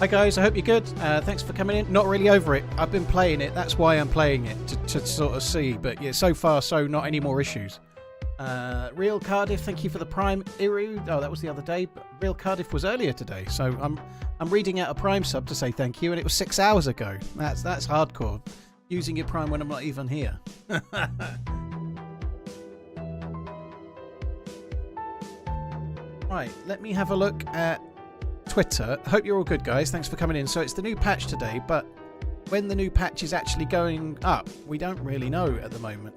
Hi guys, I hope you're good. Thanks for coming in. Not really over it. I've been playing it. That's why I'm playing it, to sort of see. But yeah, so far, so not any more issues. Real Cardiff, thank you for the Prime. Iru, oh, that was the other day. But Real Cardiff was earlier today. So I'm reading out a Prime sub to say thank you, and it was 6 hours ago. That's hardcore. Using your Prime when I'm not even here. Right, let me have a look at Twitter. Hope you're all good, guys. Thanks for coming in. So it's the new patch today, but when the new patch is actually going up, we don't really know at the moment.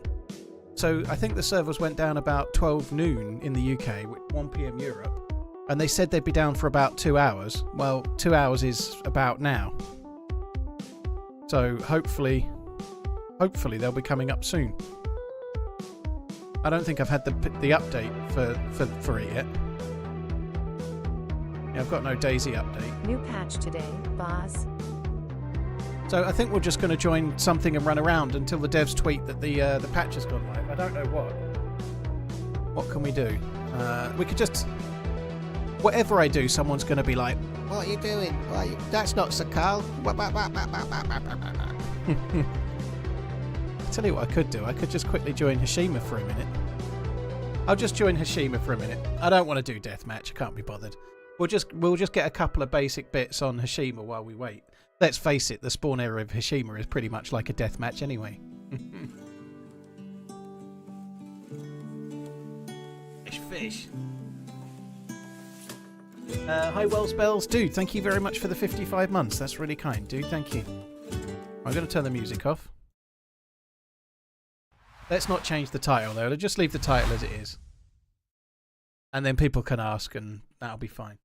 So I think the servers went down about 12 noon in the UK, 1 PM Europe, and they said they'd be down for about 2 hours. Well, 2 hours is about now. So hopefully they'll be coming up soon. I don't think I've had the update for it yet. I've got no DayZ update. New patch today, boss. So I think we're just going to join something and run around until the devs tweet that the patch has gone live. I don't know what. What can we do? We could just... Whatever I do, someone's going to be like, "What are you doing? That's not Sakhal." I'll tell you what I could do. I could just quickly join Hashima for a minute. I'll just join Hashima for a minute. I don't want to do deathmatch. I can't be bothered. We'll just get a couple of basic bits on Hashima while we wait. Let's face it, the spawn area of Hashima is pretty much like a deathmatch anyway. Fish. Hi Wellspells. Dude, thank you very much for the 55 months. That's really kind, dude. Thank you. I'm going to turn the music off. Let's not change the title though. Let's just leave the title as it is. And then people can ask and that'll be fine.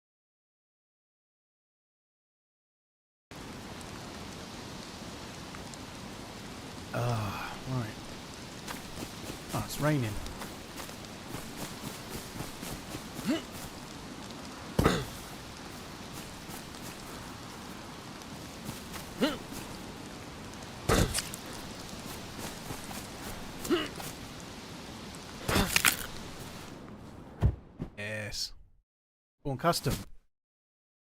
Ah, right. Oh, it's raining. Yes. Born custom.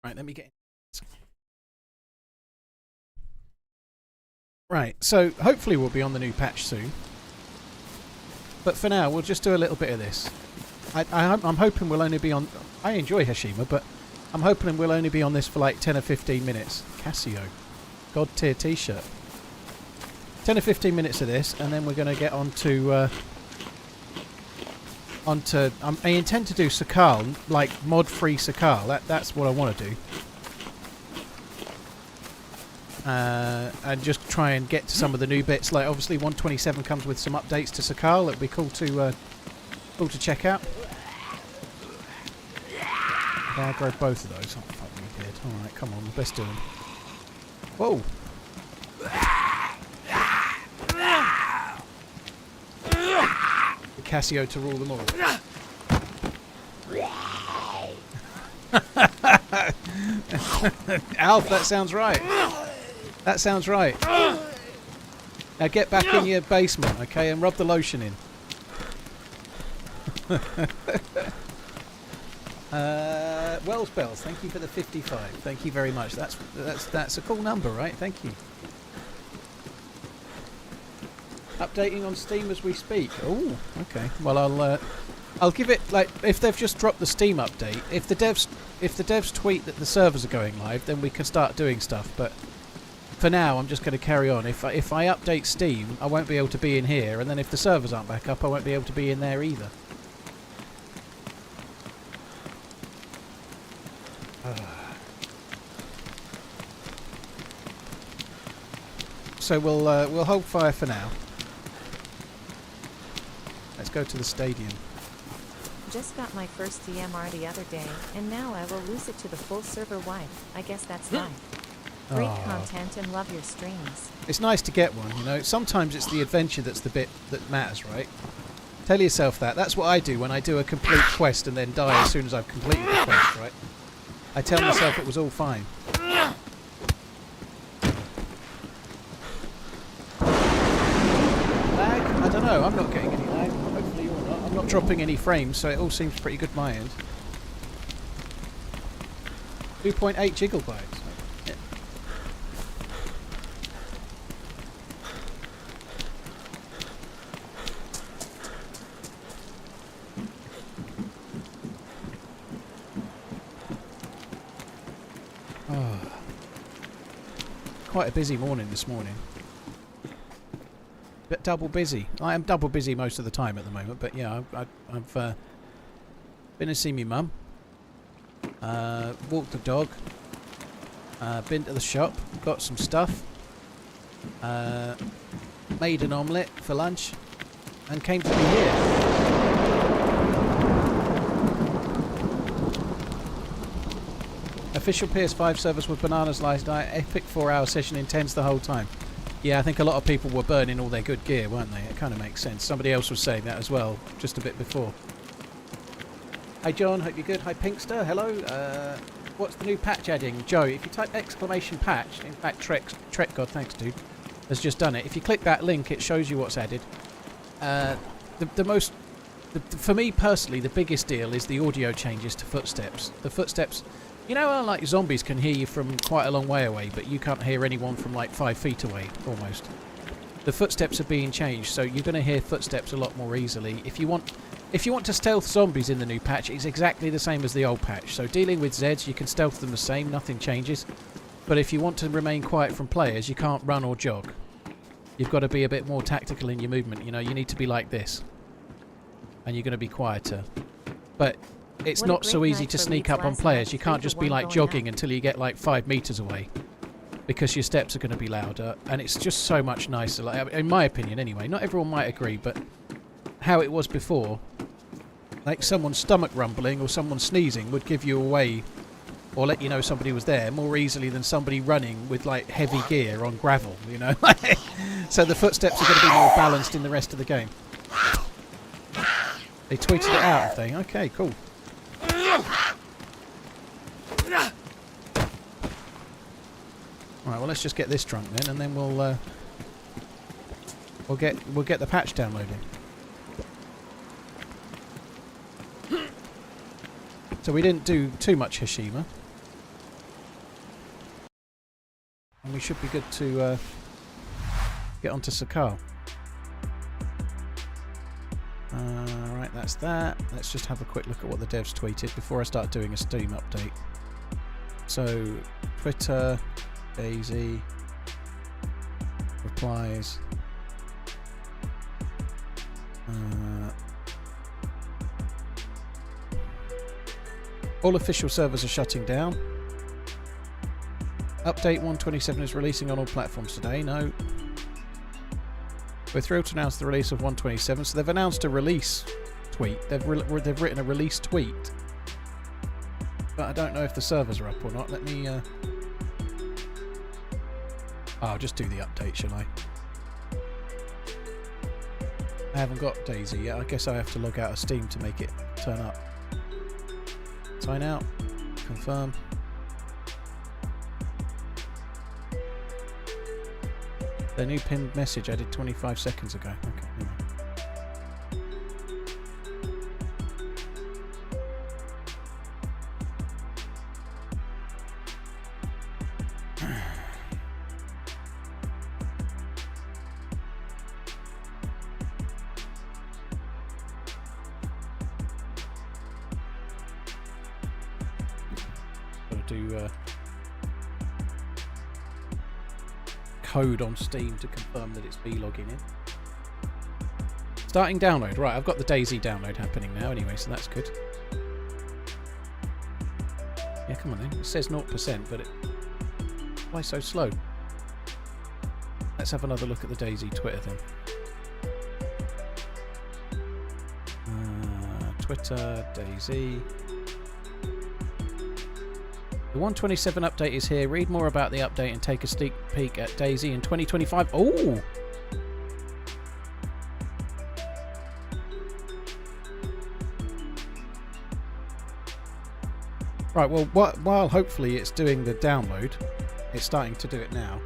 Right, let me get in. Right, so hopefully we'll be on the new patch soon. But for now, we'll just do a little bit of this. I'm hoping we'll only be on... I enjoy Hashima, but I'm hoping we'll only be on this for like 10 or 15 minutes. Casio. God tier t-shirt. 10 or 15 minutes of this, and then we're going to get on to... I intend to do Sakhal, like mod-free Sakhal. That's what I want to do. And just try and get to some of the new bits. Like obviously 127 comes with some updates to Sakhal. It'd be cool to check out. Okay, I'll grab both of those. Oh, fuck me dead. Alright, come on, let's do them. Whoa! The Casio to rule them all. Alf, that sounds right. That sounds right. Now get back in your basement, okay, and rub the lotion in. Wellspells, thank you for the 55. Thank you very much. That's a cool number, right? Thank you. Updating on Steam as we speak. Oh, okay. Well, I'll give it like if they've just dropped the Steam update. If the devs tweet that the servers are going live, then we can start doing stuff. But for now, I'm just going to carry on. If I update Steam, I won't be able to be in here, and then if the servers aren't back up, I won't be able to be in there either. So we'll hold fire for now. Let's go to the stadium. Just got my first DMR the other day, and now I will lose it to the full server wide. I guess that's life. Great content and love your streams. It's nice to get one, you know. Sometimes it's the adventure that's the bit that matters, right? Tell yourself that. That's what I do when I do a complete quest and then die as soon as I've completed the quest, right? I tell myself it was all fine. Lag? I don't know. I'm not getting any lag. Hopefully you're not. I'm not dropping any frames, so it all seems pretty good my end. 2.8 gigabytes. quite a busy morning this morning. But double busy. I am double busy most of the time at the moment, but yeah, I've been to see me mum. Walked the dog. Been to the shop. Got some stuff. Made an omelette for lunch. And came to be here. Official PS5 servers with bananas last night. Epic 4-hour session intense the whole time. Yeah, I think a lot of people were burning all their good gear, weren't they? It kind of makes sense. Somebody else was saying that as well, just a bit before. Hi John, hope you're good. Hi Pinkster, hello. What's the new patch adding? Joe, if you type exclamation patch, in fact Trek God, thanks dude, has just done it. If you click that link, it shows you what's added. For me personally, the biggest deal is the audio changes to footsteps. The footsteps, you know how like zombies can hear you from quite a long way away, but you can't hear anyone from like 5 feet away, almost. The footsteps are being changed, so you're going to hear footsteps a lot more easily. If you want to stealth zombies in the new patch, it's exactly the same as the old patch. So dealing with Zeds, you can stealth them the same, nothing changes. But if you want to remain quiet from players, you can't run or jog. You've got to be a bit more tactical in your movement, you know, you need to be like this. And you're going to be quieter. But it's not so easy to sneak up on players. You can't just be like jogging until you get like 5 meters away. Because your steps are going to be louder. And it's just so much nicer, like, in my opinion anyway. Not everyone might agree, but how it was before, like someone's stomach rumbling or someone sneezing would give you away or let you know somebody was there more easily than somebody running with like heavy gear on gravel, you know. So the footsteps are going to be more balanced in the rest of the game. They tweeted it out, have they? Okay, cool. Alright, well let's just get this drunk then, and then we'll get the patch downloading. So we didn't do too much Hashima. And we should be good to get onto Sakhal. Right, that's that. Let's just have a quick look at what the devs tweeted before I start doing a Steam update. So, Twitter, DayZ, replies. All official servers are shutting down. Update 1.27 is releasing on all platforms today. No. We're thrilled to announce the release of 1.27. So they've announced a release tweet. They've written a release tweet. But I don't know if the servers are up or not. Let me... I'll just do the update, shall I? I haven't got DayZ yet. I guess I have to log out of Steam to make it turn up. Sign out. Confirm. The new pinned message added 25 seconds ago. Okay. Do code on Steam to confirm that it's me logging in. Starting download. Right, I've got the DayZ download happening now anyway, so that's good. Yeah, come on then. It says 0%, but why so slow? Let's have another look at the DayZ Twitter then. Twitter, DayZ. The 1.27 update is here. Read more about the update and take a sneak peek at DayZ in 2025. Oh! Right, well, while hopefully it's doing the download, it's starting to do it now.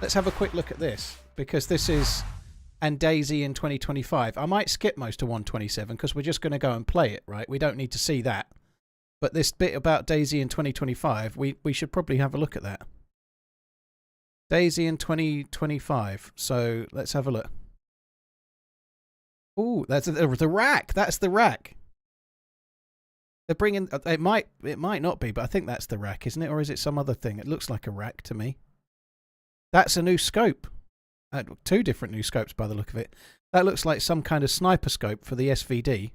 Let's have a quick look at this, because this is and DayZ in 2025. I might skip most of 1.27 because we're just going to go and play it, right? We don't need to see that. But this bit about DayZ in 2025, we should probably have a look at that. DayZ in 2025. So let's have a look. Oh, that's the rack. That's the rack. They're bringing. It might not be, but I think that's the rack, isn't it? Or is it some other thing? It looks like a rack to me. That's a new scope. 2 different new scopes by the look of it. That looks like some kind of sniper scope for the SVD.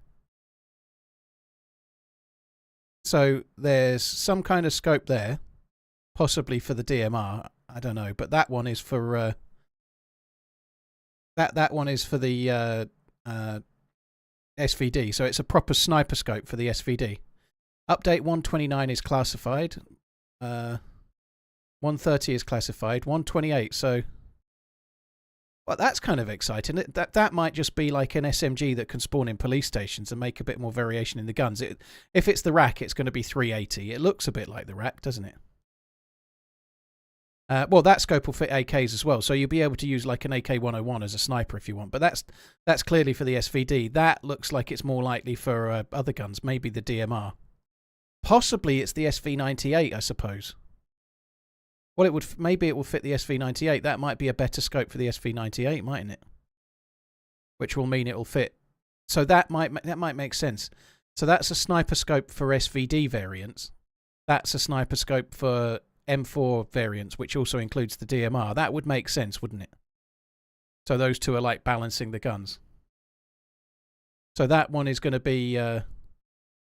So there's some kind of scope there, possibly for the DMR. I don't know, but that one is for that one is for the SVD. So it's a proper sniper scope for the SVD. Update 129 is classified. 130 is classified. 128. So, well, that's kind of exciting. That might just be like an SMG that can spawn in police stations and make a bit more variation in the guns. If it's the rack, it's going to be 380. It looks a bit like the rack, doesn't it? Well, that scope will fit AKs as well, so you'll be able to use like an AK-101 as a sniper if you want. But that's clearly for the SVD. That looks like it's more likely for other guns, maybe the DMR. Possibly it's the SV98, I suppose. Well, maybe it will fit the SV98. That might be a better scope for the SV98, mightn't it? Which will mean it will fit. So that might make sense. So that's a sniper scope for SVD variants. That's a sniper scope for M4 variants, which also includes the DMR. That would make sense, wouldn't it? So those two are like balancing the guns. So that one is going to be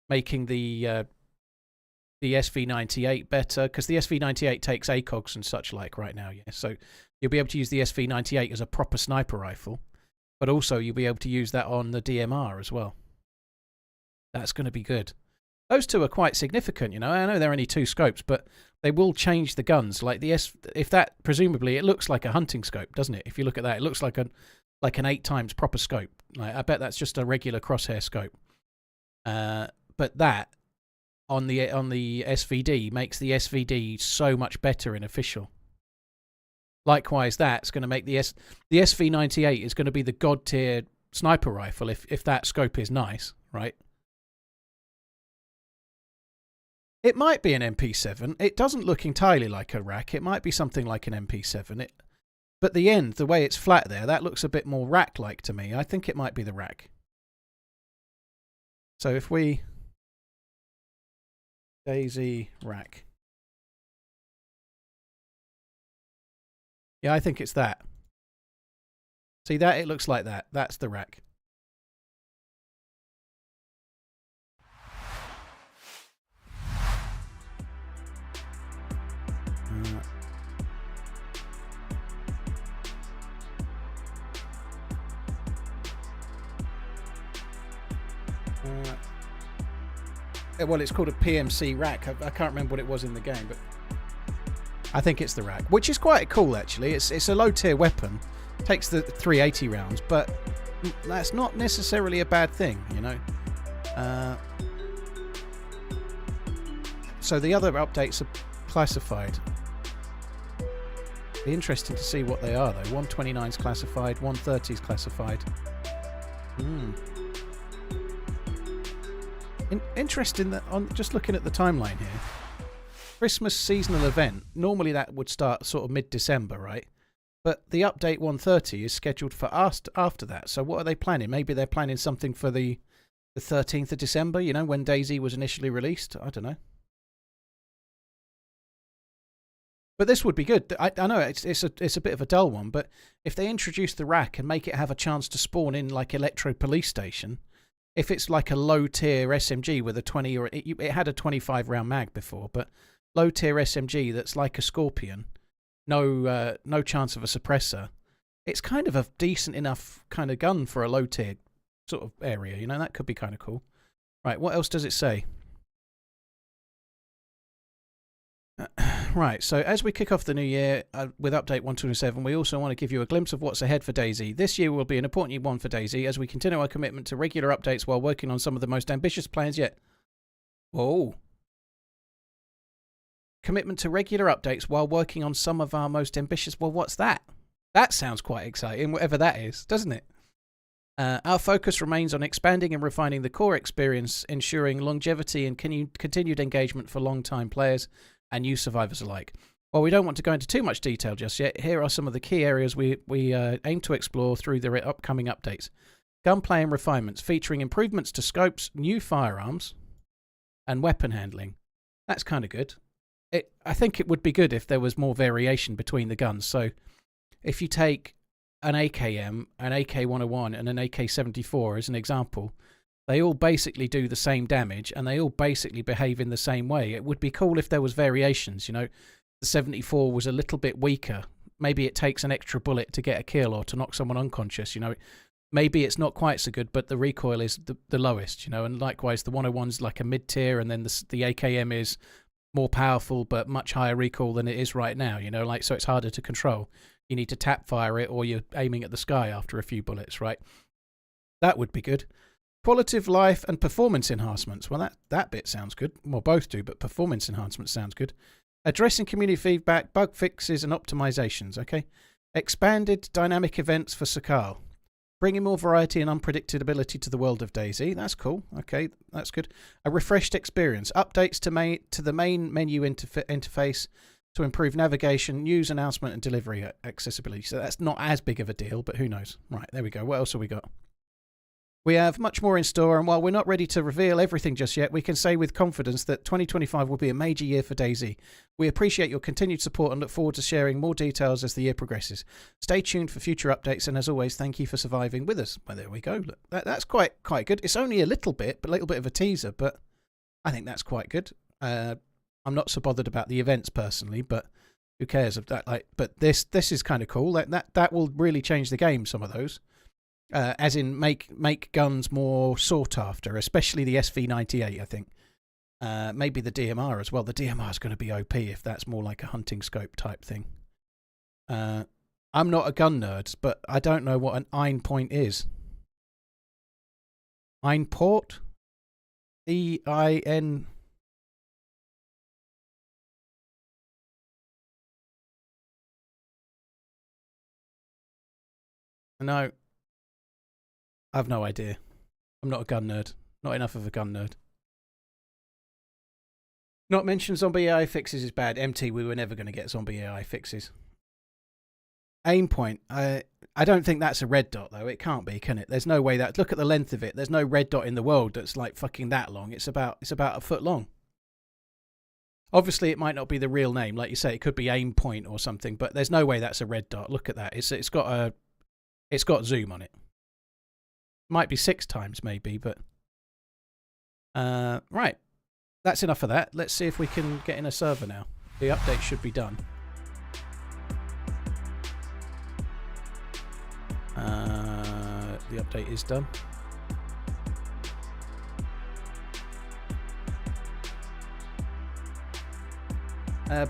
making the SV98 better, because the SV98 takes ACOGs and such like right now. Yeah, so you'll be able to use the SV98 as a proper sniper rifle, but also you'll be able to use that on the DMR as well. That's going to be good. Those two are quite significant, you know. I know they're only 2 scopes, but they will change the guns. Like if that, presumably it looks like a hunting scope, doesn't it? If you look at that, it looks like an 8 times proper scope. Like, I bet that's just a regular crosshair scope. But that on the SVD makes the SVD so much better and official. Likewise, that's going to make the SV98 is going to be the god tier sniper rifle if that scope is nice, right? It might be an MP7. It doesn't look entirely like a rack. It might be something like an MP7. But the end, the way it's flat there, that looks a bit more rack-like to me. I think it might be the rack. So if we... DayZ rack. Yeah, I think it's that. See that? It looks like that. That's the rack. Well, it's called a PMC rack. I can't remember what it was in the game, but I think it's the rack, which is quite cool actually. It's a low tier weapon, takes the 380 rounds, but that's not necessarily a bad thing, you know. So the other updates are classified. Be interesting to see what they are though. 129 is classified, 130 is classified. Interesting that on just looking at the timeline here, Christmas seasonal event, normally that would start sort of mid-December, right? But the update 130 is scheduled for after that. So what are they planning? Maybe they're planning something for the 13th of December, you know, when DayZ was initially released. I don't know. But this would be good. I know it's a bit of a dull one, but if they introduce the rack and make it have a chance to spawn in like Electro Police Station, if it's like a low tier SMG with a 20 or it had a 25 round mag before, but low tier SMG that's like a Scorpion, no chance of a suppressor. It's kind of a decent enough kind of gun for a low tier sort of area, you know. That could be kind of cool. Right, what else does it say? Right, so as we kick off the new year with update 127, we also want to give you a glimpse of what's ahead for DayZ. This year will be an important one for DayZ as we continue our commitment to regular updates while working on some of the most ambitious plans yet. Whoa. Commitment to regular updates while working on some of our most ambitious... Well, what's that? That sounds quite exciting, whatever that is, doesn't it? Our focus remains on expanding and refining the core experience, ensuring longevity and continued engagement for long-time players and new survivors alike. While we don't want to go into too much detail just yet, here are some of the key areas we aim to explore through the upcoming updates. Gunplay and refinements, featuring improvements to scopes, new firearms, and weapon handling. That's kind of good. I think it would be good if there was more variation between the guns. So if you take an AKM, an AK-101 and an AK-74 as an example, they all basically do the same damage and they all basically behave in the same way. It would be cool if there was variations, you know. The 74 was a little bit weaker. Maybe it takes an extra bullet to get a kill or to knock someone unconscious, you know. Maybe it's not quite so good, but the recoil is the lowest, you know. And likewise, the 101's like a mid-tier, and then the AKM is more powerful but much higher recoil than it is right now, you know. Like, so it's harder to control. You need to tap fire it, or you're aiming at the sky after a few bullets, right? That would be good. Quality of life and performance enhancements. Well, that bit sounds good. Well, both do, but performance enhancements sounds good. Addressing community feedback, bug fixes and optimizations, okay? Expanded dynamic events for Sakhal. Bringing more variety and unpredictability to the world of DayZ. That's cool. Okay, that's good. A refreshed experience. Updates to the main menu interface to improve navigation, news, announcement, and delivery accessibility. So that's not as big of a deal, but who knows? Right, there we go. What else have we got? We have much more in store, and while we're not ready to reveal everything just yet, we can say with confidence that 2025 will be a major year for DayZ. We appreciate your continued support and look forward to sharing more details as the year progresses. Stay tuned for future updates, and as always, thank you for surviving with us. Well, there we go. Look, that's quite good. It's only a little bit of a teaser, but I think that's quite good. I'm not so bothered about the events personally, but who cares of that? But this is kind of cool. That will really change the game. Some of those. As in make guns more sought after, especially the SV98, I think. Maybe the DMR as well. The DMR is going to be OP if that's more like a hunting scope type thing. I'm not a gun nerd, but I don't know what an Ein point is. Ein port? E-I-N... No. I've no idea. I'm not a gun nerd. Not enough of a gun nerd. Not mention zombie AI fixes is bad. MT, we were never going to get zombie AI fixes. Aim point. I don't think that's a red dot, though. It can't be, can it? There's no way that... Look at the length of it. There's no red dot in the world that's like fucking that long. It's about a foot long. Obviously, it might not be the real name. Like you say, it could be aim point or something, but there's no way that's a red dot. Look at that. It's got zoom on it. Might be 6 times maybe, but right, that's enough of that. Let's see if we can get in a server now. The update should be done. The update is done.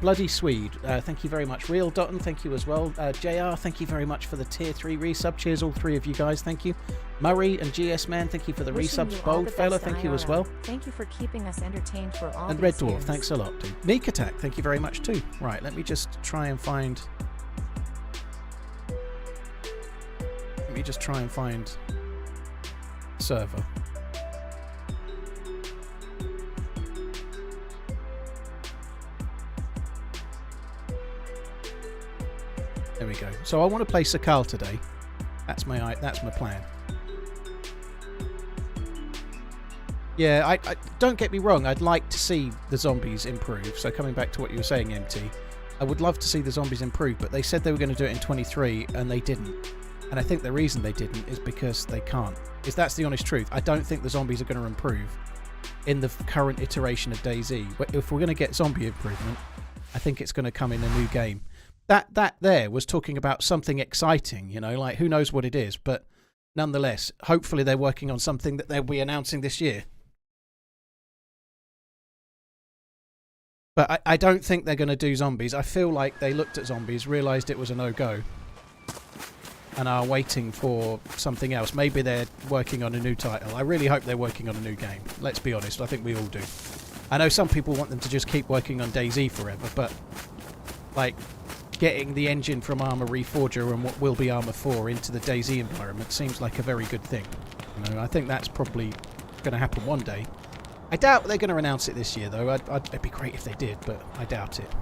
Bloody Swede, thank you very much. Real Dotton, thank you as well. JR, thank you very much for the tier 3 resub. Cheers, all 3 of you guys, thank you. Murray and GS Man, thank you for the resubs. Bold Fella, thank you as well. Thank you for keeping us entertained for all. And Red Dwarf, thanks a lot, dude. Neek Attack, thank you very much too. Right, let me just try and find. Server. There we go. So I want to play Sakhal today. That's my plan. Yeah, I don't get me wrong. I'd like to see the zombies improve. So coming back to what you were saying, MT, I would love to see the zombies improve. But they said they were going to do it in 23, and they didn't. And I think the reason they didn't is because they can't. Is that's the honest truth. I don't think the zombies are going to improve in the current iteration of DayZ. If we're going to get zombie improvement, I think it's going to come in a new game. That there was talking about something exciting, you know, like who knows what it is, but nonetheless, hopefully they're working on something that they'll be announcing this year. But I don't think they're going to do zombies. I feel like they looked at zombies, realised it was a no-go, and are waiting for something else. Maybe they're working on a new title. I really hope they're working on a new game. Let's be honest, I think we all do. I know some people want them to just keep working on DayZ forever, but like getting the engine from Arma Reforger and what will be Arma 4 into the DayZ environment seems like a very good thing. You know, I think that's probably going to happen one day. I doubt they're going to announce it this year, though. It'd be great if they did, but I doubt it.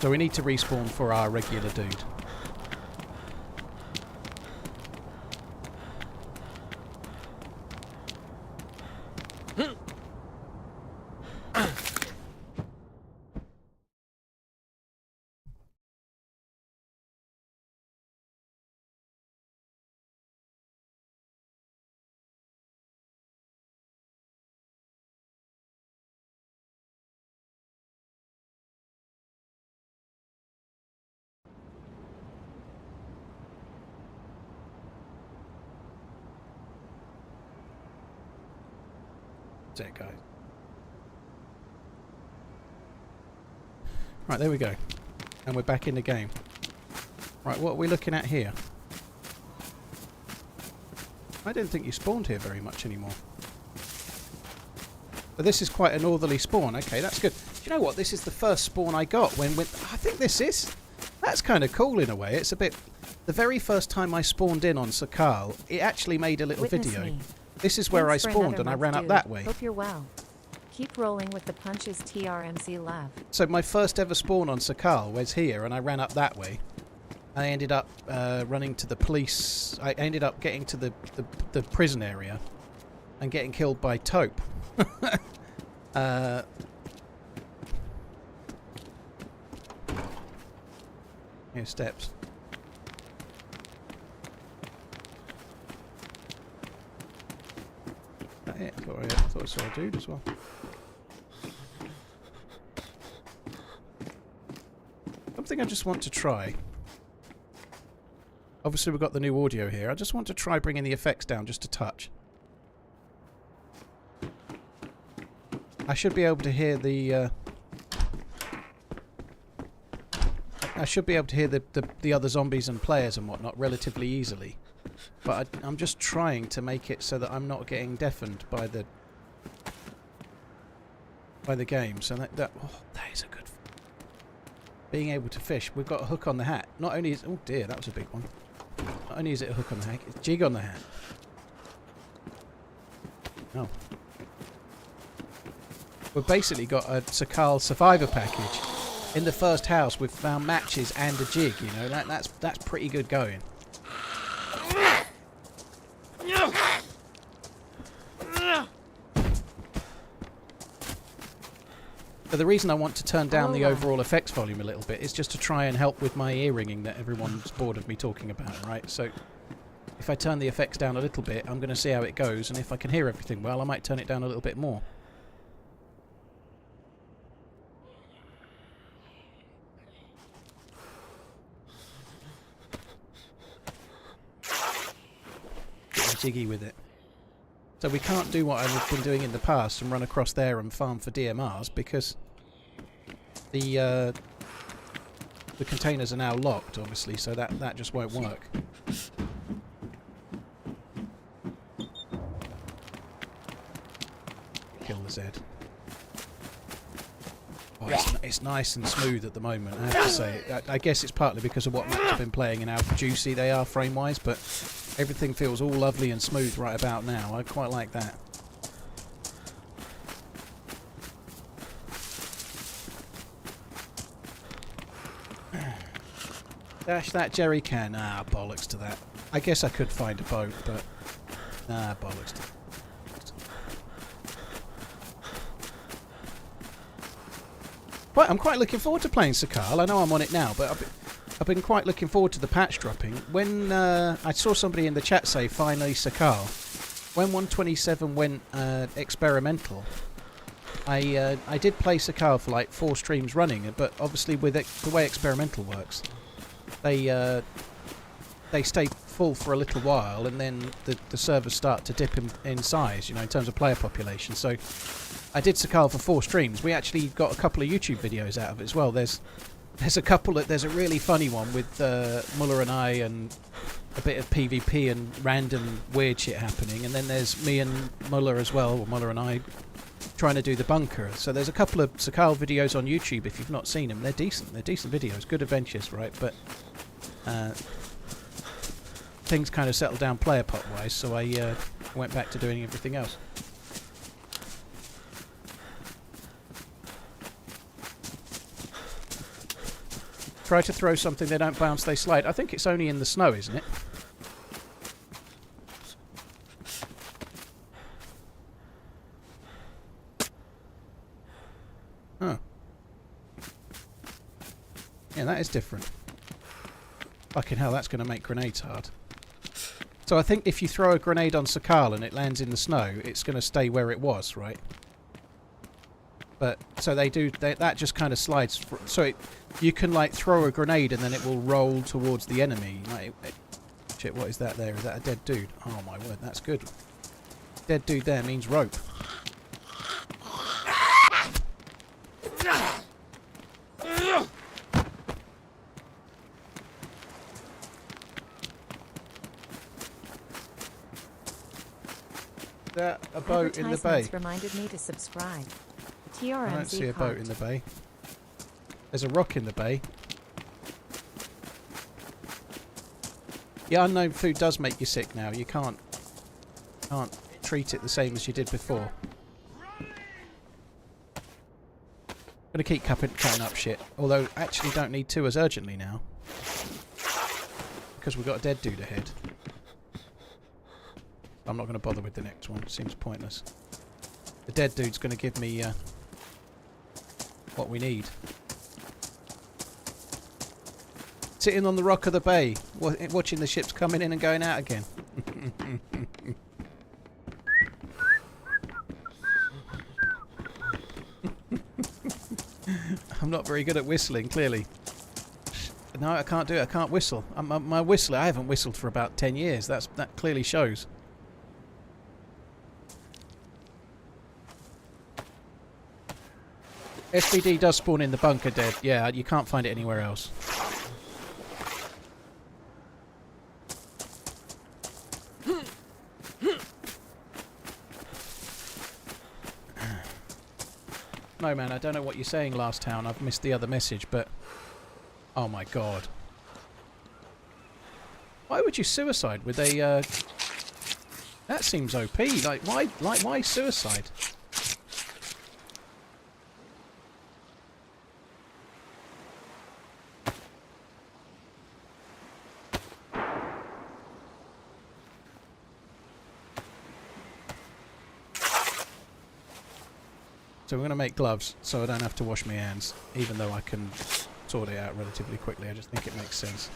So we need to respawn for our regular dude. it, guys. Right, there we go. And we're back in the game. Right, what are we looking at here? I didn't think you spawned here very much anymore. But this is quite a northerly spawn. Okay, that's good. Do you know what? This is the first spawn I got when I think this is... That's kind of cool in a way. It's a bit... The very first time I spawned in on Sakhal, it actually made a little video. Me. This is where I spawned and I ran up that way. Hope you're well. Keep rolling with the punches, TRMZ love. So my first ever spawn on Sakhal was here and I ran up that way. I ended up running to the police. I ended up getting to the prison area and getting killed by Taupe. Here's steps. That it? I thought I saw a dude as well. Something I just want to try. Obviously we've got the new audio here. I just want to try bringing the effects down just a touch. I should be able to hear the... I should be able to hear the other zombies and players and whatnot relatively easily. But I'm just trying to make it so that I'm not getting deafened by the game. So that is a good... Being able to fish. We've got a hook on the hat. Not only is... Oh dear, that was a big one. Not only is it a hook on the hat, it's a jig on the hat. Oh. We've basically got a Sakhal survivor package. In the first house we've found matches and a jig, you know. That's pretty good going. But the reason I want to turn down the overall effects volume a little bit is just to try and help with my ear ringing that everyone's bored of me talking about, right? So if I turn the effects down a little bit, I'm going to see how it goes, and if I can hear everything well, I might turn it down a little bit more. Get jiggy with it. So we can't do what I've been doing in the past and run across there and farm for DMRs because the containers are now locked, obviously, so that just won't work. Kill the Z. Oh, it's nice and smooth at the moment, I have to say. I guess it's partly because of what maps I've been playing and how juicy they are frame-wise, but everything feels all lovely and smooth right about now. I quite like that. Dash that jerry can. Ah, bollocks to that. I guess I could find a boat, but... Ah, bollocks to that. I'm quite looking forward to playing Sakhal. I know I'm on it now, but I've been quite looking forward to the patch dropping. When I saw somebody in the chat say, finally Sakhal, when 127 went experimental, I did play Sakhal for like 4 streams running, but obviously with the way experimental works, they stay full for a little while, and then the servers start to dip in size, you know, in terms of player population. So I did Sakhal for 4 streams. We actually got a couple of YouTube videos out of it as well. There's a really funny one with Muller and I and a bit of PvP and random weird shit happening, and then there's me and Muller as well, or Muller and I, trying to do the bunker. So there's a couple of Sakhal videos on YouTube if you've not seen them. They're decent videos, good adventures, right? But things kind of settled down player pot wise, so I went back to doing everything else. Try to throw something, they don't bounce, they slide. I think it's only in the snow, isn't it? Oh. Yeah, that is different. Fucking hell, that's going to make grenades hard. So I think if you throw a grenade on Sakhal and it lands in the snow, it's going to stay where it was, right? But so that just kind of slides. So you can like throw a grenade and then it will roll towards the enemy. Like, shit, what is that there? Is that a dead dude? Oh my word, that's good. Dead dude there means rope. that a boat in the bay? Advertisements reminded me to subscribe. TRMZ I don't see a boat in cart. the bay. There's a rock in the bay. Yeah, unknown food does make you sick now. You can't treat it the same as you did before. Gonna keep cutting up shit. Although, actually don't need to as urgently now. Because we've got a dead dude ahead. I'm not going to bother with the next one. Seems pointless. The dead dude's going to give me what we need. Sitting on the rock of the bay, watching the ships coming in and going out again. I'm not very good at whistling, clearly. No, I can't do it. I can't whistle. My whistler, I haven't whistled for about 10 years. That clearly shows. SVD does spawn in the bunker dead. Yeah, you can't find it anywhere else. No, man, I don't know what you're saying, Last Town. I've missed the other message, but... Oh, my God. Why would you suicide with a... That seems OP. Why suicide? So we're going to make gloves so I don't have to wash my hands, even though I can sort it out relatively quickly. I just think it makes sense.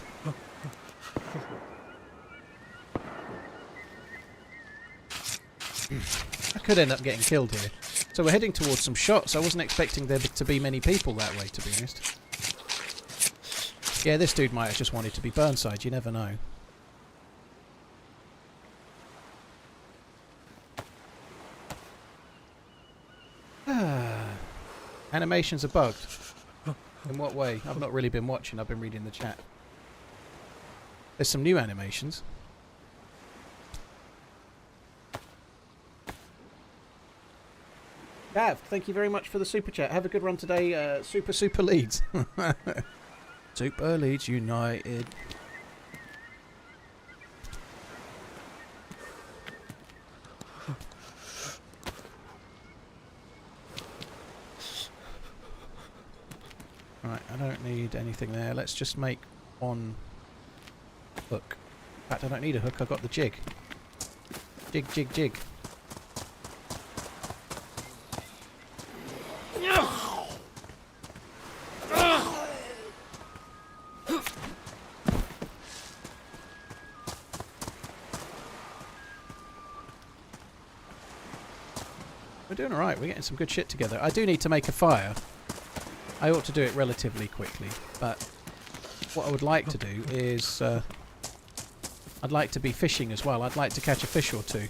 I could end up getting killed here. So we're heading towards some shots. I wasn't expecting there to be many people that way, to be honest. Yeah, this dude might have just wanted to be Burnside. You never know. Animations are bugged. In what way? I've not really been watching. I've been reading the chat. There's some new animations. Gav, thank you very much for the super chat. Have a good run today. Super leads. Super Leads United. Right, I don't need anything there. Let's just make one hook. In fact, I don't need a hook. I've got the jig. Jig, jig, jig. We're doing alright. We're getting some good shit together. I do need to make a fire. I ought to do it relatively quickly, but what I would like to do is I'd like to be fishing as well. I'd like to catch a fish or two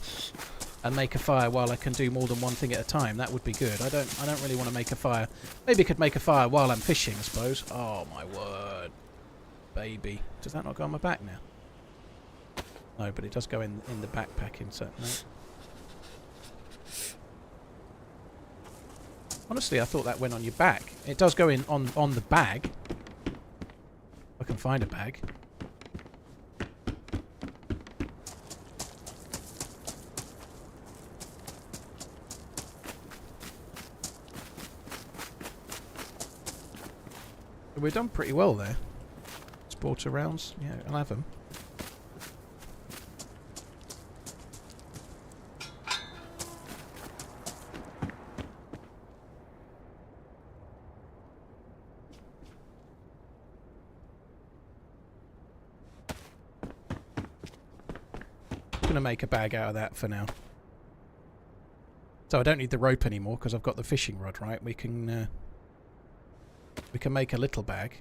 and make a fire while I can do more than one thing at a time. That would be good. I don't really want to make a fire. Maybe I could make a fire while I'm fishing, I suppose. Oh my word, baby! Does that not go on my back now? No, but it does go in the backpack insert. No? Honestly, I thought that went on your back. It does go in on the bag. I can find a bag. We've done pretty well there. Sporter rounds. Yeah, I'll have them. Going to make a bag out of that for now. So I don't need the rope anymore because I've got the fishing rod, right? We can make a little bag.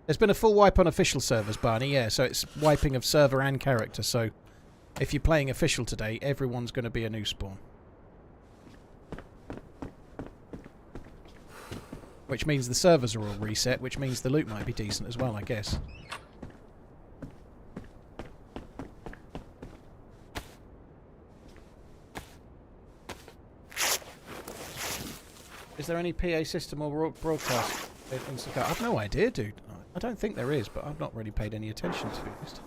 There's been a full wipe on official servers, Barney. Yeah, so it's wiping of server and character. So if you're playing official today, everyone's going to be a new spawn. Which means the servers are all reset, which means the loot might be decent as well, I guess. Is there any PA system or broadcast in Sakhal? I've no idea, dude. I don't think there is, but I've not really paid any attention to it.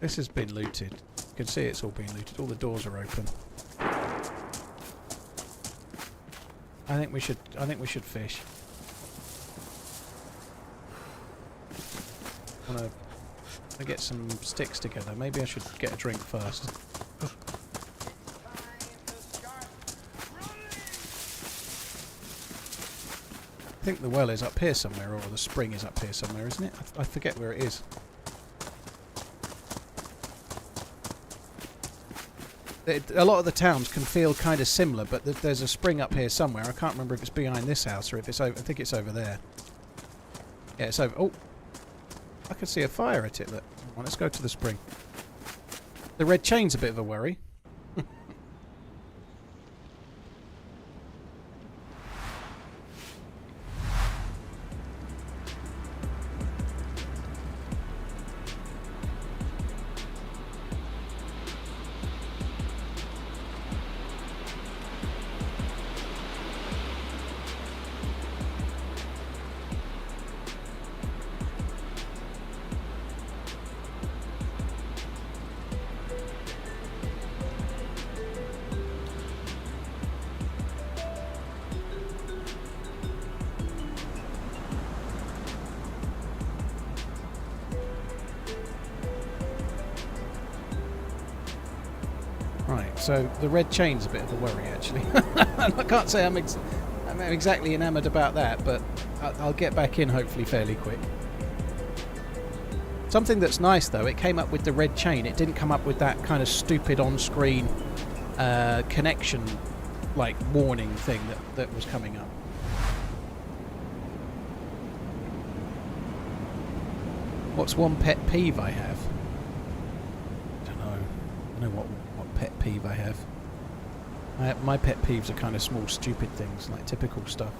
This has been looted. You can see it's all been looted. All the doors are open. I think we should fish. I want to get some sticks together. Maybe I should get a drink first. I think the well is up here somewhere, or the spring is up here somewhere, isn't it? I forget where it is. A lot of the towns can feel kind of similar, but there's a spring up here somewhere. I can't remember if it's behind this house or if it's over. I think it's over there. Yeah, it's over. Oh, I can see a fire at it. Look. Well, let's go to the spring. The red chain's a bit of a worry. Right, so the red chain's a bit of a worry, actually. I can't say I'm exactly enamoured about that, but I'll get back in hopefully fairly quick. Something that's nice, though, it came up with the red chain. It didn't come up with that kind of stupid on-screen connection, like, warning thing that was coming up. What's one pet peeve I have? I don't know what pet peeve I have. My pet peeves are kind of small, stupid things, like typical stuff.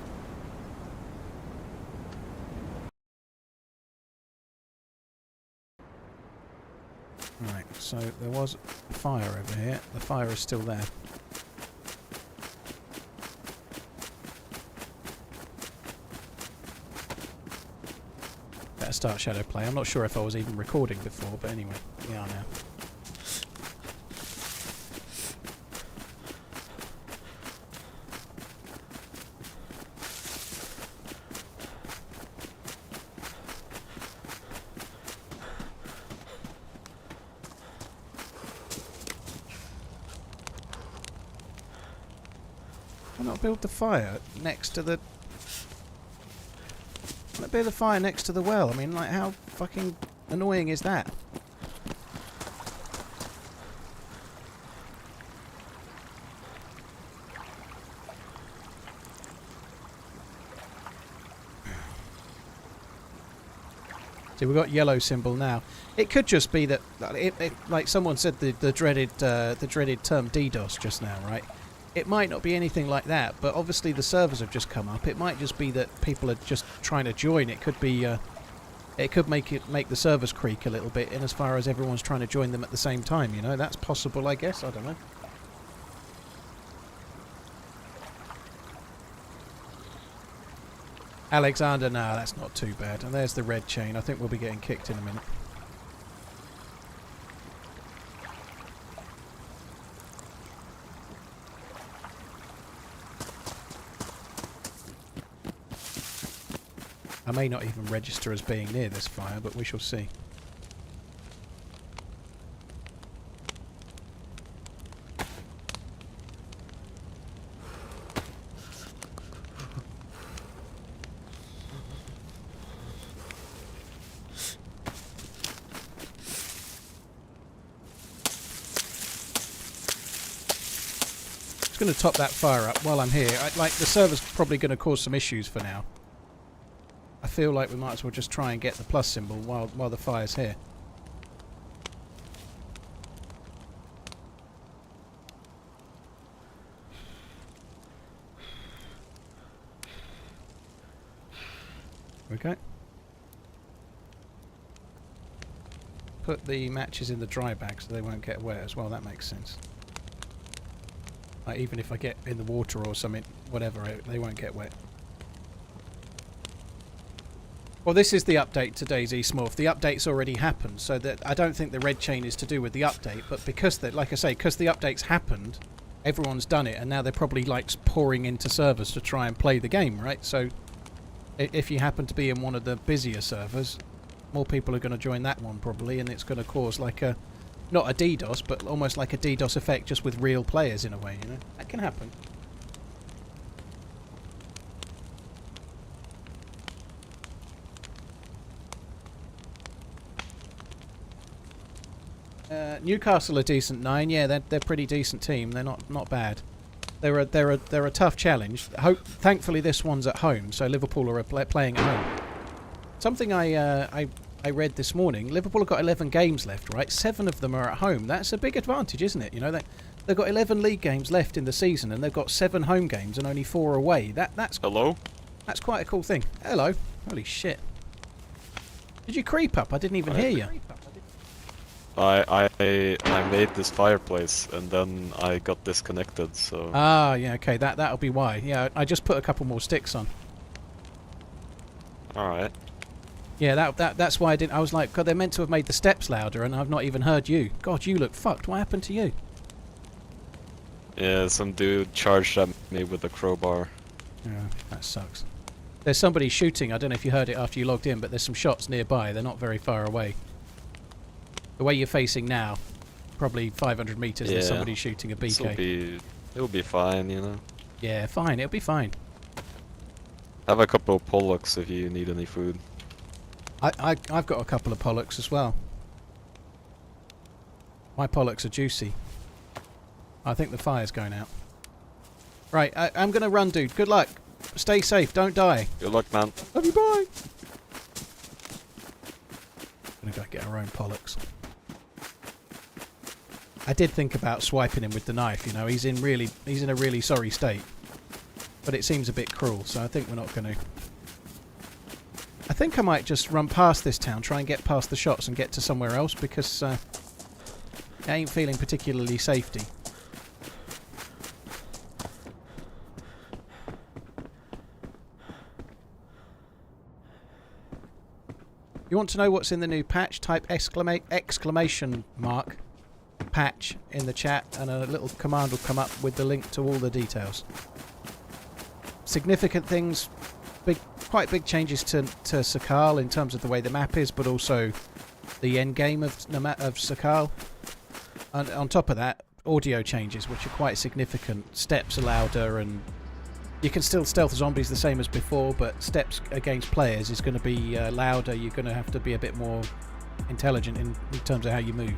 Right, so there was a fire over here. The fire is still there. Better start shadow play. I'm not sure if I was even recording before, but anyway, we are now. Why not build the fire next to the... Why not build the fire next to the well? I mean, like, how fucking annoying is that? See, we've got yellow symbol now. It could just be that, like someone said, the dreaded term DDoS just now, right? It might not be anything like that, but obviously the servers have just come up. It might just be that people are just trying to join. It could be, it could make the servers creak a little bit, in as far as everyone's trying to join them at the same time. You know, that's possible, I guess. I don't know. Alexander, no, that's not too bad. And there's the red chain. I think we'll be getting kicked in a minute. I may not even register as being near this fire, but we shall see. Just going to top that fire up while I'm here. Like, the server's probably going to cause some issues for now. I feel like we might as well just try and get the plus symbol while the fire's here. Okay. Put the matches in the dry bag so they won't get wet as well. That makes sense. Like even if I get in the water or something, whatever, they won't get wet. Well, this is the update to DayZ Smurf. The update's already happened, so that I don't think the red chain is to do with the update, but because that, like I say, because the update's happened, everyone's done it, and now they're probably like pouring into servers to try and play the game, right? So if you happen to be in one of the busier servers, more people are going to join that one probably, and it's going to cause like a, not a DDoS, but almost like a DDoS effect just with real players in a way, you know? That can happen. Newcastle are decent 9. Yeah, they're pretty decent team. They're not bad. They're a tough challenge. Thankfully, this one's at home, so Liverpool are playing at home. Something I read this morning. Liverpool have got 11 games left, right? 7 of them are at home. That's a big advantage, isn't it? You know, they've got 11 league games left in the season, and they've got 7 home games and only 4 away. That's Hello? That's quite a cool thing. Hello. Holy shit. Did you creep up? I didn't even hear you. I made this fireplace and then I got disconnected, so... Ah, yeah, okay, that'll be why. Yeah, I just put a couple more sticks on. Alright. Yeah, that's why I didn't... I was like, God, they're meant to have made the steps louder and I've not even heard you. God, you look fucked. What happened to you? Yeah, some dude charged at me with a crowbar. Yeah, that sucks. There's somebody shooting. I don't know if you heard it after you logged in, but there's some shots nearby. They're not very far away. The way you're facing now, probably 500 meters, there's somebody shooting a BK. It'll be fine, you know. Yeah, fine. It'll be fine. I have a couple of Pollux if you need any food. I've got a couple of Pollux as well. My Pollux are juicy. I think the fire's going out. Right, I'm going to run, dude. Good luck. Stay safe. Don't die. Good luck, man. Love you, bye. Gonna go get our own Pollux. I did think about swiping him with the knife, you know, he's in a really sorry state. But it seems a bit cruel, so I think we're not going to. I think I might just run past this town, try and get past the shots and get to somewhere else, because I ain't feeling particularly safety. You want to know what's in the new patch? Type exclamation mark patch in the chat and a little command will come up with the link to all the details. Significant things, quite big changes to Sakhal in terms of the way the map is, but also the end game of Sakhal. And on top of that, audio changes, which are quite significant. Steps are louder, and you can still stealth zombies the same as before, but steps against players is going to be louder. You're going to have to be a bit more intelligent in terms of how you move.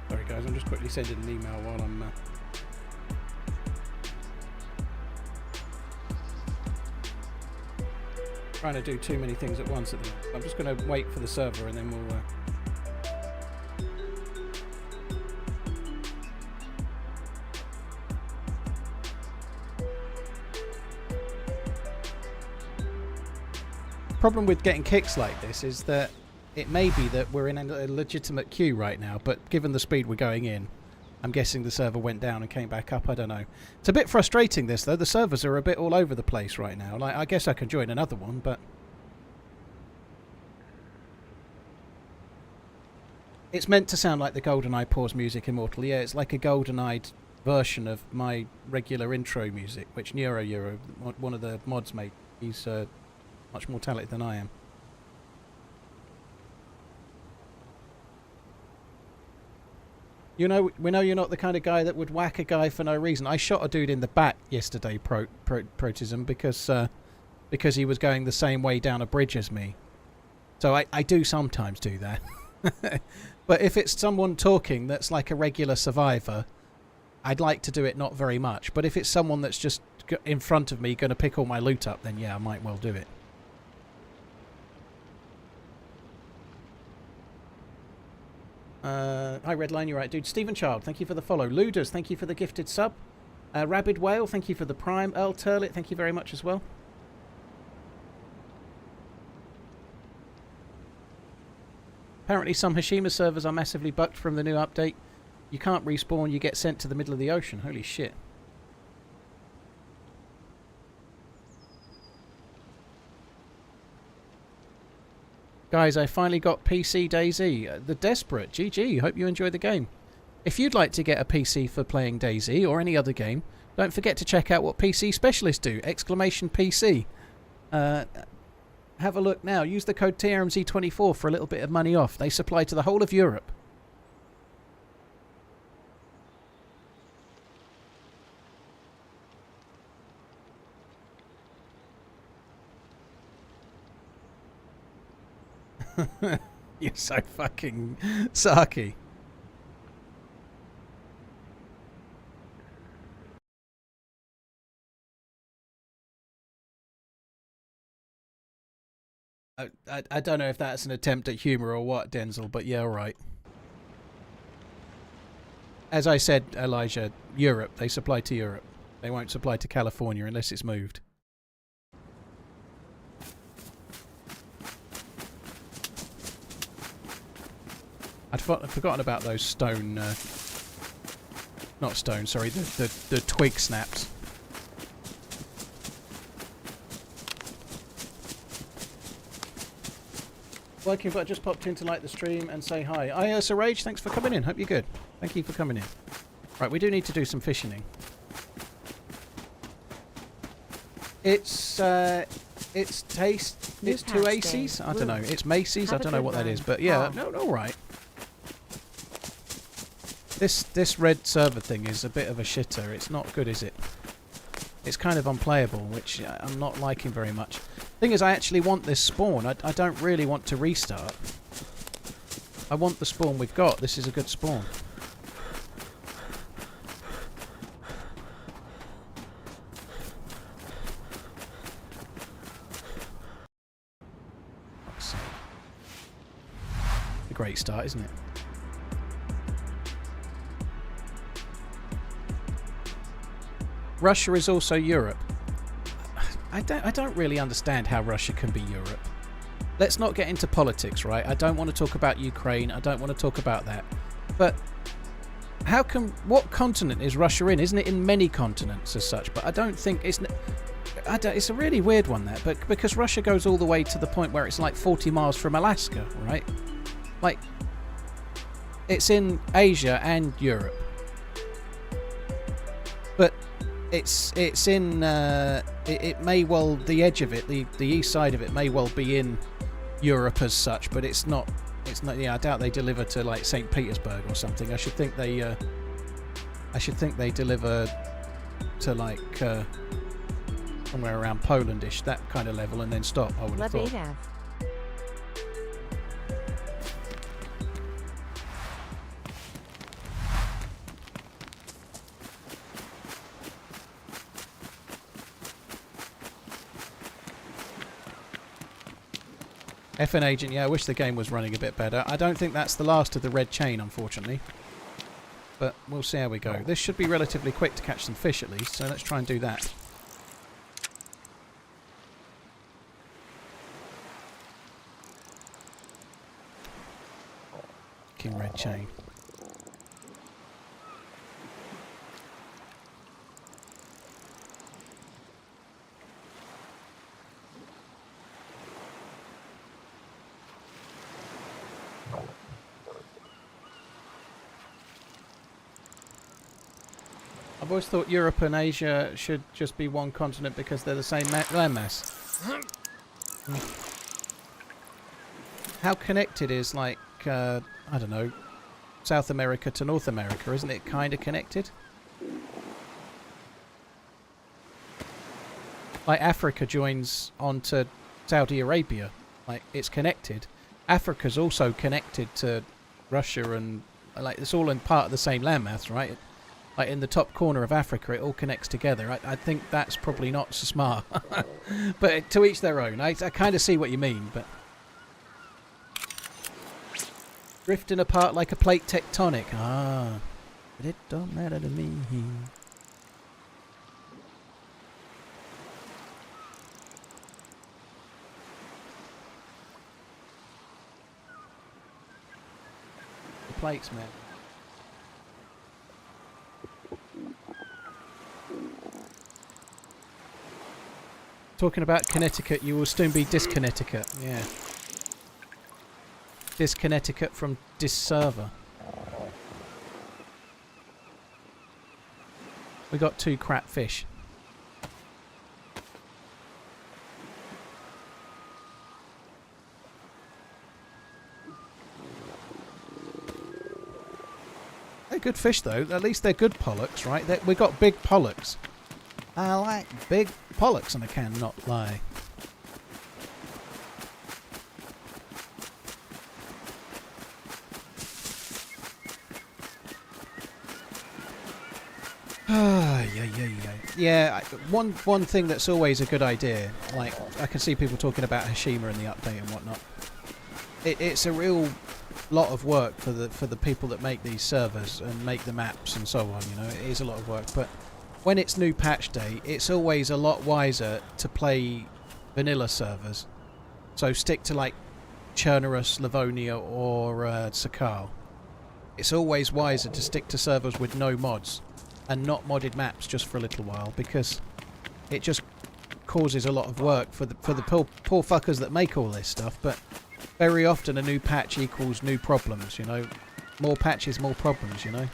Sorry guys, I'm just quickly sending an email while I'm trying to do too many things at once at the moment. I'm just going to wait for the server and then we'll Problem with getting kicks like this is that it may be that we're in a legitimate queue right now, but given the speed we're going in, I'm guessing the server went down and came back up. I don't know. It's a bit frustrating, this, though. The servers are a bit all over the place right now. Like, I guess I can join another one, but... It's meant to sound like the GoldenEye pause music Immortal. Yeah, it's like a GoldenEye version of my regular intro music, which Euro, one of the mods made. He's much more talented than I am. You know, we know you're not the kind of guy that would whack a guy for no reason. I shot a dude in the back yesterday, Protism, because he was going the same way down a bridge as me. So I do sometimes do that. But if it's someone talking that's like a regular survivor, I'd like to do it not very much. But if it's someone that's just in front of me going to pick all my loot up, then yeah, I might well do it. Hi Redline, you're right, dude. Stephen Child, thank you for the follow. Luders, thank you for the gifted sub. Rabid Whale, thank you for the prime. Earl Turlet, thank you very much as well. Apparently some Hashima servers are massively bugged from the new update. You can't respawn, you get sent to the middle of the ocean. Holy shit. Guys, I finally got PC DayZ. The Desperate. GG. Hope you enjoy the game. If you'd like to get a PC for playing DayZ or any other game, don't forget to check out what PC specialists do. !PC. Have a look now. Use the code TRMZ24 for a little bit of money off. They supply to the whole of Europe. You're so fucking sarky. I don't know if that's an attempt at humour or what, Denzel, but yeah, all right. As I said, Elijah, Europe. They supply to Europe. They won't supply to California unless it's moved. I'd forgotten about those stone... not stone, sorry, the twig snaps. Working, but I just popped in to like the stream and say hi. Sir Rage, thanks for coming in. Hope you're good. Thank you for coming in. Right, we do need to do some fishing. It's taste. It's two Aces. I don't know. It's Macy's. I don't know what that is, but yeah, no, all right. This red server thing is a bit of a shitter. It's not good, is it? It's kind of unplayable, which I'm not liking very much. Thing is, I actually want this spawn. I don't really want to restart. I want the spawn we've got. This is a good spawn. A great start, isn't it? Russia is also Europe. I don't really understand how Russia can be Europe. Let's not get into politics, right? I don't want to talk about Ukraine. I don't want to talk about that. But how can... What continent is Russia in? Isn't it in many continents as such? But I don't think it's... it's a really weird one, that. But because Russia goes all the way to the point where it's like 40 miles from Alaska, right? Like, it's in Asia and Europe. But... It's in it may well, the edge of it, the east side of it may well be in Europe as such, but it's not. Yeah, I doubt they deliver to like St. Petersburg or something. I should think they deliver to like somewhere around Polandish, that kind of level, and then stop. I would have thought. FN Agent, yeah, I wish the game was running a bit better. I don't think that's the last of the red chain, unfortunately. But we'll see how we go. This should be relatively quick to catch some fish at least, so let's try and do that. fucking red chain. I've always thought Europe and Asia should just be one continent because they're the same landmass. How connected is, like, I don't know, South America to North America? Isn't it kind of connected? Like, Africa joins onto Saudi Arabia. Like, it's connected. Africa's also connected to Russia and, like, it's all in part of the same landmass, right? Like, in the top corner of Africa, it all connects together. I think that's probably not so smart. But to each their own. I kind of see what you mean, but... Drifting apart like a plate tectonic. Ah. But it don't matter to me. The plates, man. Talking about Connecticut, you will soon be Disconnecticut. Yeah. Disconnecticut from Disserver. We got 2 crap fish. They're good fish though. At least they're good pollocks, right? We got big pollocks. I like big pollocks, and I cannot lie. Yeah, one thing that's always a good idea, like, I can see people talking about Hashima and the update and whatnot. It's a real lot of work for the people that make these servers and make the maps and so on, you know. It is a lot of work, but when it's new patch day, it's always a lot wiser to play vanilla servers. So stick to, like, Chernerus, Livonia or Sakhal. It's always wiser to stick to servers with no mods and not modded maps just for a little while, because it just causes a lot of work for the poor fuckers that make all this stuff. But very often a new patch equals new problems, you know. More patches, more problems, you know.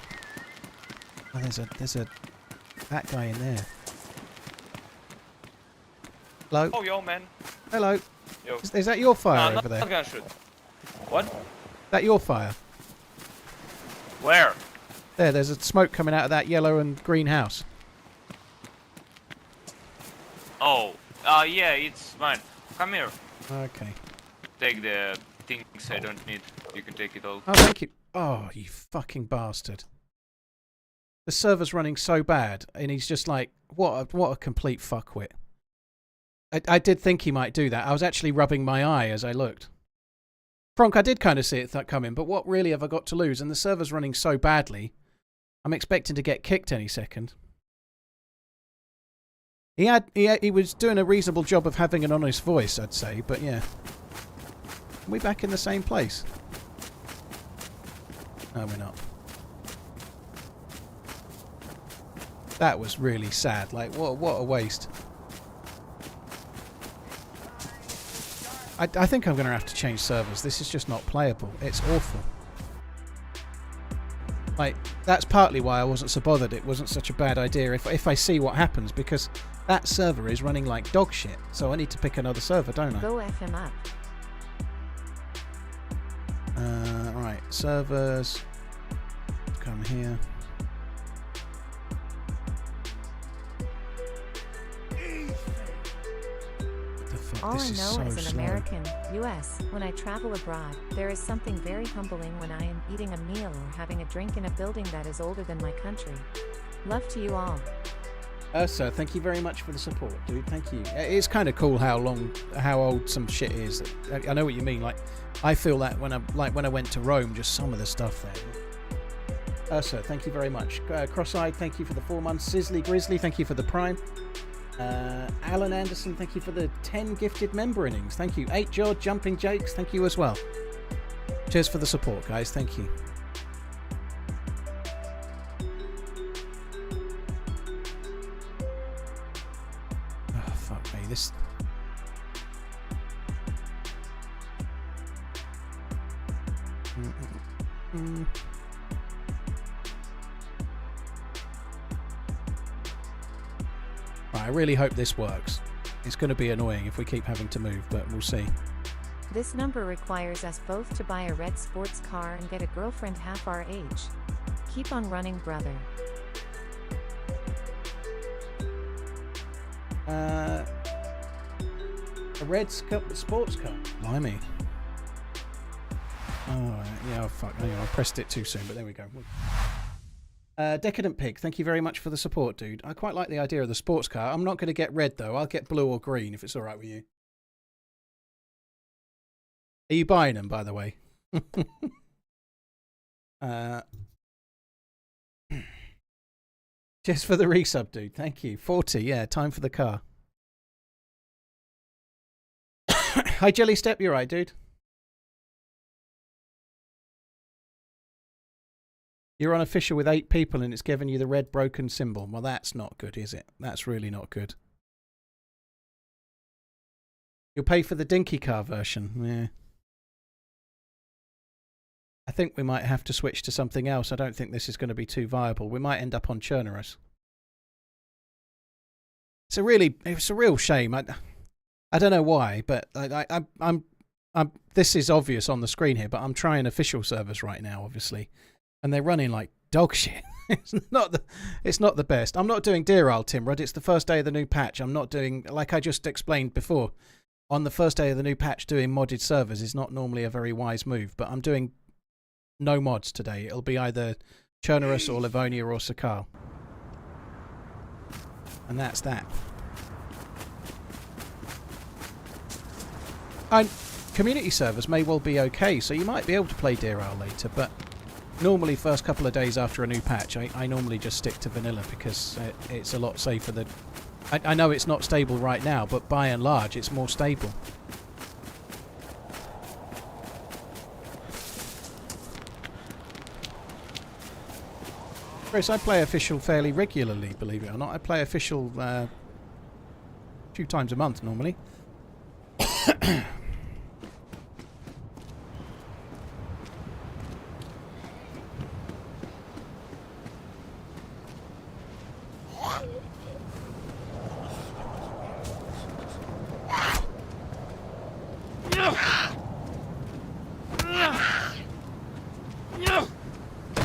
Oh, there's a that guy in there. Hello. Oh, yo, man. Hello. Yo. Is that your fire No, over there? not gonna shoot. What? Is that your fire? Where? There's a smoke coming out of that yellow and green house. Oh, yeah, it's mine. Come here. Okay. Take the things I don't need. You can take it all. Oh, thank you. Oh, you fucking bastard. The server's running so bad, and he's just like, what a complete fuckwit. I did think he might do that. I was actually rubbing my eye as I looked. Frank, I did kind of see it coming, but what really have I got to lose? And the server's running so badly, I'm expecting to get kicked any second. He was doing a reasonable job of having an honest voice, I'd say, but yeah. Are we back in the same place? No, we're not. That was really sad. Like, what a waste. I think I'm going to have to change servers. This is just not playable. It's awful. Like, that's partly why I wasn't so bothered. It wasn't such a bad idea if I see what happens, because that server is running like dog shit. So I need to pick another server, don't I? Go F him up. Right, servers. Come here. All I know so as an slow. American, US, when I travel abroad, there is something very humbling when I am eating a meal or having a drink in a building that is older than my country. Love to you all. Sir, thank you very much for the support, dude. Thank you. It's kind of cool how old some shit is. I know what you mean. Like, I feel that when I went to Rome, just some of the stuff there. Sir, thank you very much. Cross-eyed, thank you for the 4 months. Sizzly Grizzly, thank you for the Prime. Alan Anderson, thank you for the 10 gifted member innings. Thank you. 8 Jod, Jumping Jakes, thank you as well. Cheers for the support, guys. Thank you. Oh, fuck me. This... Right, I really hope this works. It's going to be annoying if we keep having to move, but we'll see. This number requires us both to buy a red sports car and get a girlfriend half our age. Keep on running, brother. A red sports car. Blimey. Oh, yeah, oh, fuck. Hang on, I pressed it too soon, but there we go. Decadent Pig, thank you very much for the support, dude. I quite like the idea of the sports car. I'm not going to get red, though. I'll get blue or green, if it's all right with you. Are you buying them, by the way? Just for the resub, dude. Thank you. 40, yeah, time for the car. Hi, Jelly Step. You're right, dude. You're on official with 8 people and it's giving you the red broken symbol. Well, that's not good, is it? That's really not good. You'll pay for the dinky car version. Yeah. I think we might have to switch to something else. I don't think this is going to be too viable. We might end up on Churnerus. It's a real shame. I don't know why, but this is obvious on the screen here, but I'm trying official servers right now, obviously. And they're running like dog shit. It's not the best. I'm not doing Dear Old Timrod. It's the first day of the new patch. I'm not doing, like I just explained before, on the first day of the new patch, doing modded servers is not normally a very wise move, but I'm doing no mods today. It'll be either Churnerus or Livonia or Sakhal. And that's that. And community servers may well be okay, so you might be able to play Dear Owl later, but normally first couple of days after a new patch, I normally just stick to vanilla because it's a lot safer than... I know it's not stable right now, but by and large it's more stable. Chris, I play official fairly regularly, believe it or not. I play official a few times a month normally.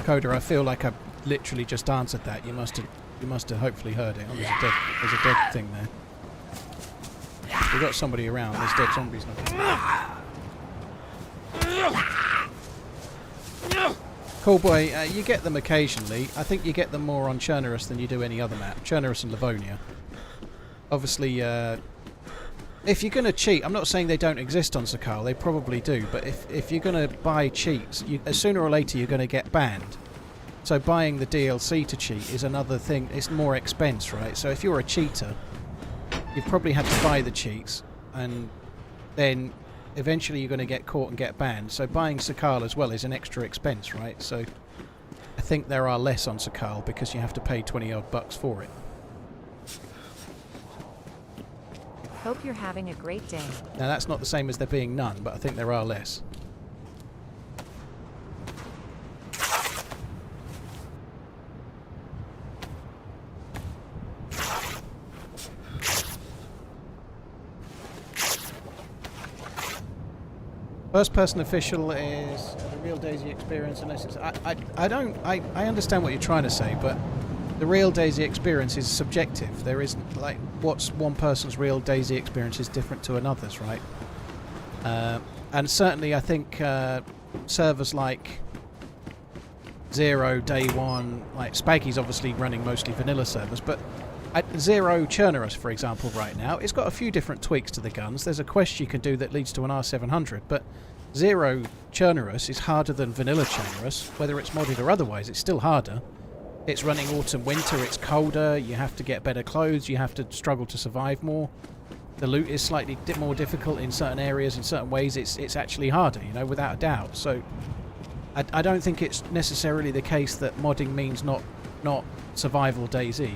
Coda, I feel like I literally just answered that. You must have hopefully heard it. Oh, there's a dead thing there. We've got somebody around. There's dead zombies. Cool boy, you get them occasionally. I think you get them more on Churnerus than you do any other map. Churnerus and Livonia. Obviously, if you're going to cheat, I'm not saying they don't exist on Sakhal, they probably do, but if you're going to buy cheats, sooner or later you're going to get banned. So buying the DLC to cheat is another thing, it's more expense, right? So if you're a cheater, you've probably had to buy the cheats, and then eventually you're going to get caught and get banned. So buying Sakhal as well is an extra expense, right? So I think there are less on Sakhal because you have to pay 20 odd bucks for it. Hope you're having a great day. Now that's not the same as there being none, but I think there are less. First person official is the real DayZ experience unless it's... I understand what you're trying to say, but the real DayZ experience is subjective. There isn't, like, what's one person's real DayZ experience is different to another's, right? And certainly I think servers like Zero, Day One, like Spaggy's obviously running mostly vanilla servers, but at Zero Churnerus, for example, right now, it's got a few different tweaks to the guns. There's a quest you can do that leads to an R700, but Zero Churnerus is harder than vanilla Churnerus, whether it's modded or otherwise, it's still harder. It's running autumn, winter, it's colder, you have to get better clothes, you have to struggle to survive more. the loot is slightly more difficult in certain areas. In certain ways, it's actually harder, you know, without a doubt. So I don't think it's necessarily the case that modding means not survival DayZ.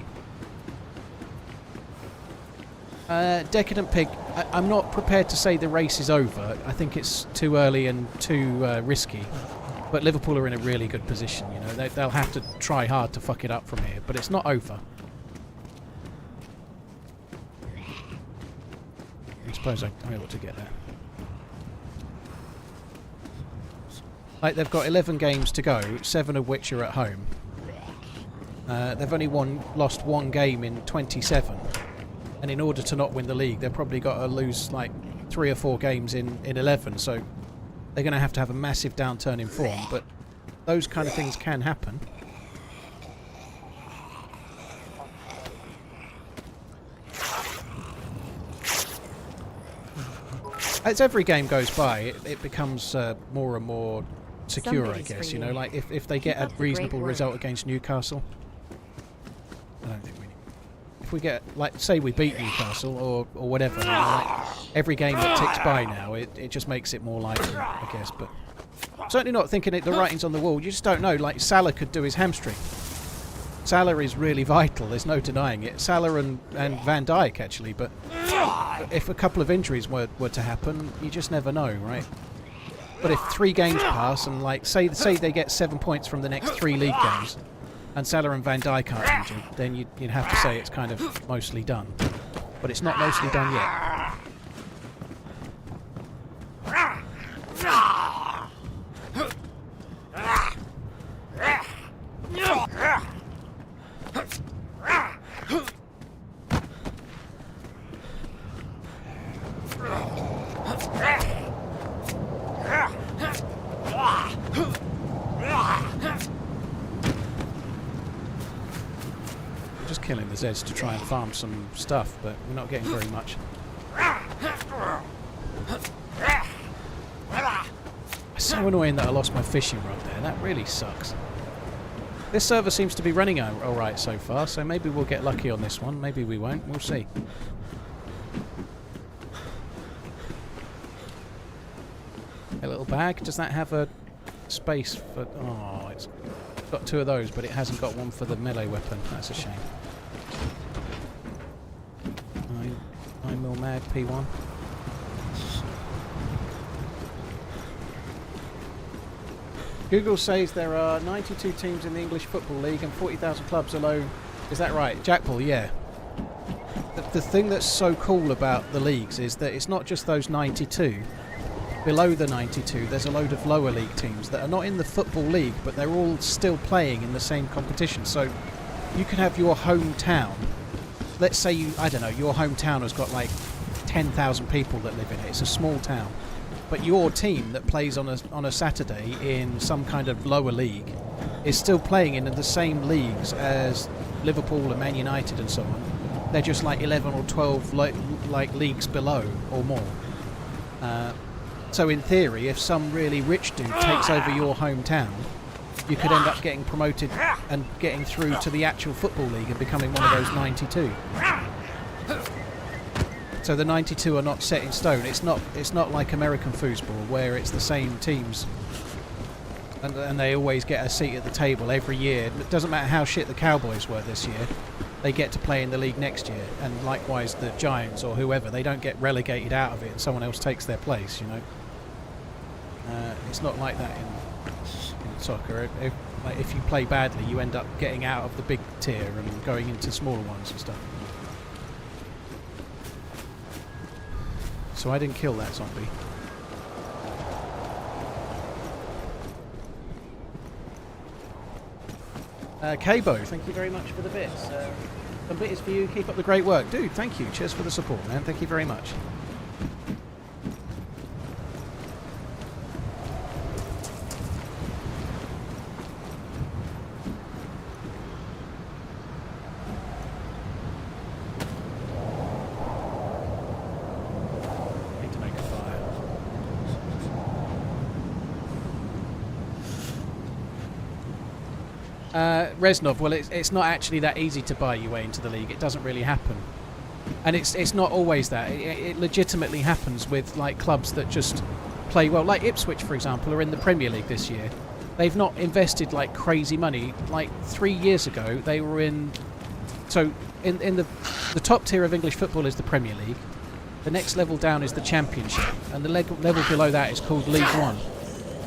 Decadent Pig, I'm not prepared to say the race is over. I think it's too early and too risky. But Liverpool are in a really good position, you know. They'll have to try hard to fuck it up from here, but it's not over. I suppose I'm able to get there. Like, they've got 11 games to go, 7 of which are at home. They've only lost one game in 27. And in order to not win the league, they've probably got to lose like 3 or 4 games in 11. So they're going to have a massive downturn in form. But those kind of things can happen. As every game goes by, it becomes more and more secure, I guess. You know, like if they get a reasonable result against Newcastle, I don't think we need. If we get, like, say we beat Newcastle or whatever, you know, like, every game that ticks by now, it just makes it more likely, I guess. But certainly not thinking the writing's on the wall. You just don't know. Like, Salah could do his hamstring. Salah is really vital. There's no denying it. Salah and Van Dijk, actually, but if a couple of injuries were to happen, you just never know, right? But if 3 games pass and, like, say they get 7 points from the next 3 league games, and Salah and Van Dijk aren't injured, then you'd have to say it's kind of mostly done. But it's not mostly done yet. Just killing the Zeds to try and farm some stuff, but we're not getting very much. It's so annoying that I lost my fishing rod there. That really sucks. This server seems to be running alright so far, so maybe we'll get lucky on this one. Maybe we won't. We'll see. A little bag. Does that have a space for... Oh, it's got 2 of those, but it hasn't got one for the melee weapon. That's a shame. 9mm mag P1. Google says there are 92 teams in the English Football League and 40,000 clubs alone. Is that right? Jackpal, yeah. The thing that's so cool about the leagues is that it's not just those 92. Below the 92, there's a load of lower league teams that are not in the Football League, but they're all still playing in the same competition. So you can have your hometown. Let's say I don't know, your hometown has got like 10,000 people that live in it. It's a small town. But your team that plays on a Saturday in some kind of lower league is still playing in the same leagues as Liverpool and Man United and so on. They're just like 11 or 12 like leagues below or more. So in theory, if some really rich dude takes over your hometown, you could end up getting promoted and getting through to the actual Football League and becoming one of those 92. So the 92 are not set in stone. It's not like American football where it's the same teams and they always get a seat at the table every year. It doesn't matter how shit the Cowboys were this year. They get to play in the league next year, and likewise the Giants or whoever. They don't get relegated out of it and someone else takes their place, you know. It's not like that in soccer. If you play badly, you end up getting out of the big tier and going into smaller ones and stuff. So I didn't kill that zombie. Cabo, thank you very much for the bits. Some bits for you. Keep up the great work. Dude, thank you. Cheers for the support, man. Thank you very much. Reznov, well, it's not actually that easy to buy your way into the league. It doesn't really happen. And it's not always that. It legitimately happens with like clubs that just play well. Like Ipswich, for example, are in the Premier League this year. They've not invested like crazy money. Like 3 years ago, they were in. So in the top tier of English football is the Premier League. The next level down is the Championship, and the level below that is called League One.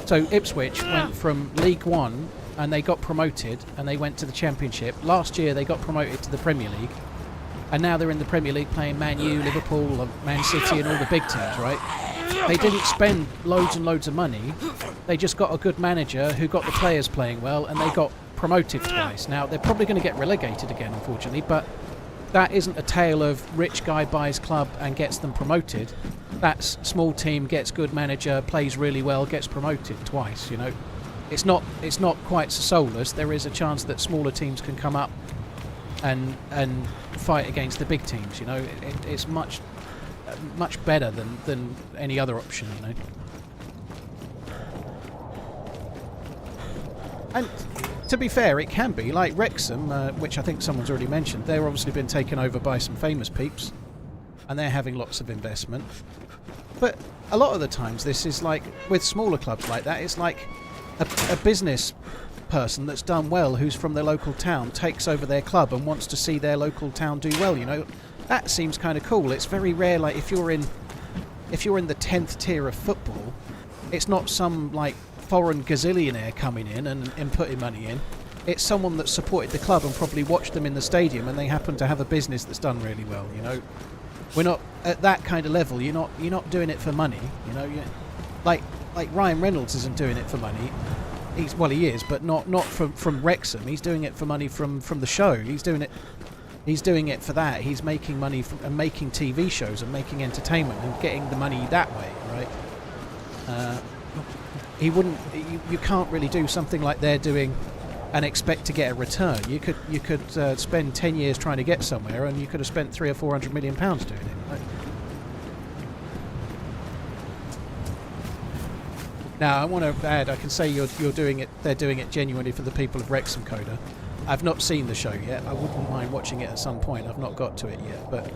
So Ipswich went from League One and they got promoted and they went to the Championship. Last year they got promoted to the Premier League, and now they're in the Premier League playing Man U, Liverpool, Man City and all the big teams, right? They didn't spend loads and loads of money. They just got a good manager who got the players playing well, and they got promoted twice. Now they're probably going to get relegated again, unfortunately, but that isn't a tale of rich guy buys club and gets them promoted. That's small team gets good manager, plays really well, gets promoted twice. You know, it's not quite so soulless. There is a chance that smaller teams can come up and fight against the big teams. You know, it's much better than any other option. You know, and to be fair, it can be. Like Wrexham, which I think someone's already mentioned, they're obviously been taken over by some famous peeps, and they're having lots of investment. But a lot of the times this is like, with smaller clubs like that, it's like a business person that's done well, who's from their local town, takes over their club and wants to see their local town do well, you know. That seems kind of cool. It's very rare, like if you're in the 10th tier of football, it's not some like foreign gazillionaire coming in and putting money in. It's someone that supported the club and probably watched them in the stadium, and they happen to have a business that's done really well. You know, we're not at that kind of level. You're not doing it for money. You know, like Ryan Reynolds isn't doing it for money. He is, but not from Wrexham. He's doing it for money from the show. He's doing it for that. He's making money and making TV shows and making entertainment and getting the money that way, right? He wouldn't. You can't really do something like they're doing and expect to get a return. You could spend 10 years trying to get somewhere, and you could have spent 300 or 400 million pounds doing it. Right? Now, I want to add, I can say you're doing it. They're doing it genuinely for the people of Wrexham, Coda. I've not seen the show yet. I wouldn't mind watching it at some point. I've not got to it yet, but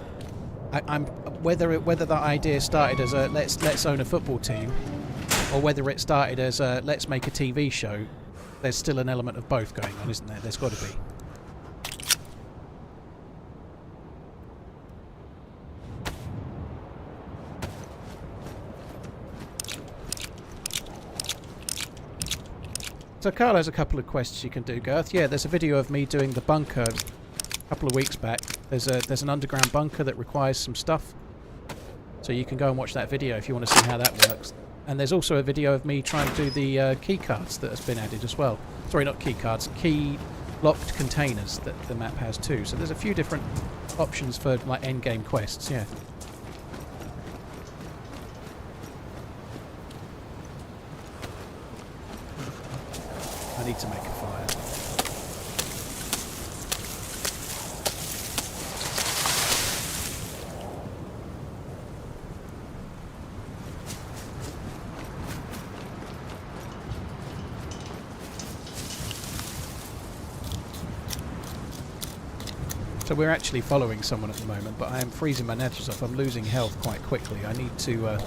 I'm whether the idea started as a let's own a football team, or whether it started as a let's make a TV show, there's still an element of both going on, isn't there? There's got to be. So Carl has a couple of quests you can do, Girth. Yeah, there's a video of me doing the bunker a couple of weeks back. There's an underground bunker that requires some stuff, so you can go and watch that video if you want to see how that works. And there's also a video of me trying to do the key cards that has been added as well. Sorry, not key cards, key locked containers that the map has too. So there's a few different options for like end game quests. Yeah. I need to make a fire. So we're actually following someone at the moment, but I am freezing my natures off. I'm losing health quite quickly. I need to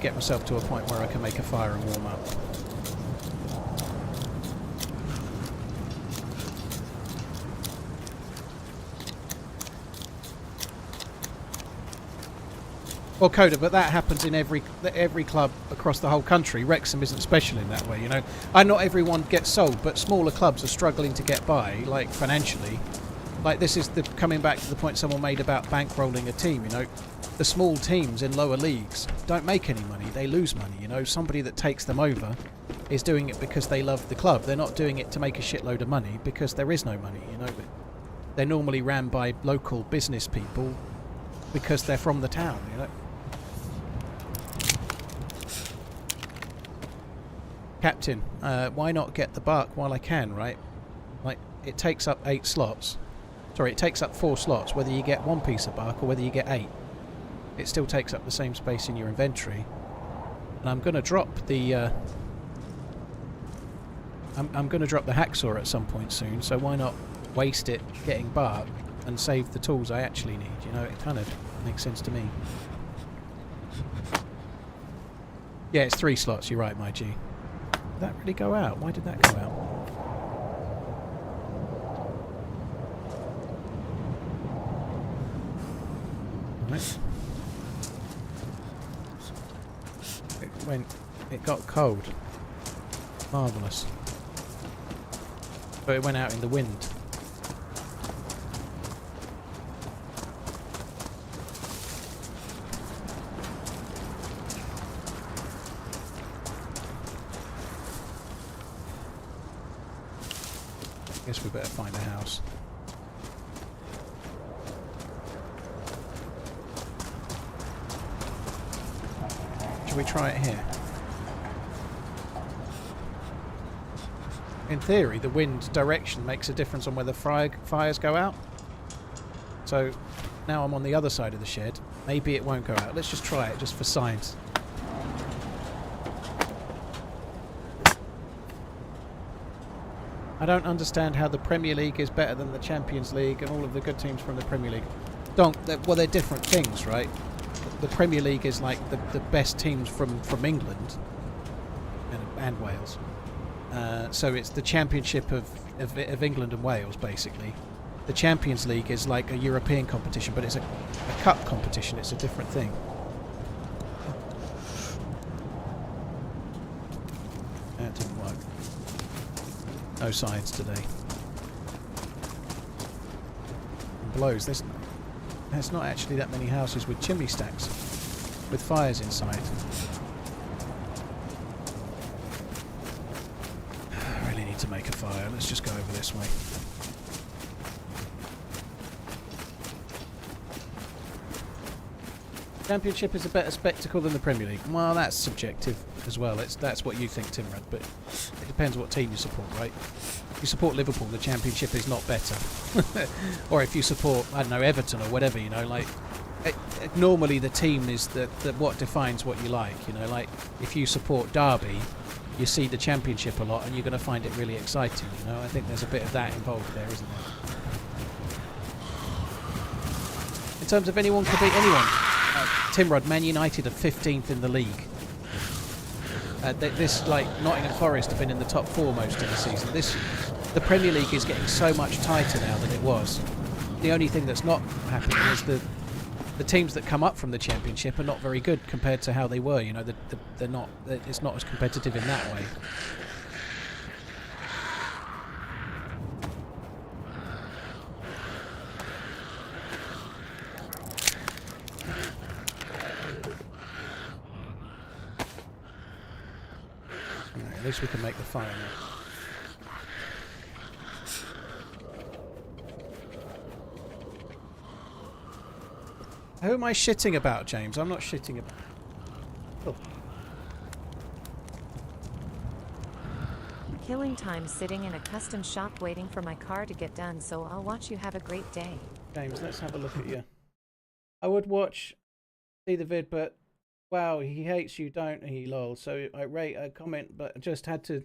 get myself to a point where I can make a fire and warm up. Well, Coda, but that happens in every club across the whole country. Wrexham isn't special in that way, you know. And not everyone gets sold, but smaller clubs are struggling to get by, like financially. Like this is coming back to the point someone made about bankrolling a team, you know. The small teams in lower leagues don't make any money, they lose money, you know. Somebody that takes them over is doing it because they love the club. They're not doing it to make a shitload of money because there is no money, you know. They're normally ran by local business people because they're from the town, you know. Captain, why not get the bark while I can, right? Like, it takes up 8 slots. Sorry, it takes up 4 slots, whether you get 1 piece of bark or whether you get 8. It still takes up the same space in your inventory. And I'm going to drop the... I'm going to drop the hacksaw at some point soon, so why not waste it getting bark and save the tools I actually need. You know, it kind of makes sense to me. Yeah, it's 3 slots. You're right, my G. Did that really go out? Why did that go out? Right. It got cold. Marvellous. But it went out in the wind. Guess we better find a house. Should we try it here? In theory, the wind direction makes a difference on whether fires go out. So now I'm on the other side of the shed. Maybe it won't go out. Let's just try it, just for science. I don't understand how the Premier League is better than the Champions League and all of the good teams from the Premier League. Well, they're different things, right? The Premier League is like the best teams from England and Wales. So it's the Championship of England and Wales, basically. The Champions League is like a European competition, but it's a cup competition. It's a different thing. That didn't work. No signs today. It blows. There's not actually that many houses with chimney stacks with fires inside. I really need to make a fire. Let's just go over this way. Championship is a better spectacle than the Premier League. Well, that's subjective as well. That's what you think, Timrad, but it depends what team you support, right? If you support Liverpool, the Championship is not better. Or if you support, I don't know, Everton or whatever, you know, like... normally the team is what defines what you like, you know, like if you support Derby, you see the Championship a lot and you're going to find it really exciting, you know. I think there's a bit of that involved there, isn't there? In terms of anyone could beat anyone. Timrod, Man United are 15th in the league. This, like, Nottingham Forest have been in the top 4 most of the season. The Premier League is getting so much tighter now than it was. The only thing that's not happening is the teams that come up from the Championship are not very good compared to how they were. You know, they're not. It's not as competitive in that way. At least we can make the fire now. Who am I shitting about, James? I'm not shitting about... Oh. Killing time sitting in a custom shop waiting for my car to get done, so I'll watch you. Have a great day. James, let's have a look at you. I would see the vid, but wow, he hates you, don't he, lol. So I rate a comment, but I just had to...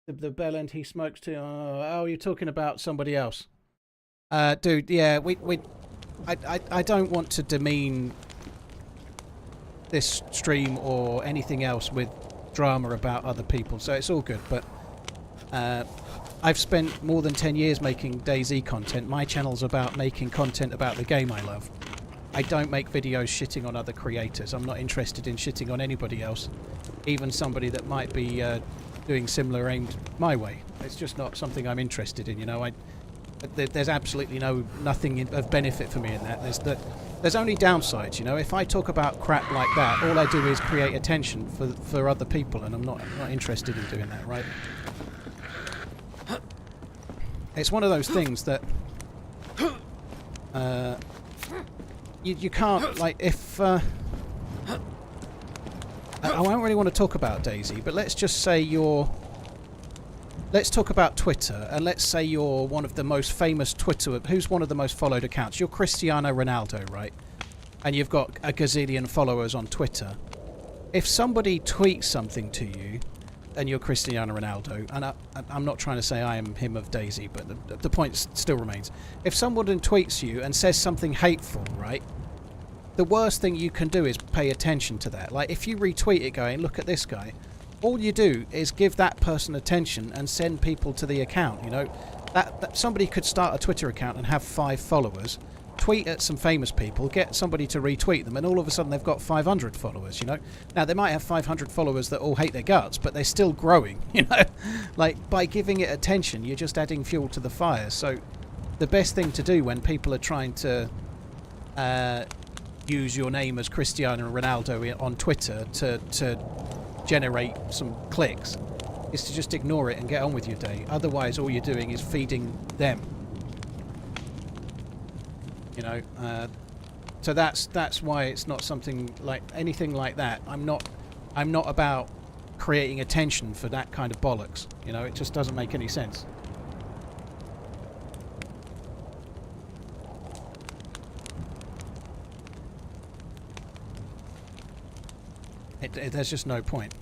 The bell end he smokes too. Oh, you're talking about somebody else. Dude, yeah, I don't want to demean this stream or anything else with drama about other people, so it's all good, but I've spent more than 10 years making DayZ content. My channel's about making content about the game I love. I don't make videos shitting on other creators. I'm not interested in shitting on anybody else, even somebody that might be doing similar aimed my way. It's just not something I'm interested in, you know. There's absolutely nothing of benefit for me in that. There's only downsides, you know. If I talk about crap like that, all I do is create attention for other people, and I'm not interested in doing that, right? It's one of those things that you can't, like, if I won't really want to talk about DayZ, but let's just say let's talk about Twitter, and let's say you're one of the most famous who's one of the most followed accounts? You're Cristiano Ronaldo, right? And you've got a gazillion followers on Twitter. If somebody tweets something to you, and you're Cristiano Ronaldo, and I'm not trying to say I am him of DayZ, but the point still remains. If someone tweets you and says something hateful, right, the worst thing you can do is pay attention to that. Like, if you retweet it going, look at this guy, all you do is give that person attention and send people to the account, you know. That somebody could start a Twitter account and have 5 followers, tweet at some famous people, get somebody to retweet them, and all of a sudden they've got 500 followers, you know. Now, they might have 500 followers that all hate their guts, but they're still growing, you know. Like, by giving it attention, you're just adding fuel to the fire. So the best thing to do when people are trying to use your name as Cristiano Ronaldo on Twitter to generate some clicks is to just ignore it and get on with your day. Otherwise, all you're doing is feeding them. You know, so that's why it's not something like anything like that. I'm not about creating attention for that kind of bollocks. You know, it just doesn't make any sense. There's just no point.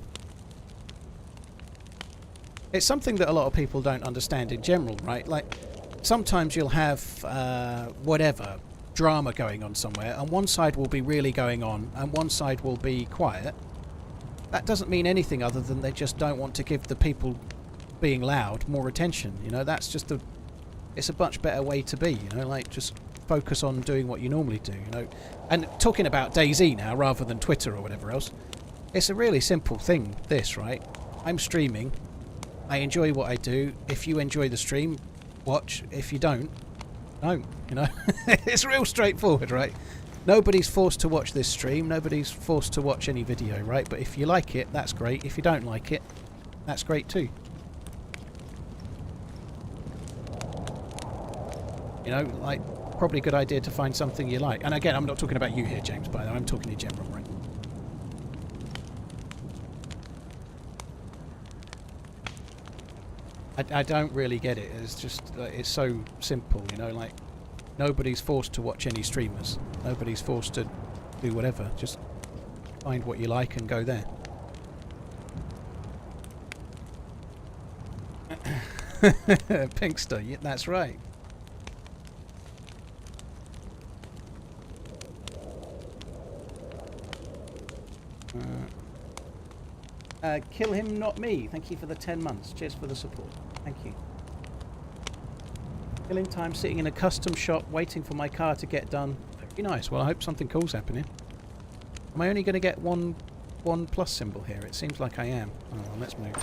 It's something that a lot of people don't understand in general, right? Like, sometimes you'll have whatever drama going on somewhere, and one side will be really going on and one side will be quiet. That doesn't mean anything other than they just don't want to give the people being loud more attention. You know, that's just it's a much better way to be, you know, like, just focus on doing what you normally do, you know. And talking about DayZ now rather than Twitter or whatever else, it's a really simple thing, this, right? I'm streaming, I enjoy what I do. If you enjoy the stream, watch. If you don't, you know. It's real straightforward, right? Nobody's forced to watch this stream, nobody's forced to watch any video, right? But if you like it, that's great. If you don't like it, that's great too. You know, like, probably a good idea to find something you like. And again, I'm not talking about you here, James, by the way, I'm talking in general, right? I don't really get it. It's just, it's so simple, you know, like, nobody's forced to watch any streamers. Nobody's forced to do whatever. Just find what you like and go there. Pinkster, yeah, that's right. Kill him, not me. Thank you for the 10 months. Cheers for the support. Thank you. Killing time sitting in a custom shop waiting for my car to get done. Very nice. Well, I hope something cool's happening. Am I only going to get one plus symbol here? It seems like I am. Oh, well, let's move.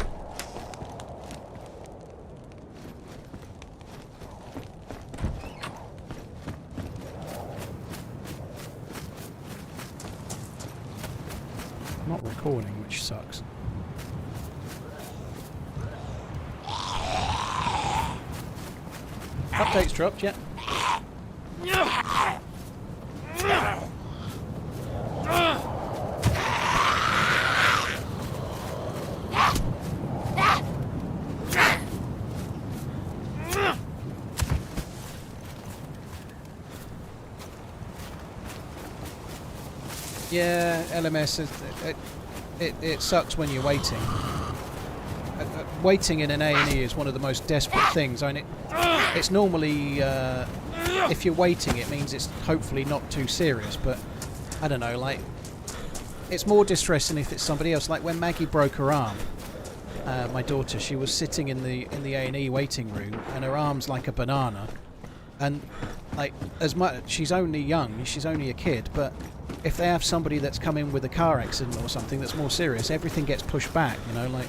Not recording, which sucks. Updates dropped, yeah. Yeah, LMS, it sucks when you're waiting. Waiting in an A&E is one of the most desperate things. I mean, it's normally, if you're waiting, it means it's hopefully not too serious, but I don't know, like, it's more distressing if it's somebody else. Like when Maggie broke her arm, my daughter, she was sitting in the A&E waiting room, and her arm's like a banana, and like, as much, she's only young, she's only a kid, but if they have somebody that's come in with a car accident or something that's more serious, everything gets pushed back, you know, like,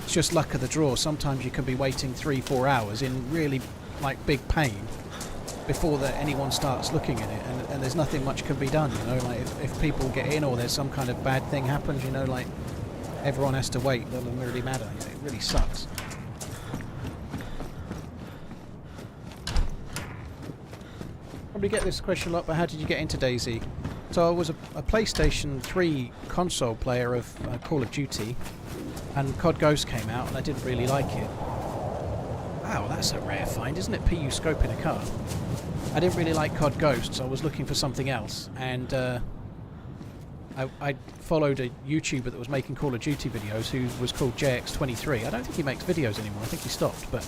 it's just luck of the draw. Sometimes you can be waiting 3-4 hours in really, like, big pain before anyone starts looking at it, and there's nothing much can be done, you know, like, if people get in or there's some kind of bad thing happens, you know, like, everyone has to wait. It doesn't really matter, you know, it really sucks. Probably get this question a lot, but how did you get into DayZ? So I was a PlayStation 3 console player of Call of Duty, and COD Ghost came out, and I didn't really like it. Wow, that's a rare find, isn't it? PU scope in a car. I didn't really like COD Ghost, so I was looking for something else, and I followed a YouTuber that was making Call of Duty videos who was called JX23. I don't think he makes videos anymore. I think he stopped, but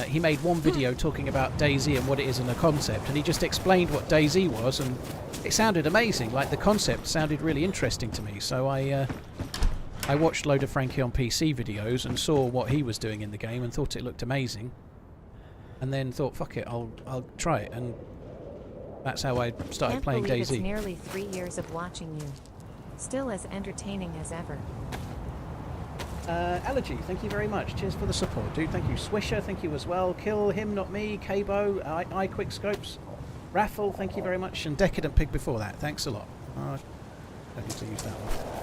he made one video talking about DayZ and what it is in a concept, and he just explained what DayZ was, and it sounded amazing. Like, the concept sounded really interesting to me, so I watched load of Frankie on PC videos and saw what he was doing in the game and thought it looked amazing, and then thought, fuck it, I'll try it, and that's how I started playing DayZ. It's nearly 3 years of watching you. Still as entertaining as ever. Allergy, thank you very much. Cheers for the support, dude. Thank you. Swisher, thank you as well. Kill him, not me. Cabo, I Quick Scopes. Raffle, thank you very much. And Decadent Pig before that. Thanks a lot. I don't need to use that one.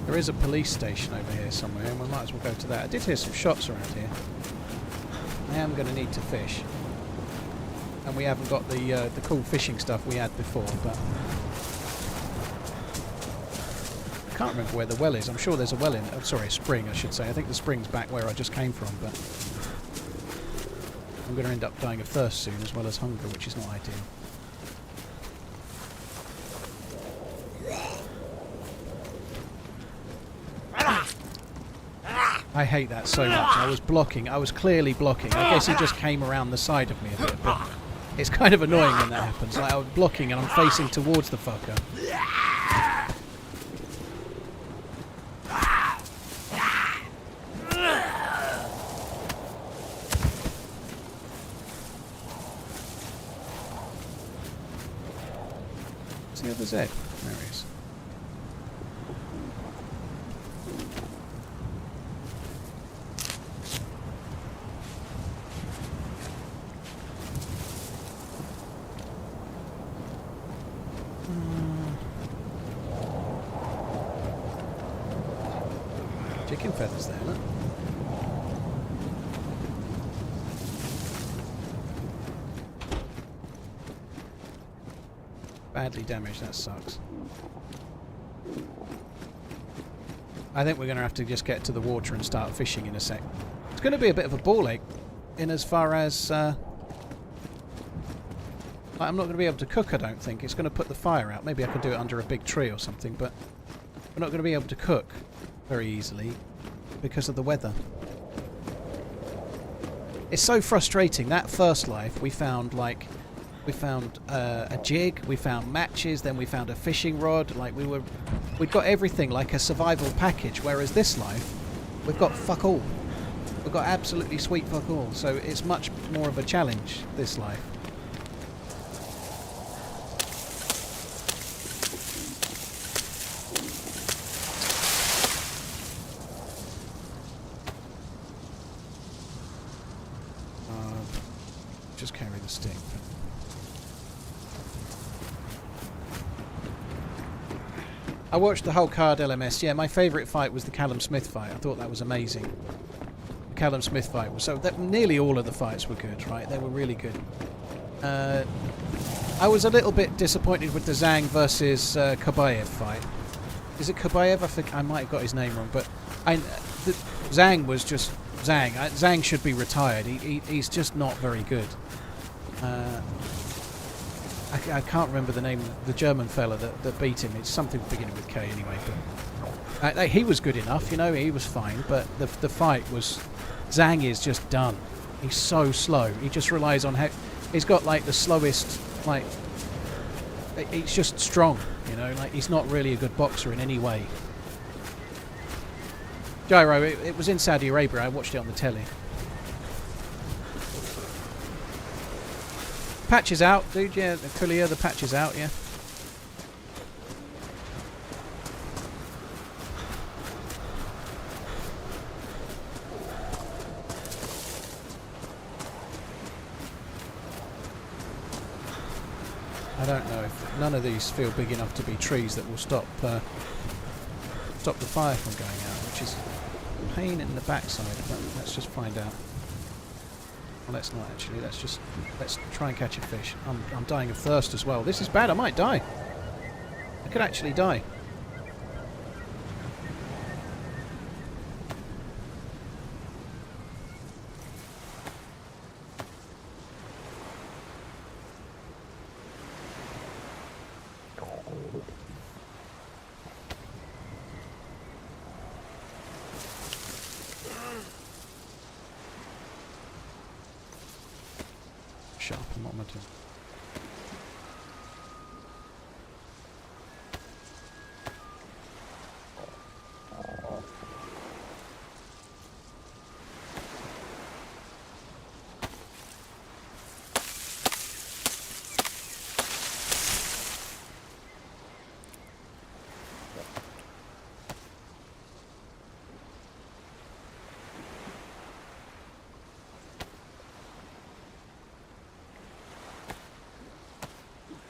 There is a police station over here somewhere, and we might as well go to that. I did hear some shots around here. I am going to need to fish. And we haven't got the cool fishing stuff we had before, but I can't remember where the well is. I'm sure there's a well in... Oh, sorry, a spring, I should say. I think the spring's back where I just came from, but I'm going to end up dying of thirst soon, as well as hunger, which is not ideal. I hate that so much. I was blocking. I was clearly blocking. I guess he just came around the side of me a bit, but it's kind of annoying when that happens. Like, I'm blocking and I'm facing towards the fucker. What's the other Z? There he is. Chicken feathers there, look. Badly damaged, that sucks. I think we're going to have to just get to the water and start fishing in a sec. It's going to be a bit of a ball ache in as far as... I'm not going to be able to cook, I don't think. It's going to put the fire out. Maybe I could do it under a big tree or something, but we're not going to be able to cook very easily because of the weather. It's so frustrating. That first life we found a jig, we found matches, then we found a fishing rod. Like we'd got everything like a survival package, whereas this life we've got fuck all. We've got absolutely sweet fuck all. So it's much more of a challenge, this life. Just carry the stick. I watched the whole card LMS. Yeah, my favourite fight was the Callum Smith fight. I thought that was amazing. The Callum Smith fight was nearly all of the fights were good, right? They were really good. I was a little bit disappointed with the Zhang versus Kabayev fight. Is it Kabayev? I think I might have got his name wrong, but Zhang was just Zhang. Zhang should be retired. He's just not very good. I can't remember the name of the German fella that beat him. It's something beginning with K anyway. But he was good enough, you know. He was fine. But the fight was... Zhang is just done. He's so slow. He just relies on... He's got like the slowest... Like, he's just strong, you know. Like, he's not really a good boxer in any way. Gyro, it was in Saudi Arabia. I watched it on the telly. Patch is out, dude. Yeah, the Kulia, the patch is out, yeah. I don't know if none of these feel big enough to be trees that will stop the fire from going out, which is a pain in the backside. But let's just find out. Well, let's not actually. Let's try and catch a fish. I'm dying of thirst as well. This is bad. I might die. I could actually die. Sharp, what am I doing?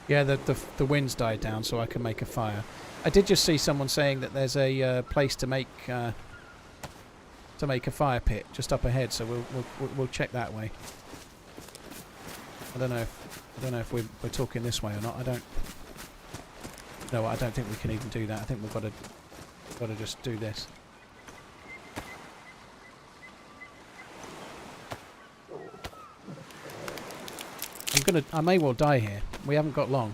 Yeah, the wind's died down, so I can make a fire. I did just see someone saying that there's a place to make a fire pit just up ahead, so we'll check that way. I don't know if we're talking this way or not. I don't. No, I don't think we can even do that. I think we've got to just do this. I may well die here. We haven't got long.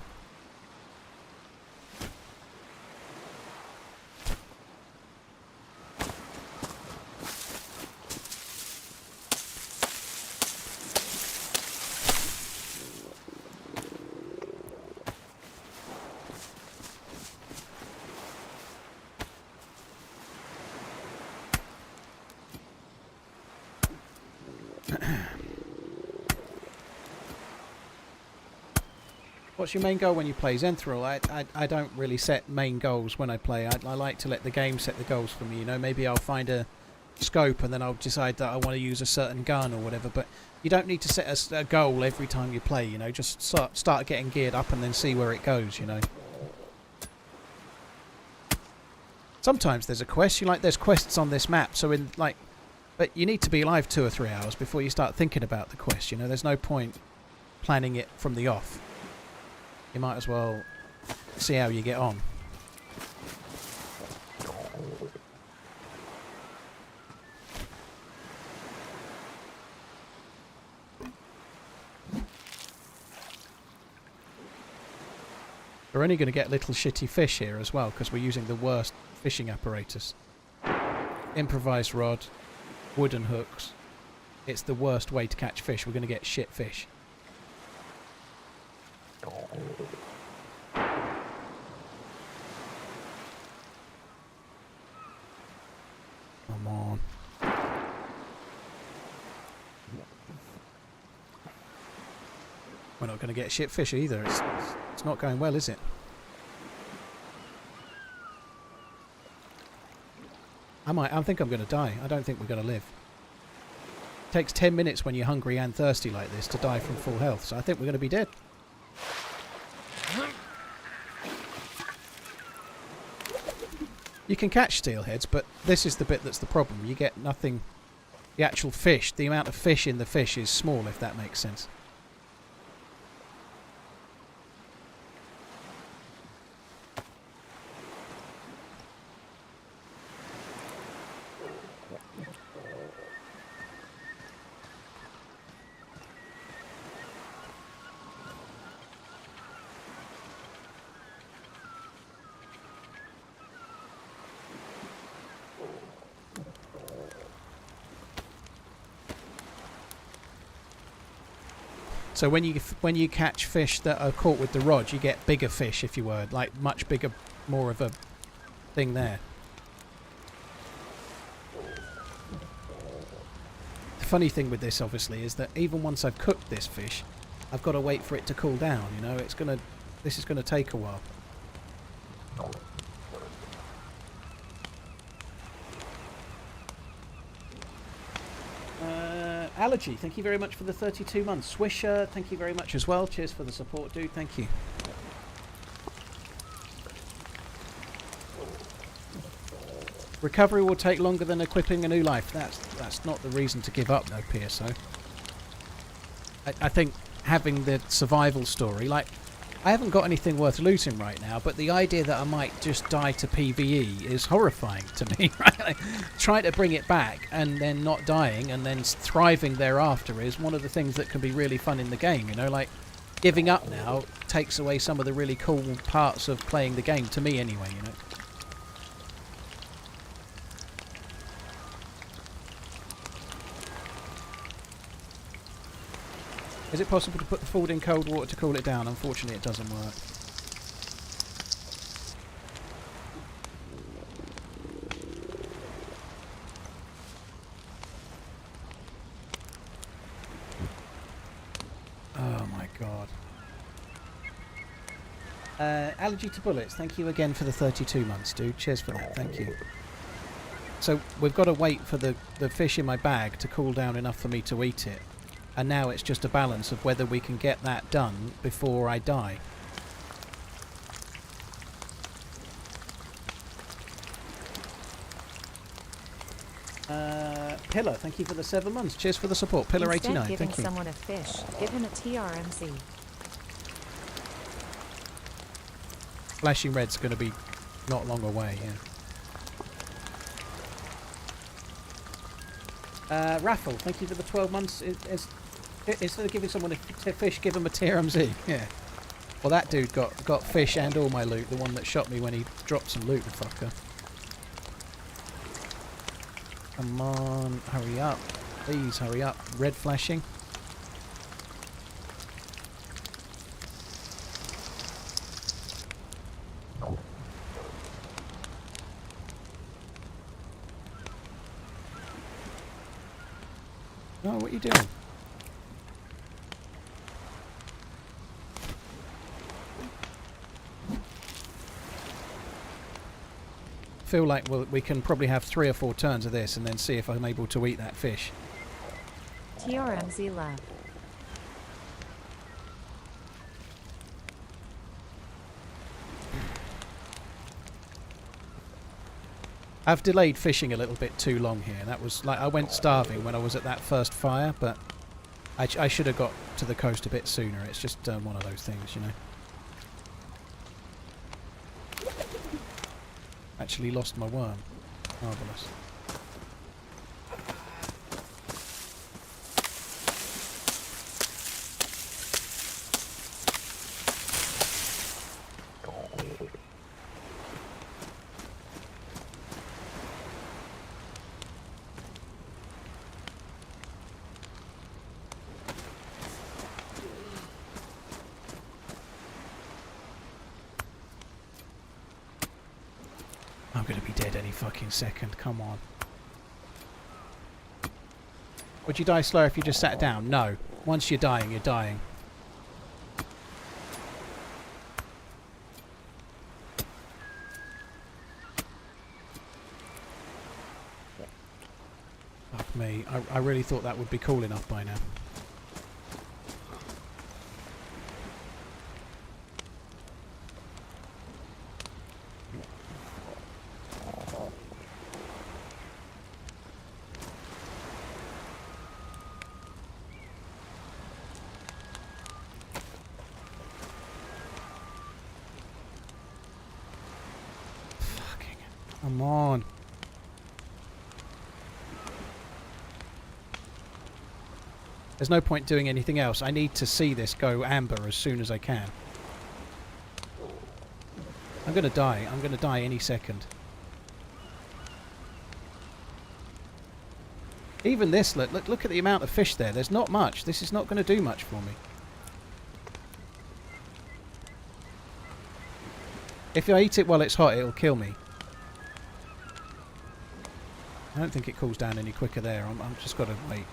What's your main goal when you play Zenthral? I don't really set main goals when I play. I like to let the game set the goals for me. You know, maybe I'll find a scope and then I'll decide that I want to use a certain gun or whatever. But you don't need to set a goal every time you play. You know, just start getting geared up and then see where it goes. You know. Sometimes there's a quest. There's quests on this map. So but you need to be live 2 or 3 hours before you start thinking about the quest. You know, there's no point planning it from the off. You might as well see how you get on. We're only going to get little shitty fish here as well because we're using the worst fishing apparatus. Improvised rod, wooden hooks. It's the worst way to catch fish. We're going to get shit fish. Come on. We're not going to get shit fish either. It's not going well, is it? I think I'm going to die. I don't think we're going to live. It takes 10 minutes when you're hungry and thirsty like this to die from full health, so I think we're going to be dead. You can catch steelheads, but this is the bit that's the problem. You get nothing. The actual fish, the amount of fish in the fish is small, if that makes sense. So when you catch fish that are caught with the rod, you get bigger fish, if you were, like much bigger, more of a thing there. The funny thing with this, obviously, is that even once I've cooked this fish, I've got to wait for it to cool down. You know, this is gonna take a while. Allergy, thank you very much for the 32 months. Swisher, thank you very much as well. Cheers for the support, dude. Thank you. Recovery will take longer than equipping a new life. That's not the reason to give up, though, PSO. I think having the survival story, like, I haven't got anything worth looting right now, but the idea that I might just die to PvE is horrifying to me, right? Like, trying to bring it back and then not dying and then thriving thereafter is one of the things that can be really fun in the game, you know? Like, giving up now takes away some of the really cool parts of playing the game, to me anyway, you know? Is it possible to put the food in cold water to cool it down? Unfortunately, it doesn't work. Oh my god. Allergy to bullets. Thank you again for the 32 months, dude. Cheers for that. Thank you. So we've got to wait for the fish in my bag to cool down enough for me to eat it. And now it's just a balance of whether we can get that done before I die. Pillar, thank you for the 7 months. Cheers for the support. Pillar 89, thank you. Instead of giving someone a fish, give him a TRMZ. Flashing red's going to be not long away, yeah. Raffle, thank you for the 12 months. Instead of giving someone a fish, give him a TRMZ. Yeah. Well, that dude got fish and all my loot. The one that shot me when he dropped some loot, the fucker. Come on, hurry up. Please, hurry up. Red flashing. Oh, what are you doing? Feel like we can probably have 3 or 4 turns of this and then see if I'm able to eat that fish. TRMZ love. I've delayed fishing a little bit too long here. That was like I went starving when I was at that first fire, but I should have got to the coast a bit sooner. It's just one of those things, you know. Actually lost my worm. Marvellous. I'm going to be dead any fucking second, come on. Would you die slower if you just sat down? No. Once you're dying, you're dying. Fuck me. I really thought that would be cool enough by now. Come on. There's no point doing anything else. I need to see this go amber as soon as I can. I'm going to die. I'm going to die any second. Even this, look at the amount of fish there. There's not much. This is not going to do much for me. If I eat it while it's hot, it'll kill me. I don't think it cools down any quicker there. I'm just got to wait.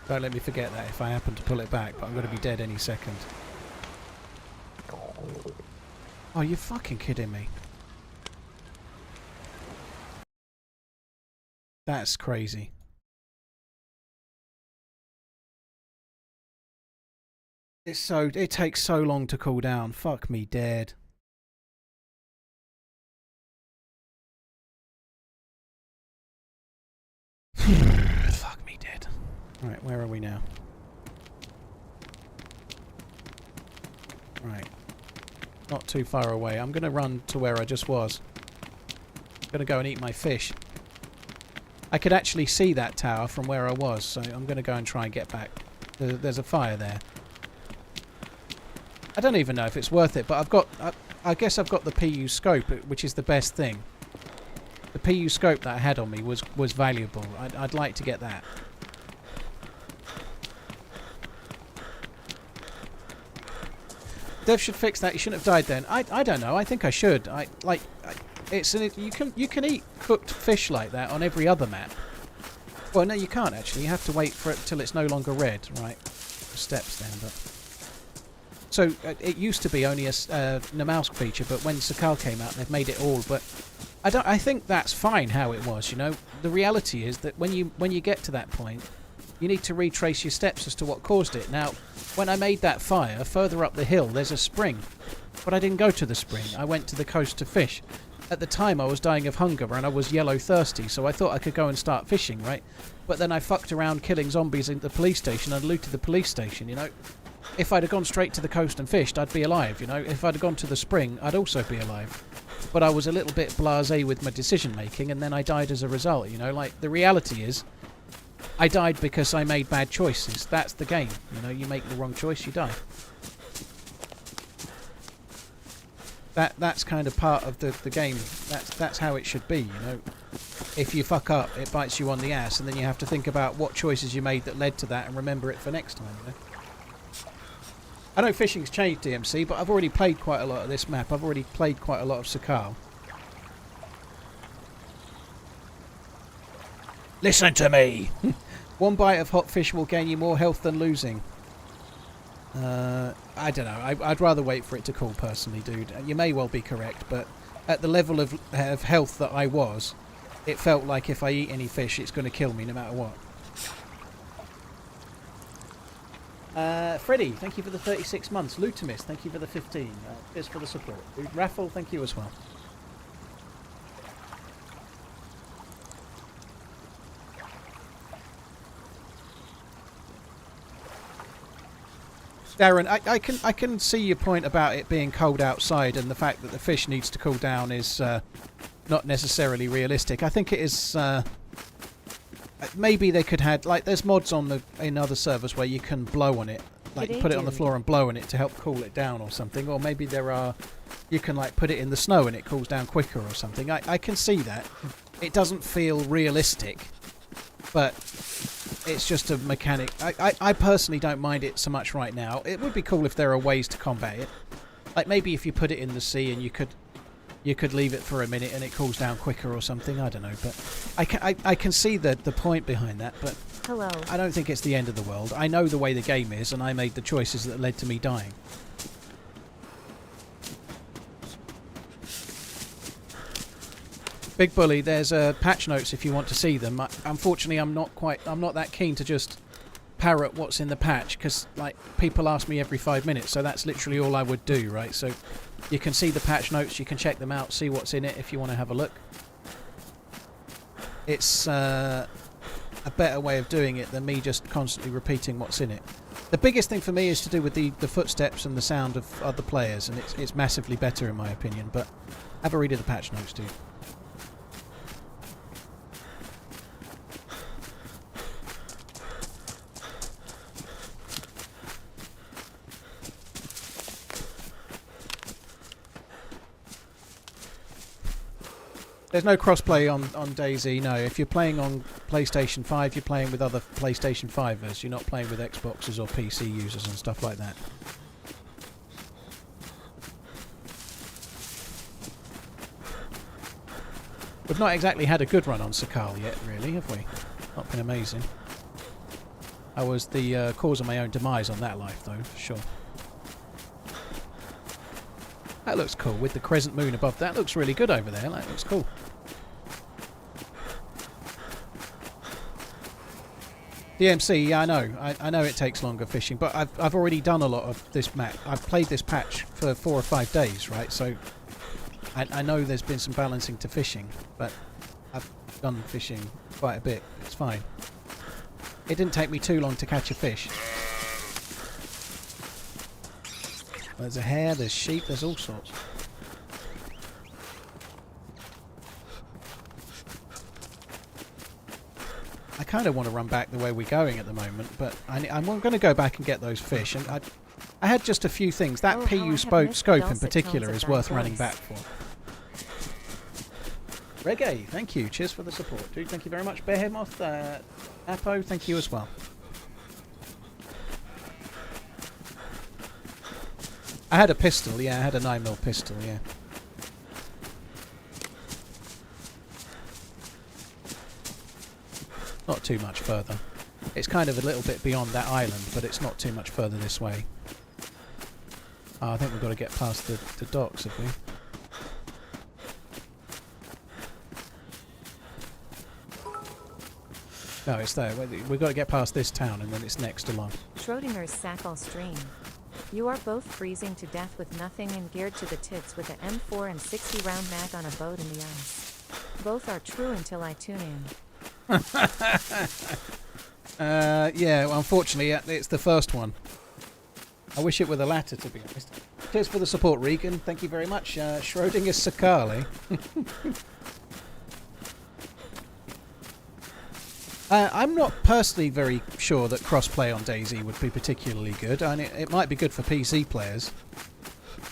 Don't let me forget that if I happen to pull it back, but I'm going to be dead any second. Oh, you're fucking kidding me. That's crazy. It takes so long to cool down. Fuck me dead. Fuck me dead. Right, where are we now? Right. Not too far away. I'm going to run to where I just was. I'm going to go and eat my fish. I could actually see that tower from where I was, so I'm going to go and try and get back. There's a fire there. I don't even know if it's worth it, but I've got... I guess I've got the PU scope, which is the best thing. The PU scope that I had on me was valuable. I'd like to get that. Dev should fix that. You shouldn't have died then. I don't know. I think I should. You can eat cooked fish like that on every other map. Well, no, you can't actually. You have to wait for it till it's no longer red. Right. Steps then, but... So, it used to be only a Namalsk feature, but when Sakhal came out, they've made it all, but... I think that's fine how it was, you know. The reality is that when you get to that point, you need to retrace your steps as to what caused it. Now, when I made that fire, further up the hill, there's a spring. But I didn't go to the spring. I went to the coast to fish. At the time, I was dying of hunger, and I was yellow thirsty, so I thought I could go and start fishing, right? But then I fucked around killing zombies in the police station and looted the police station, you know. If I'd have gone straight to the coast and fished, I'd be alive, you know. If I'd have gone to the spring, I'd also be alive. But I was a little bit blasé with my decision making, and then I died as a result, you know. Like, the reality is, I died because I made bad choices. That's the game, you know. You make the wrong choice, you die. That's kind of part of the game. That's how it should be, you know. If you fuck up, it bites you on the ass, and then you have to think about what choices you made that led to that and remember it for next time, you know. I know fishing's changed, DMC, but I've already played quite a lot of this map. I've already played quite a lot of Sakhal. Listen to me! One bite of hot fish will gain you more health than losing. I don't know. I'd rather wait for it to cool, personally, dude. You may well be correct, but at the level of health that I was, it felt like if I eat any fish, it's going to kill me no matter what. Freddie, thank you for the 36 months. Lutimus, thank you for the 15. Cheers for the support. Raffle, thank you as well. Darren, I can see your point about it being cold outside, and the fact that the fish needs to cool down is not necessarily realistic. I think it is... maybe they could have... Like, there's mods in other servers where you can blow on it. Like, put it on the floor and blow on it to help cool it down or something. Or maybe there are... You can, like, put it in the snow and it cools down quicker or something. I can see that. It doesn't feel realistic, but... It's just a mechanic. I personally don't mind it so much right now. It would be cool if there are ways to combat it. Like maybe if you put it in the sea and you could leave it for a minute and it cools down quicker or something. I don't know, but I can see the point behind that. But hello. I don't think it's the end of the world. I know the way the game is, and I made the choices that led to me dying. Big Bully, there's patch notes if you want to see them. Unfortunately, I'm not that keen to just parrot what's in the patch, because like people ask me every 5 minutes, so that's literally all I would do, right? So you can see the patch notes, you can check them out, see what's in it if you want to have a look. It's a better way of doing it than me just constantly repeating what's in it. The biggest thing for me is to do with the footsteps and the sound of other players, and it's massively better in my opinion, but have a read of the patch notes, dude. There's no crossplay on DayZ, no. If you're playing on PlayStation 5, you're playing with other PlayStation 5ers. You're not playing with Xboxes or PC users and stuff like that. We've not exactly had a good run on Sakhal yet, really, have we? Not been amazing. I was the cause of my own demise on that life, though, for sure. That looks cool with the crescent moon above. That looks really good over there. That looks cool. DMC, yeah, I know. I know it takes longer fishing, but I've already done a lot of this map. I've played this patch for 4 or 5 days, right? So I know there's been some balancing to fishing, but I've done fishing quite a bit. It's fine. It didn't take me too long to catch a fish. There's a hare, there's sheep, there's all sorts. I kind of want to run back the way we're going at the moment, but I'm going to go back and get those fish. And I had just a few things. That PU scope in particular is worth running back for. Reggae, thank you. Cheers for the support, dude. Thank you very much. Behemoth, Apo, thank you as well. I had a pistol, yeah. I had a 9mm pistol, yeah. Not too much further. It's kind of a little bit beyond that island, but it's not too much further this way. Oh, I think we've got to get past the docks, have we? No, it's there. We've got to get past this town, and then it's next along. Schrodinger's Sakhal stream. You are both freezing to death with nothing and geared to the tits with a M4 and 60 round mag on a boat in the ice. Both are true until I tune in. Yeah, well, unfortunately, it's the first one. I wish it were the latter, to be honest. Cheers for the support, Regan. Thank you very much. Schrodinger's Sakhal, eh? I'm not personally very sure that crossplay on DayZ would be particularly good. I mean, it might be good for PC players.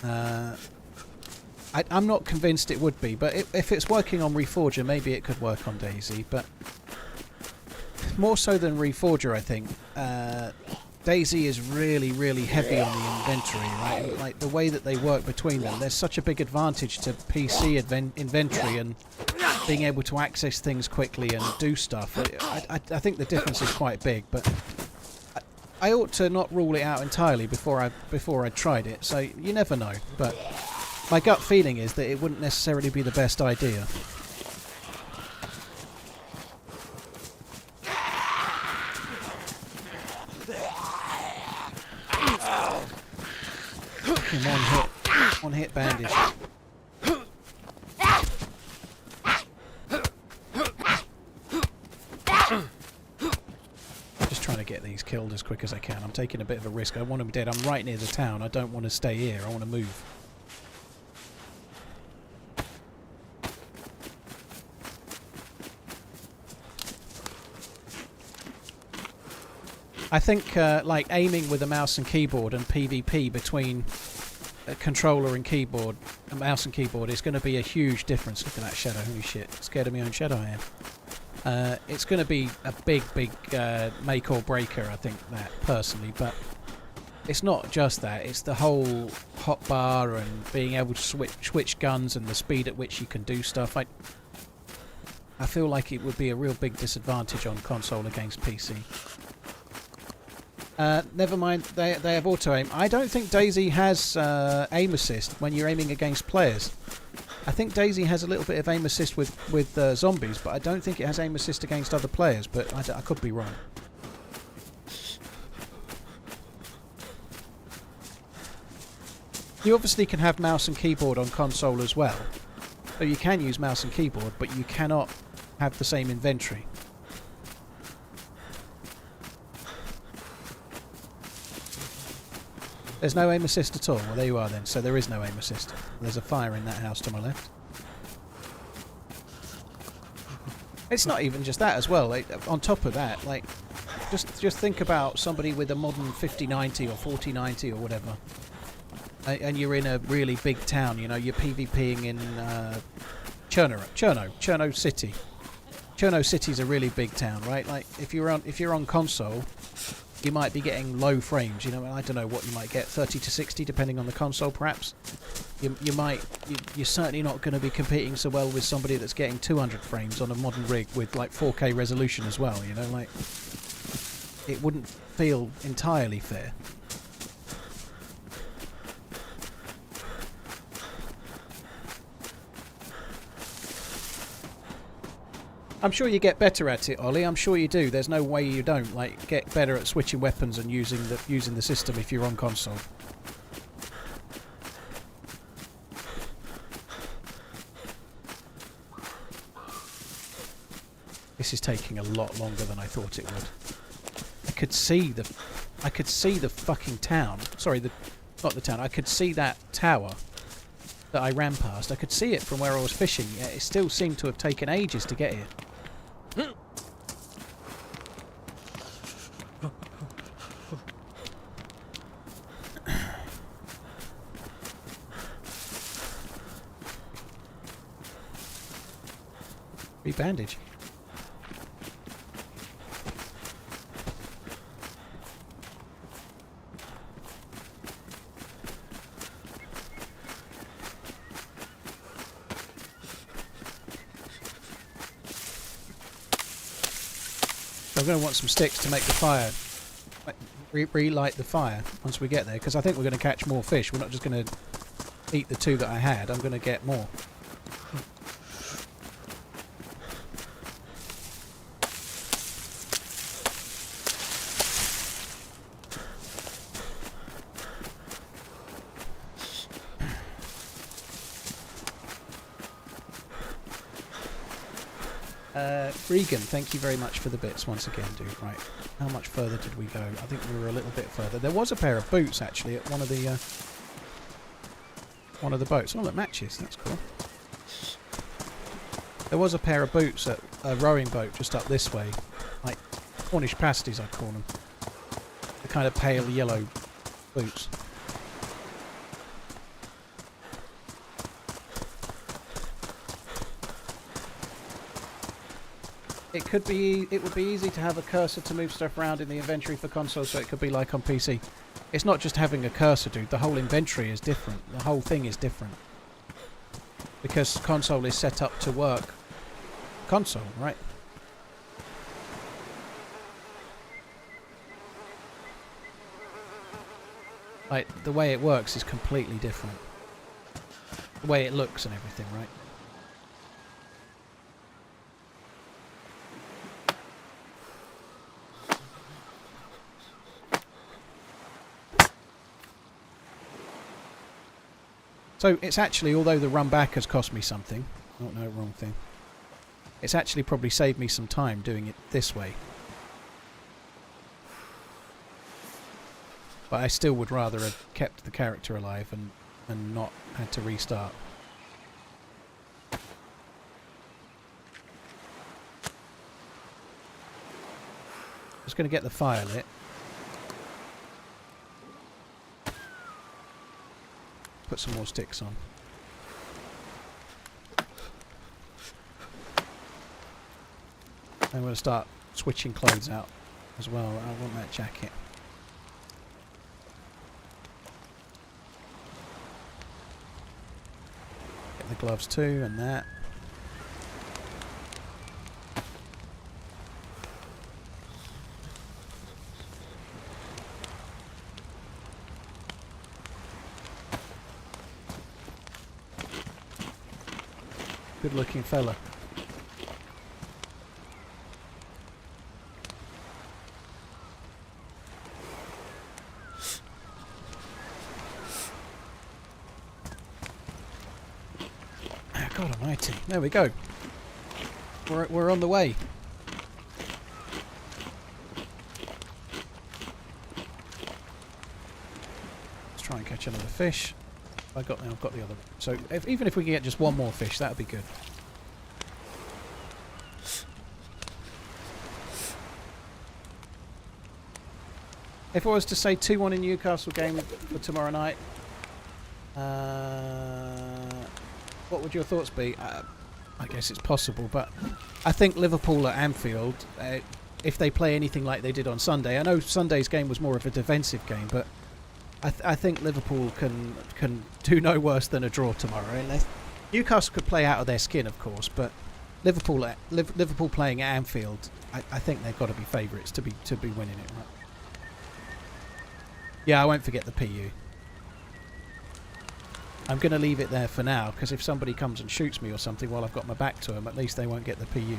I'm not convinced it would be, but if it's working on Reforger, maybe it could work on DayZ. But more so than Reforger, I think. DayZ is really, really heavy on the inventory, right? Like the way that they work between them, there's such a big advantage to PC inventory and being able to access things quickly and do stuff. I think the difference is quite big, but I ought to not rule it out entirely before I tried it. So you never know, but my gut feeling is that it wouldn't necessarily be the best idea. One hit bandage. Just trying to get these killed as quick as I can. I'm taking a bit of a risk. I want them dead. I'm right near the town. I don't want to stay here. I want to move. I think like aiming with a mouse and keyboard and PvP between a controller and keyboard, a mouse and keyboard, is going to be a huge difference. Look at that shadow. Holy shit. Scared of my own shadow I am. It's going to be a big make or breaker, I think, that personally. But it's not just that. It's the whole hotbar and being able to switch guns and the speed at which you can do stuff. I feel like it would be a real big disadvantage on console against PC. Never mind, they have auto-aim. I don't think DayZ has aim assist when you're aiming against players. I think DayZ has a little bit of aim assist with zombies, but I don't think it has aim assist against other players, but I could be wrong. You obviously can have mouse and keyboard on console as well. So you can use mouse and keyboard, but you cannot have the same inventory. There's no aim assist at all. Well, there you are then. So there is no aim assist. There's a fire in that house to my left. It's not even just that as well. Like, on top of that, like, just think about somebody with a modern 5090 or 4090 or whatever, and you're in a really big town. You know, you're PvPing in Cherno City. Cherno City's a really big town, right? Like, if you're on console, you might be getting low frames, you know, I don't know what you might get, 30 to 60 depending on the console perhaps. You're certainly not going to be competing so well with somebody that's getting 200 frames on a modern rig with like 4K resolution as well, you know, like it wouldn't feel entirely fair. I'm sure you get better at it, Ollie. I'm sure you do. There's no way you don't. Like, get better at switching weapons and using the system if you're on console. This is taking a lot longer than I thought it would. I could see the fucking town. Sorry, not the town. I could see that tower that I ran past. I could see it from where I was fishing. Yet it still seemed to have taken ages to get here. Rebandage. I'm going to want some sticks to make the fire, relight the fire once we get there, because I think we're going to catch more fish. We're not just going to eat the 2 that I had. I'm going to get more. Regan, thank you very much for the bits once again, dude. Right, how much further did we go? I think we were a little bit further. There was a pair of boots actually at one of the boats. Oh, look, matches. That's cool. There was a pair of boots at a rowing boat just up this way, like Cornish pasties, I'd call them. The kind of pale yellow boots. It would be easy to have a cursor to move stuff around in the inventory for console, so it could be like on PC. It's not just having a cursor, dude. The whole inventory is different. The whole thing is different. Because console is set up to work console, right? Like, the way it works is completely different. The way it looks and everything, right? So it's actually, although the run back has cost me something, oh no, wrong thing. It's actually probably saved me some time doing it this way. But I still would rather have kept the character alive and not had to restart. Just going to get the fire lit. Put some more sticks on. I'm going to start switching clothes out as well. I want that jacket. Get the gloves too, and that. Good looking fella. God almighty. There we go. We're on the way. Let's try and catch another fish. I've got the other. So even if we can get just one more fish, that would be good. If I was to say 2-1 in Newcastle game for tomorrow night, what would your thoughts be? I guess it's possible, but I think Liverpool at Anfield, if they play anything like they did on Sunday, I know Sunday's game was more of a defensive game, but I think Liverpool can do no worse than a draw tomorrow. And Newcastle could play out of their skin, of course, but Liverpool playing at Anfield, I think they've got to be favourites to be winning it, right? Yeah, I won't forget the PU. I'm going to leave it there for now, because if somebody comes and shoots me or something while I've got my back to them, at least they won't get the PU.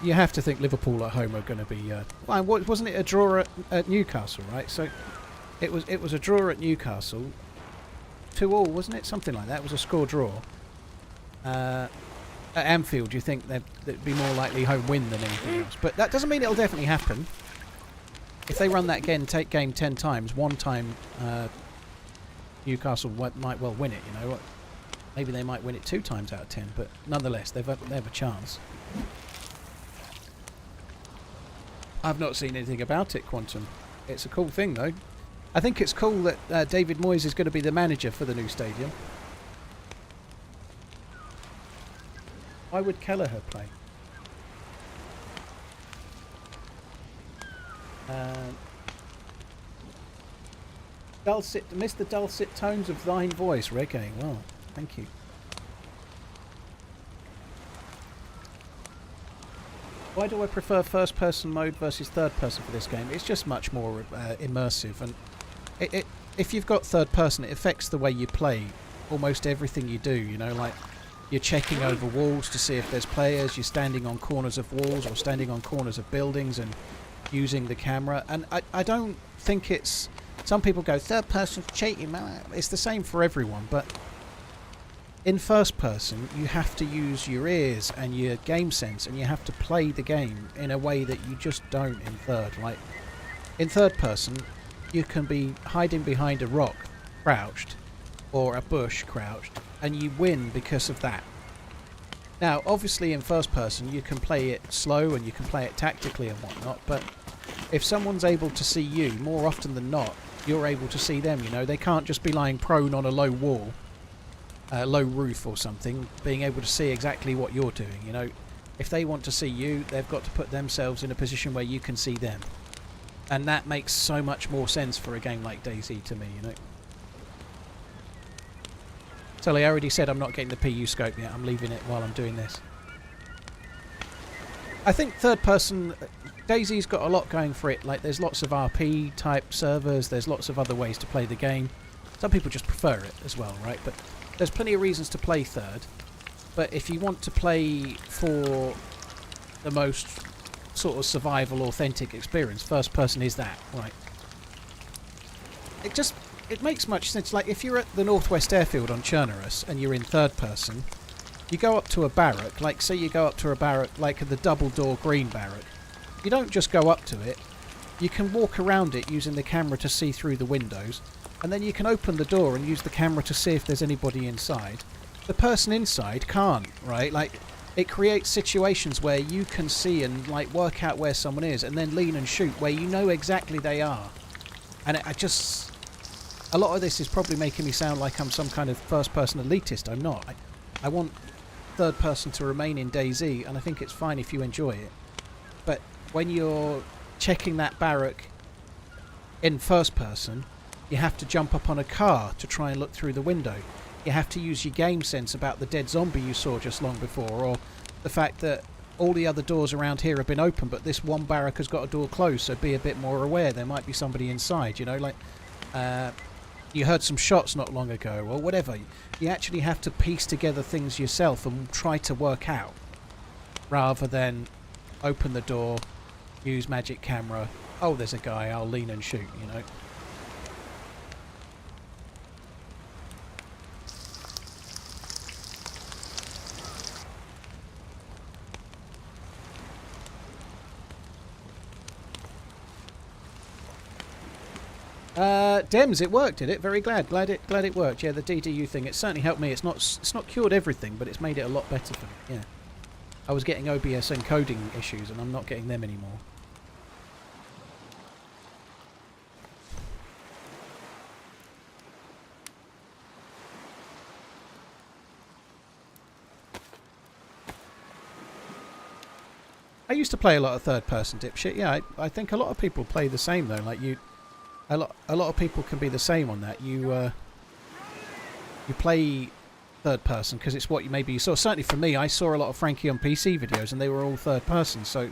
You have to think Liverpool at home are going to be. Well, wasn't it a draw at Newcastle, right? So it was a draw at Newcastle, 2-2, wasn't it? Something like that. It was a score draw. At Anfield, you think there'd be more likely home win than anything else, but that doesn't mean it'll definitely happen. If they run that game 10 times, one time Newcastle might well win it. You know, maybe they might win it 2 times out of 10, but nonetheless, they have a chance. I've not seen anything about it, Quantum. It's a cool thing, though. I think it's cool that David Moyes is going to be the manager for the new stadium. Why would Kelleher play? Miss the dulcet tones of thine voice, reggae. Well, thank you. Why do I prefer first-person mode versus third-person for this game? It's just much more immersive, and if you've got third-person, it affects the way you play almost everything you do. You know, like you're checking over walls to see if there's players. You're standing on corners of walls or standing on corners of buildings and using the camera. And I don't think it's. Some people go third-person cheating. It's the same for everyone, but in first person, you have to use your ears and your game sense, and you have to play the game in a way that you just don't in third. Like, in third person, you can be hiding behind a rock, crouched, or a bush, crouched, and you win because of that. Now, obviously in first person, you can play it slow and you can play it tactically and whatnot, but if someone's able to see you, more often than not, you're able to see them, you know. They can't just be lying prone on a low wall, low roof or something, being able to see exactly what you're doing, you know. If they want to see you, they've got to put themselves in a position where you can see them. And that makes so much more sense for a game like DayZ to me, you know. Tully, I already said I'm not getting the PU scope yet. I'm leaving it while I'm doing this. I think third person, DayZ's got a lot going for it. Like, there's lots of RP type servers, there's lots of other ways to play the game. Some people just prefer it as well, right? But there's plenty of reasons to play third. But if you want to play for the most sort of survival authentic experience, first person is that, right? It makes much sense. Like, if you're at the Northwest Airfield on Chernerus and you're in third person, you go up to a barrack, like say you go up to a barrack like the double door green barrack. You don't just go up to it, you can walk around it using the camera to see through the windows, and then you can open the door and use the camera to see if there's anybody inside. The person inside can't, right? Like, it creates situations where you can see and like work out where someone is and then lean and shoot where you know exactly they are. And a lot of this is probably making me sound like I'm some kind of first-person elitist. I'm not. I want third person to remain in DayZ, and I think it's fine if you enjoy it. But when you're checking that barrack in first person, you have to jump up on a car to try and look through the window. You have to use your game sense about the dead zombie you saw just long before, or the fact that all the other doors around here have been open, but this one barrack has got a door closed, so be a bit more aware. There might be somebody inside, you know, like... you heard some shots not long ago, or whatever. You actually have to piece together things yourself and try to work out, rather than open the door, use magic camera. Oh, there's a guy, I'll lean and shoot, you know. Dems, it worked, did it? Very glad it worked. Yeah, the DDU thing, it certainly helped me. It's not cured everything, but it's made it a lot better for me. Yeah, I was getting OBS encoding issues, and I'm not getting them anymore. I used to play a lot of third-person dipshit. Yeah, I think a lot of people play the same though. Like a lot of people can be the same on that. You play third person because it's what you saw. Certainly for me, I saw a lot of Frankie on PC videos and they were all third person. So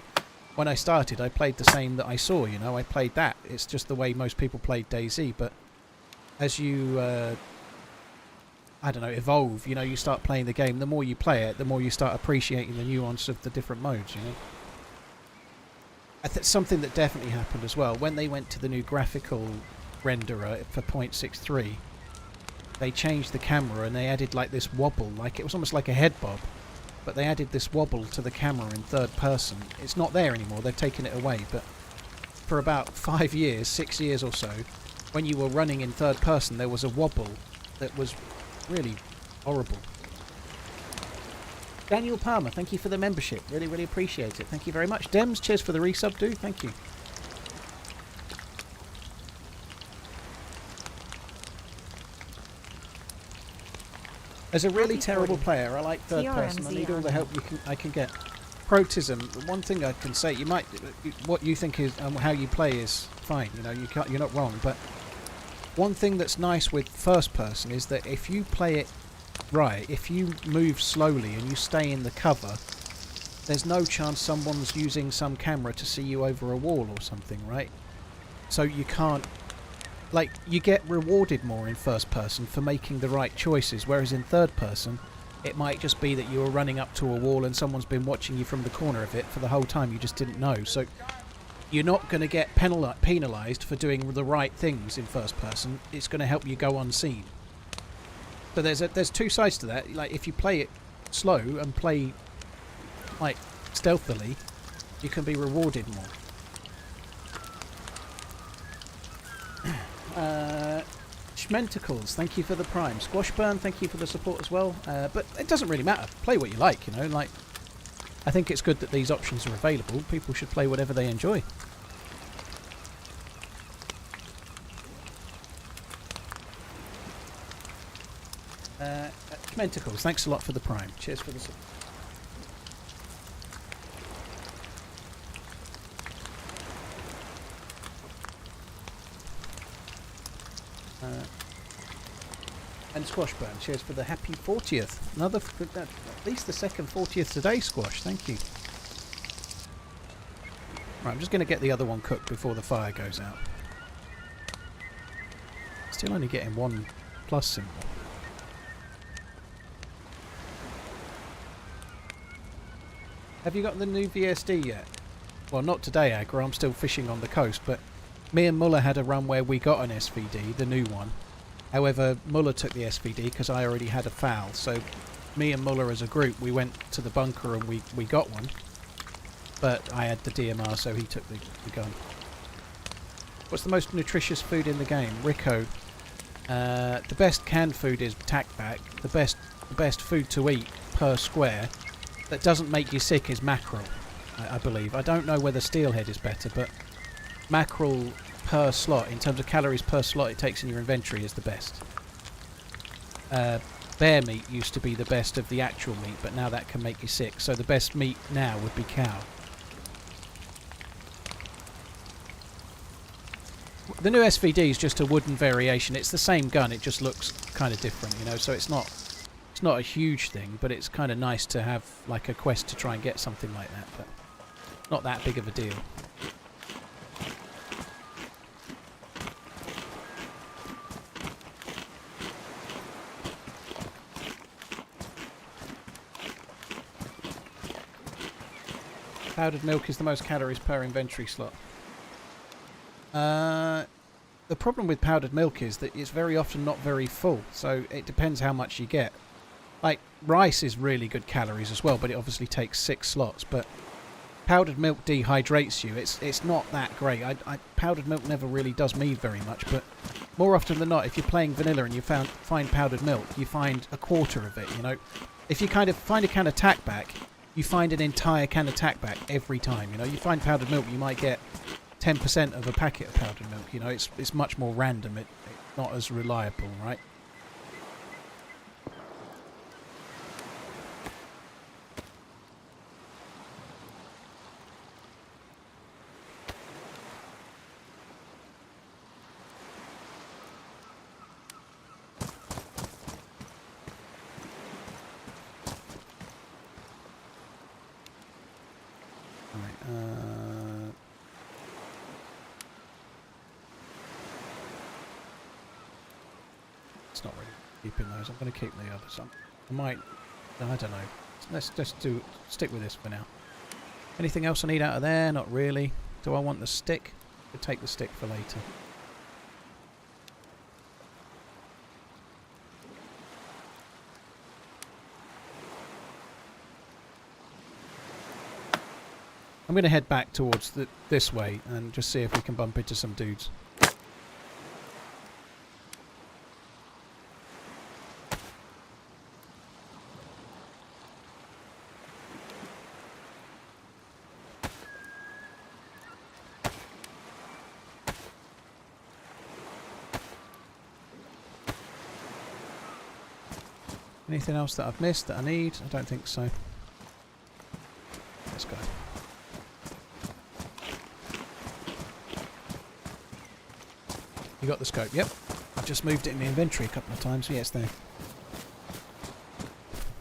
when I started, I played the same that I saw. You know, I played that. It's just the way most people played DayZ. But as you I don't know, evolve. You know, you start playing the game. The more you play it, the more you start appreciating the nuance of the different modes. You know, something that definitely happened as well when they went to the new graphical renderer for 0.63. They changed the camera and they added like this wobble, like it was almost like a head bob. But they added this wobble to the camera in third person. It's not there anymore. They've taken it away. But for about 5 years, 6 years or so, when you were running in third person, there was a wobble that was really horrible. Daniel Palmer, thank you for the membership. Really, really appreciate it. Thank you very much. Dems, cheers for the resub, dude. Thank you. As a really terrible player, I like third person. I need all the help I can get. Protism. One thing I can say, what you think is and how you play is fine. You know, you're not wrong. But one thing that's nice with first person is that if you play it right, if you move slowly and you stay in the cover, there's no chance someone's using some camera to see you over a wall or something, right? So you can't. Like, you get rewarded more in first person for making the right choices, whereas in third person, it might just be that you were running up to a wall and someone's been watching you from the corner of it for the whole time, you just didn't know. So you're not going to get penalised for doing the right things in first person. It's going to help you go unseen. So there's two sides to that. Like, if you play it slow and play, like, stealthily, you can be rewarded more. Schmentacles, thank you for the prime. Squashburn, thank you for the support as well. But it doesn't really matter. Play what you like, you know. Like, I think it's good that these options are available. People should play whatever they enjoy. Schmentacles, thanks a lot for the prime. Cheers for the support. And Squashburn, cheers for the happy 40th. Another, at least the second 40th today, Squash. Thank you. Right, I'm just going to get the other one cooked before the fire goes out. Still only getting one plus symbol. Have you got the new VSD yet? Well, not today, Agra. I'm still fishing on the coast, but me and Muller had a run where we got an SVD, the new one. However, Muller took the SVD because I already had a FAL. So me and Muller as a group, we went to the bunker and we got one. But I had the DMR, so he took the gun. What's the most nutritious food in the game? Rico. The best canned food is tackback. The best food to eat per square that doesn't make you sick is mackerel, I believe. I don't know whether steelhead is better, but mackerel per slot, in terms of calories per slot it takes in your inventory, is the best. Bear meat used to be the best of the actual meat, but now that can make you sick, so the best meat now would be cow. The new SVD is just a wooden variation. It's the same gun, it just looks kind of different, you know, so it's not a huge thing, but it's kind of nice to have like a quest to try and get something like that, but not that big of a deal. Powdered milk is the most calories per inventory slot. The problem with powdered milk is that it's very often not very full, so it depends how much you get. Like, rice is really good calories as well, but it obviously takes 6 slots. But powdered milk dehydrates you. It's not that great. Powdered milk never really does me very much, but more often than not, if you're playing vanilla and you find powdered milk, you find a quarter of it, you know. If you kind of find a can of tackback, you find an entire can of tackback every time, you know. You find powdered milk, you might get 10% of a packet of powdered milk, you know. It's much more random. It's not as reliable, right? It's not ready. keeping those. I'm going to keep the others. I might. I don't know. Let's just stick with this for now. Anything else I need out of there? Not really. Do I want the stick? I'll take the stick for later. I'm going to head back towards this way and just see if we can bump into some dudes. Anything else that I've missed that I need? I don't think so. Let's go. You got the scope? Yep. I've just moved it in the inventory a couple of times. Yeah, it's there.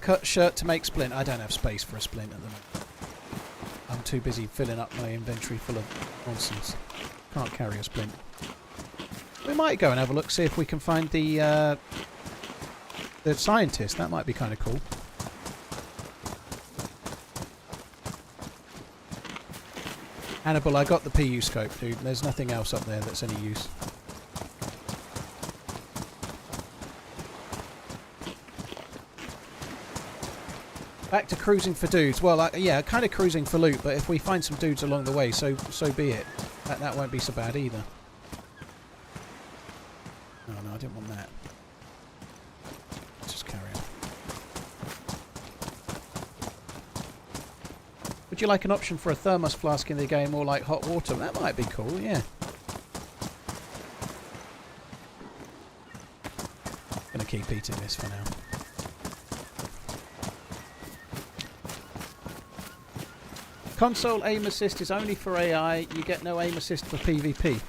Cut shirt to make splint. I don't have space for a splint at the moment. I'm too busy filling up my inventory full of nonsense. Can't carry a splint. We might go and have a look, see if we can find the scientist. That might be kind of cool. Hannibal, I got the PU scope, dude. There's nothing else up there that's any use. Back to cruising for dudes. Well, yeah, kind of cruising for loot, but if we find some dudes along the way, so be it. That won't be so bad either. Oh, no, I didn't want that. Let's just carry on. Would you like an option for a thermos flask in the game or like hot water? That might be cool, yeah. Gonna keep eating this for now. Console aim assist is only for AI. You get no aim assist for PvP.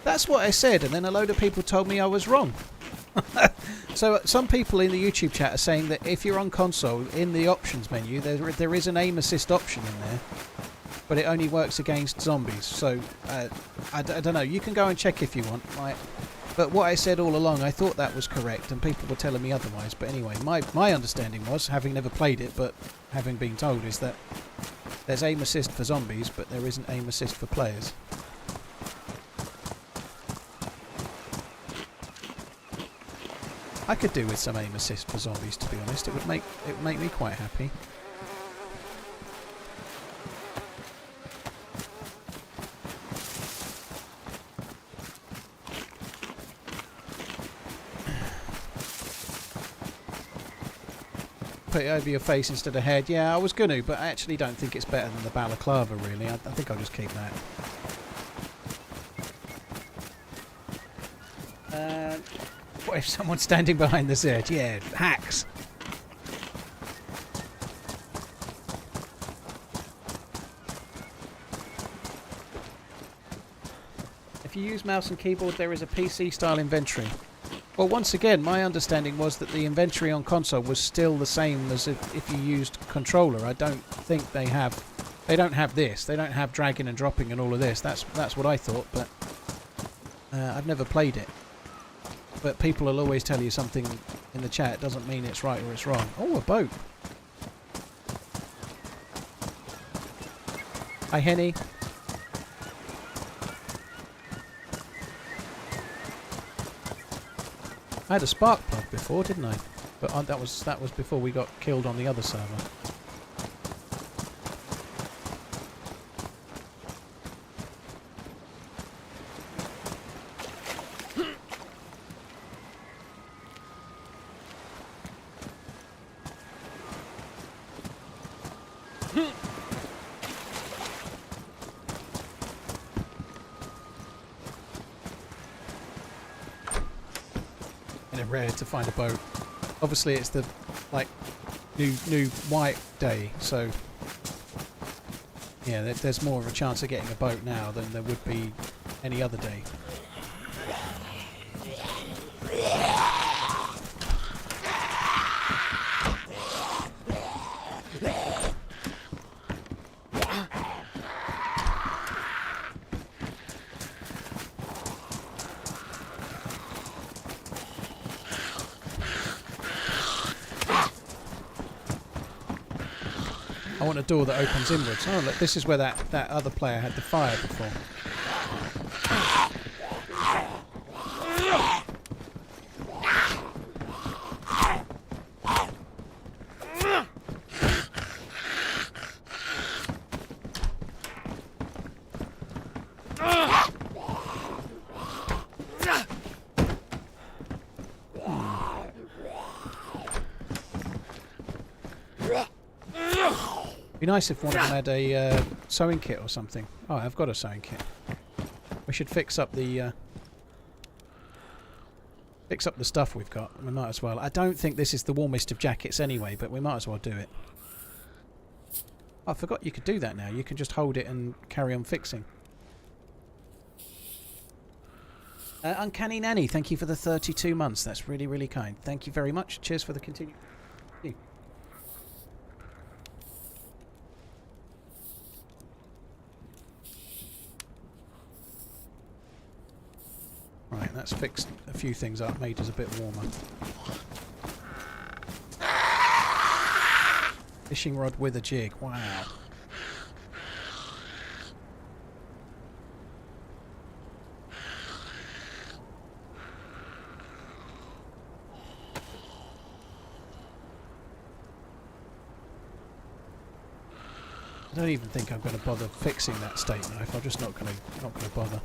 That's what I said, and then a load of people told me I was wrong. So some people in the YouTube chat are saying that if you're on console, in the options menu, there is an aim assist option in there, but it only works against zombies. So I don't know. You can go and check if you want. But what I said all along, I thought that was correct, and people were telling me otherwise. But anyway, my understanding was, having never played it, but having been told, is that there's aim assist for zombies, but there isn't aim assist for players. I could do with some aim assist for zombies, to be honest. It would make me quite happy. Put it over your face instead of head. Yeah, I was going to, but I actually don't think it's better than the balaclava, really. I think I'll just keep that. What if someone's standing behind the Zed? Yeah, hacks. If you use mouse and keyboard, there is a PC-style inventory. Well, once again, my understanding was that the inventory on console was still the same as if you used controller. I don't think they have. They don't have this. They don't have dragging and dropping and all of this. That's what I thought, but I've never played it. But people will always tell you something in the chat. It doesn't mean it's right or it's wrong. Oh, a boat. Hi, Henny. I had a spark plug before, didn't I? But that was before we got killed on the other server. Rare to find a boat. Obviously it's the new white day, so yeah, there's more of a chance of getting a boat now than there would be any other day. I want a door that opens inwards. Oh, look, this is where that other player had the fire before. Be nice if one of them had a sewing kit or something. Oh, I've got a sewing kit. We should fix up the stuff we've got. We might as well. I don't think this is the warmest of jackets anyway, but we might as well do it. Oh, I forgot you could do that now. You can just hold it and carry on fixing. Uncanny Nanny, thank you for the 32 months. That's really, really kind. Thank you very much. Cheers for the continued. Right, that's fixed a few things up, made us a bit warmer. Fishing rod with a jig, wow. I don't even think I'm going to bother fixing that steak knife. I'm just not going to bother.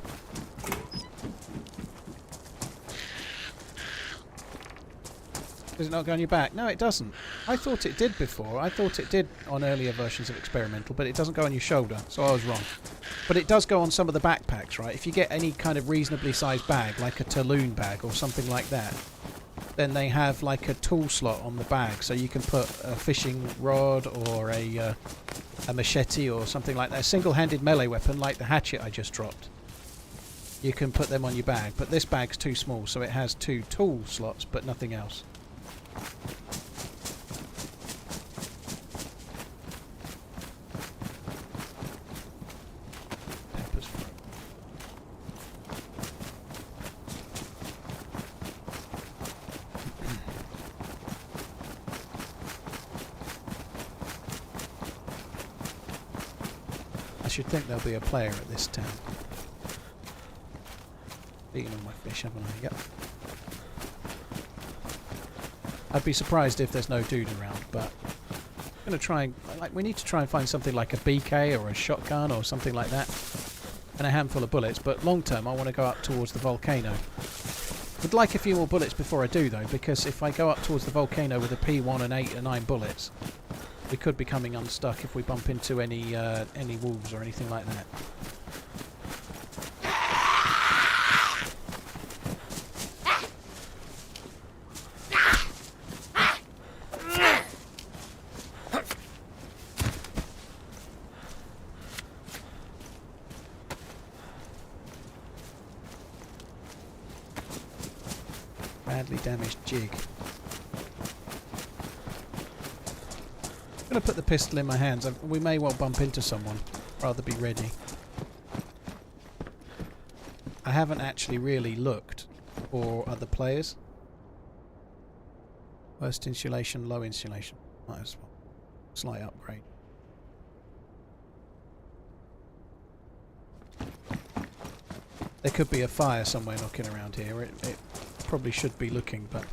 Does it not go on your back? No, it doesn't. I thought it did before. I thought it did on earlier versions of Experimental, but it doesn't go on your shoulder, so I was wrong. But it does go on some of the backpacks, right? If you get any kind of reasonably sized bag, like a Tulloon bag or something like that, then they have like a tool slot on the bag, so you can put a fishing rod or a machete or something like that. A single-handed melee weapon like the hatchet I just dropped. You can put them on your bag, but this bag's too small, so it has 2 tool slots, but nothing else. Pepper's fruit. I should think there'll be a player at this town. Eating all my fish, haven't I? Yep. I'd be surprised if there's no dude around, but I'm going to try and... we need to try and find something like a BK or a shotgun or something like that. And a handful of bullets, but long term I want to go up towards the volcano. Would like a few more bullets before I do though, because if I go up towards the volcano with a P1 and 8 and 9 bullets, we could be coming unstuck if we bump into any wolves or anything like that. Badly damaged jig. I'm going to put the pistol in my hands. We may well bump into someone. Rather be ready. I haven't actually really looked for other players. Worst insulation, low insulation. Might as well. Slight upgrade. There could be a fire somewhere knocking around here. It probably should be looking, but...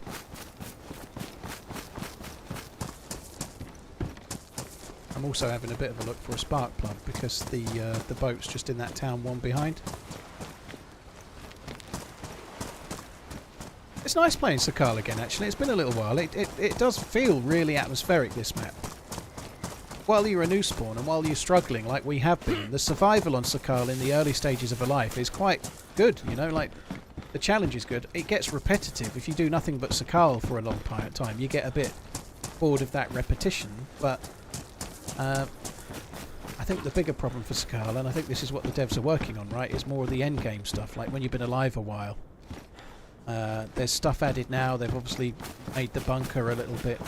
I'm also having a bit of a look for a spark plug because the boat's just in that town one behind. It's nice playing Sakhal again actually, it's been a little while. It does feel really atmospheric, this map. While you're a new spawn and while you're struggling like we have been, the survival on Sakhal in the early stages of a life is quite good, you know, like the challenge is good. It gets repetitive if you do nothing but Sakhal for a long time. You get a bit bored of that repetition, but I think the bigger problem for Sakhal, and I think this is what the devs are working on, right, is more of the end game stuff, like when you've been alive a while. There's stuff added now. They've obviously made the bunker a little bit...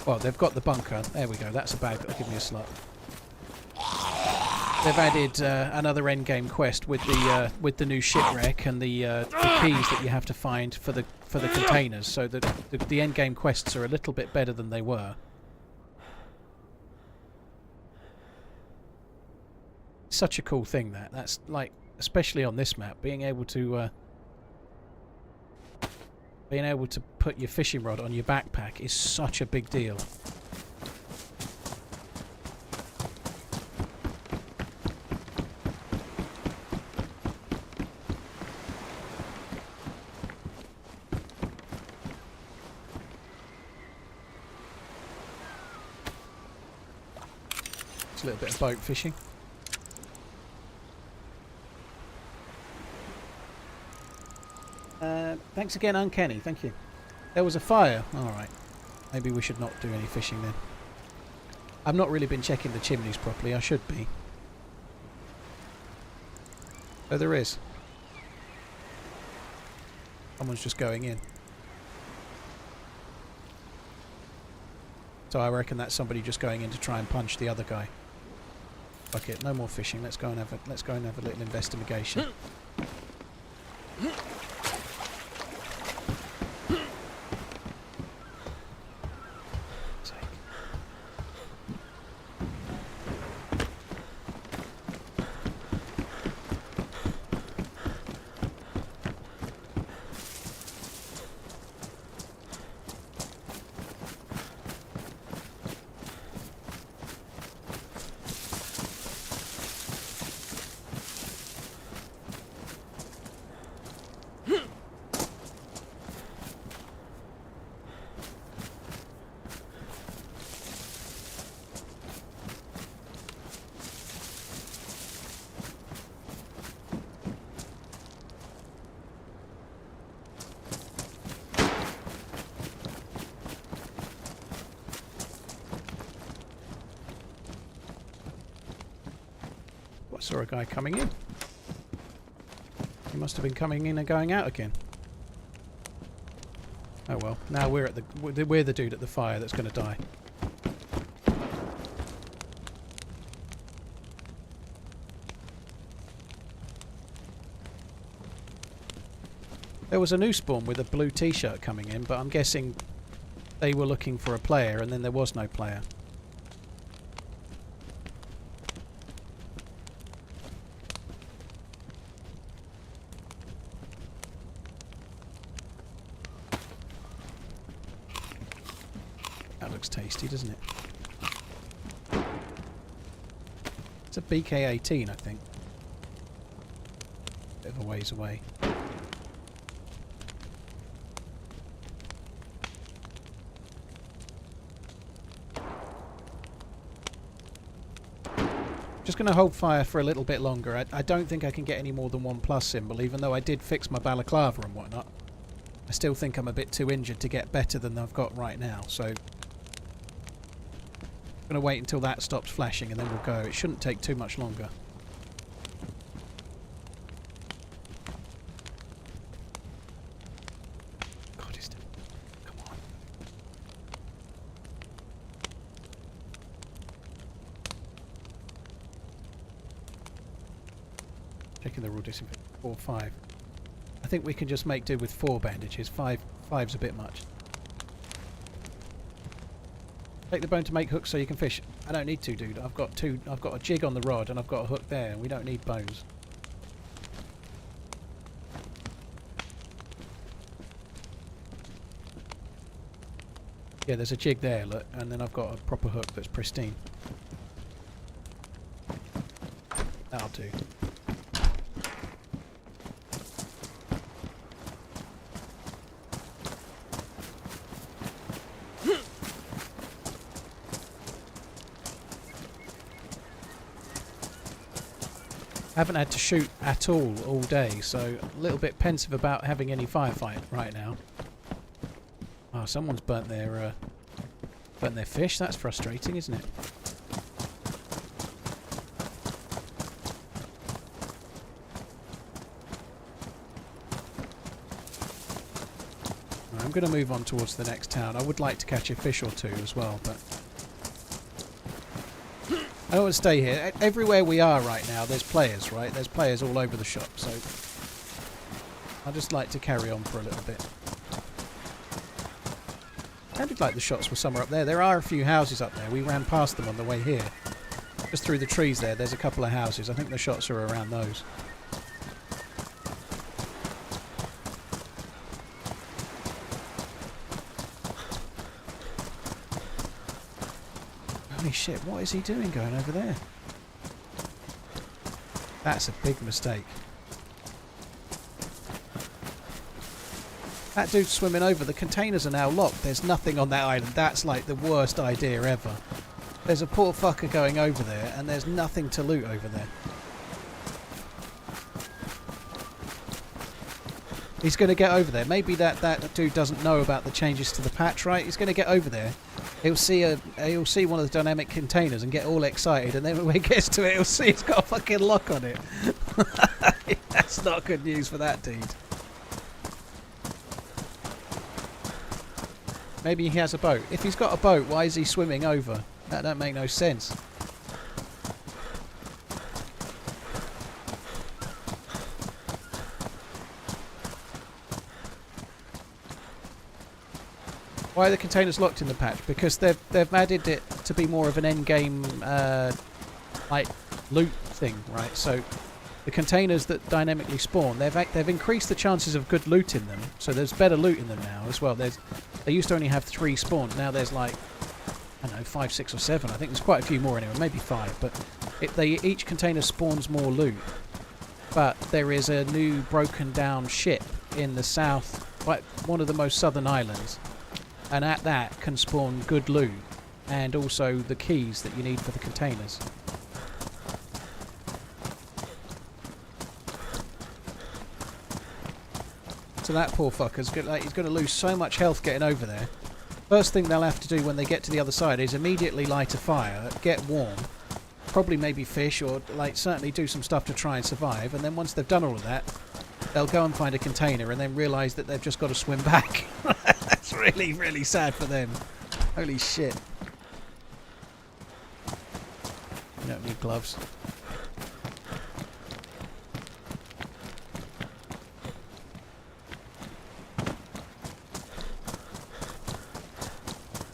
Well, they've got the bunker. There we go. That's a bag that'll give me a slot. They've added another endgame quest with the new shipwreck and the keys that you have to find for the containers. So that the endgame quests are a little bit better than they were. Such a cool thing that's like, especially on this map, being able to put your fishing rod on your backpack is such a big deal. It's a little bit of boat fishing. Thanks again, Uncanny. Thank you. There was a fire. Alright. Maybe we should not do any fishing then. I've not really been checking the chimneys properly. I should be. Oh, there is. Someone's just going in. So I reckon that's somebody just going in to try and punch the other guy. Fuck it. No more fishing. Let's go and have a little investigation. Saw a guy coming in. He must have been coming in and going out again. Oh well. Now we're the dude at the fire that's going to die. There was a new spawn with a blue t-shirt coming in, but I'm guessing they were looking for a player and then there was no player. Tasty, doesn't it? It's a BK-18, I think. Bit of a ways away. Just going to hold fire for a little bit longer. I don't think I can get any more than 1+ symbol, even though I did fix my balaclava and whatnot. I still think I'm a bit too injured to get better than I've got right now, so going to wait until that stops flashing and then we'll go. It shouldn't take too much longer. God, is it? Come on. Checking the raw disinfect. 4, 5. I think we can just make do with 4 bandages. 5's a bit much. Take the bone to make hooks so you can fish. I don't need to, dude. I've got a jig on the rod and I've got a hook there. We don't need bones. Yeah, there's a jig there, look, and then I've got a proper hook that's pristine. That'll do. Haven't had to shoot at all day, so a little bit pensive about having any firefight right now. Oh, someone's burnt their fish. That's frustrating, isn't it? I'm going to move on towards the next town. I would like to catch a fish or two as well, but I don't want to stay here. Everywhere we are right now, there's players, right? There's players all over the shop, so I'd just like to carry on for a little bit. Sounded like the shots were somewhere up there. There are a few houses up there. We ran past them on the way here. Just through the trees there, there's a couple of houses. I think the shots are around those. Holy shit, what is he doing going over there? That's a big mistake. That dude's swimming over. The containers are now locked. There's nothing on that island. That's like the worst idea ever. There's a poor fucker going over there and there's nothing to loot over there. He's going to get over there. Maybe that dude doesn't know about the changes to the patch, right? He's going to get over there. He'll see one of the dynamic containers and get all excited, and then when he gets to it, he'll see it's got a fucking lock on it. That's not good news for that dude. Maybe he has a boat. If he's got a boat, why is he swimming over? That don't make no sense. Why are the containers locked in the patch? Because they've added it to be more of an end game like loot thing, right? So the containers that dynamically spawn, they've increased the chances of good loot in them. So there's better loot in them now as well. They used to only have 3 spawns. Now there's like, I don't know, 5, 6 or 7. I think there's quite a few more anyway, maybe 5. But each container spawns more loot. But there is a new broken down ship in the south, like one of the most southern islands. And at that can spawn good loot and also the keys that you need for the containers. So that poor fucker's he's going to lose so much health getting over there. First thing they'll have to do when they get to the other side is immediately light a fire, get warm, probably maybe fish or like certainly do some stuff to try and survive. And then once they've done all of that, they'll go and find a container and then realise that they've just got to swim back. That's really, really sad for them. Holy shit. You don't need gloves.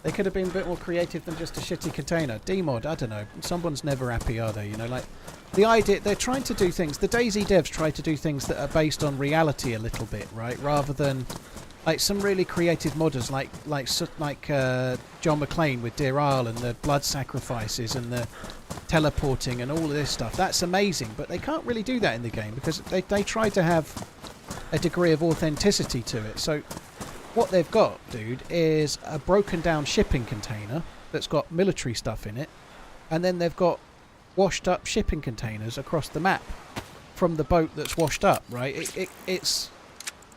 They could have been a bit more creative than just a shitty container. Demod, I don't know. Someone's never happy, are they? You know, like the idea they're trying to do things. The DayZ devs try to do things that are based on reality a little bit, right? Rather than like some really creative modders, like John McClane with Dear Isle and the blood sacrifices and the teleporting and all of this stuff. That's amazing, but they can't really do that in the game because they try to have a degree of authenticity to it. So what they've got, dude, is a broken down shipping container that's got military stuff in it, and then they've got washed up shipping containers across the map from the boat that's washed up, right? It's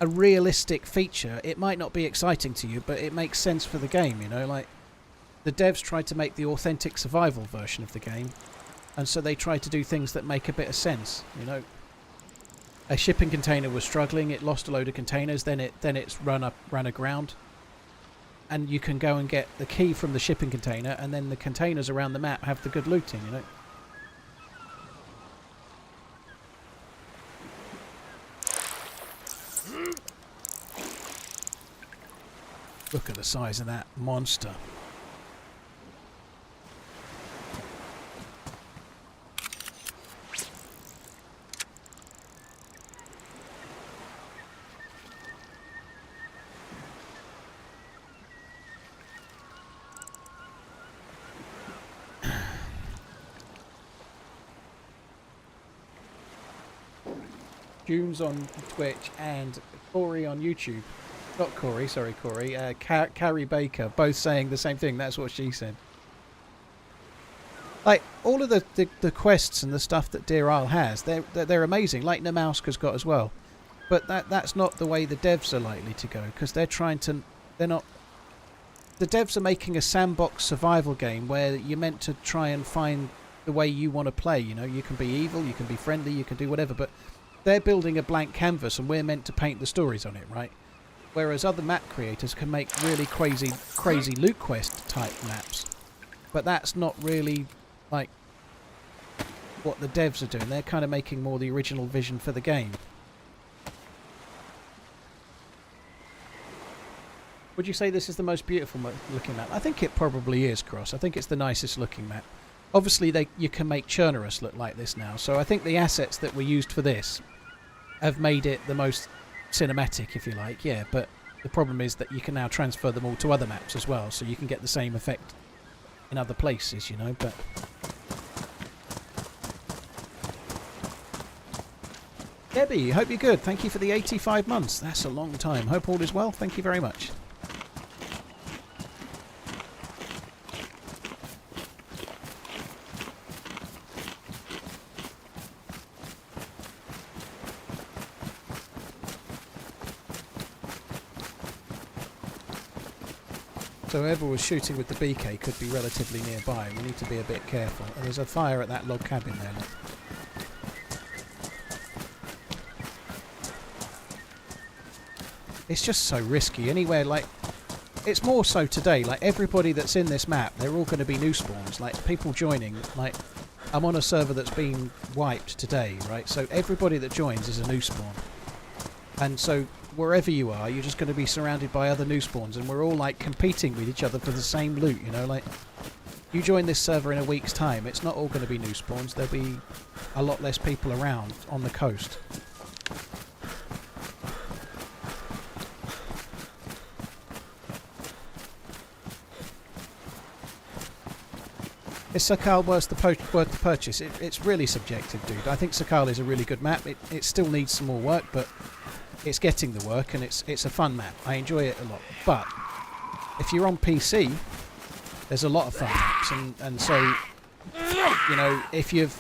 a realistic feature. It might not be exciting to you, but it makes sense for the game, you know? Like, the devs tried to make the authentic survival version of the game, and so they tried to do things that make a bit of sense, you know? A shipping container was struggling, it lost a load of containers, then it's run aground. And you can go and get the key from the shipping container, and then the containers around the map have the good looting, you know? Look at the size of that monster. Junes on Twitch and Corey on YouTube. Not Corey, sorry Corey. Carrie Baker, both saying the same thing. That's what she said. Like, all of the quests and the stuff that Dear Isle has, they're amazing. Like Namauska's got as well. But that's not the way the devs are likely to go, because they're trying to... They're not... The devs are making a sandbox survival game where you're meant to try and find the way you want to play, you know? You can be evil, you can be friendly, you can do whatever, but they're building a blank canvas and we're meant to paint the stories on it, right? Whereas other map creators can make really crazy loot quest type maps. But that's not really, like, what the devs are doing. They're kind of making more the original vision for the game. Would you say this is the most beautiful looking map? I think it probably is, Cross. I think it's the nicest looking map. obviously you can make Churnerus look like this now. So I think the assets that were used for this have made it the most cinematic, if you like. Yeah, but the problem is that you can now transfer them all to other maps as well, so you can get the same effect in other places, you know. But Debbie, hope you're good. Thank you for the 85 months. That's a long time. Hope all is well. Thank you very much. So whoever was shooting with the BK could be relatively nearby. We need to be a bit careful. And there's a fire at that log cabin there. Look. It's just so risky. Anywhere, like, it's more so today. Like, everybody that's in this map, they're all going to be new spawns. Like, people joining, like, I'm on a server that's been wiped today, right? So everybody that joins is a new spawn. And so wherever you are, you're just going to be surrounded by other new spawns, and we're all like competing with each other for the same loot, you know. Like, you join this server in a week's time, it's not all going to be new spawns. There'll be a lot less people around on the coast. Is Sakhal worth the purchase? It's really subjective, dude. I think Sakhal is a really good map. It still needs some more work, but it's getting the work, and it's a fun map. I enjoy it a lot. But if you're on PC, there's a lot of fun maps, and so, you know, if you've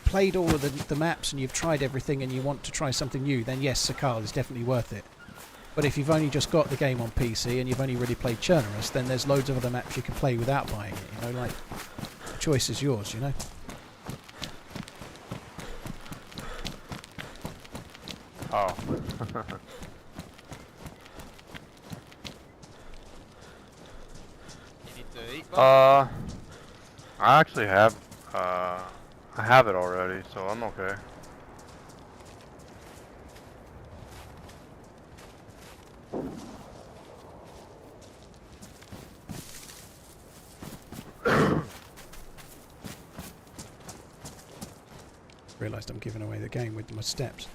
played all of the maps and you've tried everything and you want to try something new, then yes, Sakhal is definitely worth it. But if you've only just got the game on PC and you've only really played Churnerus, then there's loads of other maps you can play without buying it. You know, like, the choice is yours. You know. Oh. You need to eat, I actually have, I have it already, so I'm okay. Realised I'm giving away the game with my steps.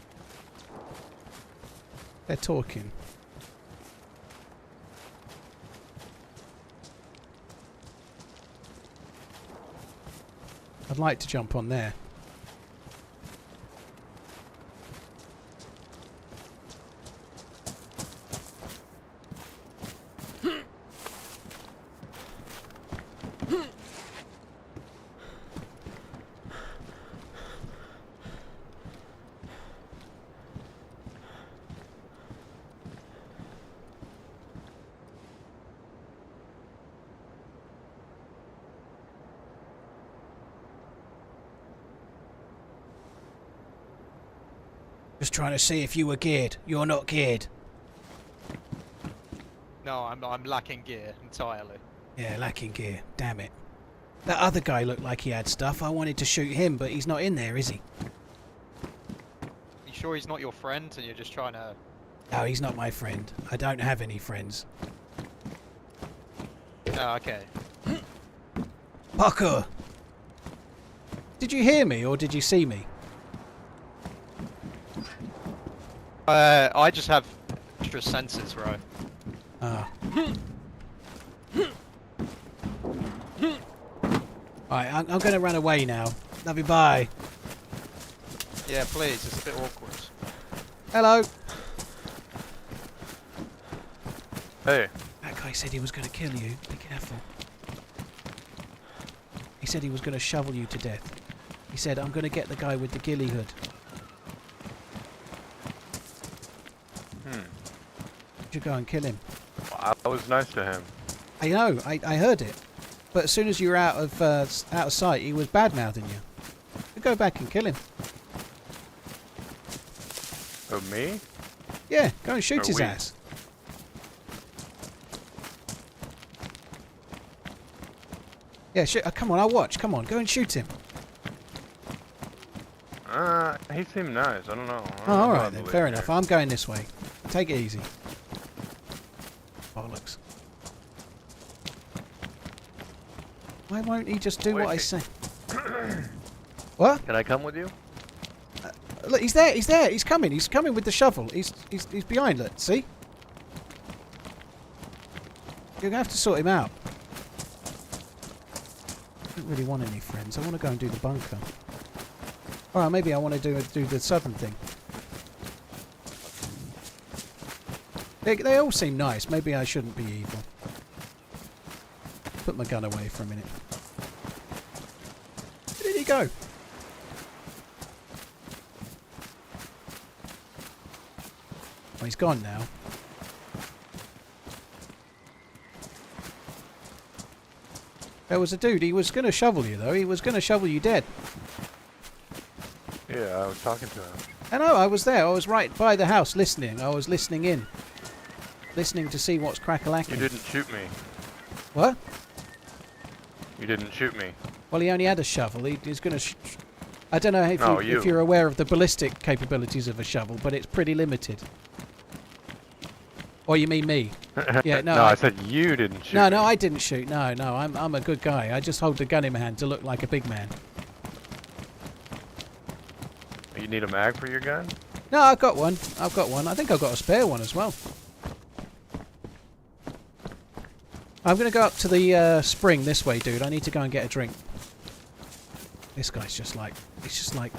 They're talking. I'd like to jump on there. Just trying to see if you were geared. You're not geared. No, I'm lacking gear entirely. Yeah, lacking gear. Damn it. That other guy looked like he had stuff. I wanted to shoot him, but he's not in there, is he? You sure he's not your friend and you're just trying to... No, he's not my friend. I don't have any friends. Oh, okay. Parkour! Did you hear me or did you see me? I just have extra senses, bro. Ah. Alright, I'm going to run away now. Love you, bye. Yeah, please, it's a bit awkward. Hello. Hey. That guy said he was going to kill you. Be careful. He said he was going to shovel you to death. He said, I'm going to get the guy with the ghillie hood. You should go and kill him. I was nice to him. I know, I heard it. But as soon as you were out of sight, he was bad-mouthing you. You go back and kill him. Oh, me? Yeah, go and shoot Or his we? ass. Yeah, come on, I'll watch. Come on, go and shoot him. He seemed nice. I don't know. Oh, alright then, fair enough. I'm going this way. Take it easy. Bollocks. Why won't he just do Wait, what I hey. say? What? Can I come with you? Look, he's there. He's there. He's coming. He's coming with the shovel. He's behind. Look, see? You're gonna have to sort him out. I don't really want any friends. I want to go and do the bunker. All right, maybe I want to do the southern thing. They all seem nice. Maybe I shouldn't be evil. Put my gun away for a minute. Where did he go? Oh, he's gone now. There was a dude. He was going to shovel you, though. He was going to shovel you dead. Yeah, I was talking to him. I know. I was there. I was right by the house listening. I was listening in. Listening to see what's crack-a-lacking. You didn't shoot me. What? You didn't shoot me. Well, he only had a shovel. He's going to... I don't know if, No, if you're aware of the ballistic capabilities of a shovel, but it's pretty limited. Or you mean me? Yeah, no. No, I said you didn't shoot. No, me. I didn't shoot. No, I'm a good guy. I just hold the gun in my hand to look like a big man. You need a mag for your gun? No, I've got one. I've got one. I think I've got a spare one as well. I'm going to go up to the spring this way, dude. I need to go and get a drink. This guy's just like... He's just like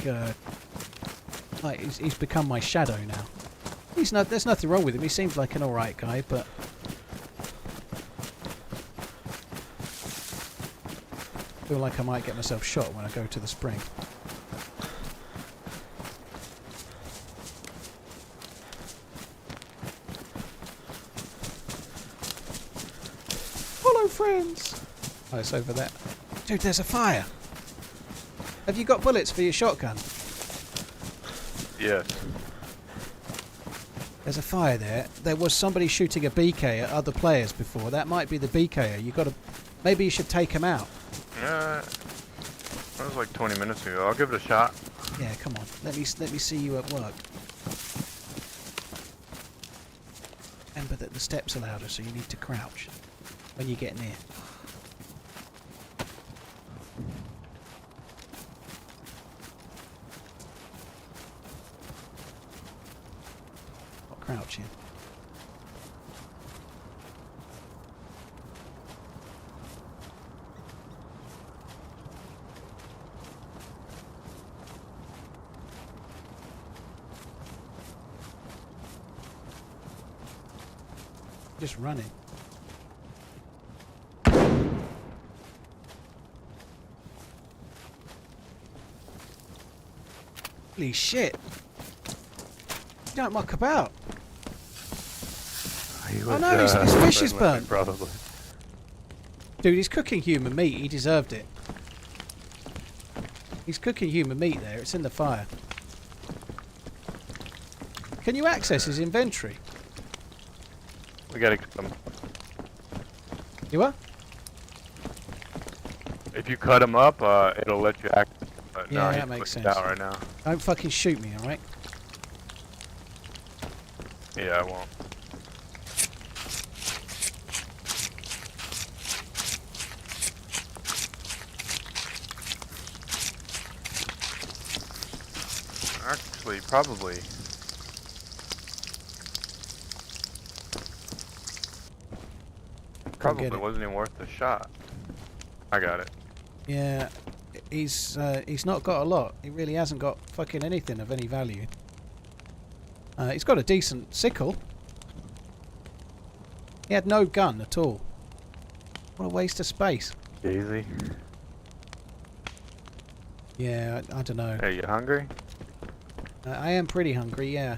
he's become my shadow now. There's nothing wrong with him. He seems like an alright guy, but... I feel like I might get myself shot when I go to the spring. Hello, friends! Oh, it's over there. Dude, there's a fire! Have you got bullets for your shotgun? Yes. There's a fire there. There was somebody shooting a BK at other players before. That might be the BKer. You got to... Maybe you should take him out. That was like 20 minutes ago. I'll give it a shot. Yeah, come on. Let me see you at work. Remember that the steps are louder, so you need to crouch when you get near. Not crouching. Just running. Holy shit! You don't muck about. Oh no, his fish is burnt. Probably. Dude, he's cooking human meat. He deserved it. He's cooking human meat there. It's in the fire. Can you access his inventory? We gotta cut them. You what? If you cut them up, it'll let you act. Yeah, no, that he's makes putting sense. Down right now. Don't fucking shoot me, alright? Yeah, I won't. Actually, probably. Probably get it. wasn't even worth the shot. I got it. Yeah, he's not got a lot. He really hasn't got fucking anything of any value. He's got a decent sickle. He had no gun at all. What a waste of space. Easy. Yeah, I don't know. Hey, you hungry? I am pretty hungry, yeah.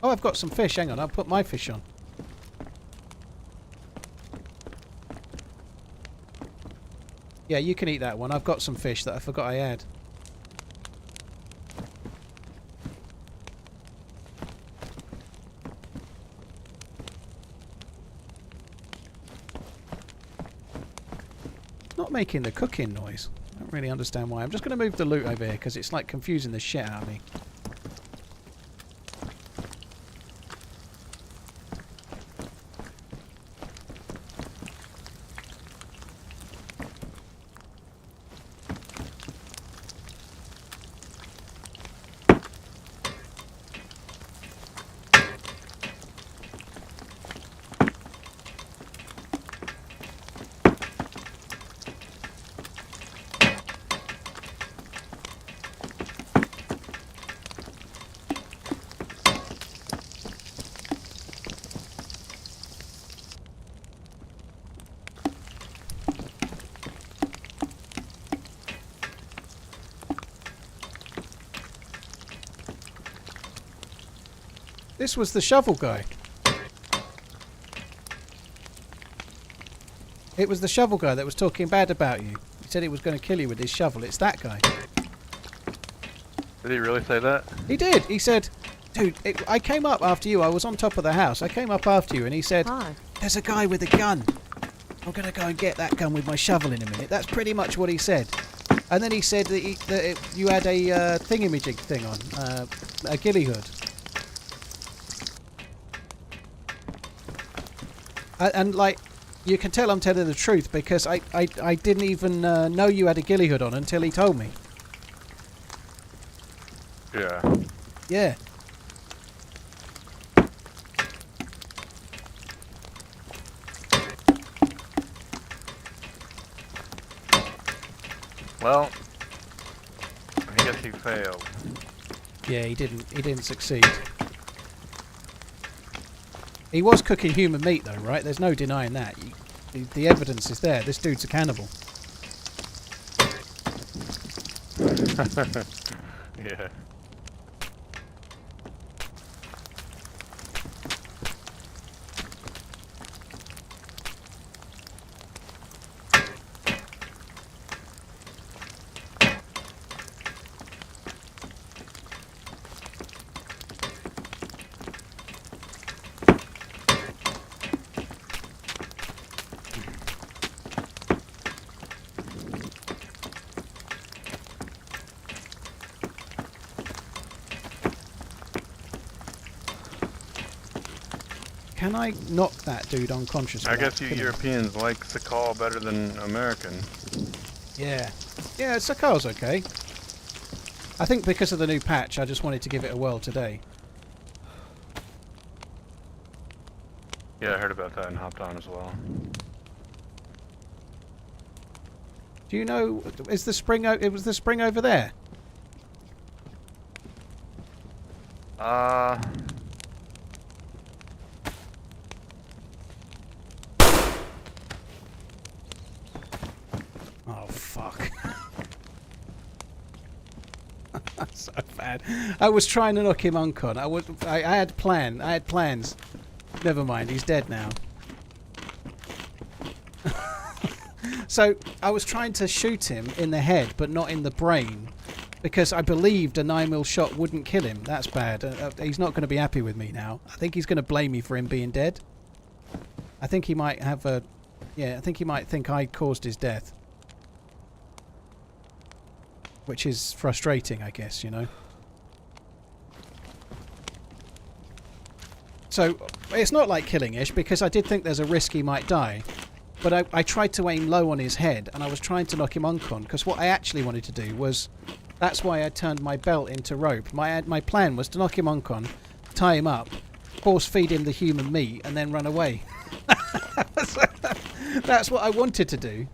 Oh, I've got some fish. Hang on, I'll put my fish on. Yeah, you can eat that one. I've got some fish that I forgot I had. Not making the cooking noise. I don't really understand why. I'm just going to move the loot over here because it's like confusing the shit out of me. This was the shovel guy. It was the shovel guy that was talking bad about you. He said he was going to kill you with his shovel. It's that guy. Did he really say that? He did. He said, dude, I came up after you. I was on top of the house. I came up after you and he said, Hi. there's a guy with a gun. I'm going to go and get that gun with my shovel in a minute. That's pretty much what he said. And then he said that you had a thingamajig thing on, a ghillie hood. And like, you can tell I'm telling the truth because I didn't even know you had a ghillie hood on until he told me. Yeah. Yeah. Well, I guess he failed. Yeah, he didn't succeed. He was cooking human meat though, right? There's no denying that. The evidence is there. This dude's a cannibal. Yeah. Can I knock that dude unconscious? I without guess you killing him? Europeans like Sakhal better than American. Yeah. Yeah, Sakhal's okay. I think because of the new patch, I just wanted to give it a whirl today. Yeah, I heard about that and hopped on as well. Do you know? Is the spring? It was the spring over there. Oh fuck! So bad. I was trying to knock him uncon. I had plans. Never mind. He's dead now. So I was trying to shoot him in the head, but not in the brain, because I believed a 9mm shot wouldn't kill him. That's bad. He's not going to be happy with me now. I think he's going to blame me for him being dead. I think he might have a... Yeah, I think he might think I caused his death. Which is frustrating, I guess, you know. So, it's not like killing-ish, because I did think there's a risk he might die. But I tried to aim low on his head, and I was trying to knock him uncon, because what I actually wanted to do was... That's why I turned my belt into rope. My plan was to knock him uncon, tie him up, force feed him the human meat, and then run away. That's what I wanted to do.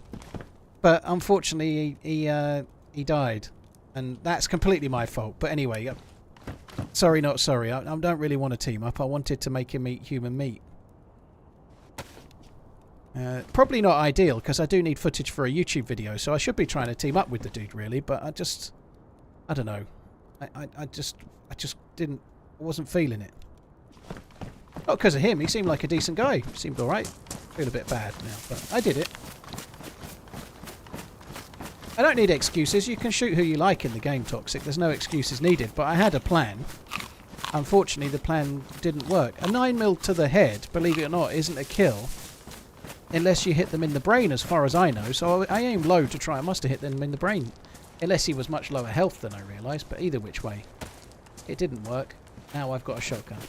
But unfortunately, he died. And that's completely my fault. But anyway, sorry not sorry. I don't really want to team up. I wanted to make him eat human meat. Probably not ideal, because I do need footage for a YouTube video, so I should be trying to team up with the dude, really, but I don't know. I just wasn't feeling it. Not because of him, he seemed like a decent guy. Seemed alright. Feel a bit bad now, but I did it. I don't need excuses. You can shoot who you like in the game, Toxic. There's no excuses needed, but I had a plan. Unfortunately, the plan didn't work. A 9mm to the head, believe it or not, isn't a kill. Unless you hit them in the brain, as far as I know. So I aimed low to try. I must have hit them in the brain. Unless he was much lower health than I realised. But either which way, it didn't work. Now I've got a shotgun.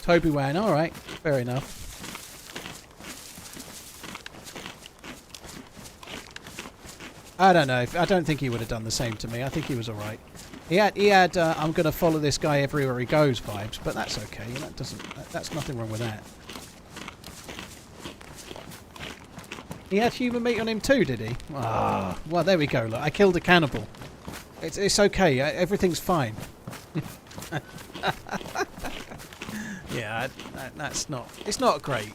Toby Wan, alright. Fair enough. I don't know. I don't think he would have done the same to me. I think he was alright. He had I'm going to follow this guy everywhere he goes vibes, but that's okay. That's nothing wrong with that. He had human meat on him too, did he? Ah, well, there we go. Look, I killed a cannibal. It's okay. Everything's fine. Yeah, that's not... It's not great.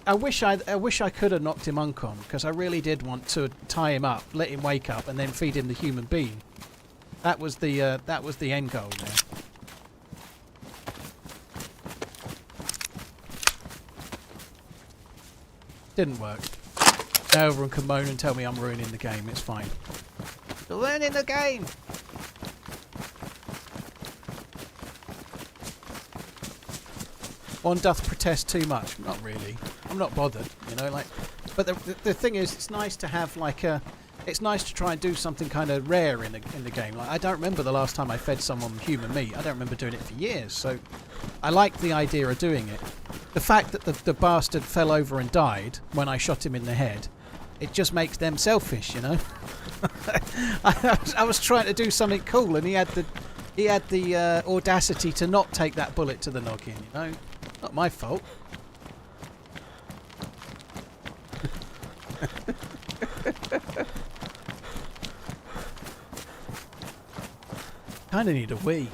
I wish I could have knocked him uncon, because I really did want to tie him up, let him wake up, and then feed him the human being. That was the end goal there. Didn't work. Now everyone can moan and tell me I'm ruining the game. It's fine. You're ruining the game. One doth protest too much. Not really. I'm not bothered, you know. Like, but the thing is, it's nice to have like a. It's nice to try and do something kind of rare in the game. Like, I don't remember the last time I fed someone human meat. I don't remember doing it for years. So, I like the idea of doing it. The fact that the bastard fell over and died when I shot him in the head, it just makes them selfish, you know. I was trying to do something cool, and he had the audacity to not take that bullet to the noggin, you know. Not my fault. Kind of need a wee.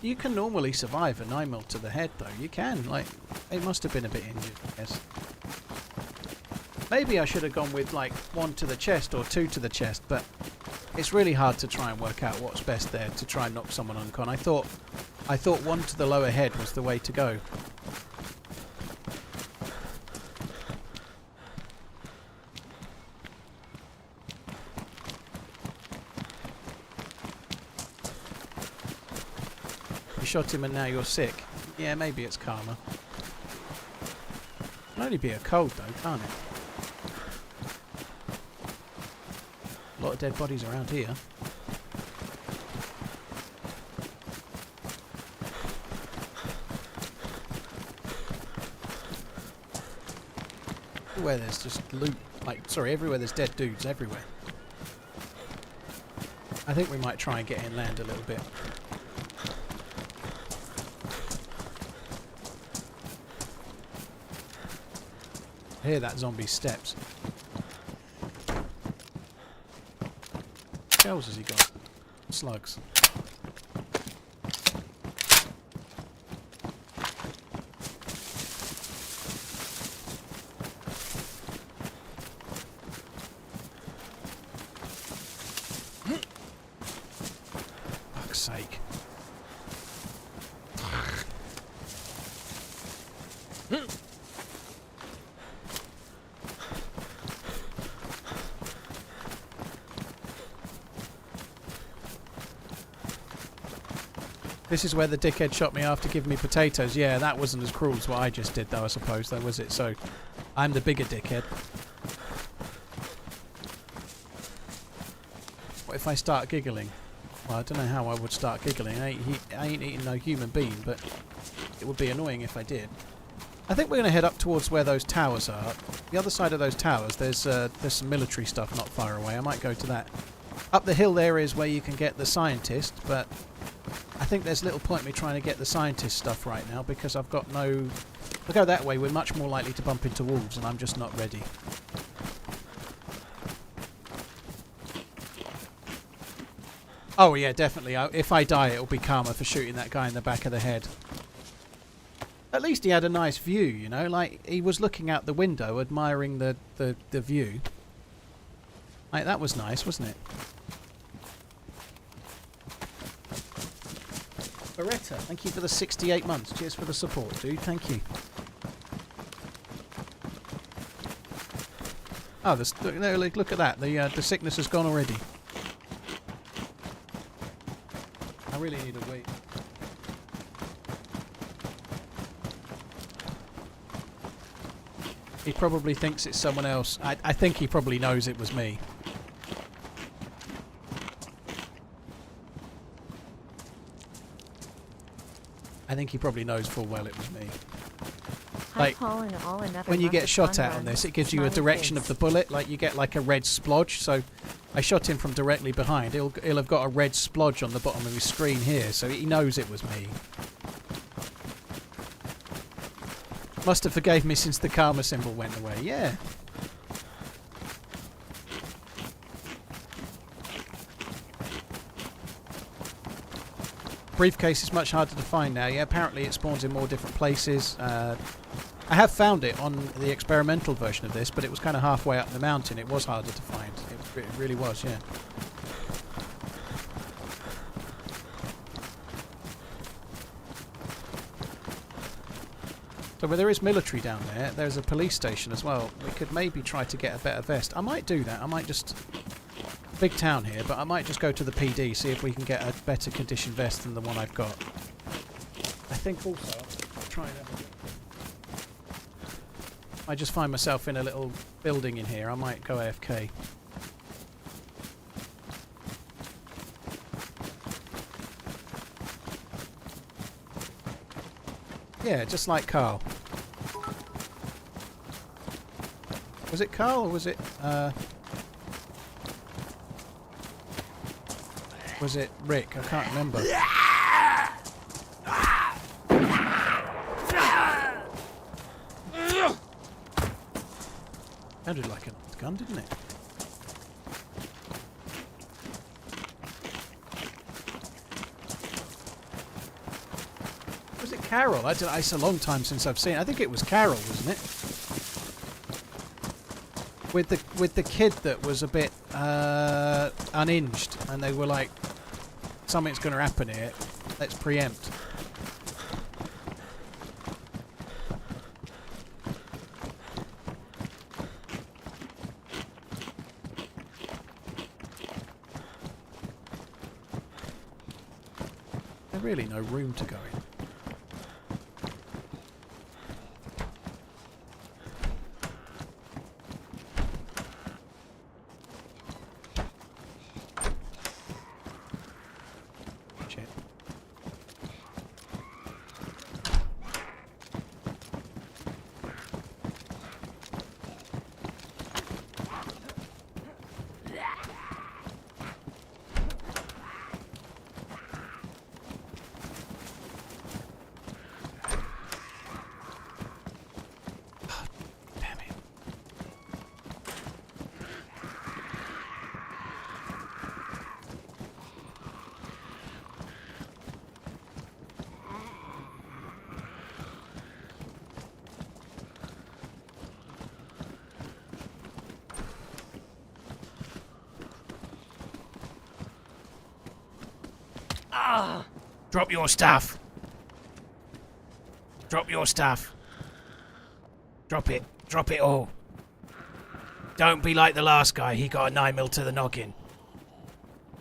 You can normally survive a 9mm to the head, though. You can. Like, it must have been a bit injured, I guess. Maybe I should have gone with like 1 to the chest or 2 to the chest, but it's really hard to try and work out what's best there to try and knock someone uncon. I thought 1 to the lower head was the way to go. You shot him and now you're sick. Yeah, maybe it's karma. It can only be a cold though, can't it? A lot of dead bodies around here. Everywhere there's just loot. Everywhere there's dead dudes everywhere. I think we might try and get inland a little bit. I hear that zombie's steps. What shells has he got? Slugs. Fuck's sake. This is where the dickhead shot me after giving me potatoes. Yeah, that wasn't as cruel as what I just did, though, I suppose, though, was it? So, I'm the bigger dickhead. What if I start giggling? Well, I don't know how I would start giggling. I ain't eating no human being, but it would be annoying if I did. I think we're going to head up towards where those towers are. The other side of those towers, there's some military stuff not far away. I might go to that. Up the hill there is where you can get the scientist, but I think there's little point me trying to get the scientist stuff right now because I've got no... If I go that way, we're much more likely to bump into wolves, and I'm just not ready. Oh yeah, definitely. If I die, it'll be karma for shooting that guy in the back of the head. At least he had a nice view, you know? Like, he was looking out the window, admiring the view. Like, that was nice, wasn't it? Beretta, thank you for the 68 months. Cheers for the support, dude. Thank you. Oh, look at that. The sickness has gone already. I really need a wait. He probably thinks it's someone else. I think he probably knows it was me. I think he probably knows full well it was me. Like, when you get shot at on this, it gives you a direction of the bullet. Like, you get like a red splodge. So, I shot him from directly behind. He'll have got a red splodge on the bottom of his screen here, so he knows it was me. Must have forgave me since the karma symbol went away. Yeah. Briefcase is much harder to find now. Yeah, apparently it spawns in more different places. I have found it on the experimental version of this, but it was kind of halfway up the mountain. It was harder to find. It really was, yeah. So where there is military down there, there's a police station as well. We could maybe try to get a better vest. I might do that. I might just... Big town here, but I might just go to the PD, see if we can get a better condition vest than the one I've got. I think also... I'll try and have a look. I just find myself in a little building in here. I might go AFK. Yeah, just like Carl. Was it Carl or was it Rick? I can't remember. Sounded like a gun, didn't it? Was it Carol? I don't know, it's a long time since I've seen it. I think it was Carol, wasn't it? With the kid that was a bit unhinged, and they were like, something's going to happen here. Let's preempt. There's really no room to go in. Drop your stuff. Drop your stuff. Drop it. Drop it all. Don't be like the last guy. He got a 9mm to the noggin.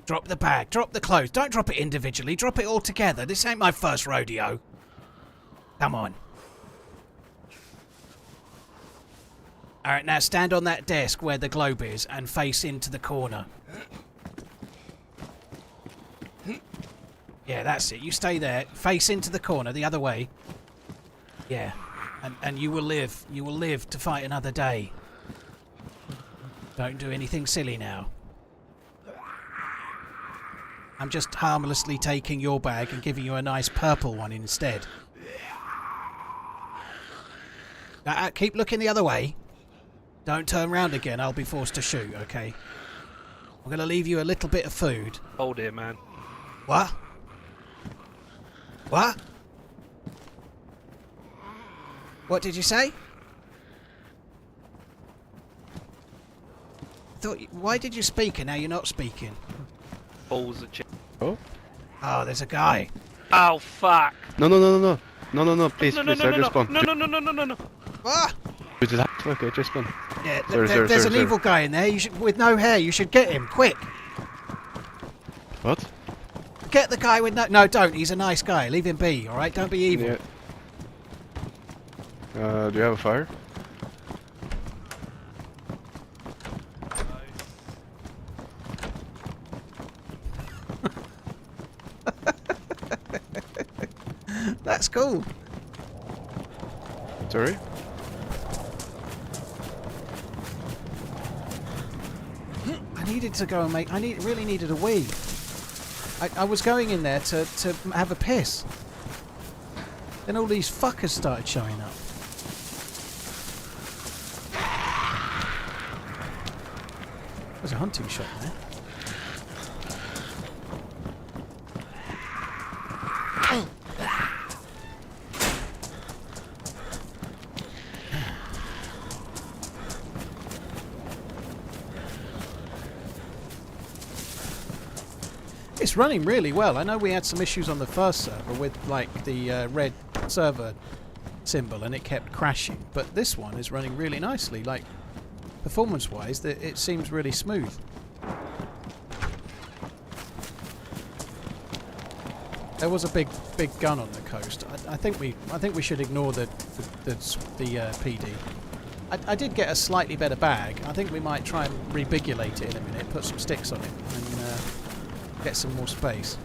Drop the bag. Drop the clothes. Don't drop it individually. Drop it all together. This ain't my first rodeo. Come on. Alright, now stand on that desk where the globe is and face into the corner. Yeah, that's it. You stay there. Face into the corner, the other way. Yeah. And you will live. You will live to fight another day. Don't do anything silly now. I'm just harmlessly taking your bag and giving you a nice purple one instead. Keep looking the other way. Don't turn round again. I'll be forced to shoot, okay? I'm going to leave you a little bit of food. Oh dear, man. What? What? What did you say? Why did you speak and now you're not speaking? Balls of chicken. Oh? Oh, there's a guy. Oh, fuck. No, please, No, please, I just spawned. no. What? Okay, just spawned. Yeah, Sorry, there's an evil guy in there. You should, with no hair. You should get him quick. What? Get the guy with no. No, don't. He's a nice guy. Leave him be. All right. Don't be evil. Yeah. Do you have a fire? That's cool. Sorry? I needed to go and make. Really needed a wee. I was going in there to have a piss. Then all these fuckers started showing up. There's a hunting shot there. It's running really well. I know we had some issues on the first server with like the red server symbol and it kept crashing, but this one is running really nicely. Like performance-wise, it seems really smooth. There was a big gun on the coast. I think we should ignore the PD. I did get a slightly better bag. I think we might try and rebigulate it in a minute, put some sticks on it, and get some more space.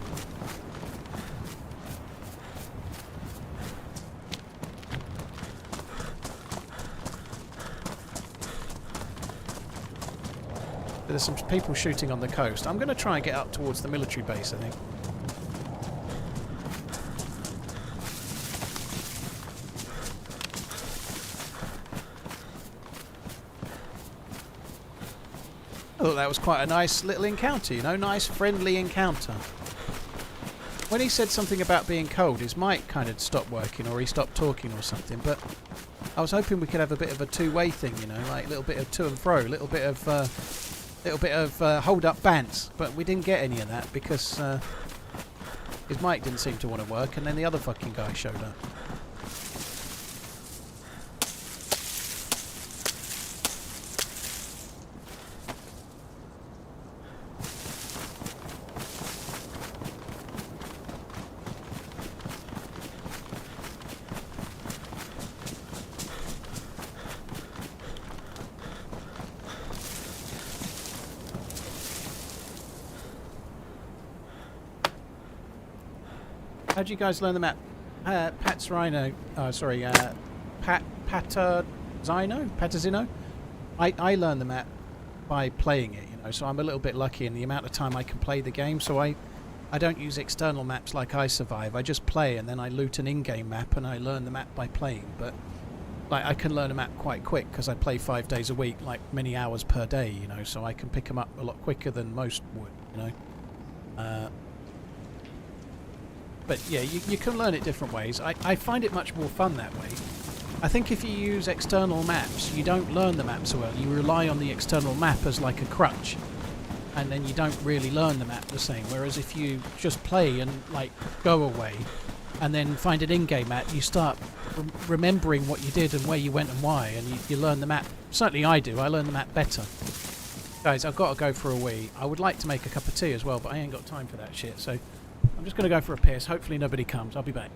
There's some people shooting on the coast. I'm going to try and get up towards the military base, I think. I thought that was quite a nice little encounter, you know, nice friendly encounter. When he said something about being cold, his mic kind of stopped working or he stopped talking or something, but I was hoping we could have a bit of a two-way thing, you know, like a little bit of to and fro, a little bit of hold-up bants, but we didn't get any of that because his mic didn't seem to want to work and then the other fucking guy showed up. How do you guys learn the map? Patazino. I learn the map by playing it, you know, so I'm a little bit lucky in the amount of time I can play the game, so I don't use external maps like I Survive. I just play and then I loot an in-game map and I learn the map by playing, but like I can learn a map quite quick because I play 5 days a week, like many hours per day, you know, so I can pick them up a lot quicker than most would, you know. But yeah, you can learn it different ways. I find it much more fun that way. I think if you use external maps, you don't learn the map so well. You rely on the external map as like a crutch, and then you don't really learn the map the same. Whereas if you just play and like go away, and then find an in-game map, you start remembering what you did and where you went and why, and you learn the map. Certainly I do. I learn the map better. Guys, I've got to go for a wee. I would like to make a cup of tea as well, but I ain't got time for that shit, so I'm just going to go for a piss. Hopefully nobody comes. I'll be back.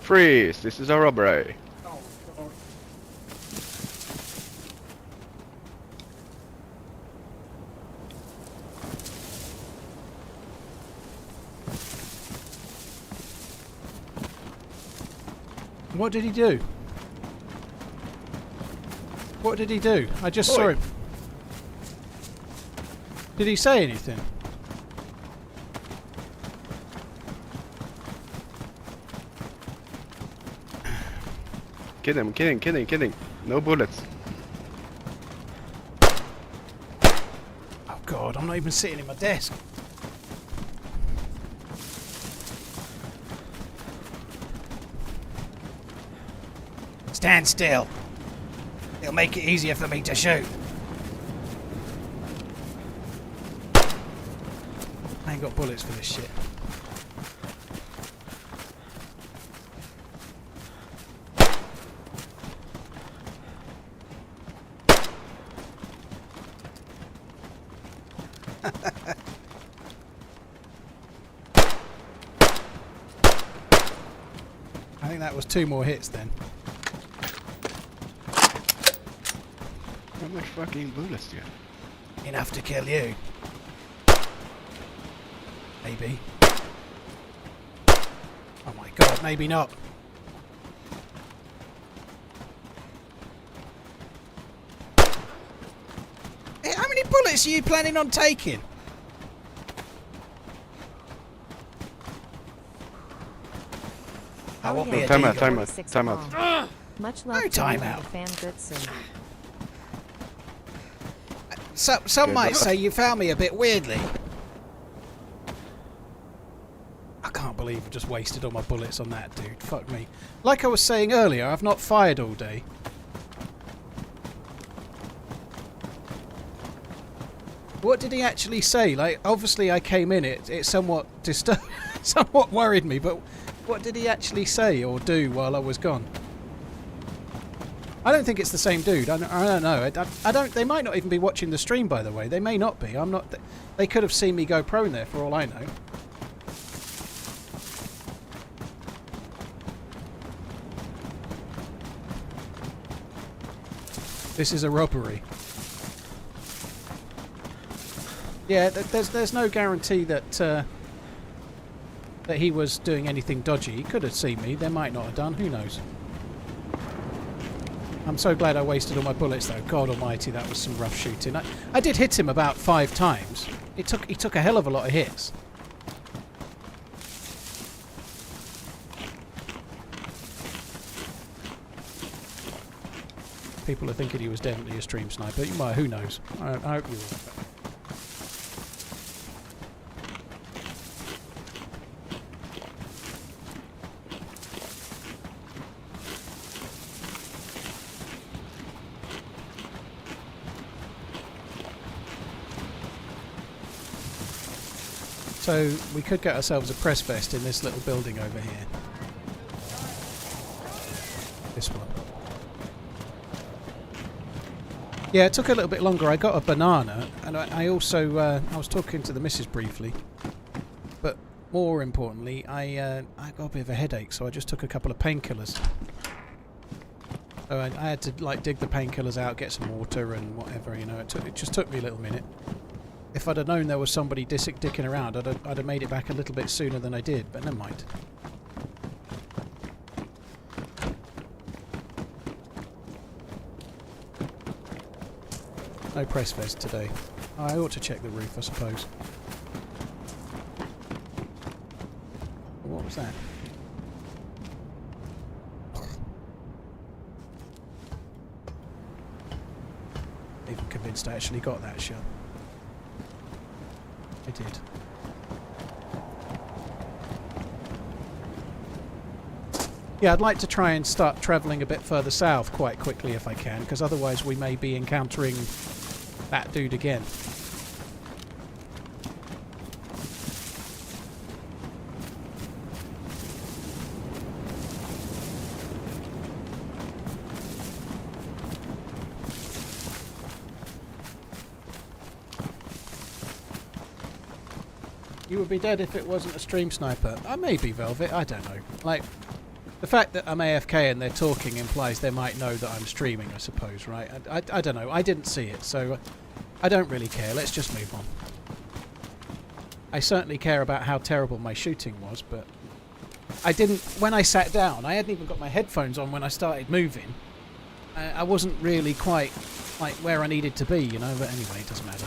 Freeze! This is a robbery. What did he do? What did he do? I just saw him. Did he say anything? Kidding. No bullets. Oh God, I'm not even sitting in my desk. Stand still. It'll make it easier for me to shoot. I ain't got bullets for this shit. I think that was 2 more hits then. How much fucking bullets do you have? Enough to kill you. Maybe. Oh my God, maybe not. Hey, how many bullets are you planning on taking? I won't be a Time deagle. out. Much No love to time you, out. the fan Goodson. Some might say you found me a bit weirdly. I can't believe I just wasted all my bullets on that dude. Fuck me. Like I was saying earlier, I've not fired all day. What did he actually say? Like, obviously I came in, it somewhat somewhat worried me, but what did he actually say or do while I was gone? I don't think it's the same dude. I don't know. I don't. They might not even be watching the stream, by the way. They may not be. I'm not. They could have seen me go prone there, for all I know. This is a robbery. Yeah, there's no guarantee that that he was doing anything dodgy. He could have seen me. They might not have done. Who knows? I'm so glad I wasted all my bullets, though. God Almighty, that was some rough shooting. I did hit him about 5 times. He took a hell of a lot of hits. People are thinking he was definitely a stream sniper. Well, who knows? I hope you will. So we could get ourselves a press vest in this little building over here. This one. Yeah, it took a little bit longer. I got a banana, and I also I was talking to the missus briefly. But more importantly, I got a bit of a headache, so I just took a couple of painkillers. So I had to like dig the painkillers out, get some water and whatever. You know, it just took me a little minute. If I'd have known there was somebody dicking around, I'd have made it back a little bit sooner than I did, but never mind. No press vest today. Oh, I ought to check the roof, I suppose. What was that? Even convinced I actually got that shot. I did. Yeah, I'd like to try and start travelling a bit further south quite quickly if I can, because otherwise we may be encountering that dude again. You would be dead if it wasn't a stream sniper. Maybe, Velvet, I don't know. Like, the fact that I'm AFK and they're talking implies they might know that I'm streaming, I suppose, right? I don't know. I didn't see it, so I don't really care. Let's just move on. I certainly care about how terrible my shooting was, but I didn't... When I sat down, I hadn't even got my headphones on when I started moving. I wasn't really quite, like, where I needed to be, you know? But anyway, it doesn't matter.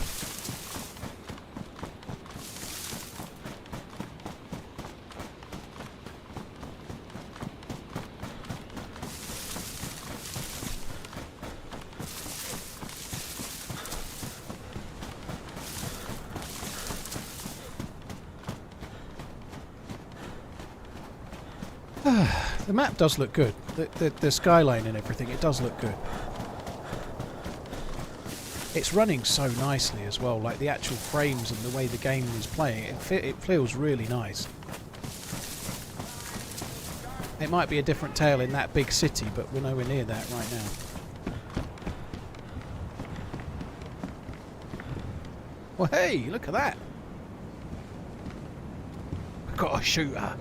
The map does look good. The skyline and everything, it does look good. It's running so nicely as well, like the actual frames and the way the game is playing. It feels really nice. It might be a different tale in that big city, but we're nowhere near that right now. Well, hey, look at that. We've got a shooter.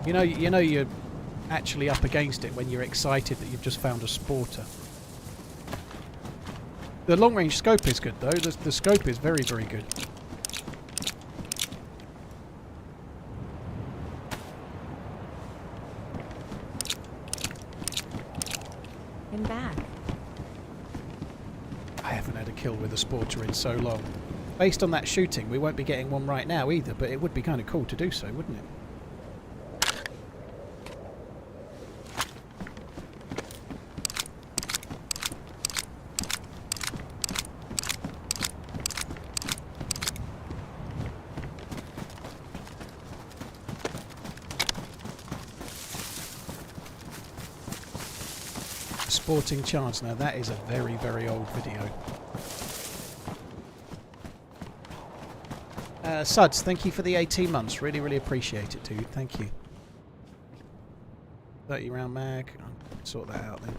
You know you're actually up against it when you're excited that you've just found a sporter. The long-range scope is good, though. The scope is very, very good. I'm back. I haven't had a kill with a sporter in so long. Based on that shooting, we won't be getting one right now either, but it would be kind of cool to do so, wouldn't it? Sporting chance. Now that is a very, very old video. Suds, thank you for the 18 months. Really, really appreciate it, dude. Thank you. 30 round mag. I'll sort that out then.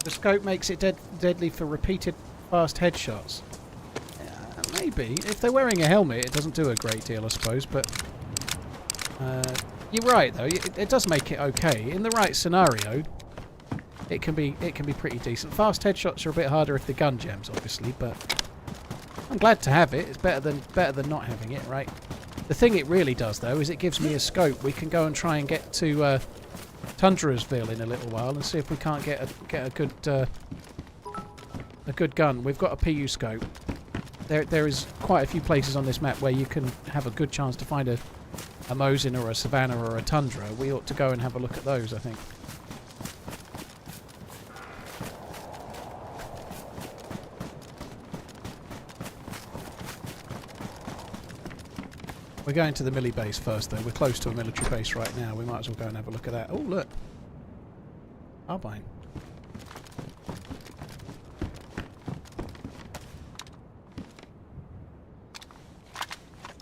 The scope makes it deadly for repeated fast headshots. Maybe. If they're wearing a helmet, it doesn't do a great deal, I suppose, but... you're right, though. It does make it okay. In the right scenario, it can be pretty decent. Fast headshots are a bit harder if the gun jams, obviously, but... I'm glad to have it. It's better than not having it, right? The thing it really does, though, is it gives me a scope. We can go and try and get to... Tundrasville in a little while and see if we can't get a good gun. We've got a PU scope. There is quite a few places on this map where you can have a good chance to find a Mosin or a Savannah or a Tundra. We ought to go and have a look at those, I think. We're going to the milli base first, though. We're close to a military base right now. We might as well go and have a look at that. Oh, look. Carbine.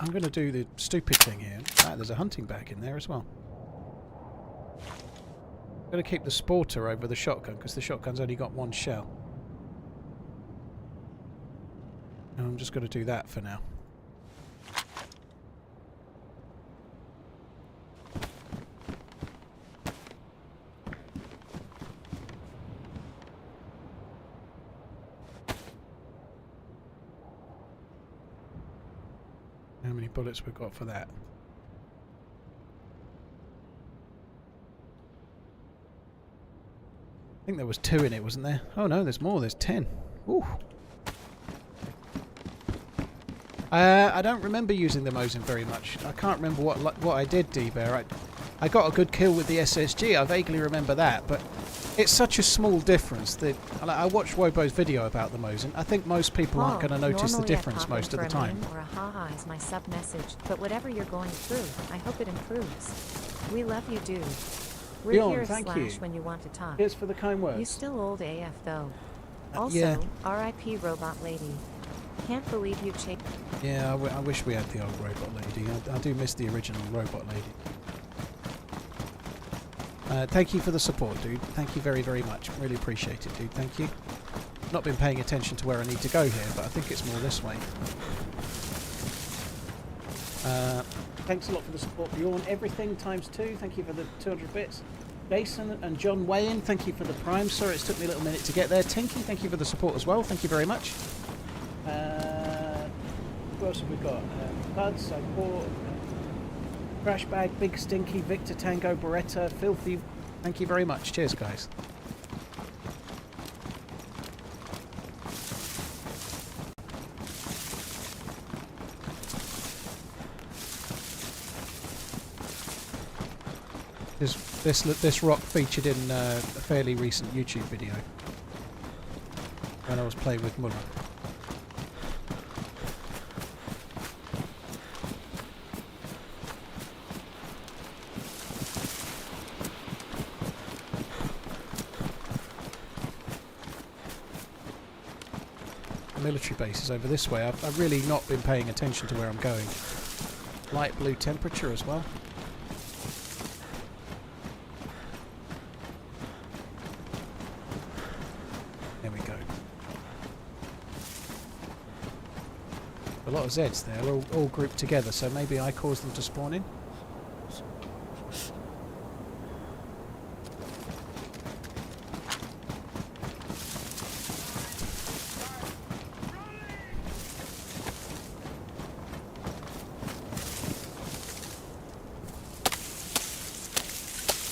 I'm going to do the stupid thing here. Ah, there's a hunting bag in there as well. I'm going to keep the sporter over the shotgun, because the shotgun's only got one shell. And I'm just going to do that for now. How many bullets we've got for that? I think there was 2 in it, wasn't there? Oh no, there's more. There's 10. Ooh. I don't remember using the Mosin very much. I can't remember what I did, D-Bear. I got a good kill with the SSG. I vaguely remember that, but it's such a small difference that I watched Wobo's video about the Mosin. I think most people aren't going to notice the difference most of the time. Or a haha is my sub message, but whatever you're going through, I hope it improves. We love you, dude. We're Bjorn, here thank slash you. when you want to talk. Cheers for the kind words. You still old AF though. Also, yeah. RIP robot lady. Can't believe you changed. Yeah, I wish we had the old robot lady. I do miss the original robot lady. Thank you for the support, dude. Thank you very, very much. Really appreciate it, dude. Thank you. Not been paying attention to where I need to go here, but I think it's more this way. Thanks a lot for the support, Bjorn. Everything ×2. Thank you for the 200 bits. Jason and John Wayne, thank you for the prime. Sorry it's took me a little minute to get there. Tinky, thank you for the support as well. Thank you very much. Who else have we got? Buds, I bought. Crash Bag, Big Stinky, Victor Tango, Beretta, Filthy. Thank you very much. Cheers, guys. This rock featured in a fairly recent YouTube video when I was playing with Muller. The military base is over this way. I've really not been paying attention to where I'm going. Light blue temperature as well. There we go. A lot of Zeds there, all grouped together, so maybe I caused them to spawn in.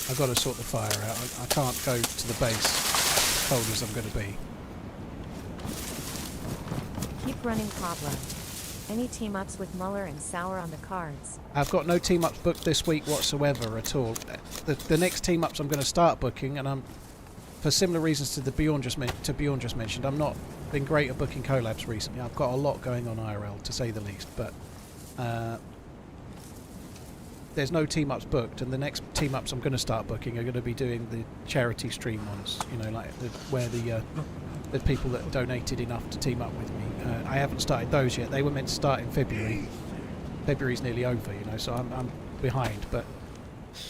I've got to sort the fire out. I can't go to the base as cold as I'm going to be. Keep running, Pablo. Any team-ups with Muller and Sauer on the cards? I've got no team-ups booked this week whatsoever at all. The next team-ups I'm going to start booking, and I'm, for similar reasons to the Bjorn just mentioned, I'm not been great at booking collabs recently. I've got a lot going on IRL, to say the least, but there's no team-ups booked, and the next team-ups I'm going to start booking are going to be doing the charity stream ones, you know, like where the people that donated enough to team up with me. I haven't started those yet. They were meant to start in February. February's nearly over, you know, so I'm behind. But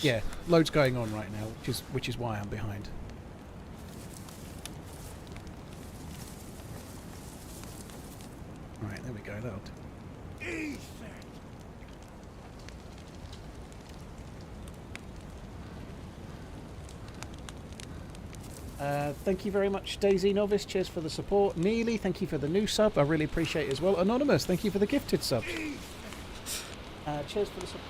yeah, loads going on right now, which is why I'm behind. Right, there we go. That'll do. Thank you very much, DayZ Novice. Cheers for the support. Neely, thank you for the new sub. I really appreciate it as well. Anonymous, thank you for the gifted subs. Cheers for the support.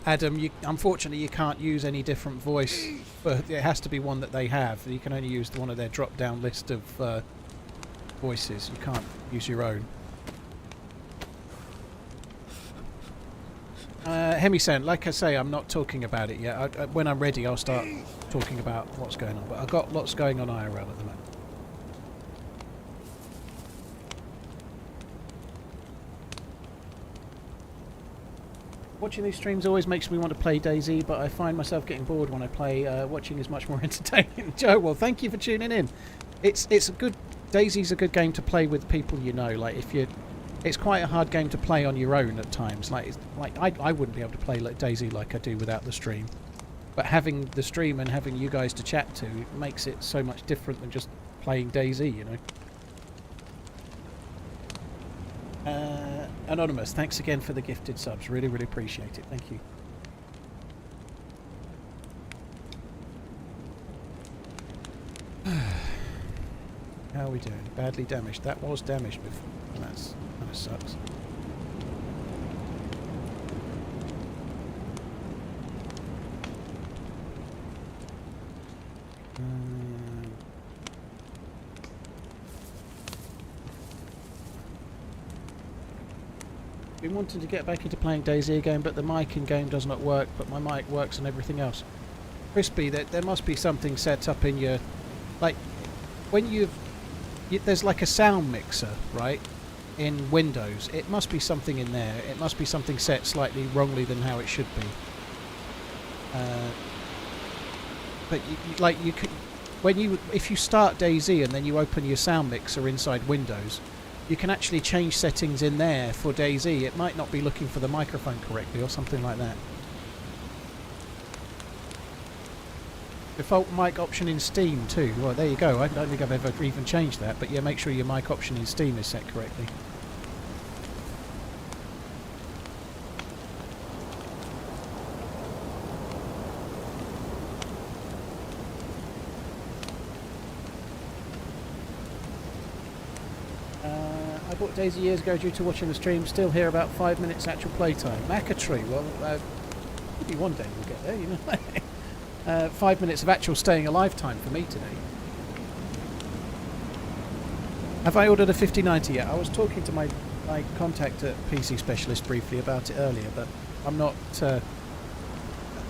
Adam, unfortunately you can't use any different voice, but it has to be one that they have. You can only use one of their drop-down list of voices. You can't use your own. Hemi-san, like I say, I'm not talking about it yet. When I'm ready, I'll start talking about what's going on. But I've got lots going on IRL at the moment. Watching these streams always makes me want to play DayZ, but I find myself getting bored when I play. Watching is much more entertaining. Joe, well, thank you for tuning in. It's a good. DayZ's a good game to play with people you know. Like if you. It's quite a hard game to play on your own at times. Like I wouldn't be able to play like DayZ like I do without the stream. But having the stream and having you guys to chat to makes it so much different than just playing DayZ, you know. Anonymous, thanks again for the gifted subs. Really, really appreciate it. Thank you. How are we doing? Badly damaged. That was damaged before. And that's kind of sucks. Been wanting to get back into playing DayZ again, but the mic in game does not work, but my mic works and everything else. Crispy, there must be something set up in your... Like, when you've there's like a sound mixer, right, in Windows. It must be something in there. It must be something set slightly wrongly than how it should be. But you could, if you start DayZ and then you open your sound mixer inside Windows, you can actually change settings in there for DayZ. It might not be looking for the microphone correctly or something like that. Default mic option in Steam too. Well, there you go. I don't think I've ever even changed that, but yeah, make sure your mic option in Steam is set correctly. I bought DayZ years ago due to watching the stream. Still here about 5 minutes actual playtime. Macatree. Well, maybe one day we'll get there, you know. 5 minutes of actual staying alive time for me today. Have I ordered a 5090 yet? I was talking to my contact at PC Specialist briefly about it earlier, but I'm not.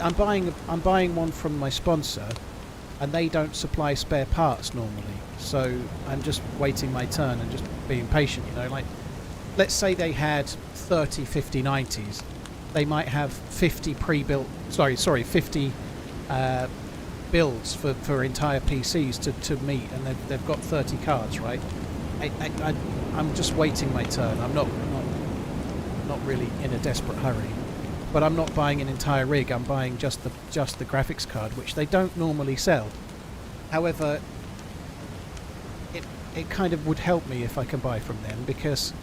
I'm buying one from my sponsor, and they don't supply spare parts normally. So I'm just waiting my turn and just being patient. You know, like let's say they had 30 5090s, they might have 50 pre-built. Sorry, 50. Builds for entire PCs to meet, and they've got 30 cards, right? I'm just waiting my turn. I'm not really in a desperate hurry, but I'm not buying an entire rig. I'm buying just the graphics card, which they don't normally sell. However, it kind of would help me if I can buy from them, because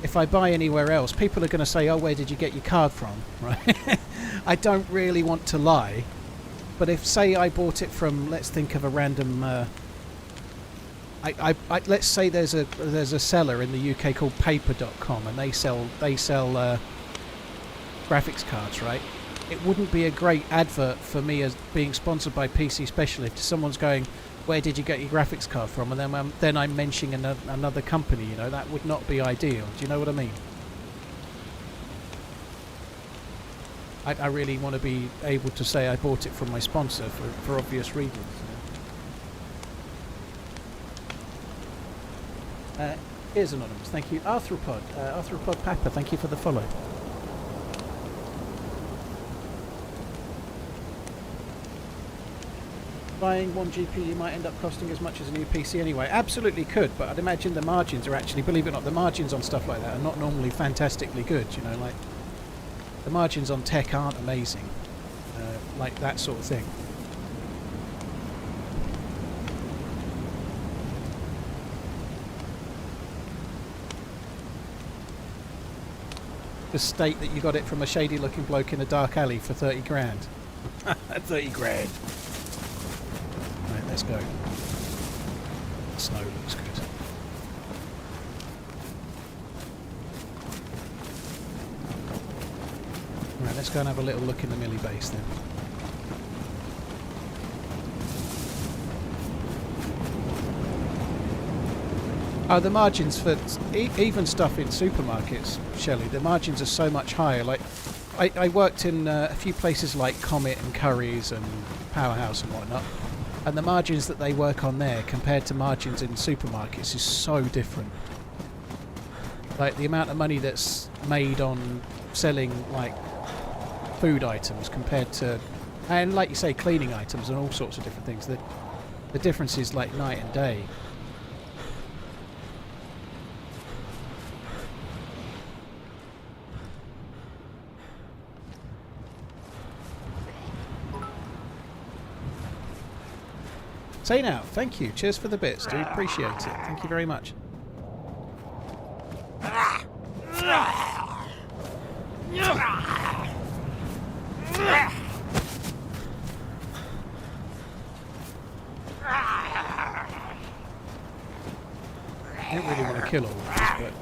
if I buy anywhere else, people are going to say, "Oh, where did you get your card from?" Right? I don't really want to lie. But if, say, I bought it from, let's think of a random, let's say there's a seller in the UK called Paper.com, and they sell graphics cards, right? It wouldn't be a great advert for me as being sponsored by PC Specialist if someone's going, "Where did you get your graphics card from?" and then I'm mentioning another company. You know, that would not be ideal. Do you know what I mean? I really want to be able to say I bought it from my sponsor for obvious reasons. Here's Anonymous. Thank you. Arthropod Papa, thank you for the follow. Buying one GPU might end up costing as much as a new PC anyway. Absolutely could, but I'd imagine the margins are actually, believe it or not, the margins on stuff like that are not normally fantastically good, you know, like the margins on tech aren't amazing, like that sort of thing. Just state that you got it from a shady looking bloke in a dark alley for 30 grand. 30 grand. Right, let's go. The snow looks good. Right, let's go and have a little look in the Millie base then. Oh, the margins for even stuff in supermarkets, Shelley, the margins are so much higher. Like, I worked in a few places like Comet and Curry's and Powerhouse and whatnot, and the margins that they work on there compared to margins in supermarkets is so different. Like, the amount of money that's made on selling, like, food items compared to, and like you say, cleaning items and all sorts of different things, the difference is like night and day. Say now, thank you, cheers for the bits, do appreciate it, thank you very much. I don't really want to kill all of these, but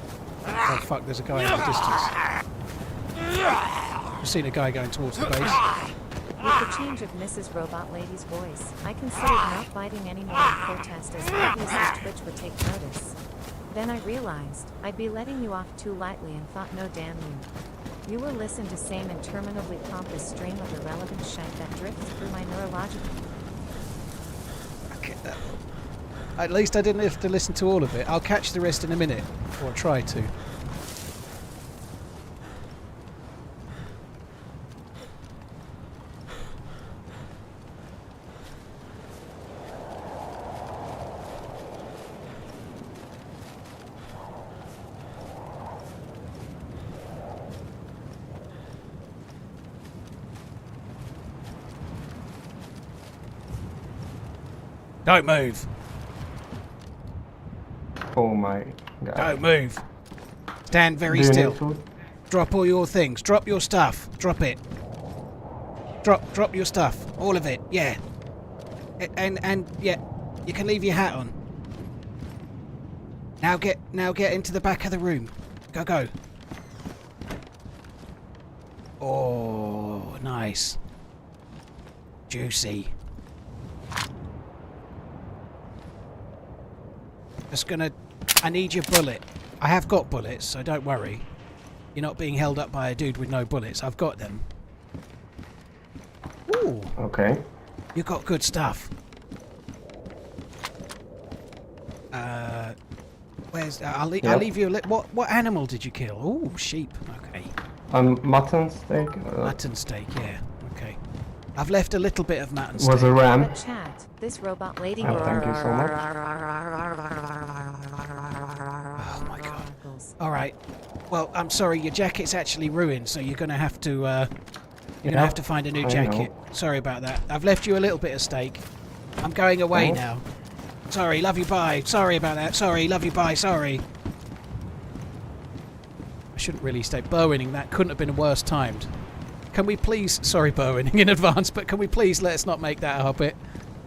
oh fuck, there's a guy in the distance. I've seen a guy going towards the base. With the change of Mrs. Robot Lady's voice, I considered not biting anymore in protest, as obviously Twitch would take notice. Then I realized I'd be letting you off too lightly and thought, no damn you. You will listen to same interminably pompous stream of irrelevant shite that drifts through my neurological... Okay, At least I didn't have to listen to all of it. I'll catch the rest in a minute. Or try to. Don't move. Oh my god. Don't move. Stand very Do you still. need food? Drop all your things. Drop your stuff. Drop it. Drop your stuff. All of it. Yeah. And yeah, you can leave your hat on. Now get into the back of the room. Go. Oh, nice. Juicy. I need your bullet. I have got bullets, so don't worry. You're not being held up by a dude with no bullets. I've got them. Ooh. Okay. You got good stuff. Where's... I'll leave you a What animal did you kill? Ooh, sheep. Okay. Mutton steak. Mutton steak, yeah. Okay. I've left a little bit of mutton steak. Was a ram. But chat, this robot lady. Oh, thank you so much. Oh my god. Alright. Well, I'm sorry, your jacket's actually ruined, so you're gonna have to have to find a new jacket. Sorry about that. I've left you a little bit of steak. I'm going away now. Sorry, love you, bye. Sorry about that. Sorry, love you, bye. Sorry. I shouldn't really stay Bowening. That couldn't have been worse timed. Can we please... Sorry, Bowening in advance, but can we please let's not make that a habit?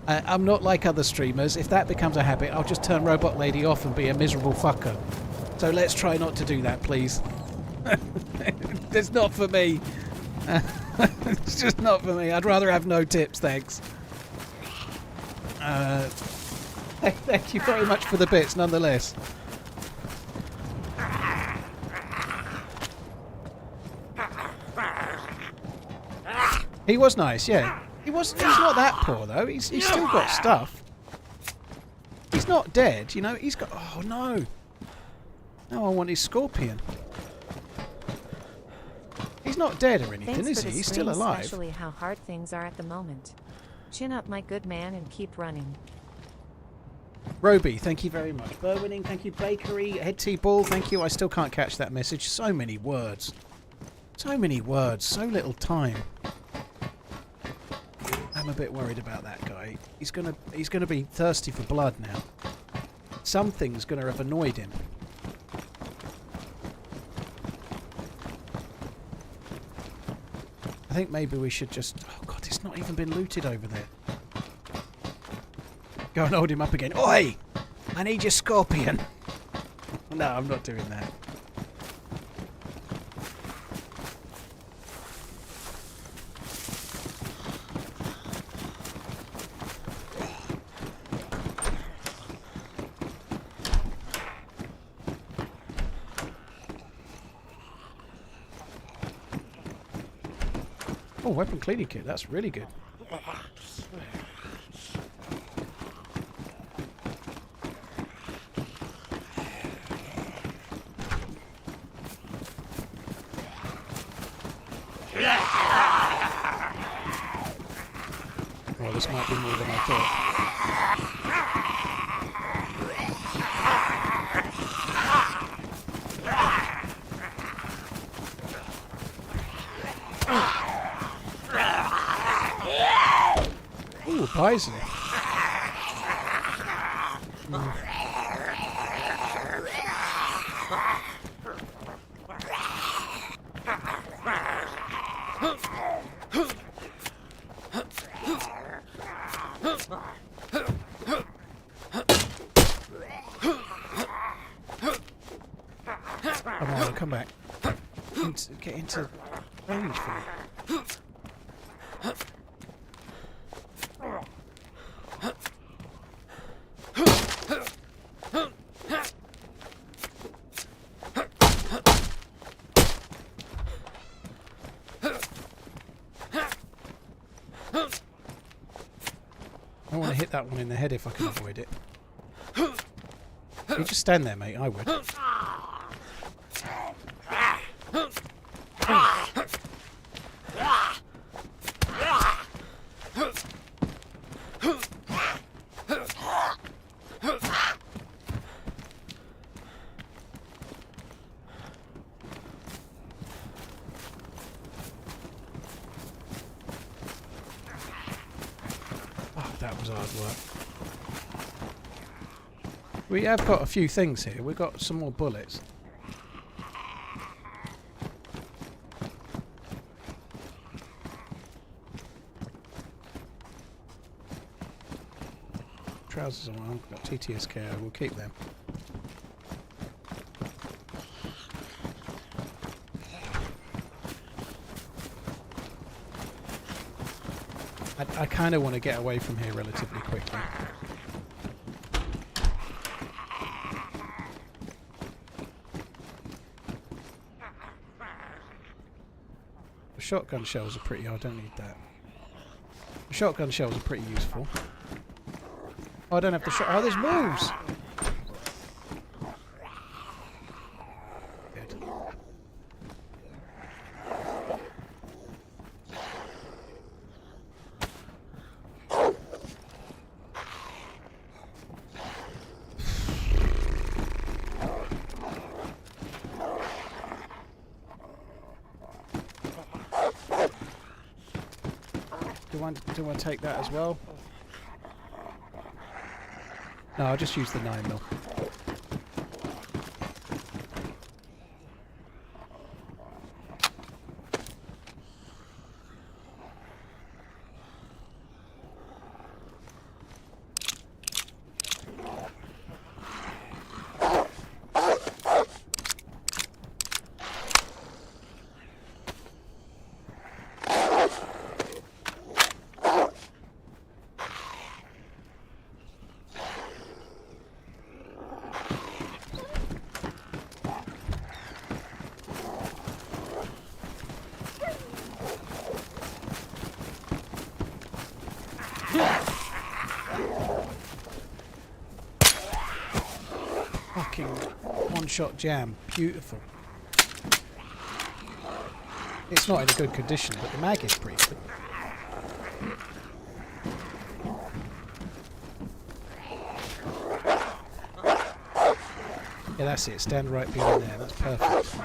I'm not like other streamers. If that becomes a habit, I'll just turn Robot Lady off and be a miserable fucker. So let's try not to do that, please. It's not for me. It's just not for me. I'd rather have no tips, thanks. Thank you very much for the bits, nonetheless. He was nice, yeah. He's not that poor though. He's still got stuff. He's not dead, you know. He's got... Oh no. No, I want his scorpion. He's not dead or anything, Thanks is for he? the He's stream, still alive. Especially how hard things are at the moment. Chin up, my good man, and keep running. Roby, thank you very much. Burwinning, thank you. Bakery, Head Tea Ball, thank you. I still can't catch that message. So many words. So many words. So little time. I'm a bit worried about that guy. He's gonna be thirsty for blood now. Something's gonna have annoyed him. I think maybe we should just... Oh god, it's not even been looted over there. Go and hold him up again. Oi! I need your scorpion. No, I'm not doing that. Oh, weapon cleaning kit. That's really good. Oh, this might be more than I thought. Ooh, bison. Come on, come back. Get into range for me. I want to hit that one in the head if I can avoid it. You just stand there, mate. I would. Oh, that was hard work. We have got a few things here. We've got some more bullets. Trousers on. We've got TTSK. We'll keep them. I kind of want to get away from here relatively quickly. The shotgun shells are pretty... I don't need that. The shotgun shells are pretty useful. Oh, I don't have the shot... Oh, there's wolves! Good. Do I take that as well? No, I'll just use the 9mm. Fucking one-shot jam. Beautiful. It's not in a good condition, but the mag is pretty good. Yeah, that's it. Stand right behind there. That's perfect.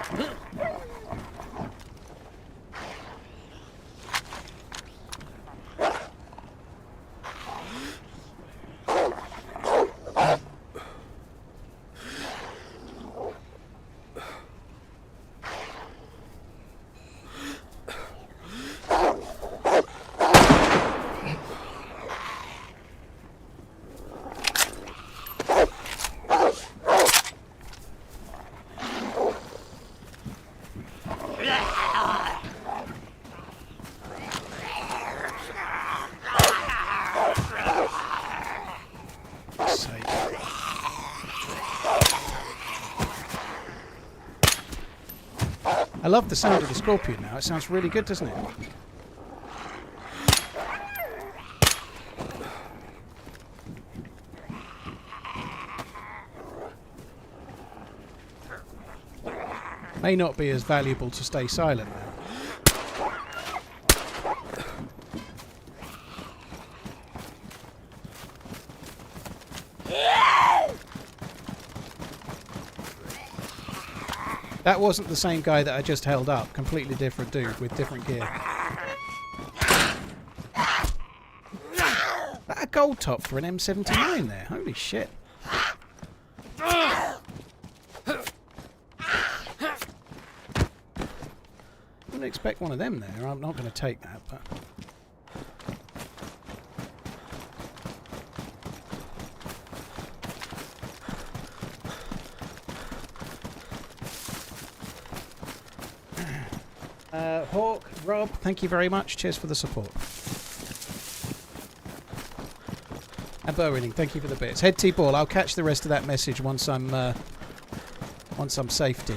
I love the sound of the scorpion now. It sounds really good, doesn't it? May not be as valuable to stay silent now. That wasn't the same guy that I just held up. Completely different dude with different gear. That a gold top for an M79 there. Holy shit. Wouldn't expect one of them there. I'm not going to take that, but... Hawk, Rob, thank you very much. Cheers for the support. And Burwinning, thank you for the bits. Head T-Ball, I'll catch the rest of that message once I'm safety.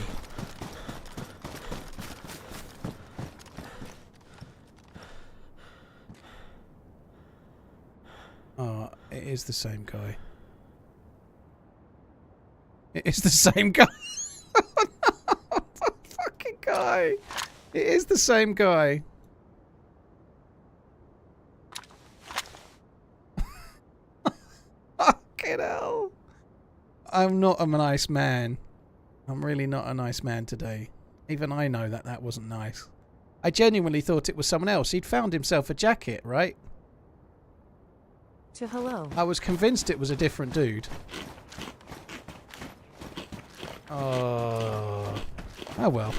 Oh, it is the same guy. It is the same guy. The fucking guy. It is the same guy. Fucking hell. I'm not a nice man. I'm really not a nice man today. Even I know that that wasn't nice. I genuinely thought it was someone else. He'd found himself a jacket, right? To hello. I was convinced it was a different dude. Oh well.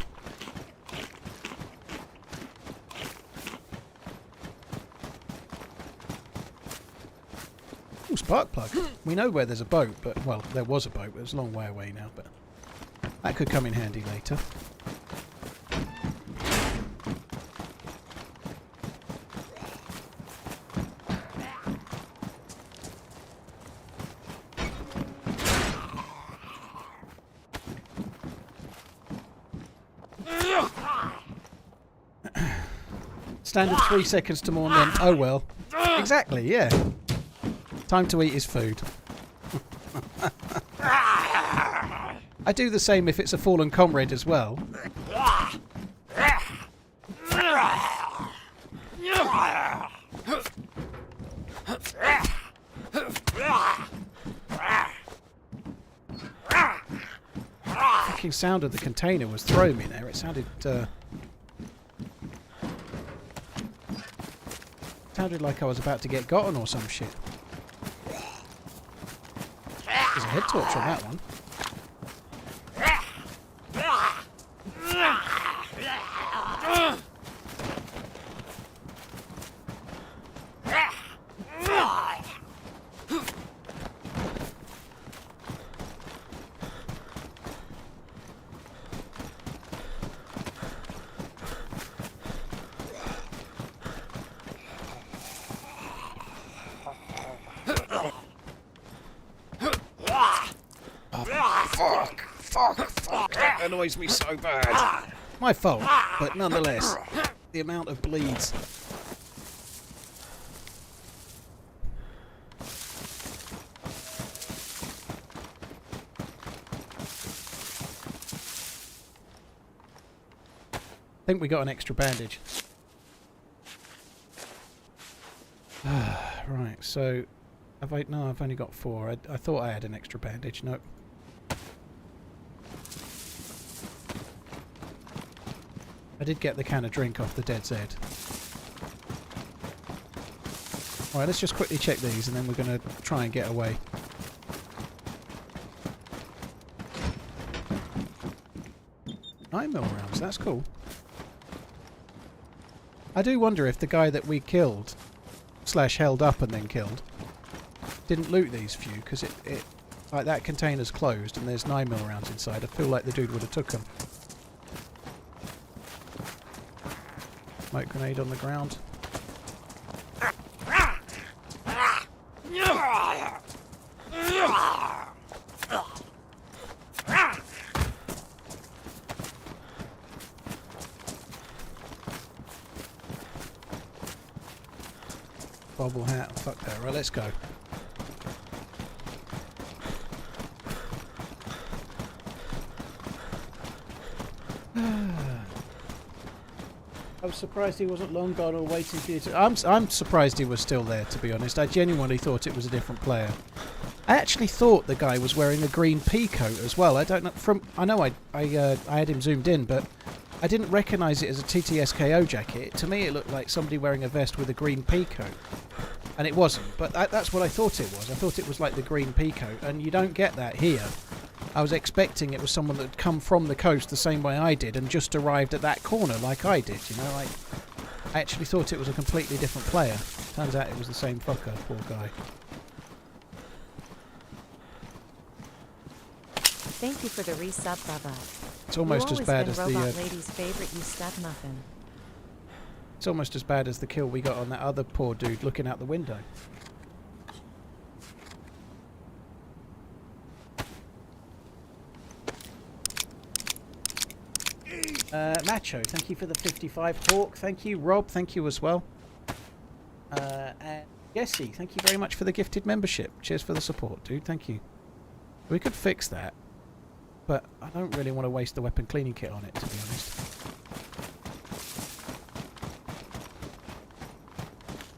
Ooh, spark plug. We know where there's a boat, but, well, there was a boat, but it's a long way away now, but that could come in handy later. Standard 3 seconds to mourn then. Oh well. Exactly, yeah. Time to eat his food. I do the same if it's a fallen comrade as well. The fucking sound of the container was throwing me there. It sounded sounded like I was about to get gotten or some shit. There's a head torch on that one. Fuck. That annoys me so bad. My fault, but nonetheless, the amount of bleeds. I think we got an extra bandage. Right, so have I? No, I've only got 4. I thought I had an extra bandage. Nope. I did get the can of drink off the DayZ. Alright, let's just quickly check these and then we're going to try and get away. $9mm rounds, that's cool. I do wonder if the guy that we killed, / held up and then killed, didn't loot these few, because it like that container's closed and there's 9mm rounds inside. I feel like the dude would have took them. Smoke grenade on the ground. Bobble hat. Fuck that. Right, let's go. I was surprised he wasn't long gone or waiting for you to... I'm surprised he was still there, to be honest. I genuinely thought it was a different player. I actually thought the guy was wearing a green pea coat as well. I don't know... I know I had him zoomed in, but I didn't recognise it as a TTSKO jacket. To me, it looked like somebody wearing a vest with a green pea coat. And it wasn't, but that's what I thought it was. I thought it was like the green pea coat, and you don't get that here. I was expecting it was someone that had come from the coast the same way I did and just arrived at that corner like I did, you know? I actually thought it was a completely different player. Turns out it was the same fucker, poor guy. Thank you for the resub, Bubba. It's almost as bad as the... Robot Lady's favorite, you stud muffin. It's almost as bad as the kill we got on that other poor dude looking out the window. Macho, thank you for the 55. Hawk, thank you. Rob, thank you as well. And Jesse, thank you very much for the gifted membership. Cheers for the support, dude. Thank you. We could fix that. but I don't really want to waste the weapon cleaning kit on it, to be honest.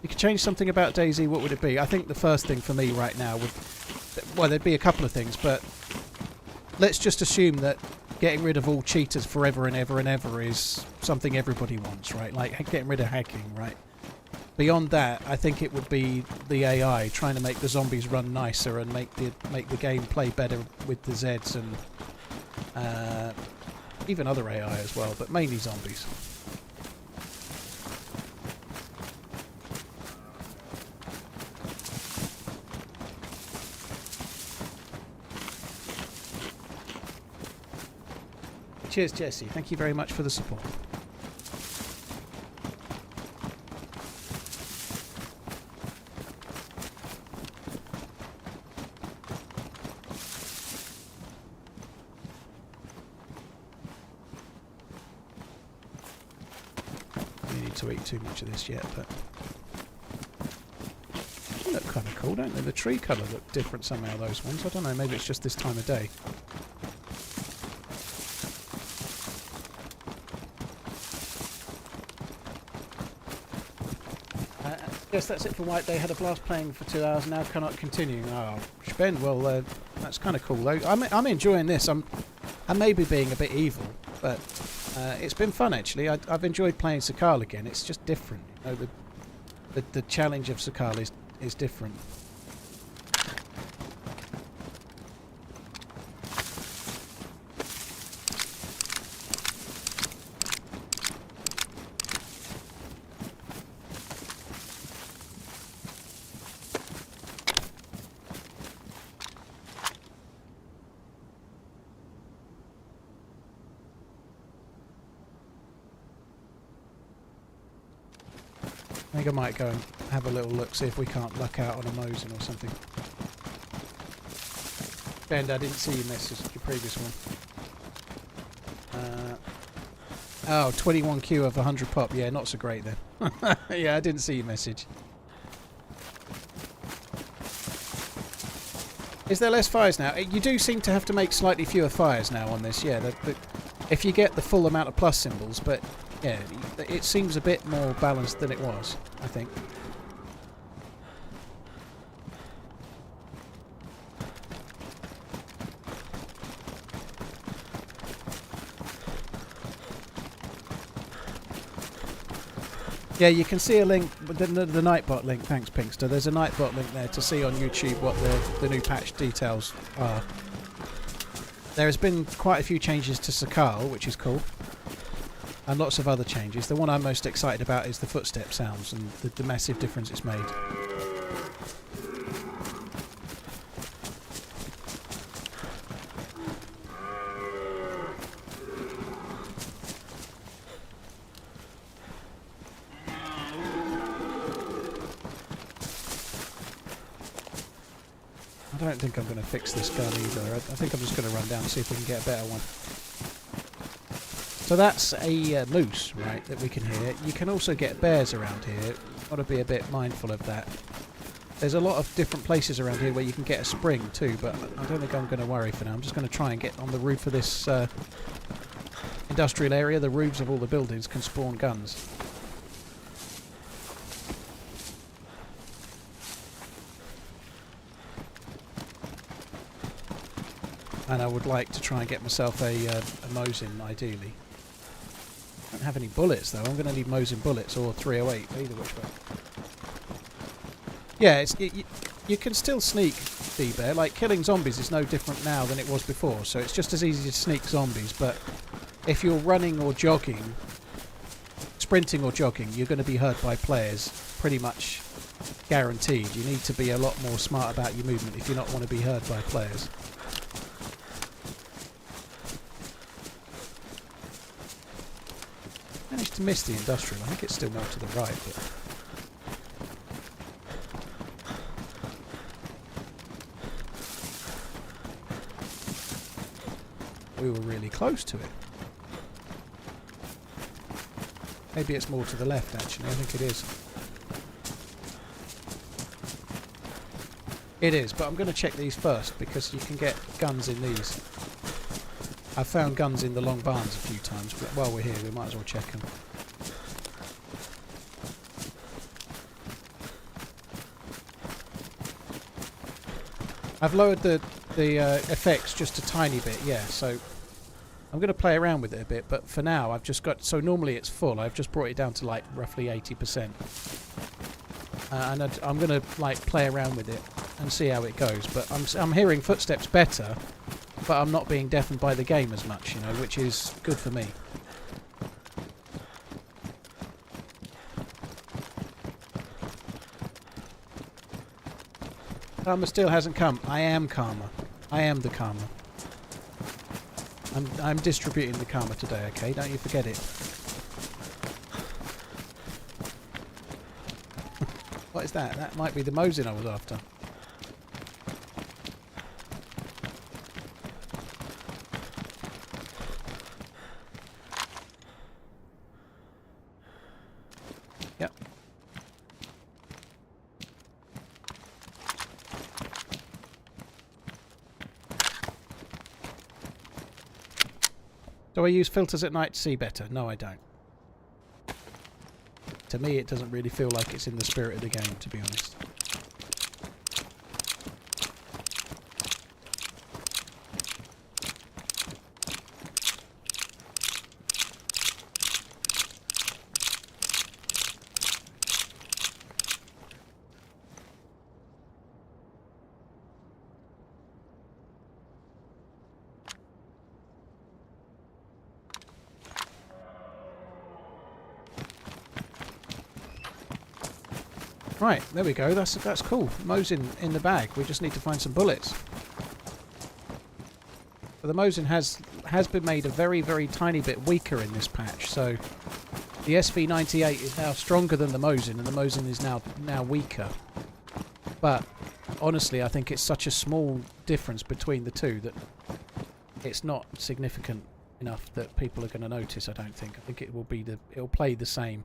You could change something about DayZ, what would it be? I think the first thing for me right now would... Well, there'd be a couple of things, but let's just assume that getting rid of all cheaters forever and ever and ever is something everybody wants, right? Like getting rid of hacking, right? Beyond that, I think it would be the AI trying to make the zombies run nicer and make the game play better with the Zeds and even other AI as well, but mainly zombies. Cheers, Jesse. Thank you very much for the support. You need to eat too much of this yet, but they look kind of cool, don't they? The tree colour look different somehow, those ones. I don't know, maybe it's just this time of day. Yes, that's it for White Day. Had a blast playing for 2 hours. Now cannot continue. Oh, spend. Well, that's kind of cool though. I'm enjoying this. I may be being a bit evil, but it's been fun actually. I've enjoyed playing Sakhal again. It's just different. You know, the challenge of Sakhal is different. I think I might go and have a little look, see if we can't luck out on a Mosin or something. Ben, I didn't see your message, your previous one. Oh, 21Q of 100 pop. Yeah, not so great then. Yeah, I didn't see your message. Is there less fires now? You do seem to have to make slightly fewer fires now on this, yeah. If you get the full amount of plus symbols, but yeah, it seems a bit more balanced than it was, I think. Yeah, you can see a link, the Nightbot link, thanks Pinkster. There's a Nightbot link there to see on YouTube what the new patch details are. There has been quite a few changes to Sakhal, which is cool. And lots of other changes. The one I'm most excited about is the footstep sounds and the massive difference it's made. I don't think I'm going to fix this gun either. I think I'm just going to run down and see if we can get a better one. So that's a moose, right, that we can hear. You can also get bears around here. Got to be a bit mindful of that. There's a lot of different places around here where you can get a spring too, but I don't think I'm going to worry for now. I'm just going to try and get on the roof of this industrial area. The roofs of all the buildings can spawn guns. And I would like to try and get myself a Mosin, ideally. I don't have any bullets, though. I'm going to need Mosin bullets or 308, either which way. Yeah, you can still sneak, D-Bear. Like, killing zombies is no different now than it was before, so it's just as easy to sneak zombies, but if you're running or jogging, sprinting or jogging, you're going to be heard by players, pretty much guaranteed. You need to be a lot more smart about your movement if you not want to be heard by players. Managed to miss the industrial. I think it's still more to the right, but we were really close to it. Maybe it's more to the left, actually. I think it is. It is, but I'm going to check these first because you can get guns in these. I've found guns in the long barns a few times, but while we're here, we might as well check them. I've lowered the effects just a tiny bit, yeah, so I'm going to play around with it a bit, but for now I've just got, so normally it's full, I've just brought it down to like roughly 80%. And I'm going to like play around with it and see how it goes, but I'm hearing footsteps better, but I'm not being deafened by the game as much, you know, which is good for me. Karma still hasn't come. I am Karma. I am the Karma. I'm distributing the Karma today, okay? Don't you forget it. What is that? That might be the Mosin I was after. Yep. Do I use filters at night to see better? No, I don't. To me, it doesn't really feel like it's in the spirit of the game, to be honest. Right, there we go. That's cool. Mosin in the bag. We just need to find some bullets. But the Mosin has been made a very, very tiny bit weaker in this patch. So the SV98 is now stronger than the Mosin, and the Mosin is now weaker. But honestly, I think it's such a small difference between the two that it's not significant enough that people are going to notice. I don't think. I think it'll play the same.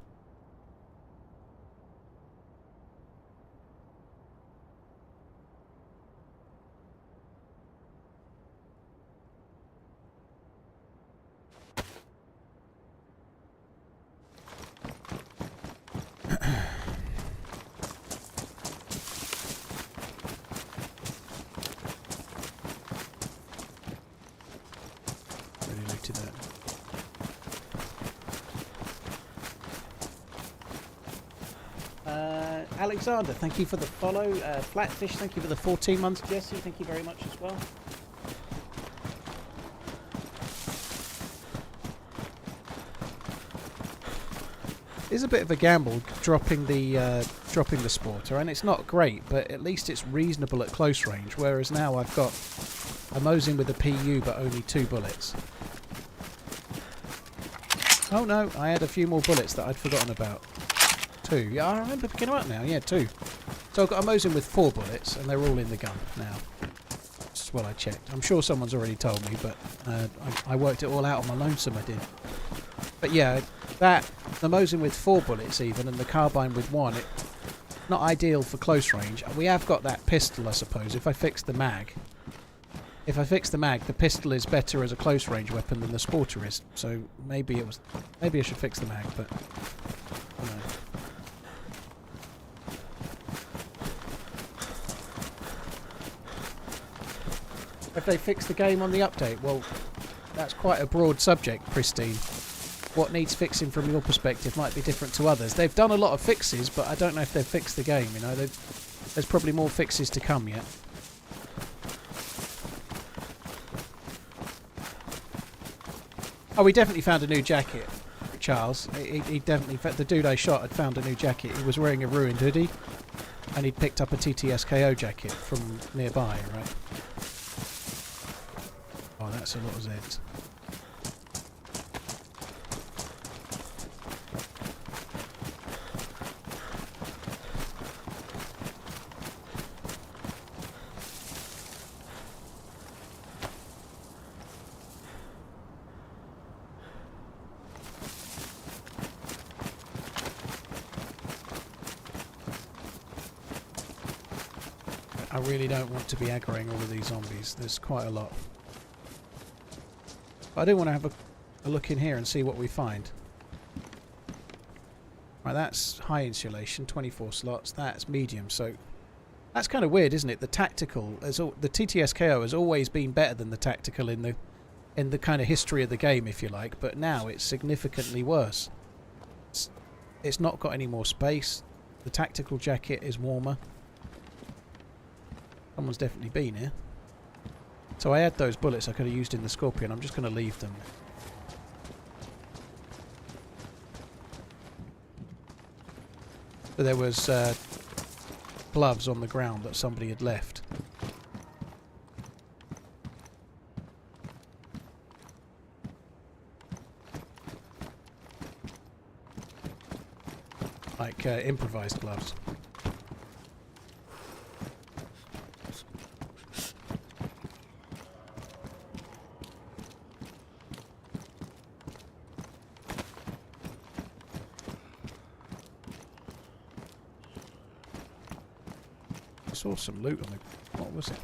Alexander, thank you for the follow. Flatfish, thank you for the 14 months. Jesse, thank you very much as well. It's a bit of a gamble dropping the Sporter, and it's not great, but at least it's reasonable at close range. Whereas now I've got a Mosin with a PU, but only 2 bullets. Oh no, I had a few more bullets that I'd forgotten about. 2. Yeah, I remember picking them up now. Yeah, 2. So I've got a Mosin with 4 bullets, and they're all in the gun now. That's what I checked. I'm sure someone's already told me, but I worked it all out on my lonesome, I did. But yeah, the Mosin with 4 bullets even, and the carbine with 1, not ideal for close range. We have got that pistol, I suppose. If I fix the mag, the pistol is better as a close range weapon than the Sporter is. So maybe I should fix the mag, but I don't know. Have they fixed the game on the update? Well, that's quite a broad subject, Pristine. What needs fixing from your perspective might be different to others. They've done a lot of fixes, but I don't know if they've fixed the game, you know. There's probably more fixes to come yet. Oh, we definitely found a new jacket, Charles. He definitely... The dude I shot had found a new jacket. He was wearing a ruined hoodie, and he'd picked up a TTSKO jacket from nearby, right? Oh, that's a lot of Zeds. I really don't want to be aggroing all of these zombies. There's quite a lot. I do want to have a look in here and see what we find. Right, that's high insulation, 24 slots. That's medium, so that's kind of weird, isn't it? The tactical, the TTS-KO has always been better than the tactical in the kind of history of the game, if you like. But now it's significantly worse. It's not got any more space. The tactical jacket is warmer. Someone's definitely been here. So I had those bullets I could have used in the Scorpion. I'm just going to leave them. So there was gloves on the ground that somebody had left. Like improvised gloves. I saw some loot on the... What was it?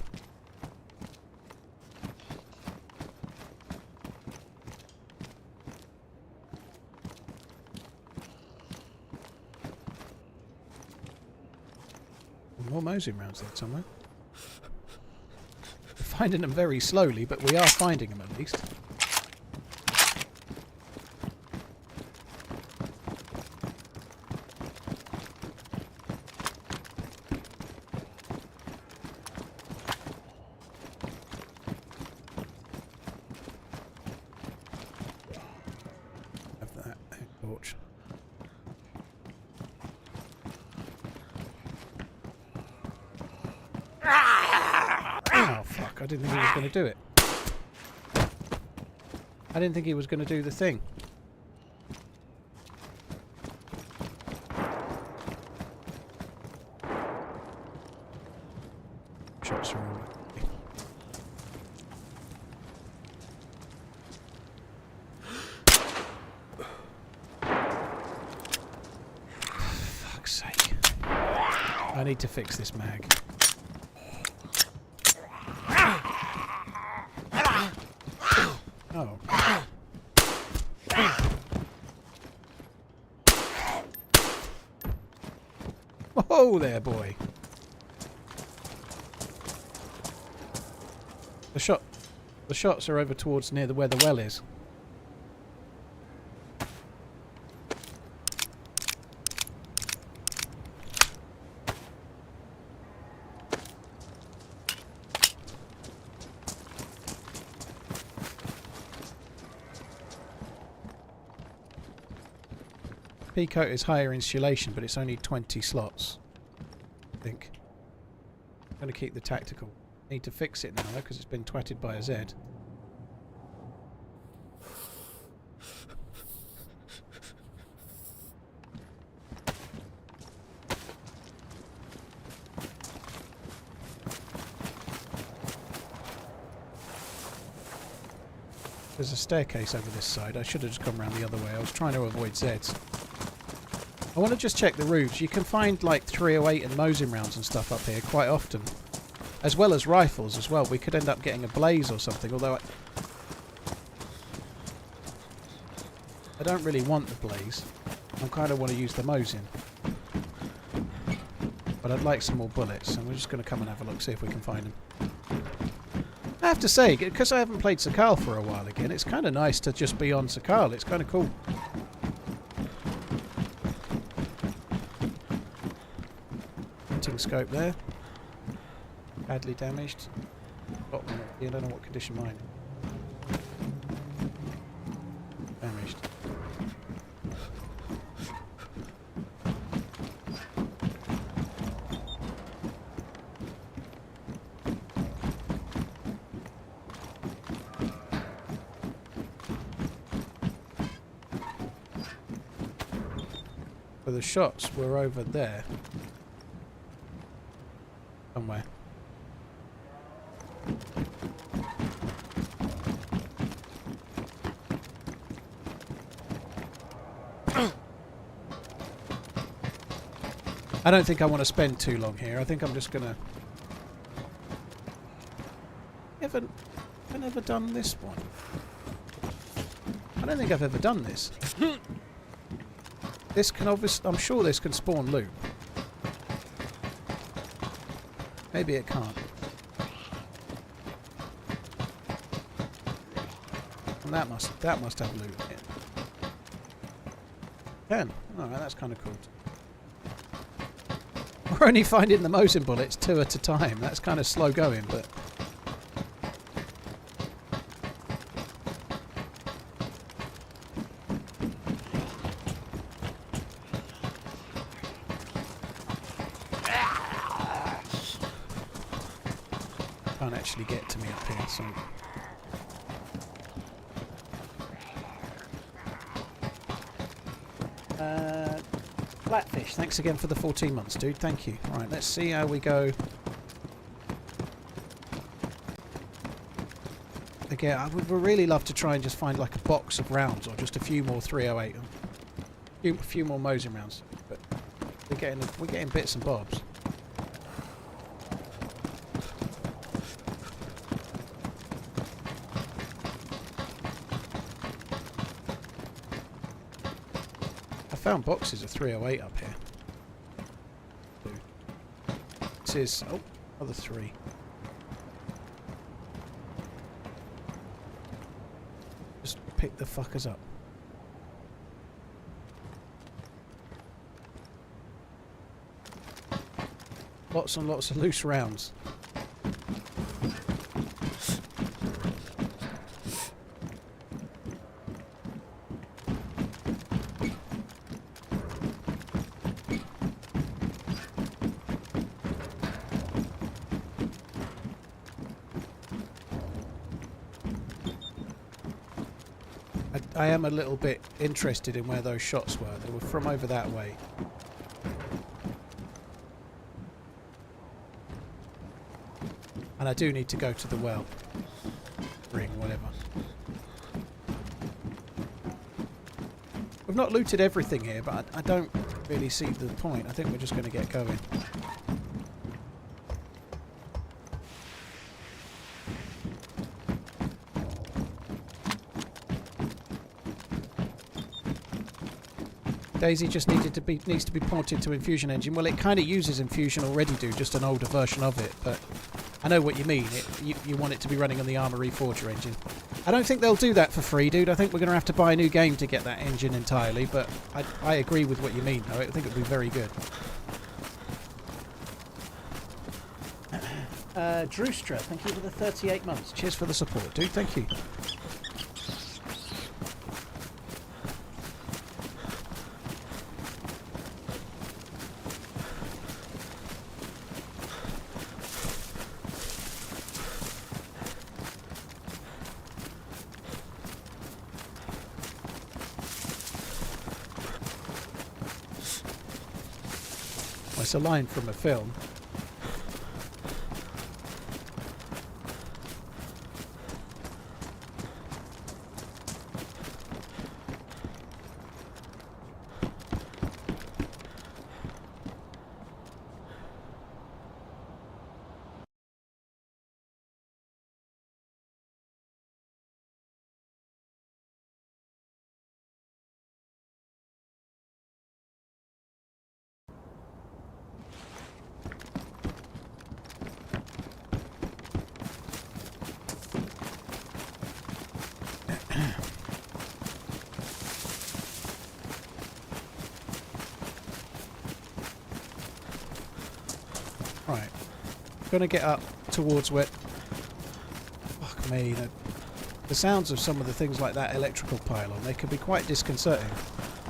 More Mosing rounds there somewhere. We're finding them very slowly, but we are finding them at least. Have that torch. Oh fuck, I didn't think he was going to do it. I didn't think he was going to do the thing. Shots are all... Fuck's sake. I need to fix this mag. Oh. Oh there, boy. The shots are over towards near where the well is. Peacoat is higher insulation, but it's only 20 slots, I think. I'm going to keep the tactical. Need to fix it now, though, because it's been twatted by a Z. There's a staircase over this side. I should have just come around the other way. I was trying to avoid Zs. I want to just check the roofs. You can find like 308 and Mosing rounds and stuff up here quite often. As well as rifles as well. We could end up getting a blaze or something, although I don't really want the blaze. I kind of want to use the Mosing. But I'd like some more bullets, and we're just going to come and have a look, see if we can find them. I have to say, because I haven't played Sakhal for a while again, it's kind of nice to just be on Sakhal. It's kind of cool. Hunting scope there. Badly damaged. Got one. I don't know what condition mine is. Damaged. So the shots were over there. Somewhere. I don't think I want to spend too long here. I think I'm just gonna... I've never done this one. don't think I've ever done this. This can obviously... I'm sure this can spawn loot. Maybe it can't. And that must have loot in it. Can. Alright, that's kind of cool. We're only finding the Mosin bullets 2 at a time. That's kind of slow going, but... Can't actually get to me up here, so... Flatfish, thanks again for the 14 months, dude. Thank you. Right, let's see how we go. Again, I would really love to try and just find like a box of rounds or just a few more 308. A few more Mosin rounds. But we're getting bits and bobs. I found boxes of 308 up here. This is... oh, another 3. Just pick the fuckers up. Lots and lots of loose rounds. I am a little bit interested in where those shots were. They were from over that way. And I do need to go to the well. Ring, whatever. We've not looted everything here, but I don't really see the point. I think we're just going to get going. DayZ just needs to be ported to Infusion Engine. Well, it kind of uses Infusion already, dude, just an older version of it. But I know what you mean. You want it to be running on the Armour Reforger engine. I don't think they'll do that for free, dude. I think we're going to have to buy a new game to get that engine entirely. But I agree with what you mean, though. I think it would be very good. Drewstra, thank you for the 38 months. Cheers for the support, dude. Thank you. It's a line from a film. Right, gonna get up towards where... Fuck me, the sounds of some of the things like that electrical pylon, they can be quite disconcerting.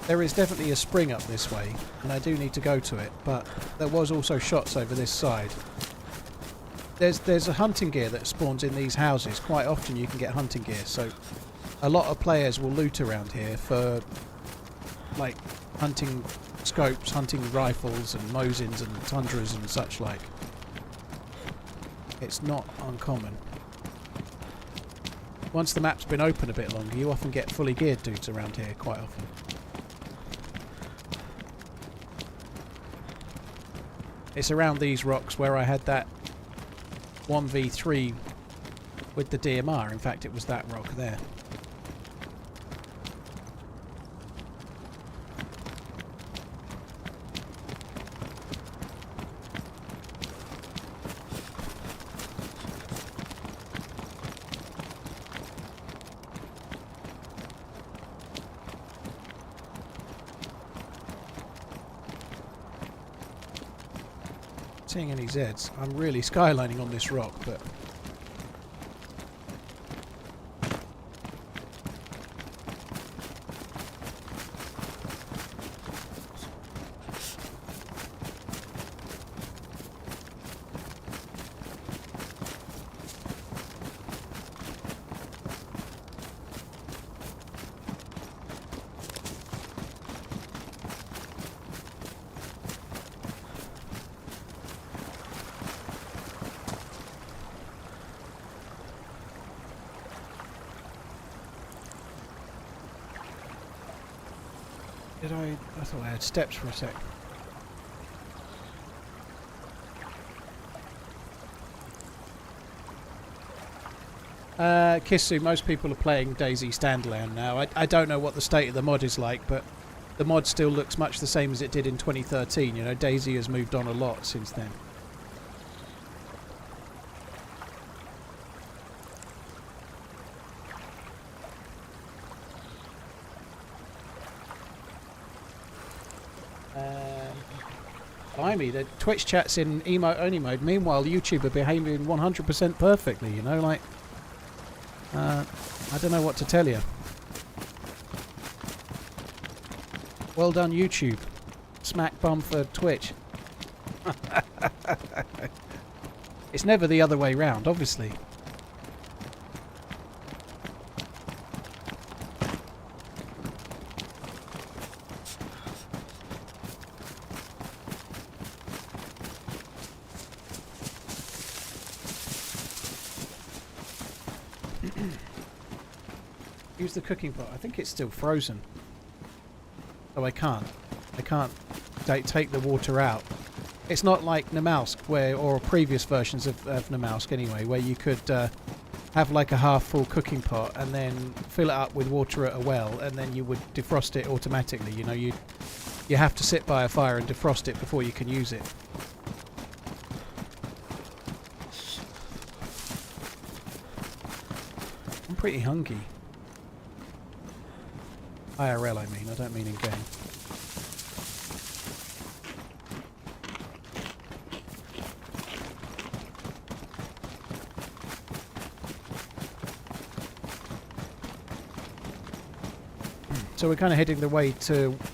There is definitely a spring up this way, and I do need to go to it, but there was also shots over this side. There's a hunting gear that spawns in these houses. Quite often you can get hunting gear, so a lot of players will loot around here for like hunting scopes, hunting rifles and Mosins and Tundras and such like. It's not uncommon. Once the map's been open a bit longer, you often get fully geared dudes around here quite often. It's around these rocks where I had that 1v3 with the DMR. In fact, it was that rock there. Seeing any Zeds. I'm really skylining on this rock, but... I thought I had steps for a sec. Kissu, most people are playing DayZ standalone now. I don't know what the state of the mod is like, but the mod still looks much the same as it did in 2013. You know, DayZ has moved on a lot since then. Blimey, the Twitch chat's in emote only mode. Meanwhile, YouTube are behaving 100% perfectly, you know, like... I don't know what to tell you. Well done, YouTube. Smack bum for Twitch. It's never the other way round, obviously. Use the cooking pot. I think it's still frozen. So I can't take the water out. It's not like Namalsk, or previous versions of Namalsk anyway, where you could have like a half-full cooking pot and then fill it up with water at a well, and then you would defrost it automatically. You know, you have to sit by a fire and defrost it before you can use it. I'm pretty hungry. IRL, I mean. I don't mean in game. So we're kind of heading the way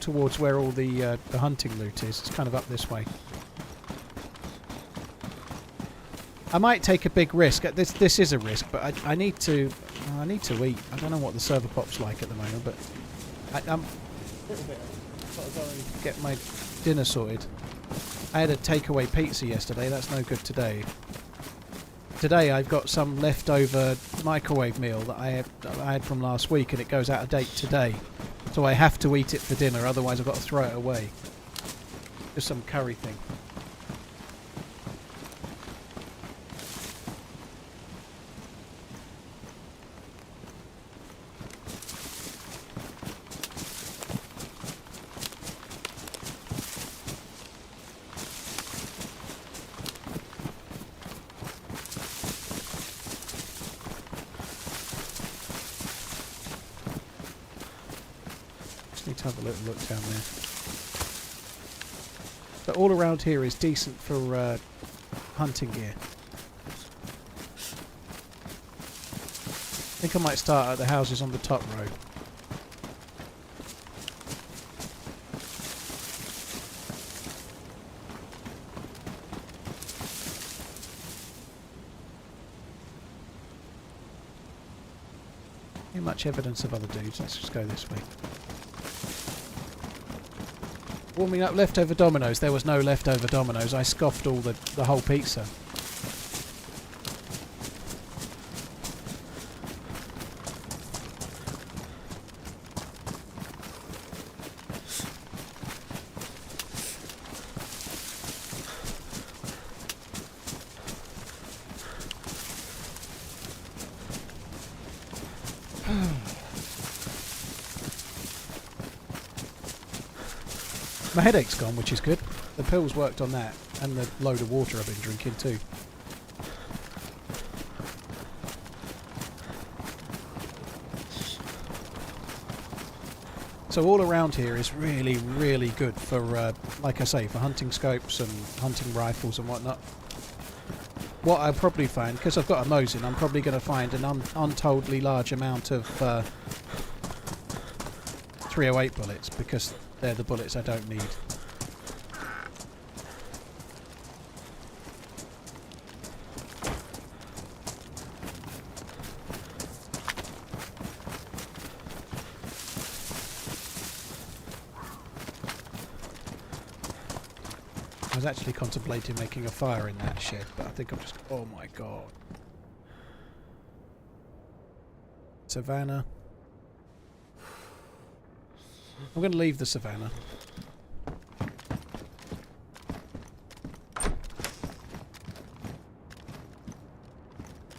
towards where all the hunting loot is. It's kind of up this way. I might take a big risk. This is a risk, but I need to eat. I don't know what the server pop's like at the moment, but I'm a little bit. I've got to go and get my dinner sorted. I had a takeaway pizza yesterday. That's no good today. Today I've got some leftover microwave meal that I had from last week, and it goes out of date today. So I have to eat it for dinner, otherwise I've got to throw it away. Just some curry thing. Need to have a little look down there. But all around here is decent for hunting gear. I think I might start at the houses on the top row. Not much evidence of other dudes. Let's just go this way. Warming up leftover Dominoes. There was no leftover Dominoes. I scoffed all the whole pizza. My headache's gone, which is good. The pills worked on that, and the load of water I've been drinking too. So all around here is really, really good for, like I say, for hunting scopes and hunting rifles and whatnot. What I'll probably find, because I've got a Mosin, I'm probably going to find an untoldly large amount of 308 bullets, because they're the bullets I don't need. I was actually contemplating making a fire in that shed, but I think I'm just... Oh my god. Savannah. I'm going to leave the Savannah.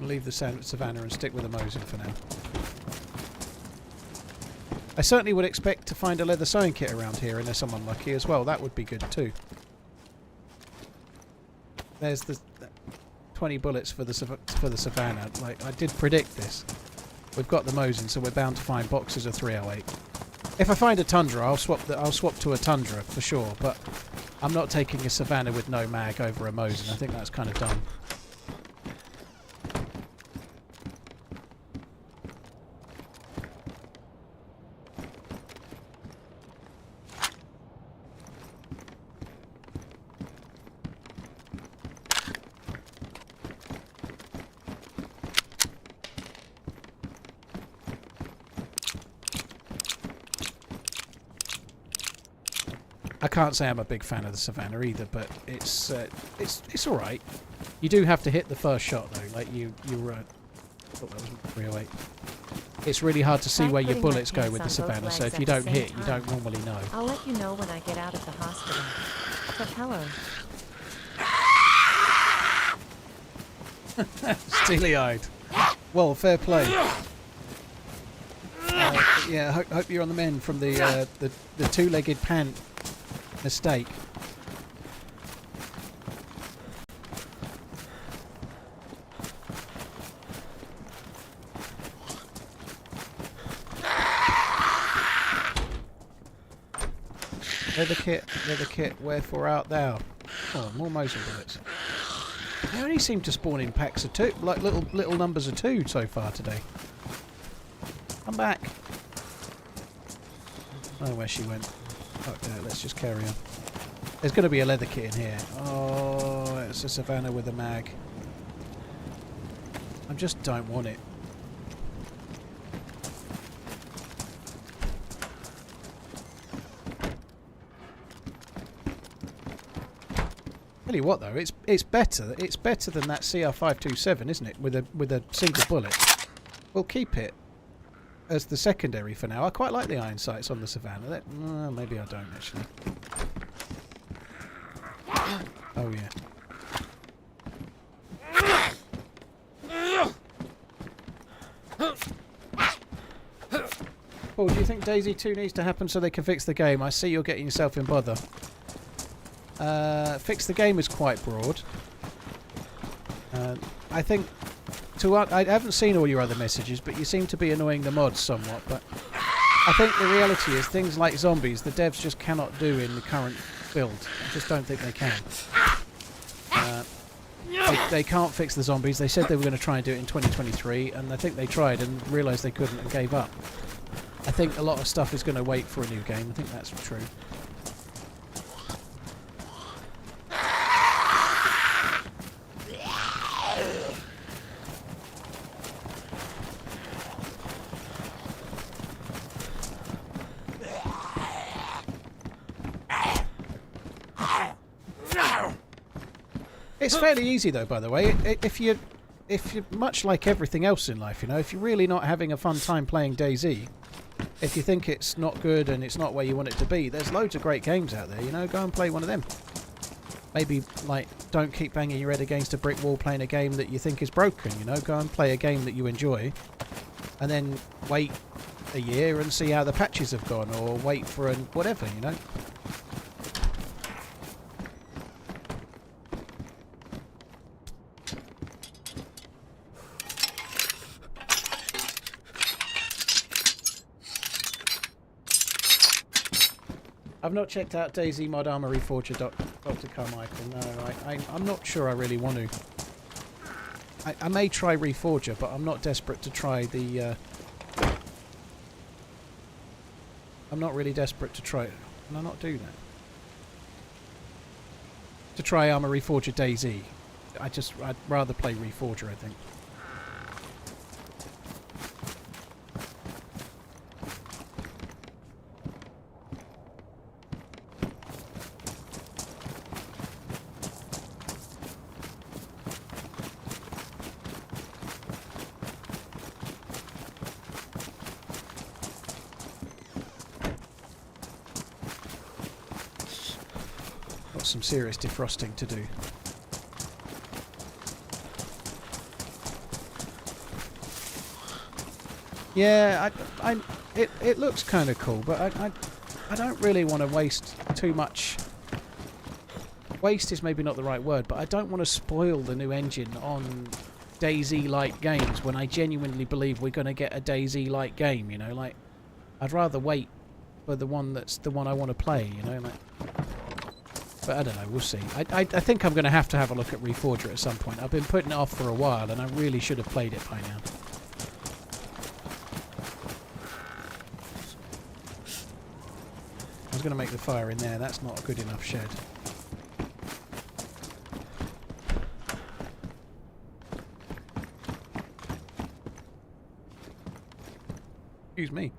I'll leave the Savannah and stick with the Mosin for now. I certainly would expect to find a leather sewing kit around here unless I'm unlucky as well. That would be good too. There's the 20 bullets for the Savannah. Like, I did predict this. We've got the Mosin, so we're bound to find boxes of 308. If I find a Tundra, I'll swap to a Tundra for sure. But I'm not taking a Savannah with no mag over a Mosin. I think that's kind of dumb. I can't say I'm a big fan of the Savannah either, but it's all right. You do have to hit the first shot though. Like you thought that was 308. It's really hard to see Try where your putting my bullets go pants with the on both Savannah. So legs if you at the don't same hit, you time. don't normally know. I'll let you know when I get out of the hospital. But hello. Steely-eyed. Well, fair play. Yeah, hope you're on the mend from the two-legged pant mistake. Leather kit, wherefore art thou? Oh, more Mosin bullets. They only seem to spawn in packs of two, like little numbers of two so far today. Come back. Oh, where she went. Okay, let's just carry on. There's going to be a leather kit in here. Oh, it's a Savannah with a mag. I just don't want it. Tell you what though, it's better. It's better than that CR527, isn't it? With a single bullet. We'll keep it as the secondary for now. I quite like the iron sights on the Savannah. Maybe I don't actually. Oh yeah. Paul, do you think DayZ 2 needs to happen so they can fix the game? I see you're getting yourself in bother. Fix the game is quite broad. I think I haven't seen all your other messages, but you seem to be annoying the mods somewhat. But I think the reality is things like zombies, the devs just cannot do in the current build. I just don't think they can. They can't fix the zombies. They said they were going to try and do it in 2023, and I think they tried and realised they couldn't and gave up. I think a lot of stuff is going to wait for a new game. I think that's true. It's fairly easy though, by the way. If you're much like everything else in life, you know, if you're really not having a fun time playing DayZ, if you think it's not good and it's not where you want it to be, there's loads of great games out there, you know, go and play one of them. Maybe, like, don't keep banging your head against a brick wall playing a game that you think is broken, you know, go and play a game that you enjoy, and then wait a year and see how the patches have gone, or wait for whatever, you know. I've not checked out DayZ Mod Armor Reforger, Dr. Carmichael. No, I'm not sure I really want to. I may try Reforger, but I'm not desperate to try the... I'm not really desperate to try... Can I not do that? To try Armor Reforger DayZ. I'd rather play Reforger, I think. Some serious defrosting to do. Yeah, it looks kind of cool, but I don't really want to waste too much. Waste is maybe not the right word, but I don't want to spoil the new engine on DayZ-like games when I genuinely believe we're going to get a DayZ-like game. You know, like I'd rather wait for the one that's the one I want to play. You know, like. But I don't know, we'll see. I think I'm going to have a look at Reforger at some point. I've been putting it off for a while, and I really should have played it by now. I was going to make the fire in there. That's not a good enough shed. Excuse me.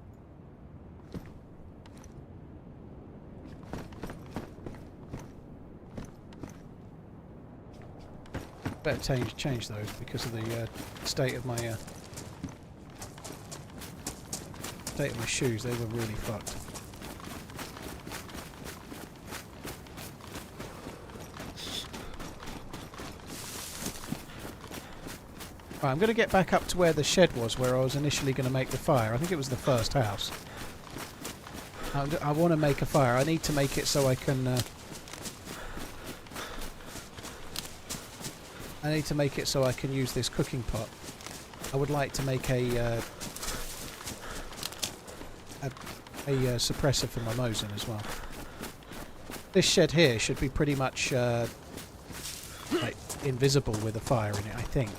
Better change those because of the state of my shoes. They were really fucked. Right, I'm going to get back up to where the shed was, where I was initially going to make the fire. I think it was the first house. I want to make a fire. I need to make it so I can. I need to make it so I can use this cooking pot. I would like to make a suppressor for my Mosin as well. This shed here should be pretty much like invisible with a fire in it, I think.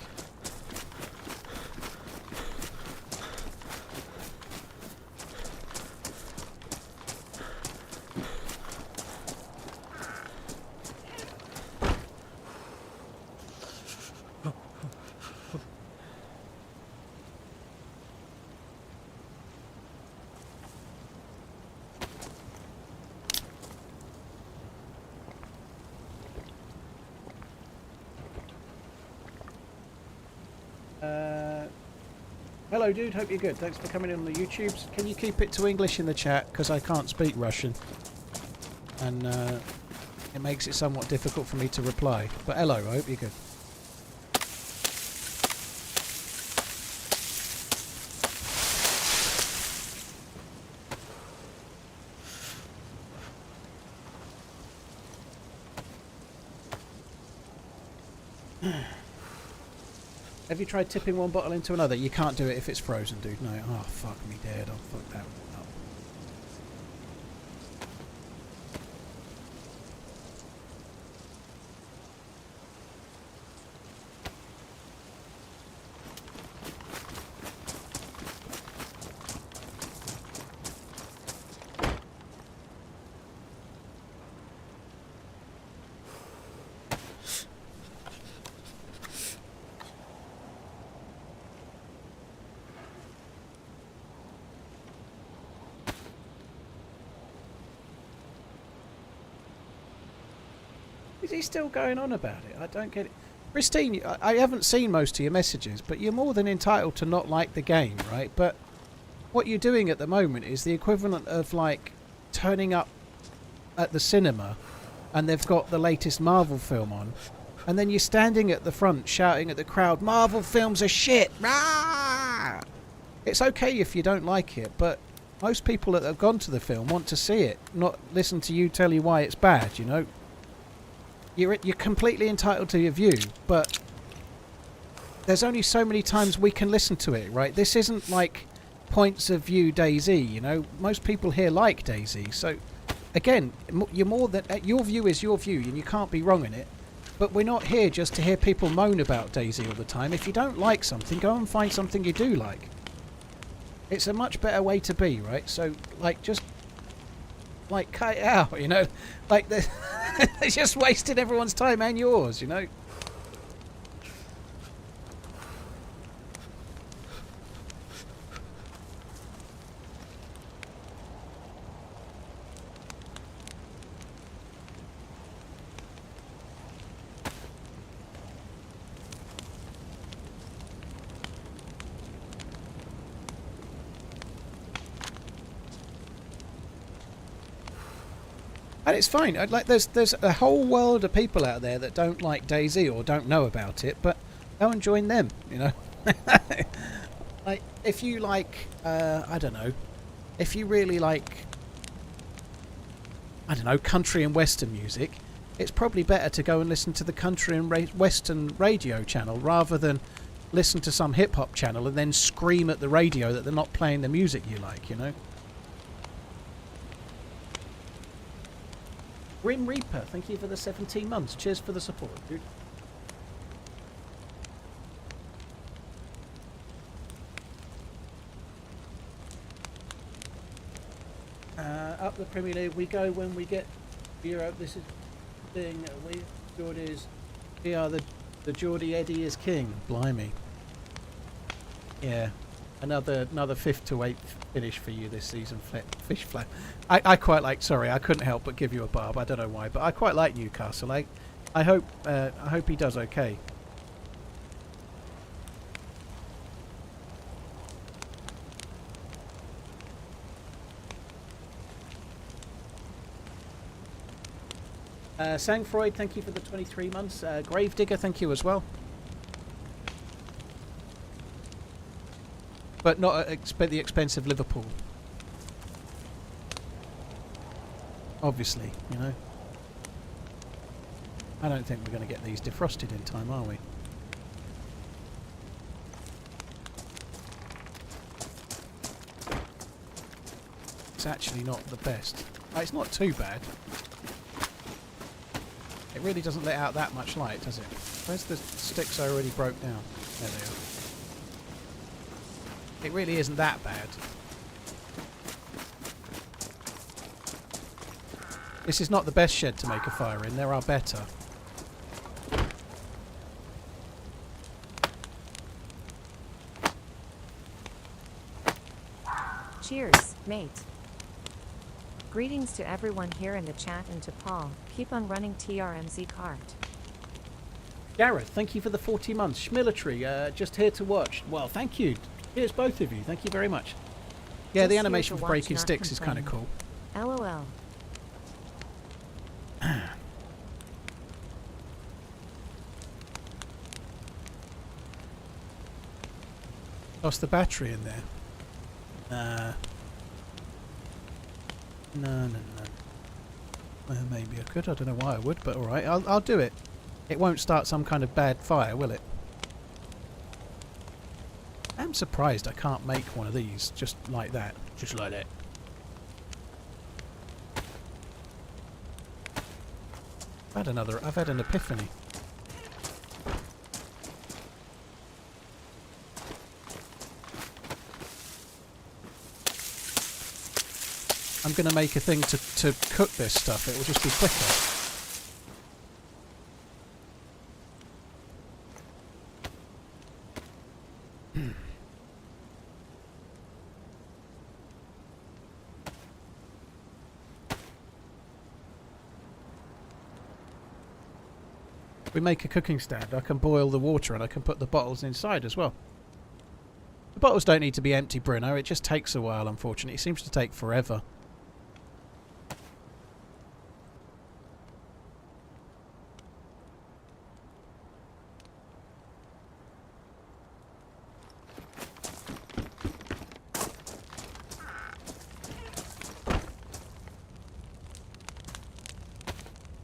Hello dude, hope you're good. Thanks for coming in on the YouTubes. Can you keep it to English in the chat, because I can't speak Russian. And it makes it somewhat difficult for me to reply. But hello, I hope you're good. Have you tried tipping one bottle into another? You can't do it if it's frozen, dude. No. Oh, fuck me dead. I'll fuck that one up. Is he still going on about it? I don't get it. Christine, I haven't seen most of your messages, but you're more than entitled to not like the game, right? But what you're doing at the moment is the equivalent of, like, turning up at the cinema and they've got the latest Marvel film on, and then you're standing at the front shouting at the crowd, Marvel films are shit! Rah! It's okay if you don't like it, but most people that have gone to the film want to see it, not listen to you tell you why it's bad, you know? You're completely entitled to your view, but there's only so many times we can listen to it, right? This isn't like points of view DayZ, you know? Most people here like DayZ, so again, you're more than your view is your view, and you can't be wrong in it. But we're not here just to hear people moan about DayZ all the time. If you don't like something, go and find something you do like. It's a much better way to be, right? So, like, just like cut it out, you know? Like, they're just wasting everyone's time and yours, you know? And it's fine. Like, there's a whole world of people out there that don't like DayZ or don't know about it, but go and join them, you know? Like, if you like, I don't know, if you really like, I don't know, country and western music, it's probably better to go and listen to the country and western radio channel rather than listen to some hip-hop channel and then scream at the radio that they're not playing the music you like, you know? Grim Reaper, thank you for the 17 months. Cheers for the support, dude. Up the Premier League we go when we get Europe. This is the thing. We are the Geordie Eddie is king. Blimey. Yeah. Another 5th to 8th finish for you this season, Fish Flat. I quite like. Sorry, I couldn't help but give you a barb. I don't know why, but I quite like Newcastle. I hope he does okay. Sangfreud, thank you for the 23 months. Gravedigger, thank you as well. But not at the expense of Liverpool. Obviously, you know. I don't think we're going to get these defrosted in time, are we? It's actually not the best. It's not too bad. It really doesn't let out that much light, does it? Where's the sticks I already broke down? There they are. It really isn't that bad. This is not the best shed to make a fire in. There are better. Cheers, mate. Greetings to everyone here in the chat and to Paul. Keep on running TRMZ cart. Gareth, thank you for the 40 months. Schmilitary, just here to watch. Well, thank you. Here's both of you. Thank you very much. Yeah, the animation for breaking sticks is kind of cool. LOL. Lost the battery in there. No. Well, maybe I could. I don't know why I would, but all right. I'll do it. It won't start some kind of bad fire, will it? I'm surprised I can't make one of these just like that. Just like that. I've had an epiphany. I'm going to make a thing to cook this stuff. It will just be quicker. We make a cooking stand. I can boil the water and I can put the bottles inside as well. The bottles don't need to be empty, Bruno. It just takes a while, unfortunately. It seems to take forever.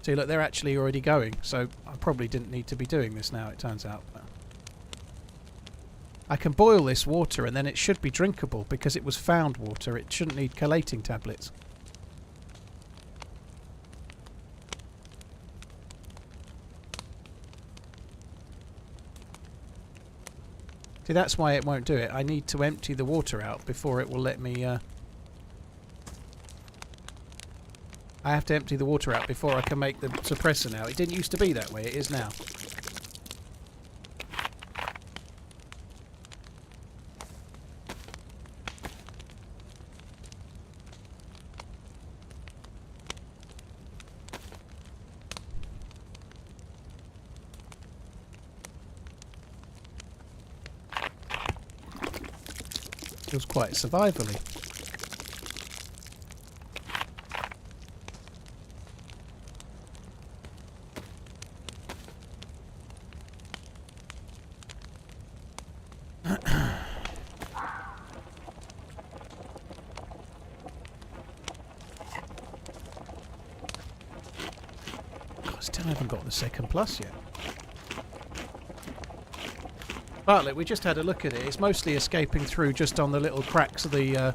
See, look, they're actually already going, so I probably didn't need to be doing this now, it turns out. But I can boil this water and then it should be drinkable because it was found water. It shouldn't need collating tablets. See, that's why it won't do it. I need to empty the water out before it will let me... I have to empty the water out before I can make the suppressor now. It didn't used to be that way. It is now. Feels quite survivally. I still haven't got the second plus yet. Bartlett, we just had a look at it. It's mostly escaping through just on the little cracks of the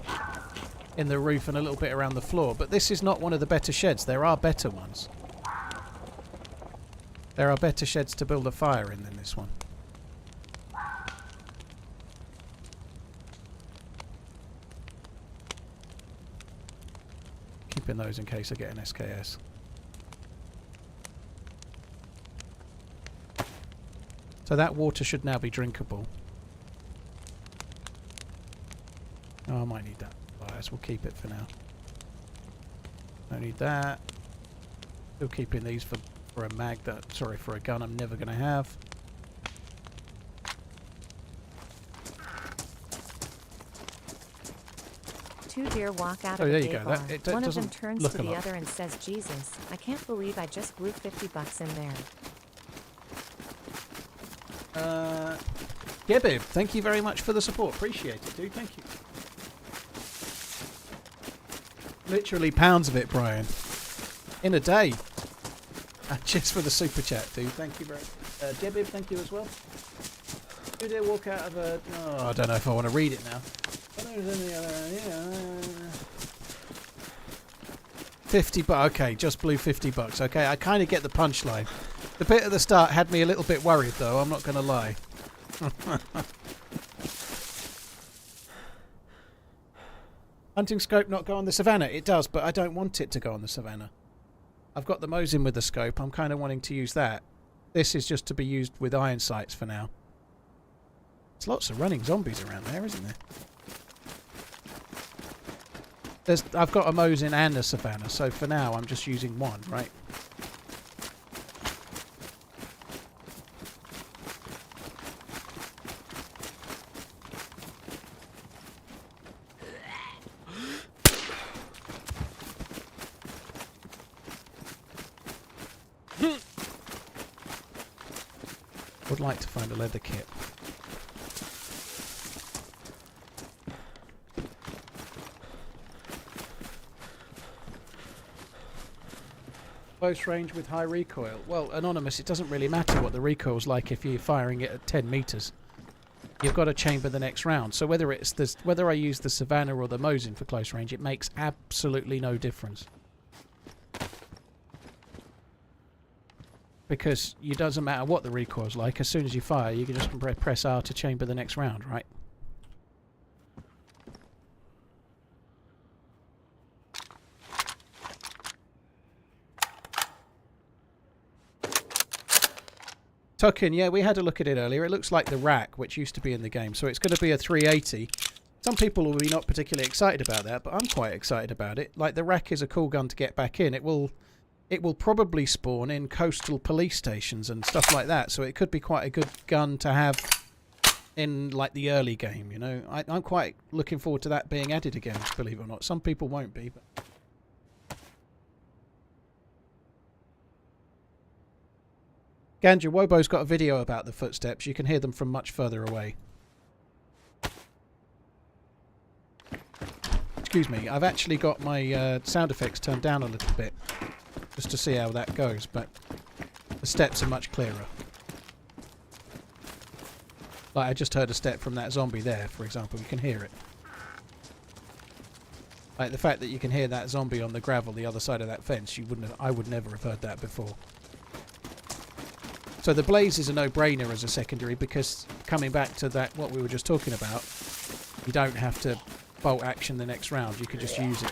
in the roof and a little bit around the floor. But this is not one of the better sheds. There are better ones. There are better sheds to build a fire in than this one. Keeping those in case I get an SKS. So that water should now be drinkable. Oh, I might need that. We'll keep it for now. Don't need that. Still keeping these for a mag that, sorry, for a gun I'm never going to have. Two deer walk out Oh, of there a you gay go. bar. That- it One of them doesn't turns look to a the lot. other and says, Jesus, I can't believe I just blew $50 in there. Gebib, thank you very much for the support. Appreciate it, dude. Thank you. Literally pounds of it, Brian. In a day. Cheers for the super chat, dude. Thank you very much. Gebib, thank you as well. Who did walk out of a... Oh, I don't know if I want to read it now. $50 bucks. Okay, just blew $50. Okay, I kind of get the punchline. The bit at the start had me a little bit worried, though. I'm not going to lie. Hunting scope not go on the savannah? It does, but I don't want it to go on the savannah. I've got the Mosin with the scope. I'm kind of wanting to use that. This is just to be used with iron sights for now. There's lots of running zombies around there, isn't there? I've got a Mosin and a savannah, so for now I'm just using one, right? Would like to find a leather kit. Close range with high recoil. Well, Anonymous, it doesn't really matter what the recoil's like if you're firing it at 10 meters. You've got to chamber the next round. So whether it's whether I use the Savannah or the Mosin for close range, it makes absolutely no difference. Because it doesn't matter what the recoil's like. As soon as you fire, you can just press R to chamber the next round, right? Tuckin, yeah, we had a look at it earlier. It looks like the rack, which used to be in the game. So it's going to be a 380. Some people will be not particularly excited about that, but I'm quite excited about it. Like, the rack is a cool gun to get back in. It will probably spawn in coastal police stations and stuff like that. So it could be quite a good gun to have in, like, the early game, you know. I'm quite looking forward to that being added again, believe it or not. Some people won't be, but... Ganja, Wobo's got a video about the footsteps. You can hear them from much further away. Excuse me, I've actually got my sound effects turned down a little bit, just to see how that goes, but the steps are much clearer. Like, I just heard a step from that zombie there, for example. You can hear it. Like, the fact that you can hear that zombie on the gravel the other side of that fence, I would never have heard that before. So the blaze is a no-brainer as a secondary because coming back to that, what we were just talking about, you don't have to bolt action the next round. You can just use it.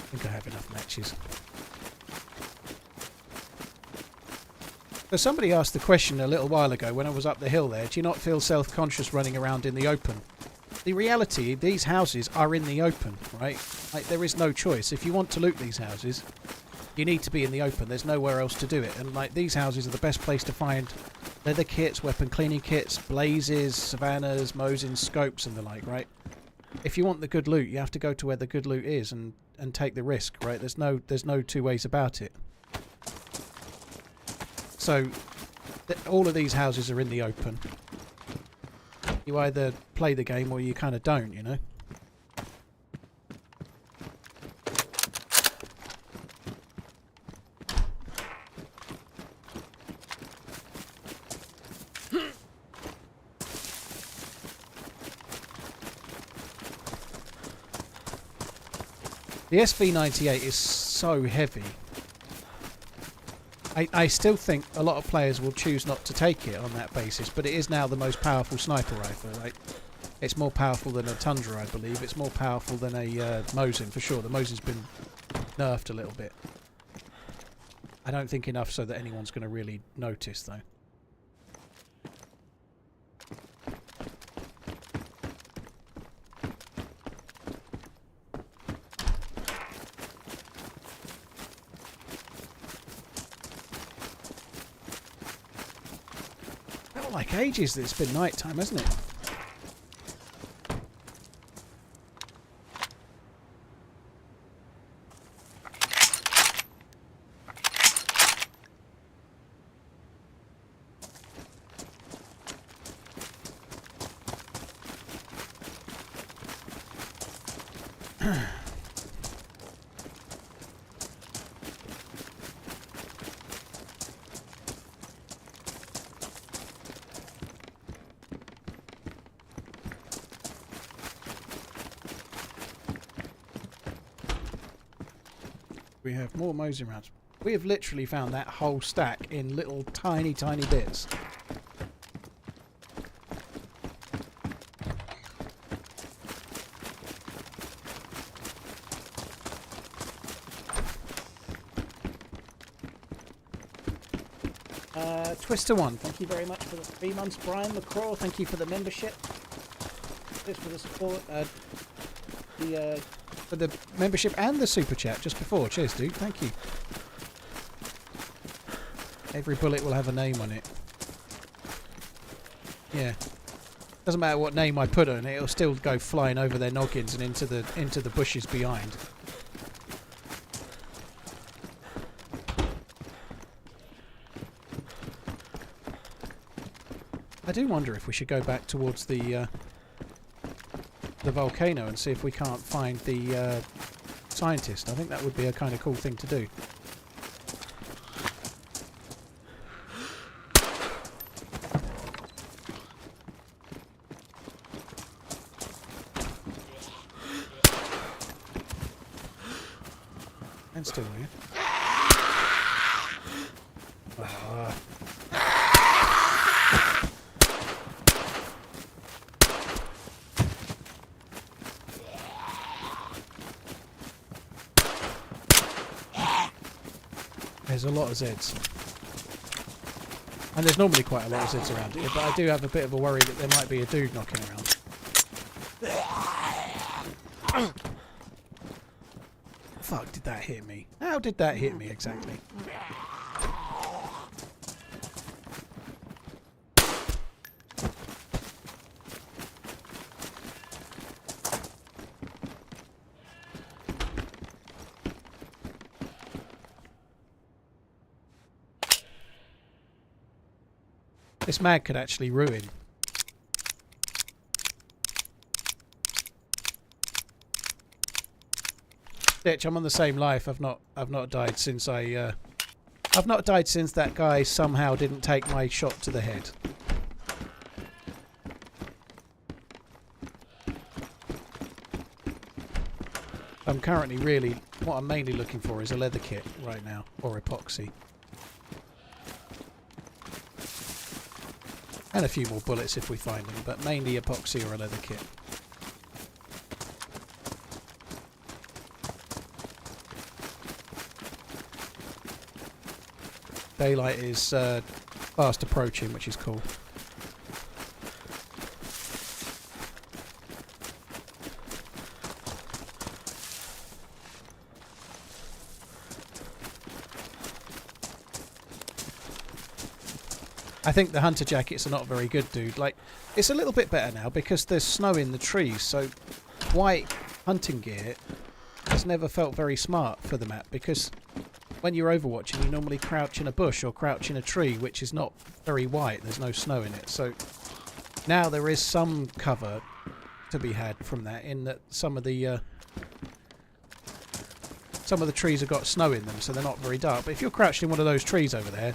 I think I have enough matches. So somebody asked the question a little while ago when I was up the hill there, do you not feel self-conscious running around in the open? The reality, these houses are in the open, right? Like, there is no choice. If you want to loot these houses, you need to be in the open. There's nowhere else to do it. And like, these houses are the best place to find leather kits, weapon cleaning kits, blazes, savannas, Mosins, scopes and the like, right? If you want the good loot, you have to go to where the good loot is and take the risk, right? There's no two ways about it. So, all of these houses are in the open. You either play the game or you kind of don't, you know? The SV98 is so heavy. I still think a lot of players will choose not to take it on that basis, but it is now the most powerful sniper rifle, right? It's more powerful than a Tundra, I believe. It's more powerful than a Mosin, for sure. The Mosin's been nerfed a little bit. I don't think enough so that anyone's going to really notice, though. Like ages that it's been night time, hasn't it? We have more Mosin rounds. We have literally found that whole stack in little tiny bits. Twister1, thank you very much for the 3 months. Brian McCraw, thank you for the membership. Thanks for the support. For the membership and the super chat just before. Cheers, dude. Thank you. Every bullet will have a name on it. Yeah. Doesn't matter what name I put on it, it'll still go flying over their noggins and into the bushes behind. I do wonder if we should go back towards the volcano and see if we can't find the scientist. I think that would be a kind of cool thing to do. And still here. There's a lot of Zeds. And there's normally quite a lot of Zeds around here, but I do have a bit of a worry that there might be a dude knocking around. Fuck, did that hit me? How did that hit me exactly? This mag could actually ruin. Ditch, I'm on the same life. I've not died since I've not died since that guy somehow didn't take my shot to the head. I'm currently really, what I'm mainly looking for is a leather kit right now, or epoxy. And a few more bullets if we find them, but mainly epoxy or a leather kit. Daylight is fast approaching, which is cool. I think the hunter jackets are not very good, dude. Like, it's a little bit better now because there's snow in the trees, so white hunting gear has never felt very smart for the map because when you're overwatching, you normally crouch in a bush or crouch in a tree, which is not very white. There's no snow in it. So now there is some cover to be had from that, in that some of the trees have got snow in them, so they're not very dark. But if you're crouched in one of those trees over there,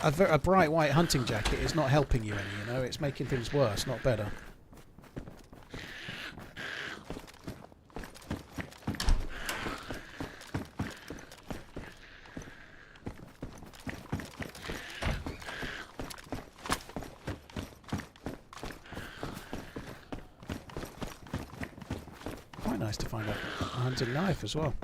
a bright white hunting jacket is not helping you any, you know, it's making things worse, not better. Quite nice to find a hunting knife as well.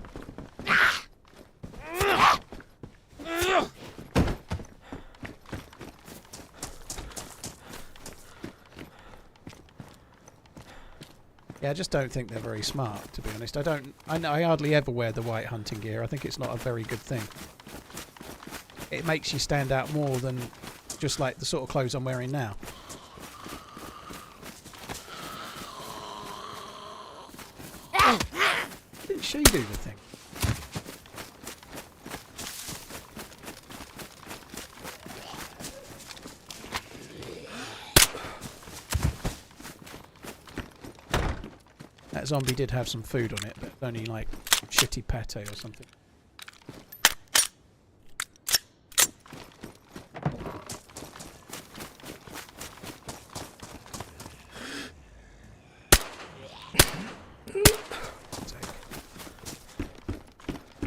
Yeah, I just don't think they're very smart, to be honest. I hardly ever wear the white hunting gear. I think it's not a very good thing. It makes you stand out more than just like the sort of clothes I'm wearing now. Didn't she do the thing? That zombie did have some food on it, but only like shitty pate or something.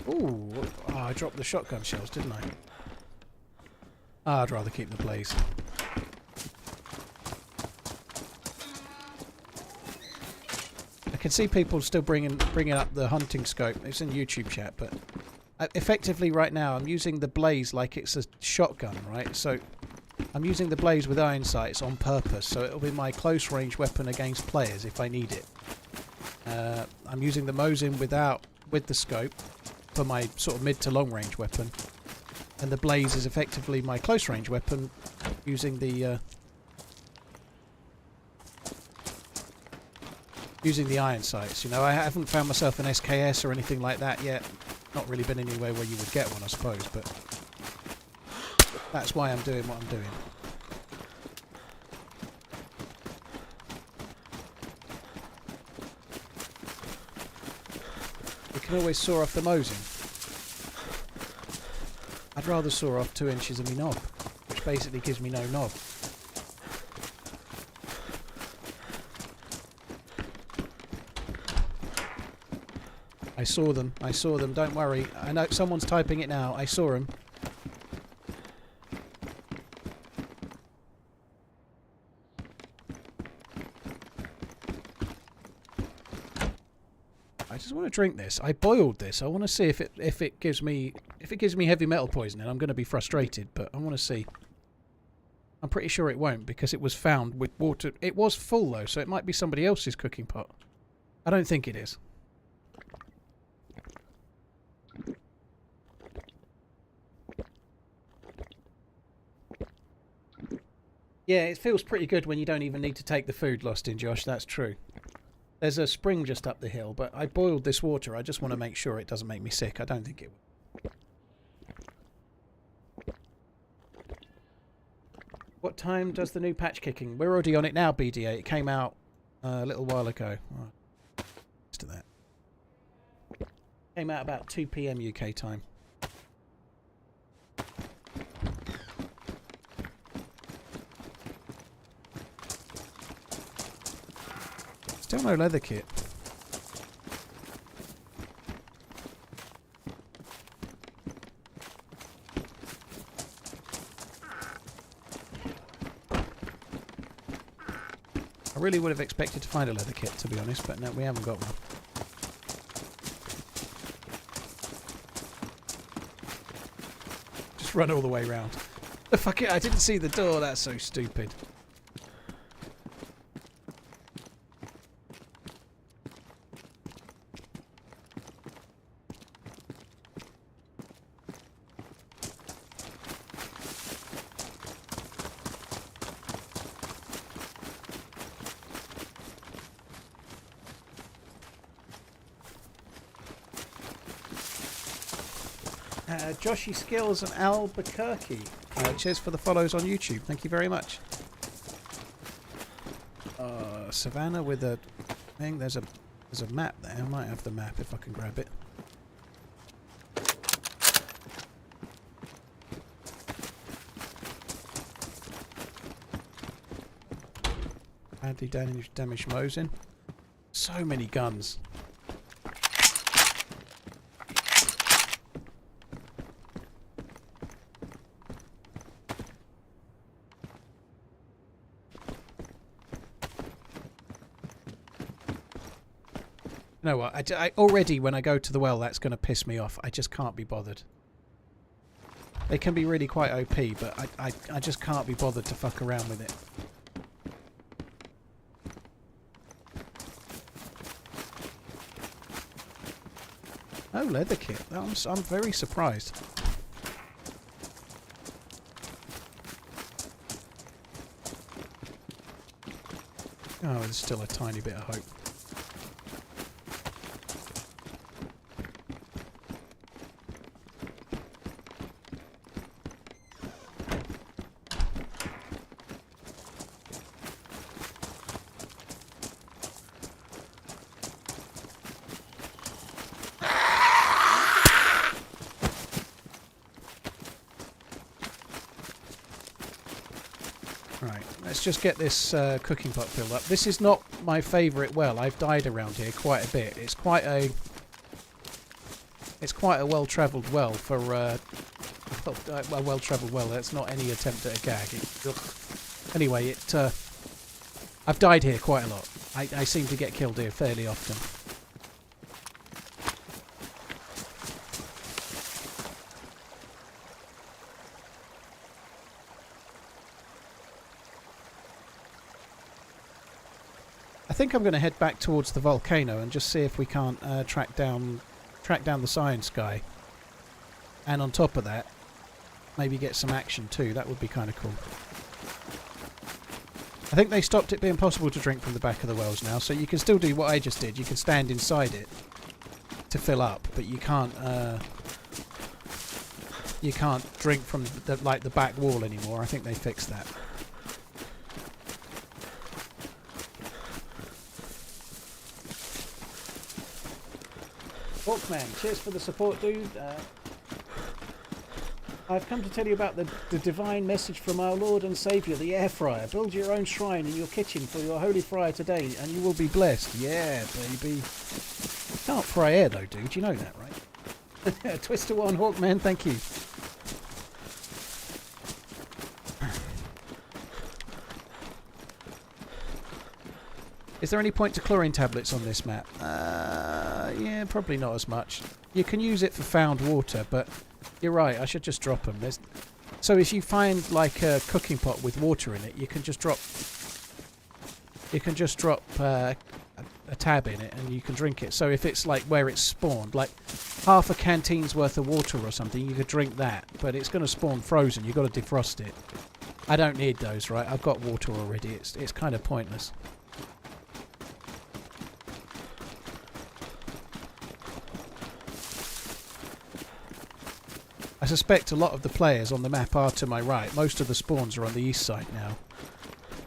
Ooh, oh, I dropped the shotgun shells, didn't I? Ah, I'd rather keep the blaze. I can see people still bringing up the hunting scope. It's in YouTube chat, but effectively right now I'm using the blaze like it's a shotgun, right? So I'm using the blaze with iron sights on purpose, so it'll be my close range weapon against players if I need it. I'm using the Mosin with the scope for my sort of mid to long range weapon, and the blaze is effectively my close range weapon using the iron sights. You know, I haven't found myself an SKS or anything like that yet. Not really been anywhere where you would get one, I suppose, but that's why I'm doing what I'm doing. You can always saw off the Mosin. I'd rather saw off 2 inches of me knob, which basically gives me no knob. I saw them, don't worry. I know someone's typing it now, I saw him. I just want to drink this. I boiled this. I want to see if it gives me heavy metal poisoning. I'm going to be frustrated, but I want to see. I'm pretty sure it won't because it was found with water. It was full though, so it might be somebody else's cooking pot. I don't think it is. Yeah, it feels pretty good when you don't even need to take the food, Lost in Josh. That's true. There's a spring just up the hill, but I boiled this water. I just want to make sure it doesn't make me sick. I don't think it will. What time does the new patch kicking? We're already on it now, BDA. It came out a little while ago. Oh, to that. Came out about 2 PM UK time. Still no leather kit. I really would have expected to find a leather kit, to be honest, but no, we haven't got one. Just run all the way round. The fuck it! I didn't see the door. That's so stupid. Joshy Skills and Albuquerque. Cheers for the follows on YouTube. Thank you very much. Savannah with a thing. There's a map there. I might have the map if I can grab it. Badly damaged Mosin. So many guns. You know what? I already, when I go to the well, that's going to piss me off. I just can't be bothered. They can be really quite OP, but I just can't be bothered to fuck around with it. Oh, leather kit. I'm very surprised. Oh, there's still a tiny bit of hope. Let's just get this cooking pot filled up. This is not my favourite well. I've died around here quite a bit. It's quite a well-travelled well for a well-travelled well. That's not any attempt at a gag. Anyway, I've died here quite a lot. I seem to get killed here fairly often. I think I'm going to head back towards the volcano and just see if we can't track down the science guy. And on top of that, maybe get some action too. That would be kind of cool. I think they stopped it being possible to drink from the back of the wells now, so you can still do what I just did. You can stand inside it to fill up, but you can't drink from the back wall anymore. I think they fixed that. Hawkman, cheers for the support, dude. I've come to tell you about the divine message from our Lord and Saviour, the air fryer. Build your own shrine in your kitchen for your holy fryer today, and you will be blessed. Yeah, baby. Can't fry air though, dude. You know that, right? Twister one, Hawkman. Thank you. Is there any point to chlorine tablets on this map? Yeah, probably not as much. You can use it for found water, but you're right, I should just drop them. So if you find like a cooking pot with water in it, you can just drop a tab in it and you can drink it. So if it's like where it's spawned, like half a canteen's worth of water or something, you could drink that, but it's going to spawn frozen. You've got to defrost it. I don't need those, right? I've got water already. It's kind of pointless. I suspect a lot of the players on the map are to my right. Most of the spawns are on the east side now.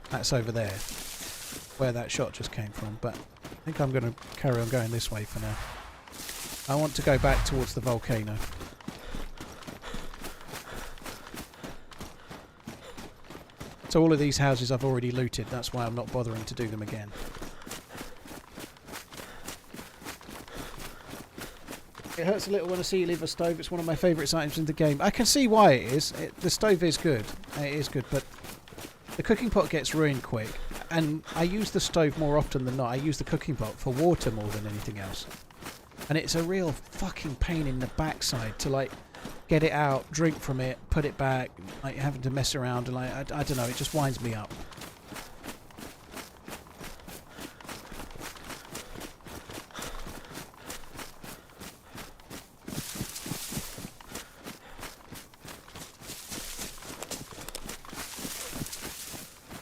That's over there, where that shot just came from. But I think I'm going to carry on going this way for now. I want to go back towards the volcano. So all of these houses I've already looted. That's why I'm not bothering to do them again. It hurts a little when I see you leave a stove. It's one of my favourite items in the game. I can see why it is. The stove is good. It is good, but the cooking pot gets ruined quick. and I use the stove more often than not. I use the cooking pot for water more than anything else. And it's a real fucking pain in the backside to like get it out, drink from it, put it back, like having to mess around and like I don't know, it just winds me up.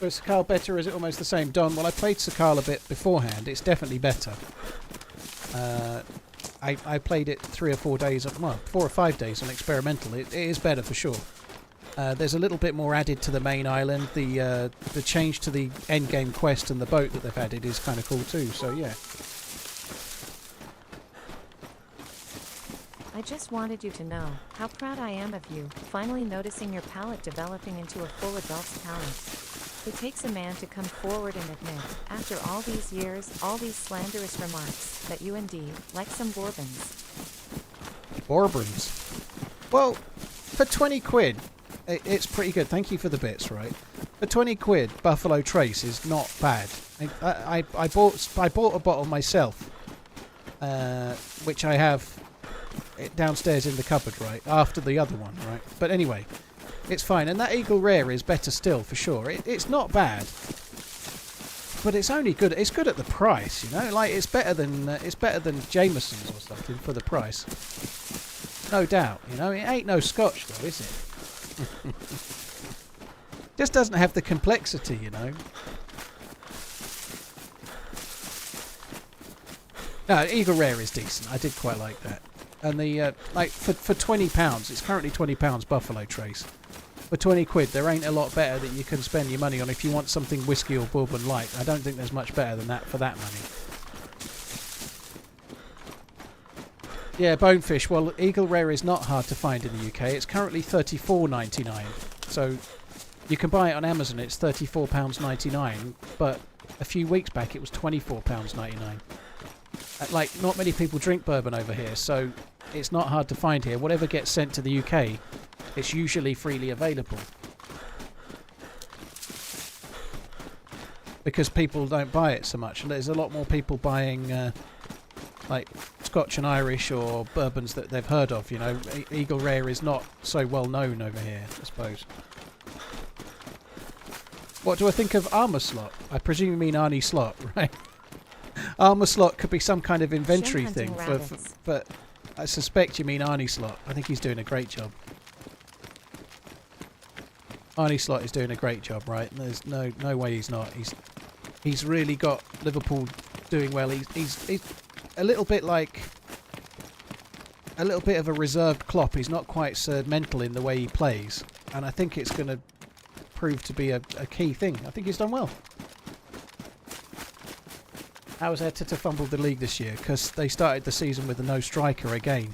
Was Sakhal better or is it almost the same? Don, well I played Sakhal a bit beforehand, it's definitely better. I played it 3 or 4 days, well 4 or 5 days on experimental, it is better for sure. There's a little bit more added to the main island, the change to the end game quest and the boat that they've added is kind of cool too, so yeah. I just wanted you to know how proud I am of you, finally noticing your palate developing into a full adult's palate. It takes a man to come forward and admit, after all these years, all these slanderous remarks, that you indeed like some bourbons. Bourbons? Well, for 20 quid, it's pretty good. Thank you for the bits, right? For 20 quid, Buffalo Trace is not bad. I bought a bottle myself, which I have downstairs in the cupboard, right? After the other one, right? But anyway, it's fine. And that Eagle Rare is better still, for sure. It's not bad. But it's only good. It's good at the price, you know. Like it's better than Jameson's or something for the price. No doubt, you know. It ain't no Scotch though, is it? Just doesn't have the complexity, you know. No, Eagle Rare is decent. I did quite like that. And the like for £20, it's currently £20 Buffalo Trace. For 20 quid, there ain't a lot better that you can spend your money on if you want something whiskey or bourbon light. I don't think there's much better than that for that money. Yeah, Bonefish. Well, Eagle Rare is not hard to find in the UK. It's currently $34.99. So you can buy it on Amazon. It's £34.99. But a few weeks back, it was £24.99. Like, not many people drink bourbon over here, so it's not hard to find here. Whatever gets sent to the UK, it's usually freely available. Because people don't buy it so much. And there's a lot more people buying, like, Scotch and Irish or bourbons that they've heard of, you know. Eagle Rare is not so well known over here, I suppose. What do I think of Armour Slot? I presume you mean Arnie Slot, right? Armour Slot could be some kind of inventory thing, but I suspect you mean Arnie Slot. I think he's doing a great job. Arnie Slot is doing a great job, right? There's no way he's not. He's really got Liverpool doing well. He's a little bit like a little bit of a reserved Klopp. He's not quite so mental in the way he plays, and I think it's going to prove to be a key thing. I think he's done well. How has Arteta fumbled the league this year? Because they started the season with a no striker again.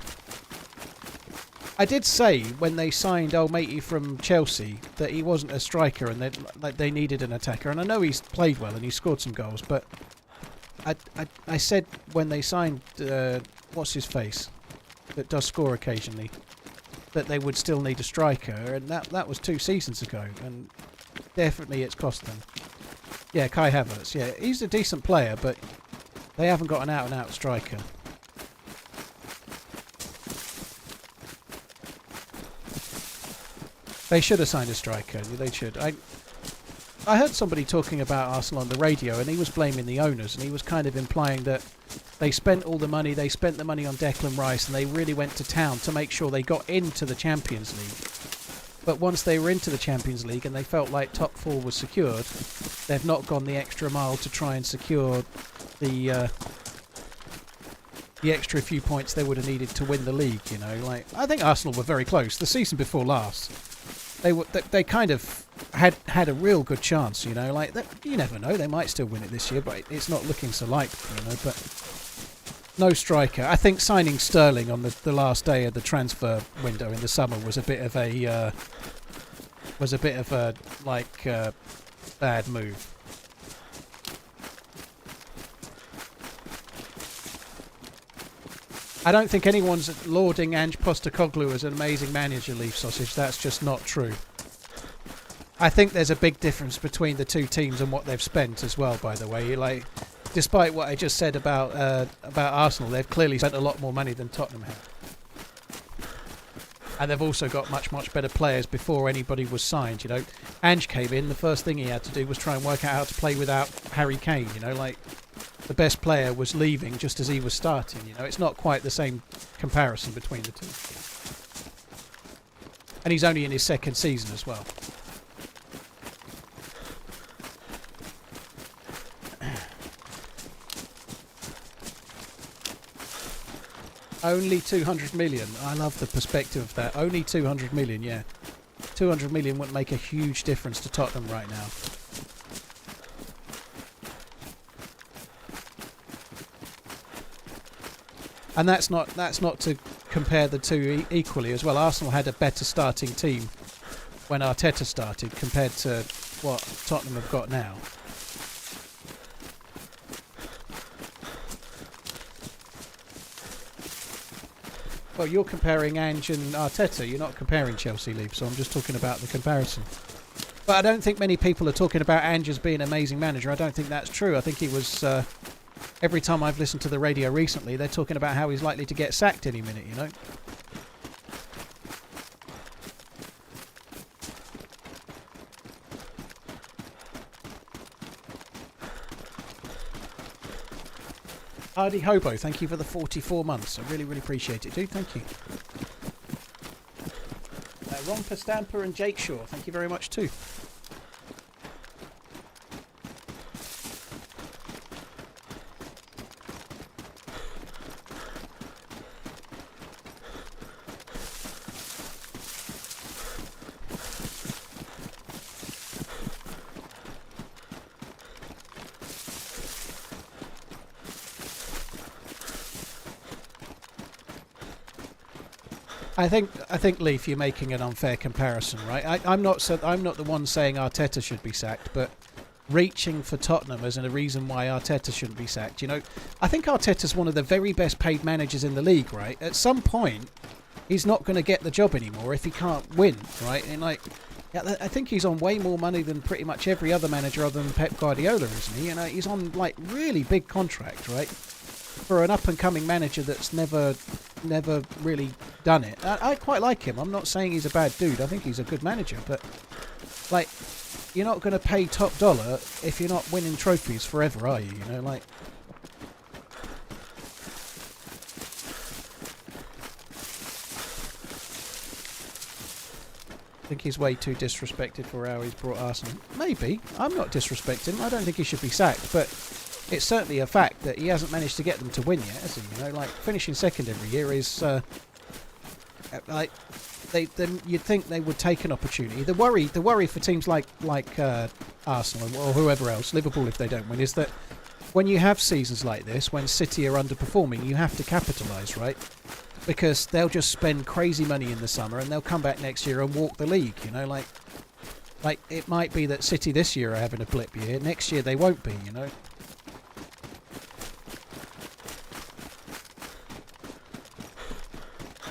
I did say when they signed old matey from Chelsea that he wasn't a striker and they needed an attacker. And I know he's played well and he scored some goals, but I said when they signed what's his face that does score occasionally that they would still need a striker, and that was 2 seasons ago, and definitely it's cost them. Yeah, Kai Havertz. Yeah, he's a decent player, but they haven't got an out-and-out striker. They should have signed a striker. They should. I heard somebody talking about Arsenal on the radio, and he was blaming the owners, and he was kind of implying that they spent all the money. They spent the money on Declan Rice, and they really went to town to make sure they got into the Champions League. But once they were into the Champions League and they felt like top 4 was secured, they've not gone the extra mile to try and secure the extra few points they would have needed to win the league. You know, like I think Arsenal were very close. The season before last, they kind of had a real good chance. You know, like you never know, they might still win it this year, but it's not looking so likely. You know, but no striker. I think signing Sterling on the last day of the transfer window in the summer was a bit of a bad move. I don't think anyone's lauding Ange Postecoglou as an amazing manager, Leaf Sausage. That's just not true. I think there's a big difference between the two teams and what they've spent as well. By the way, like, despite what I just said about Arsenal, they've clearly spent a lot more money than Tottenham have, and they've also got much better players before anybody was signed. You know, Ange came in. The first thing he had to do was try and work out how to play without Harry Kane. You know, like, the best player was leaving just as he was starting. You know, it's not quite the same comparison between the two. And he's only in his second season as well. Only 200 million. I love the perspective of that. Only 200 million, yeah. 200 million wouldn't make a huge difference to Tottenham right now. And that's not to compare the two equally as well. Arsenal had a better starting team when Arteta started compared to what Tottenham have got now. Well, you're comparing Ange and Arteta. You're not comparing Chelsea, Leaf, so I'm just talking about the comparison. But I don't think many people are talking about Ange as being an amazing manager. I don't think that's true. I think he was... every time I've listened to the radio recently, they're talking about how he's likely to get sacked any minute, you know? Hardy Hobo, thank you for the 44 months. I really appreciate it, dude. Thank you. Romper Stamper and Jake Shaw, thank you very much too. I think Leaf, you're making an unfair comparison, right? I'm not the one saying Arteta should be sacked, but reaching for Tottenham as a reason why Arteta shouldn't be sacked. You know, I think Arteta's one of the very best paid managers in the league, right? At some point, he's not going to get the job anymore if he can't win, right? And like, yeah, I think he's on way more money than pretty much every other manager other than Pep Guardiola, isn't he? You know, he's on like really big contract, right? For an up-and-coming manager that's never really done it. I quite like him. I'm not saying he's a bad dude. I think he's a good manager, but like, you're not going to pay top dollar if you're not winning trophies forever, are you? You know, like. I think he's way too disrespected for how he's brought Arsenal. Maybe. I'm not disrespecting him. I don't think he should be sacked, but it's certainly a fact that he hasn't managed to get them to win yet, has he? You know, like, finishing second every year is like, you'd think they would take an opportunity. The worry for teams like Arsenal or whoever else, Liverpool if they don't win, is that when you have seasons like this, when City are underperforming, you have to capitalise, right? Because they'll just spend crazy money in the summer and they'll come back next year and walk the league. You know, like it might be that City this year are having a blip year. Next year they won't be. You know.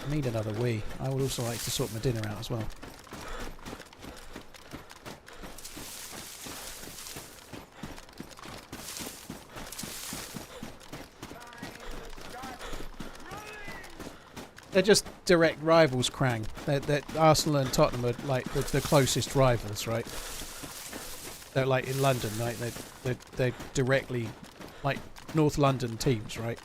I need another wee. I would also like to sort my dinner out as well. They're just direct rivals, Krang. They're Arsenal and Tottenham are like the closest rivals, right? They're like in London, right? They're directly like North London teams, right?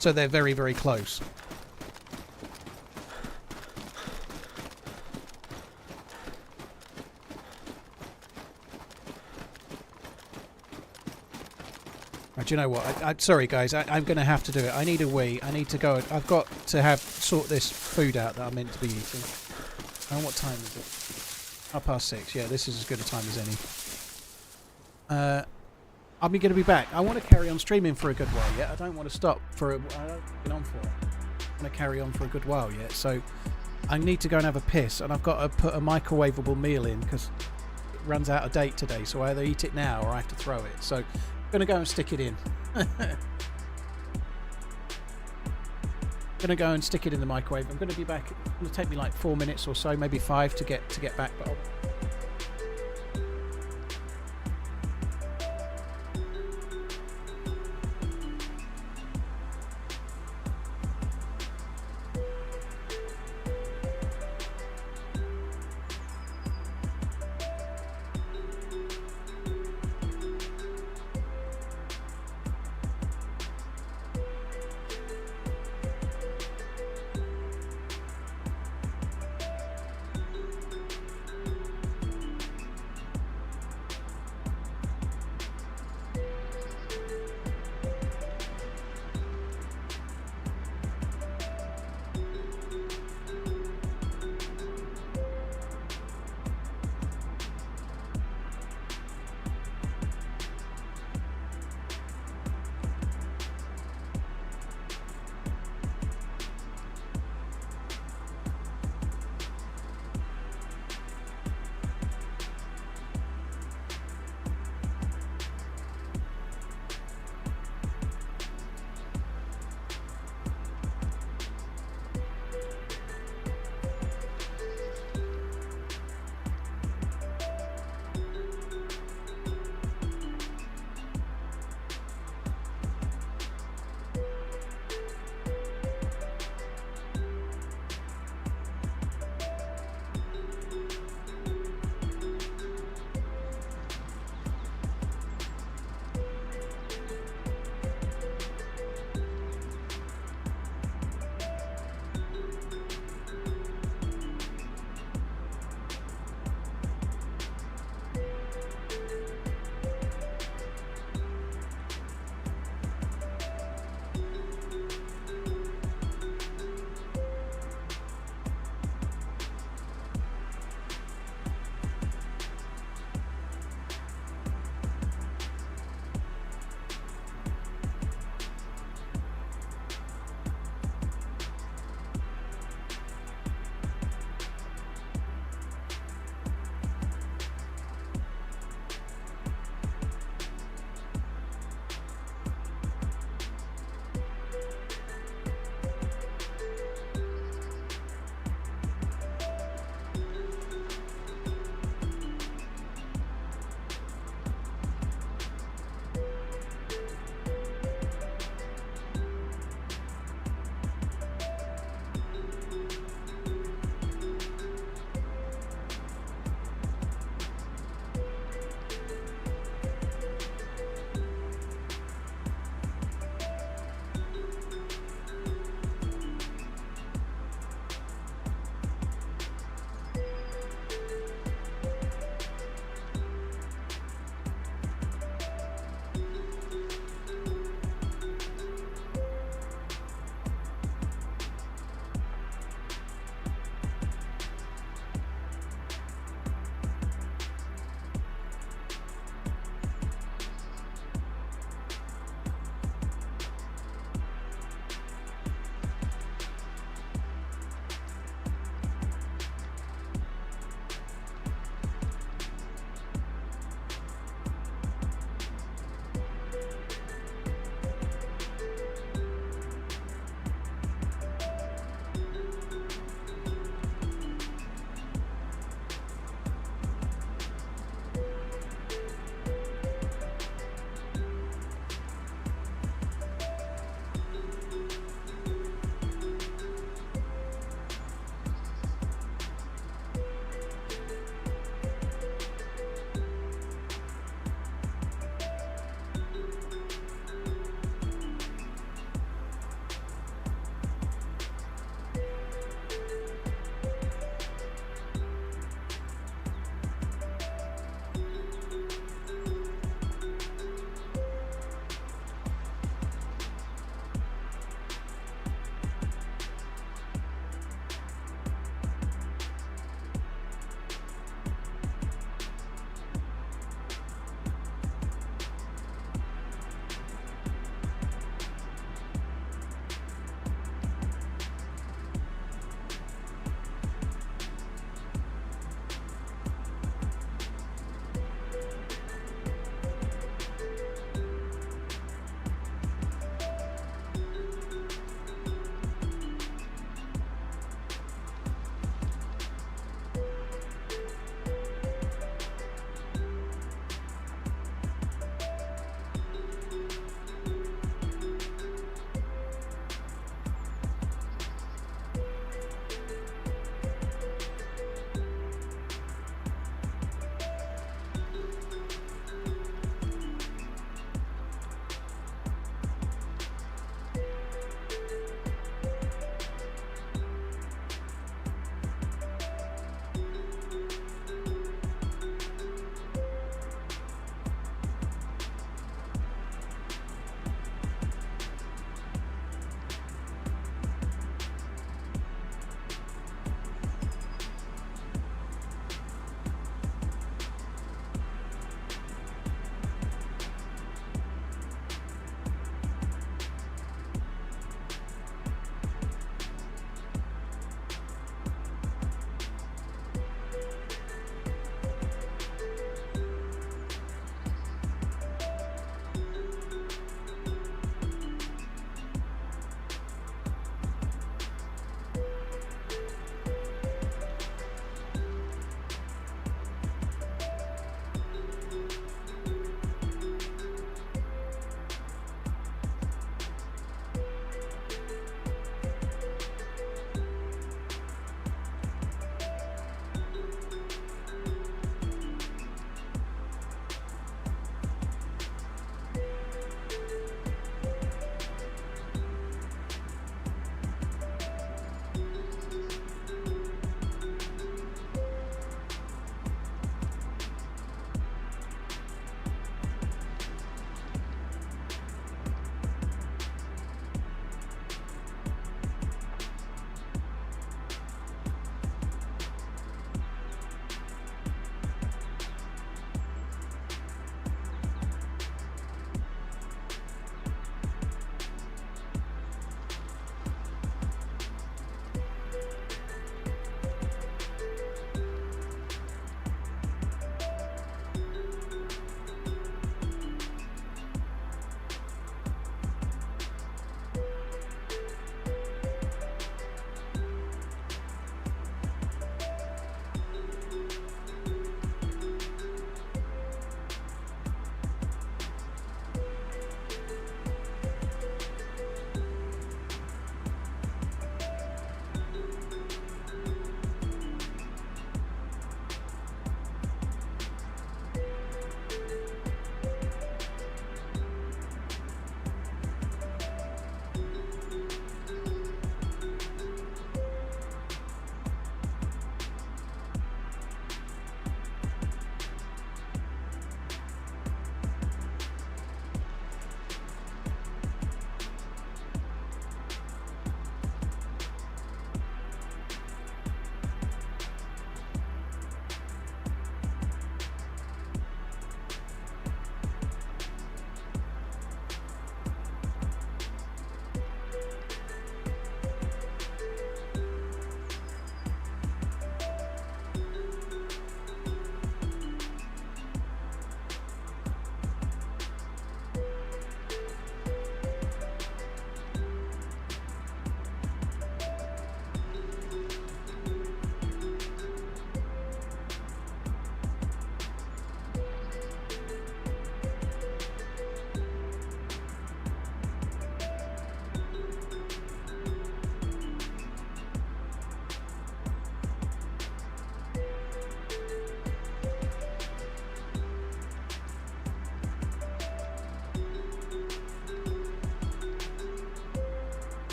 So they're very, very close. Right, do you know what? I'm sorry, guys. I'm going to have to do it. I need a wee. I need to go. I've got to sort this food out that I'm meant to be eating. And what time is it? 6:30. Yeah, this is as good a time as any. I'm going to be back. I want to carry on streaming for a good while yet. I don't want to stop for I don't been on for it. I want to carry on for a good while yet. So I need to go and have a piss, and I've got to put a microwavable meal in because it runs out of date today. So I either eat it now or I have to throw it. So I'm going to go and stick it in. Going to go and stick it in the microwave. I'm going to be back It'll take me like 4 minutes or so, maybe 5 to get back. But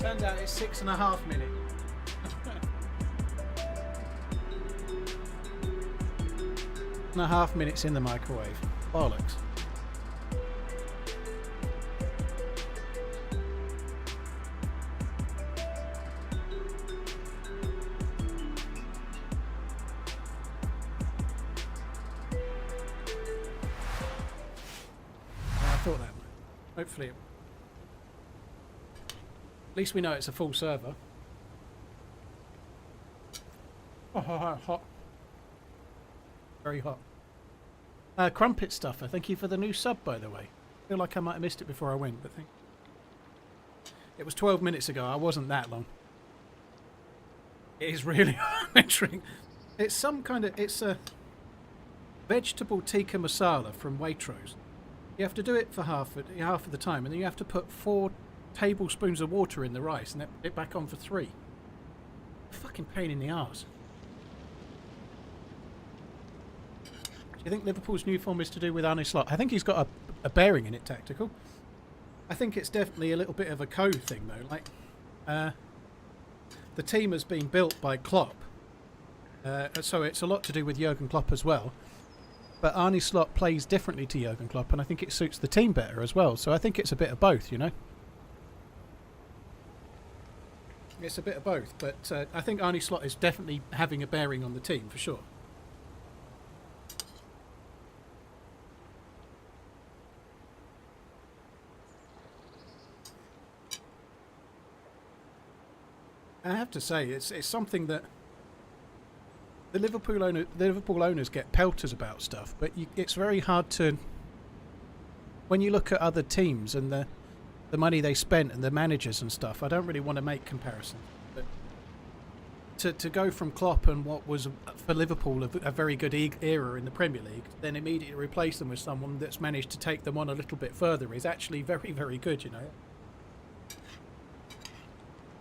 Turns out it's 6.5 minutes. And a half minutes in the microwave. Bollocks. I thought that might. Hopefully it. At least we know it's a full server. Oh, hot. Very hot. Crumpet Stuffer, thank you for the new sub, by the way. I feel like I might have missed it before I went, but thank you. It was 12 minutes ago. I wasn't that long. It is really entering. It's some kind of... It's a vegetable tikka masala from Waitrose. You have to do it for half of the time, and then you have to put 4 tablespoons of water in the rice and then put it back on for 3. Fucking pain in the arse. Do you think Liverpool's new form is to do with Arne Slot? I think he's got a bearing in it, tactical. I think it's definitely a little bit of a code thing, though. Like, the team has been built by Klopp, so it's a lot to do with Jurgen Klopp as well. But Arne Slot plays differently to Jurgen Klopp, and I think it suits the team better as well. So I think it's a bit of both, you know. It's a bit of both, but I think Arne Slot is definitely having a bearing on the team for sure. I have to say, it's something that the Liverpool owners get pelters about stuff, but it's very hard to, when you look at other teams and the money they spent and the managers and stuff. I don't really want to make comparisons, but to go from Klopp and what was for Liverpool a very good era in the Premier League, then immediately replace them with someone that's managed to take them on a little bit further is actually very, very good, you know.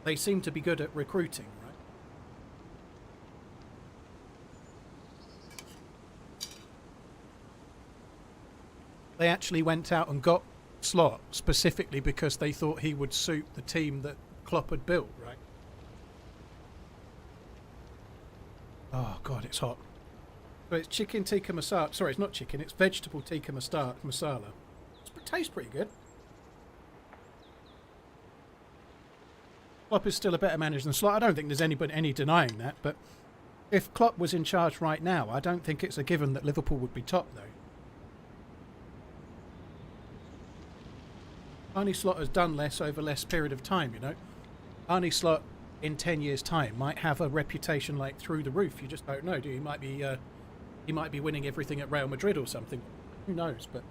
They seem to be good at recruiting, right? They actually went out and got Slot specifically because they thought he would suit the team that Klopp had built, right? Oh god, it's hot. So it's chicken tikka masala. Sorry, it's not chicken. It's vegetable tikka masala. It tastes pretty good. Klopp is still a better manager than Slot. I don't think there's any denying that. But if Klopp was in charge right now, I don't think it's a given that Liverpool would be top, though. Arne Slot has done less over less period of time, you know. Arne Slot in 10 years' time might have a reputation like through the roof. You just don't know, do you? He might be winning everything at Real Madrid or something. Who knows? But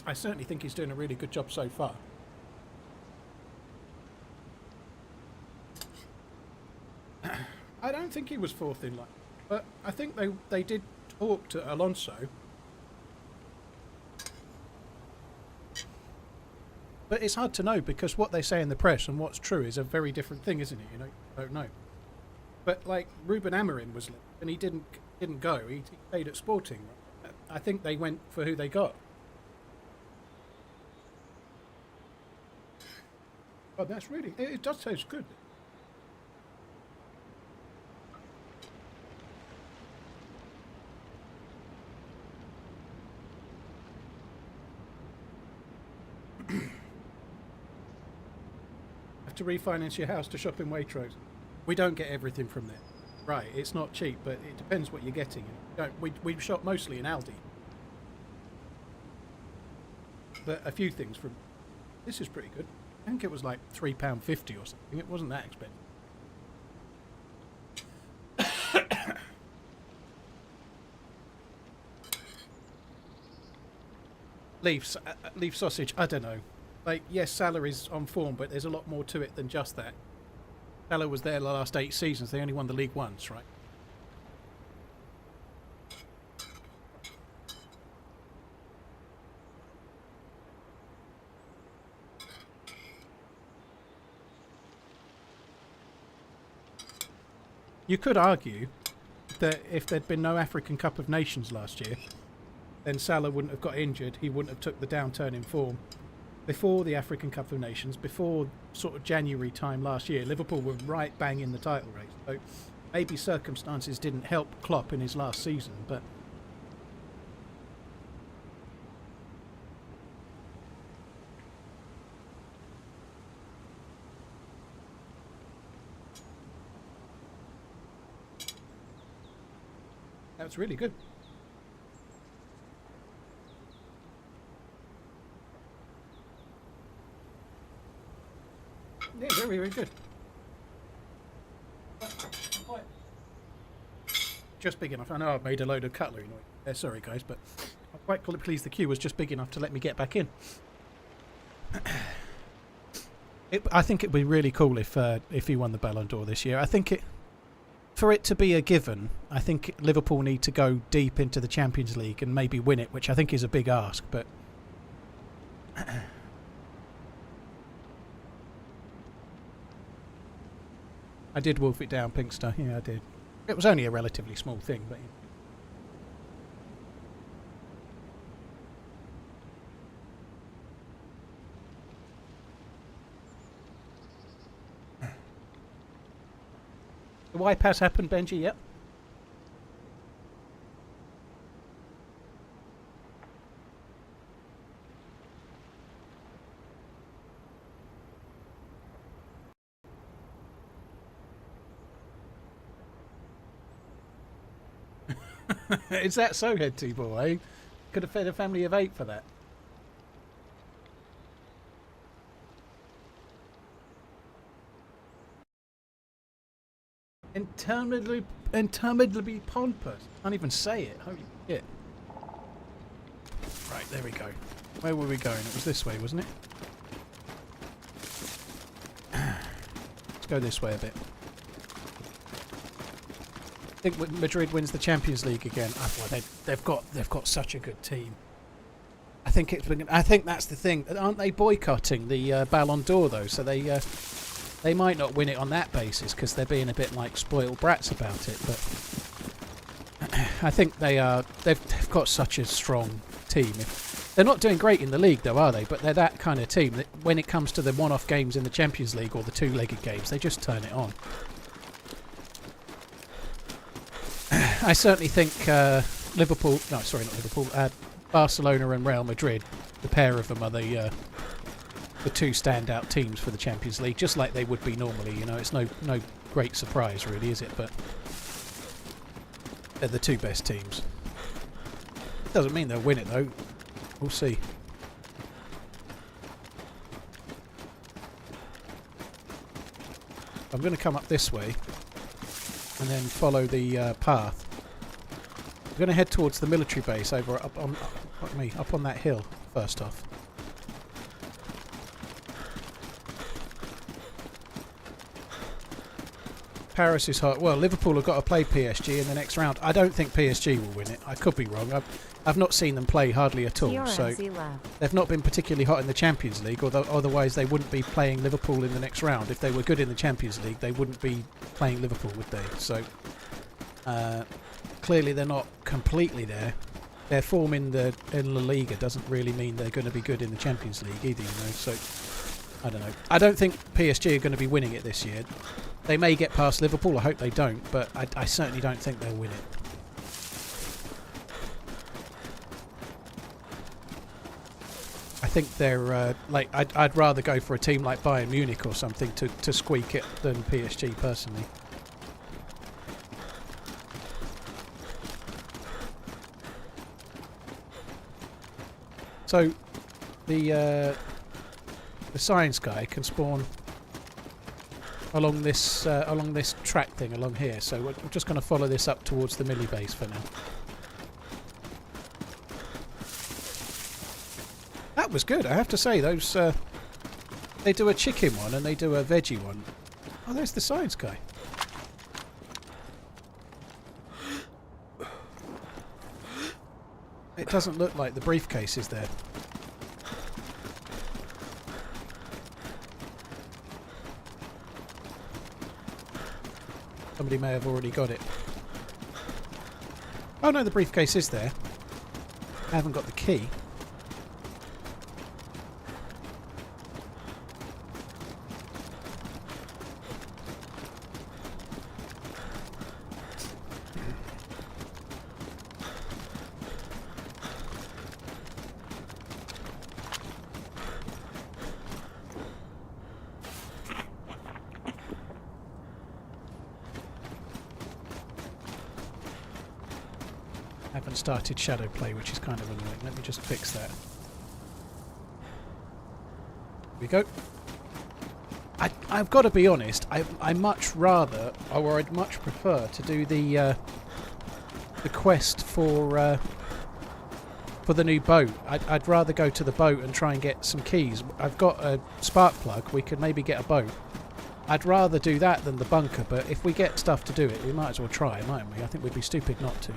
I certainly think he's doing a really good job so far. I don't think he was fourth in line, but I think they did talk to Alonso. But it's hard to know because what they say in the press and what's true is a very different thing, isn't it? You know, you don't know. But like Ruben Amorim was, and he didn't go. He stayed at Sporting. I think they went for who they got. Oh, that's really... It does taste good. Have to refinance your house to shop in Waitrose. We don't get everything from there. Right, it's not cheap, but it depends what you're getting. We shop mostly in Aldi. But a few things from... This is pretty good. I think it was like £3.50 or something. It wasn't that expensive. Leaf sausage, I don't know. Like, yes, Salah is on form, but there's a lot more to it than just that. Salah was there the last 8 seasons. They only won the league once, right? You could argue that if there'd been no African Cup of Nations last year, then Salah wouldn't have got injured, he wouldn't have took the downturn in form, before the African Cup of Nations, before sort of January time last year, Liverpool were right bang in the title race. So maybe circumstances didn't help Klopp in his last season, but that was really good. Yeah, very, very good. Just big enough. I know I've made a load of cutlery noise. Sorry, guys, but I'm quite pleased the queue was just big enough to let me get back in. I think it'd be really cool if he won the Ballon d'Or this year. I think for it to be a given, I think Liverpool need to go deep into the Champions League and maybe win it, which I think is a big ask, but I did wolf it down, Pinkster. Yeah, I did. It was only a relatively small thing, but... The wipe has happened, Benji, yep. Is that so, Head T-Boy? Could have fed a family of 8 for that. Interminably pompous. Can't even say it. Holy shit. Right, there we go. Where were we going? It was this way, wasn't it? Let's go this way a bit. I think Madrid wins the Champions League again. Oh, boy, they've got such a good team. I think that's the thing. Aren't they boycotting the Ballon d'Or though? So they might not win it on that basis because they're being a bit like spoiled brats about it. But I think they've got such a strong team. They're not doing great in the league though, are they? But they're that kind of team that when it comes to the one-off games in the Champions League or the two-legged games, they just turn it on. I certainly think Barcelona and Real Madrid, the pair of them are the two standout teams for the Champions League, just like they would be normally. You know, it's no great surprise, really, is it? But they're the two best teams. Doesn't mean they'll win it, though. We'll see. I'm going to come up this way and then follow the path. I'm going to head towards the military base up on that hill first off. Paris is hot. Well, Liverpool have got to play PSG in the next round. I don't think PSG will win it. I could be wrong. I've not seen them play hardly at all. TRMZ So they've not been particularly hot in the Champions League, although otherwise they wouldn't be playing Liverpool in the next round. If they were good in the Champions League, they wouldn't be playing Liverpool, would they? So clearly they're not completely there. Their form in La Liga doesn't really mean they're going to be good in the Champions League either, you know. So I don't know. I don't think PSG are going to be winning it this year. They may get past Liverpool. I hope they don't, but I certainly don't think they'll win it. I think they're I'd rather go for a team like Bayern Munich or something to squeak it than PSG personally. So the science guy can spawn along this track thing along here, so we're just going to follow this up towards the milli base for now. That was good, I have to say. Those they do a chicken one and they do a veggie one. Oh, there's the science guy. It doesn't look like the briefcase is there. Somebody may have already got it. Oh no, the briefcase is there. I haven't got the key. Haven't started shadow play, which is kind of annoying. Let me just fix that. Here we go. I've got to be honest. I much rather, or I'd much prefer to do the quest for the new boat. I'd rather go to the boat and try and get some keys. I've got a spark plug. We could maybe get a boat. I'd rather do that than the bunker. But if we get stuff to do it, we might as well try, mightn't we? I think we'd be stupid not to.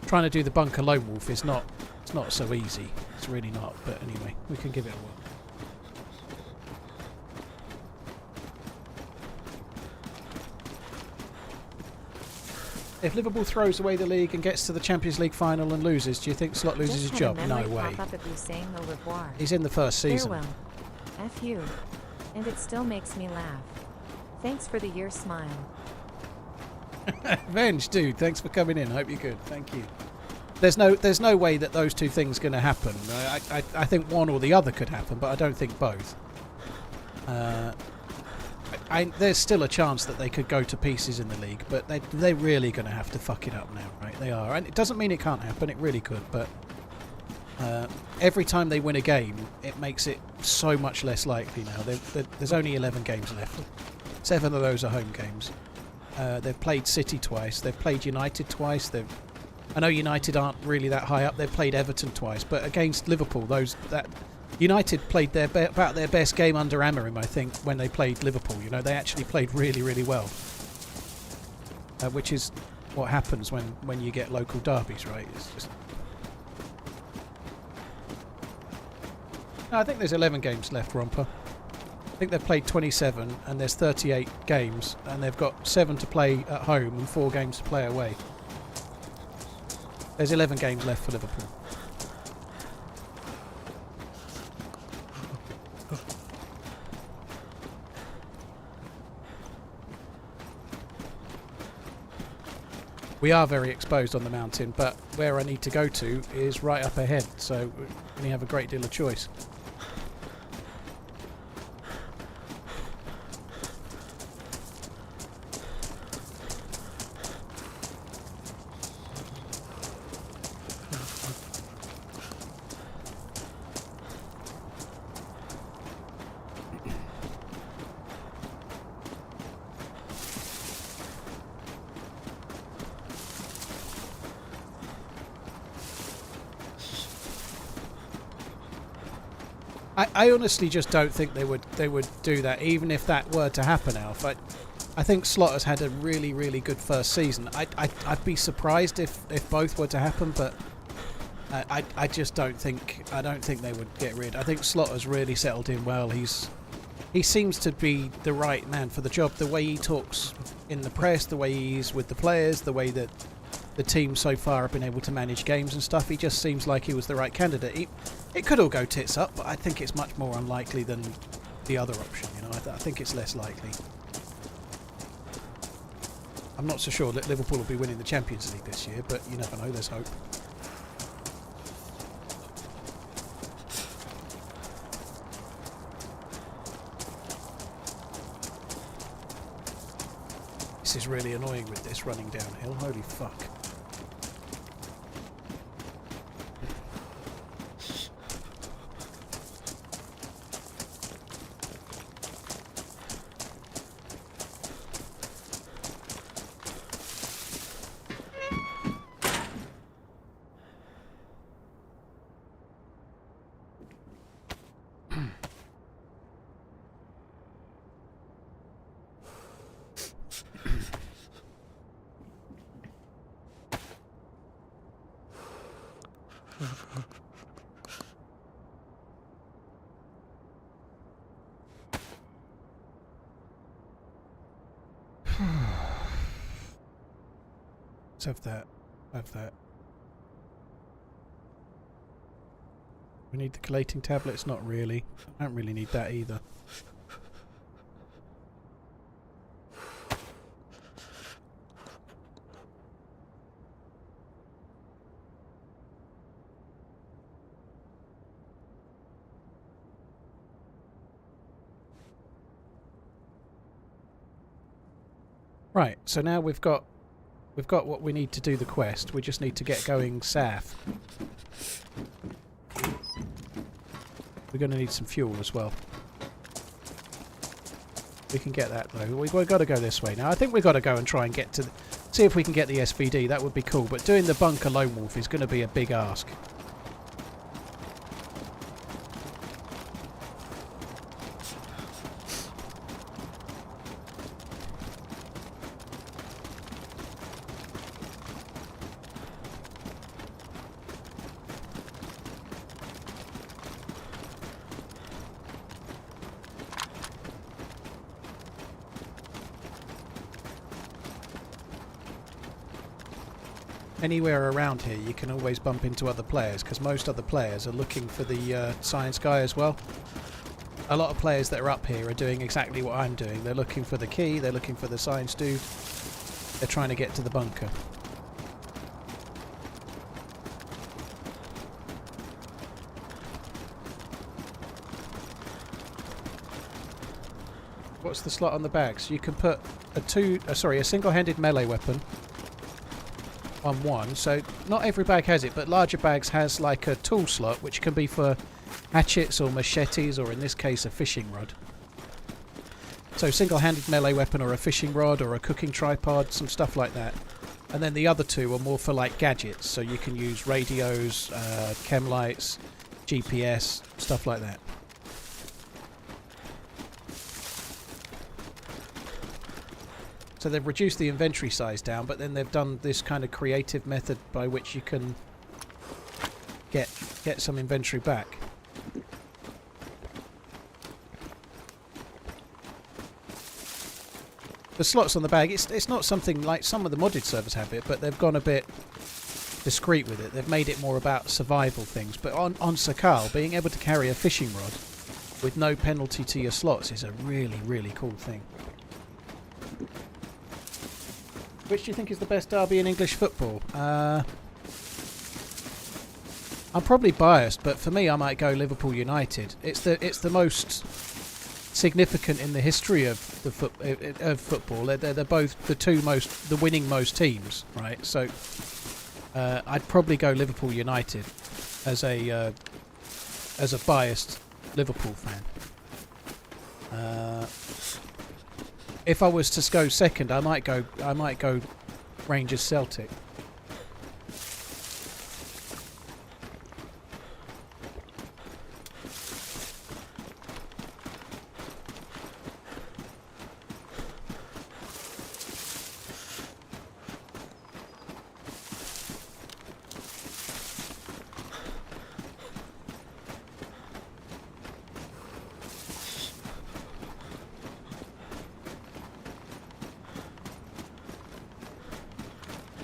Trying to do the bunker lone wolf is not. It's not so easy. It's really not. But anyway, we can give it a whirl. If Liverpool throws away the league and gets to the Champions League final and loses, do you think Slot loses his job? No way. He's in the first season. Farewell. F you. And it still makes me laugh. Thanks for the year smile. Venge, dude, thanks for coming in. I hope you're good. Thank you. There's no way that those two things are going to happen. I think one or the other could happen, but I don't think both. There's still a chance that they could go to pieces in the league, but they're really going to have to fuck it up now, right? They are. And it doesn't mean it can't happen, it really could, but every time they win a game, it makes it so much less likely now. There's only 11 games left. 7 of those are home games. They've played City twice, they've played United twice, I know United aren't really that high up, they've played Everton twice, but against Liverpool, United played about their best game under Amorim, I think, when they played Liverpool. You know, they actually played really, really well. Which is what happens when you get local derbies, right? It's just... No, I think there's 11 games left, Romper. I think they've played 27, and there's 38 games, and they've got 7 to play at home and 4 games to play away. There's 11 games left for Liverpool. We are very exposed on the mountain, but where I need to go to is right up ahead, so we only have a great deal of choice. I honestly just don't think they would do that, even if that were to happen, Alf. I think Slotter's had a really, really good first season. I'd be surprised if both were to happen, but I just don't think they would get rid. I think Slotter's really settled in well. He seems to be the right man for the job. The way he talks in the press, the way he is with the players, the way that the team so far have been able to manage games and stuff, he just seems like he was the right candidate. It could all go tits up, but I think it's much more unlikely than the other option. You know, I think it's less likely. I'm not so sure that Liverpool will be winning the Champions League this year, but you never know. There's hope. This is really annoying with this running downhill. Holy fuck. Let's have that. Have that. We need the collating tablets? Not really. I don't really need that either. Right, so now we've got We've got what we need to do the quest. We just need to get going south. We're going to need some fuel as well. We can get that though. We've got to go this way now. I think we've got to go and try and get to... see if we can get the SVD. That would be cool. But doing the bunker lone wolf is going to be a big ask. Anywhere around here you can always bump into other players, because most other players are looking for the science guy as well. A lot of players that are up here are doing exactly what I'm doing. They're looking for the key, they're looking for the science dude, they're trying to get to the bunker. What's the slot on the bags? You can put a single-handed melee weapon on one, so not every bag has it, but larger bags has like a tool slot which can be for hatchets or machetes, or in this case a fishing rod. So single-handed melee weapon or a fishing rod or a cooking tripod, some stuff like that. And then the other two are more for like gadgets, so you can use radios, chem lights, GPS, stuff like that. So they've reduced the inventory size down, but then they've done this kind of creative method by which you can get some inventory back. The slots on the bag, it's not something like some of the modded servers have it, but they've gone a bit discreet with it. They've made it more about survival things. But on Sakhal, being able to carry a fishing rod with no penalty to your slots is a really, really cool thing. Which do you think is the best derby in English football? I'm probably biased, but for me I might go Liverpool United. It's the most significant in the history of the football. They're both the winning most teams, right? So I'd probably go Liverpool United as a biased Liverpool fan. If I was to go second, I might go Rangers Celtic.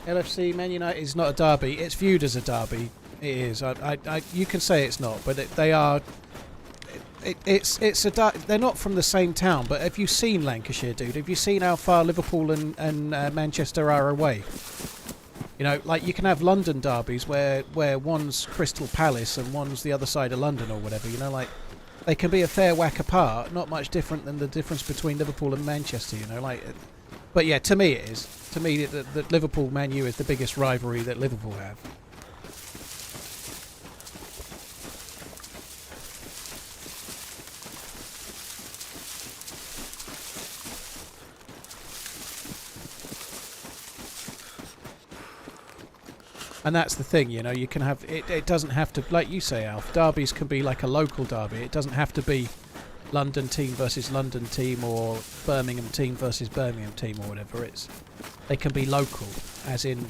LFC Man United is not a derby. It's viewed as a derby. It is. You can say it's not, but they are. It's a. They're not from the same town. But have you seen Lancashire, dude? Have you seen how far Liverpool and Manchester are away? You know, like you can have London derbies where one's Crystal Palace and one's the other side of London or whatever. You know, like they can be a fair whack apart. Not much different than the difference between Liverpool and Manchester. You know, like. But yeah, to me it is. To me, that Liverpool Man U is the biggest rivalry that Liverpool have. And that's the thing, you know, you can have... It doesn't have to... Like you say, Alf, derbies can be like a local derby. It doesn't have to be London team versus London team or Birmingham team versus Birmingham team or whatever. They can be local, as in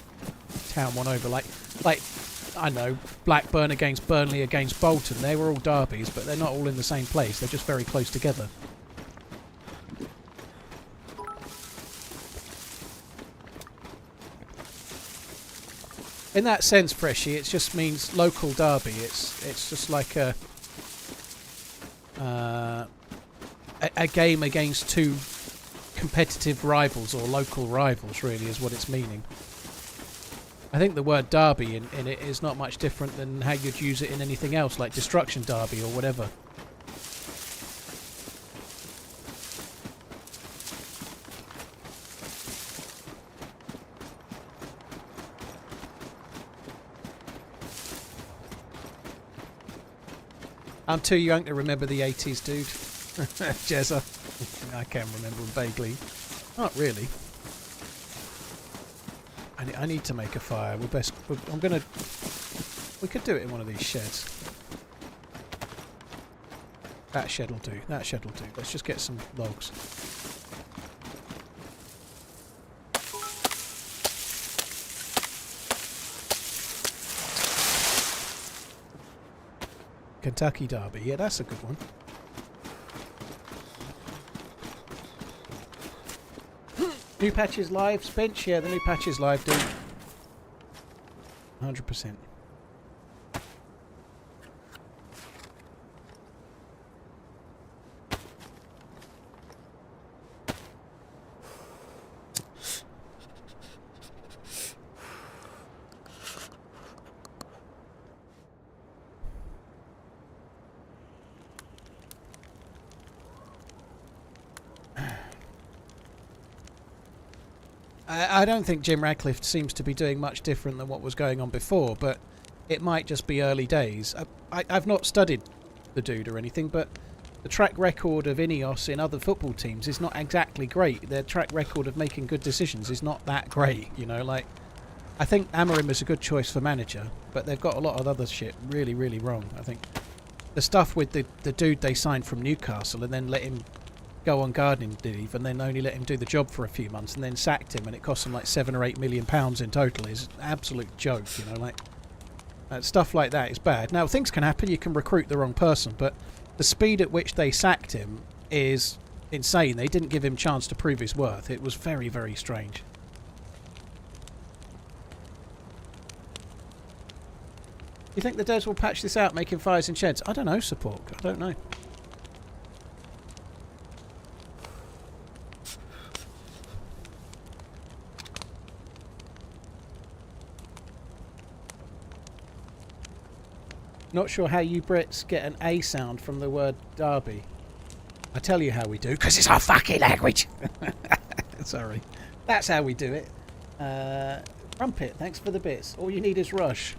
town one over. Like I know, Blackburn against Burnley against Bolton. They were all derbies, but they're not all in the same place. They're just very close together. In that sense, Freshy, it just means local derby. It's just like a game against two competitive rivals or local rivals, really, is what it's meaning. I think the word derby in it is not much different than how you'd use it in anything else, like Destruction Derby or whatever. I'm too young to remember the 80s, dude. Jezza. I can remember them vaguely. Not really. I need to make a fire. We could do it in one of these sheds. That shed will do. That shed will do. Let's just get some logs. Kentucky Derby. Yeah, that's a good one. New patch is live. Spence, yeah, the new patch is live, dude. 100%. I don't think Jim Radcliffe seems to be doing much different than what was going on before, but it might just be early days. I've not studied the dude or anything, but the track record of Ineos in other football teams is not exactly great. Their track record of making good decisions is not that great, you know. Like, I think Amorim is a good choice for manager, but they've got a lot of other shit really, really wrong. I think the stuff with the dude they signed from Newcastle and then let him go on gardening leave and then only let him do the job for a few months and then sacked him and it cost him like £7 or £8 million in total is an absolute joke, you know. Like, stuff like that is bad. Now, things can happen. You can recruit the wrong person, but the speed at which they sacked him is insane. They didn't give him a chance to prove his worth. It was very, very strange. You think the devs will patch this out, making fires in sheds? I don't know, Support. I don't know. Not sure how you Brits get an A sound from the word derby. I tell you how we do, because it's our fucking language. Sorry. That's how we do it. Crumpet, thanks for the bits. All you need is Rush.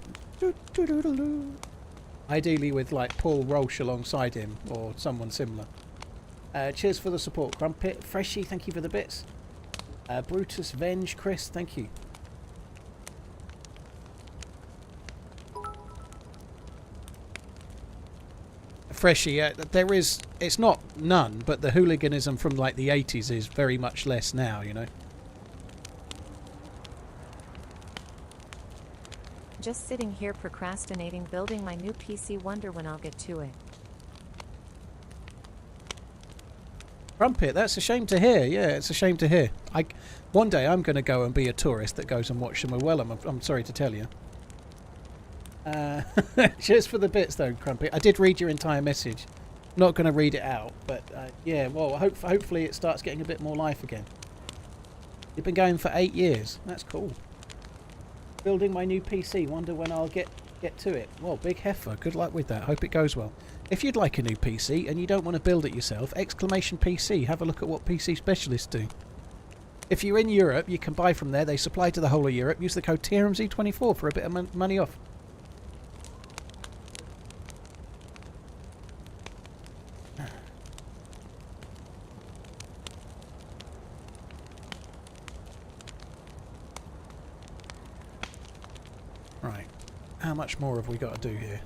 Ideally with like Paul Roche alongside him or someone similar. Cheers for the support, Crumpet. Freshy, thank you for the bits. Brutus Venge, Chris, thank you. Freshy, there is, it's not none, but the hooliganism from like the 80s is very much less now, you know. Just sitting here procrastinating building my new PC, wonder when I'll get to it. Crumpet, that's a shame to hear. Yeah, it's a shame to hear. One day I'm going to go and be a tourist that goes and watch them well. I'm sorry to tell you. Cheers for the bits though, Crumpet. I did read your entire message. Not going to read it out, but yeah, well, hopefully it starts getting a bit more life again. You've been going for 8 years. That's cool. Building my new PC. Wonder when I'll get to it. Well, big heifer. Good luck with that. Hope it goes well. If you'd like a new PC and you don't want to build it yourself, !PC. Have a look at what PC specialists do. If you're in Europe, you can buy from there. They supply to the whole of Europe. Use the code TRMZ24 for a bit of money off. Right, how much more have we got to do here?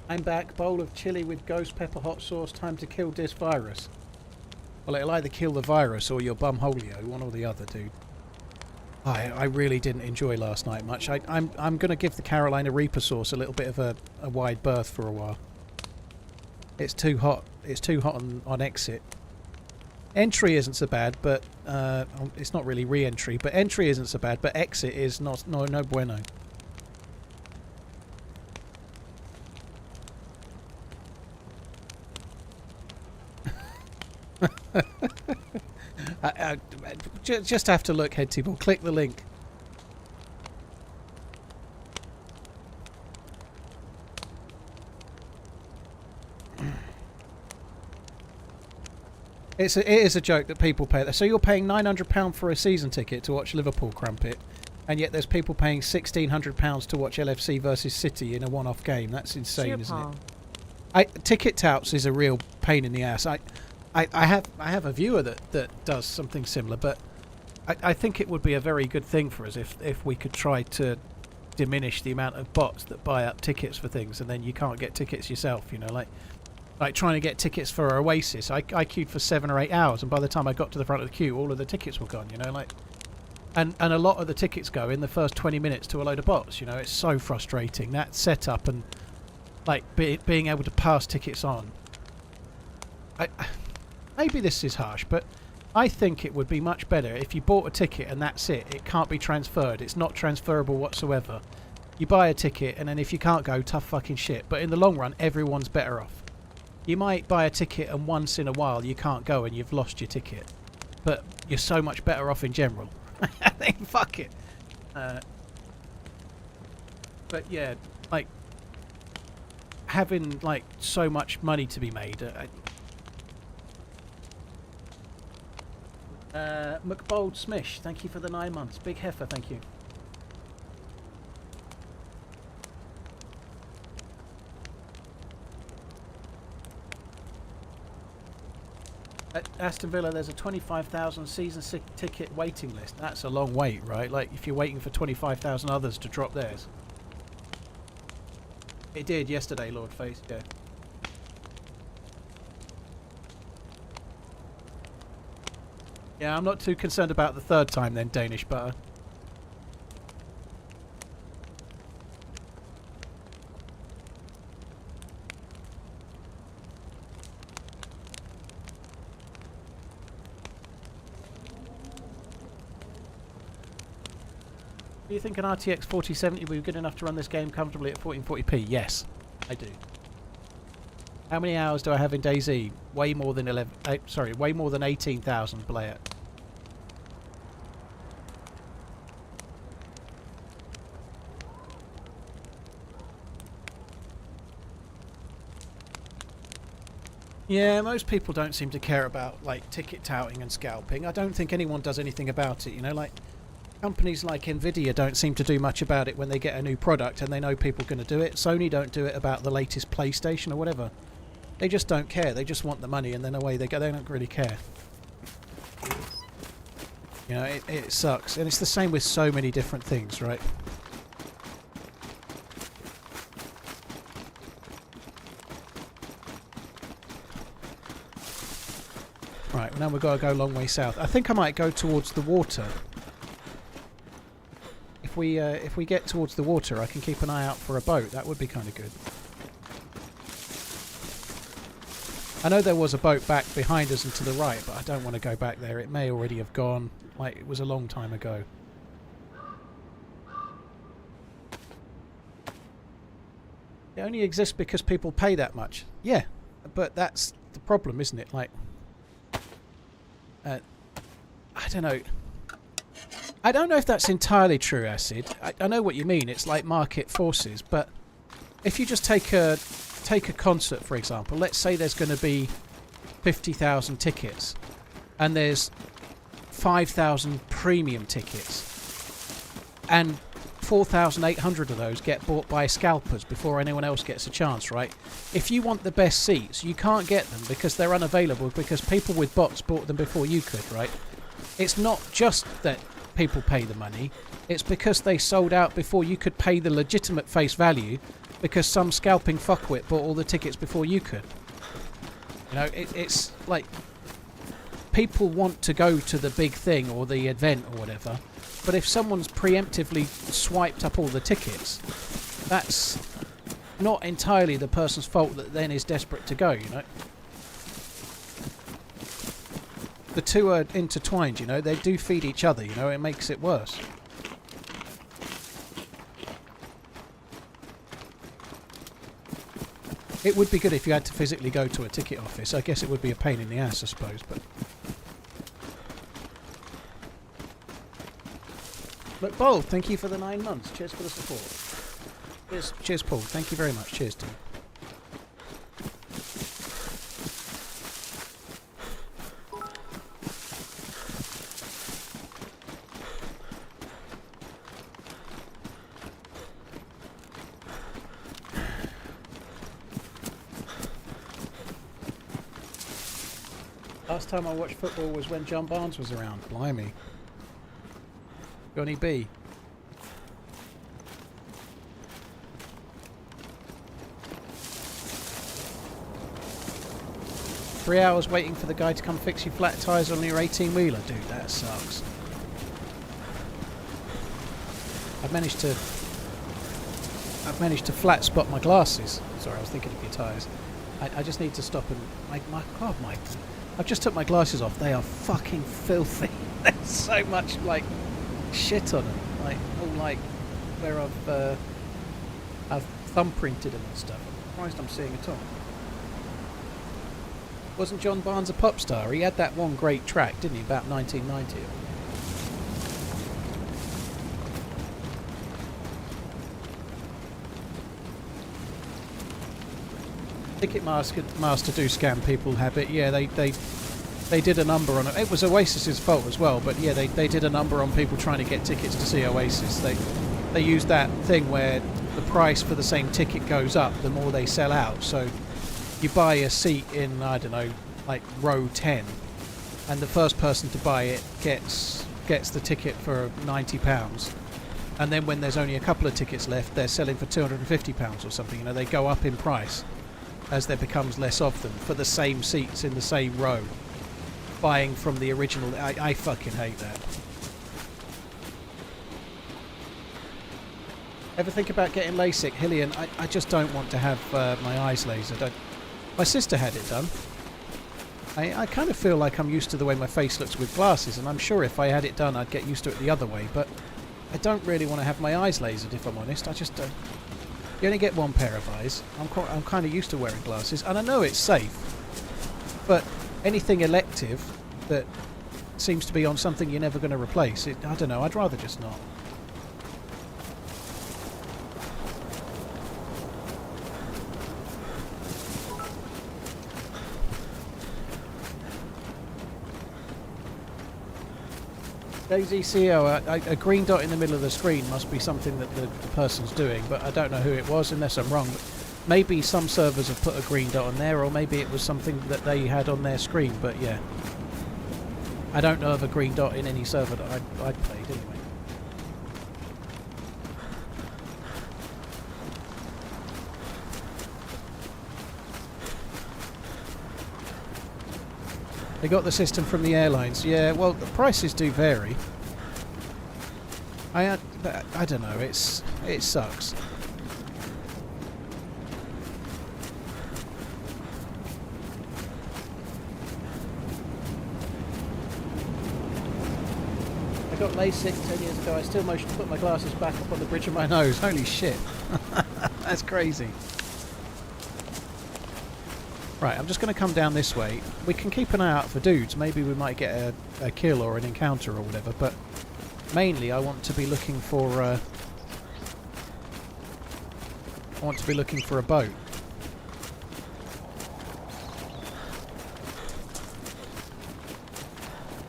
I'm back. Bowl of chili with ghost pepper hot sauce. Time to kill this virus. Well, it'll either kill the virus or your bumholio, one or the other, dude. I really didn't enjoy last night much. I'm going to give the Carolina Reaper sauce a little bit of a wide berth for a while. It's too hot. It's too hot on exit. Entry isn't so bad, but it's not really re-entry. But entry isn't so bad, but exit is no bueno. Just have to look, head people. Click the link. it is a joke that people pay that. So you're paying £900 for a season ticket to watch Liverpool crumpet, and yet there's people paying £1,600 to watch LFC versus City in a one-off game. That's insane, Cheer, isn't Paul. it? Ticket touts is a real pain in the ass. I have a viewer that does something similar, but I think it would be a very good thing for us if we could try to diminish the amount of bots that buy up tickets for things, and then you can't get tickets yourself. You know, like trying to get tickets for Oasis. I queued for 7 or 8 hours, and by the time I got to the front of the queue, all of the tickets were gone. You know, like. And a lot of the tickets go in the first 20 minutes to a load of bots. You know, it's so frustrating. That setup and like being able to pass tickets on. Maybe this is harsh, but I think it would be much better if you bought a ticket and that's it. It can't be transferred. It's not transferable whatsoever. You buy a ticket and then if you can't go, tough fucking shit. But in the long run, everyone's better off. You might buy a ticket and once in a while you can't go and you've lost your ticket. But you're so much better off in general. I think fuck it. But yeah, like having like so much money to be made. McBold Smish, thank you for the 9 months. Big Heifer, thank you. At Aston Villa, there's a 25,000 season ticket waiting list. That's a long wait, right? Like, if you're waiting for 25,000 others to drop theirs. It did yesterday, Lord Face, yeah. Yeah, I'm not too concerned about the third time then, Danish Butter. Do you think an RTX 4070 will be good enough to run this game comfortably at 1440p? Yes, I do. How many hours do I have in DayZ? Way more than way more than 18,000, Blair. Yeah, most people don't seem to care about like ticket touting and scalping. I don't think anyone does anything about it, you know, like companies like Nvidia don't seem to do much about it when they get a new product and they know people are going to do it. Sony don't do it about the latest PlayStation or whatever. They just don't care. They just want the money and then away they go. They don't really care. You know, it sucks. And it's the same with so many different things, right? Right, now we've got to go a long way south. I think I might go towards the water. If we get towards the water, I can keep an eye out for a boat. That would be kind of good. I know there was a boat back behind us and to the right, but I don't want to go back there. It may already have gone. Like, it was a long time ago. It only exists because people pay that much. Yeah, but that's the problem, isn't it? Like, I don't know. I don't know if that's entirely true, Acid. I know what you mean. It's like market forces, but if you just take a concert, for example, let's say there's going to be 50,000 tickets and there's 5,000 premium tickets and 4,800 of those get bought by scalpers before anyone else gets a chance, right? If you want the best seats, you can't get them because they're unavailable because people with bots bought them before you could, right? It's not just that people pay the money, it's because they sold out before you could pay the legitimate face value because some scalping fuckwit bought all the tickets before you could. You know, it's like people want to go to the big thing or the event or whatever, but if someone's preemptively swiped up all the tickets, that's not entirely the person's fault that then is desperate to go, you know. The two are intertwined, you know, they do feed each other, you know, it makes it worse. It would be good if you had to physically go to a ticket office. I guess it would be a pain in the ass, I suppose, but... Look, Bold, thank you for the 9 months. Cheers for the support. Cheers, Paul. Thank you very much. Cheers, Tim. Last time I watched football was when John Barnes was around. Blimey. Johnny B. Three hours waiting for the guy to come fix your flat tyres on your 18-wheeler. Dude, that sucks. I've managed to flat spot my glasses. Sorry, I was thinking of your tyres. I just need to stop and... God, Mike. I've just took my glasses off. They are fucking filthy. There's so much, like, shit on them. Like, all like, where I've thumbprinted them and stuff. I'm surprised I'm seeing it all. Wasn't John Barnes a pop star? He had that one great track, didn't he, about 1990? Ticketmaster do scam people, Habit. Yeah, they did a number on it. It was Oasis's fault as well, but yeah, they did a number on people trying to get tickets to see Oasis. They used that thing where the price for the same ticket goes up the more they sell out. So you buy a seat in, I don't know, like row 10, and the first person to buy it gets the ticket for £90. And then when there's only a couple of tickets left, they're selling for £250 or something. You know, they go up in price as there becomes less of them for the same seats in the same row. Buying from the original. I fucking hate that. Ever think about getting LASIK? Hillian, I just don't want to have my eyes lasered. My sister had it done. I kind of feel like I'm used to the way my face looks with glasses, and I'm sure if I had it done I'd get used to it the other way, but I don't really want to have my eyes lasered, if I'm honest. I just don't. You only get one pair of eyes. I'm kind of used to wearing glasses, and I know it's safe, but anything elective that seems to be on something you're never going to replace, I don't know, I'd rather just not. DayZ CEO, a green dot in the middle of the screen must be something that the person's doing, but I don't know who it was unless I'm wrong. But maybe some servers have put a green dot on there, or maybe it was something that they had on their screen, but yeah. I don't know of a green dot in any server that I'd played anyway. They got the system from the airlines. Yeah, well, the prices do vary. I don't know. It sucks. I got LASIK 10 years ago. I still managed to put my glasses back up on the bridge of my nose. Holy shit. That's crazy. Right, I'm just going to come down this way. We can keep an eye out for dudes. Maybe we might get a kill or an encounter or whatever, but mainly I want to be looking for a boat.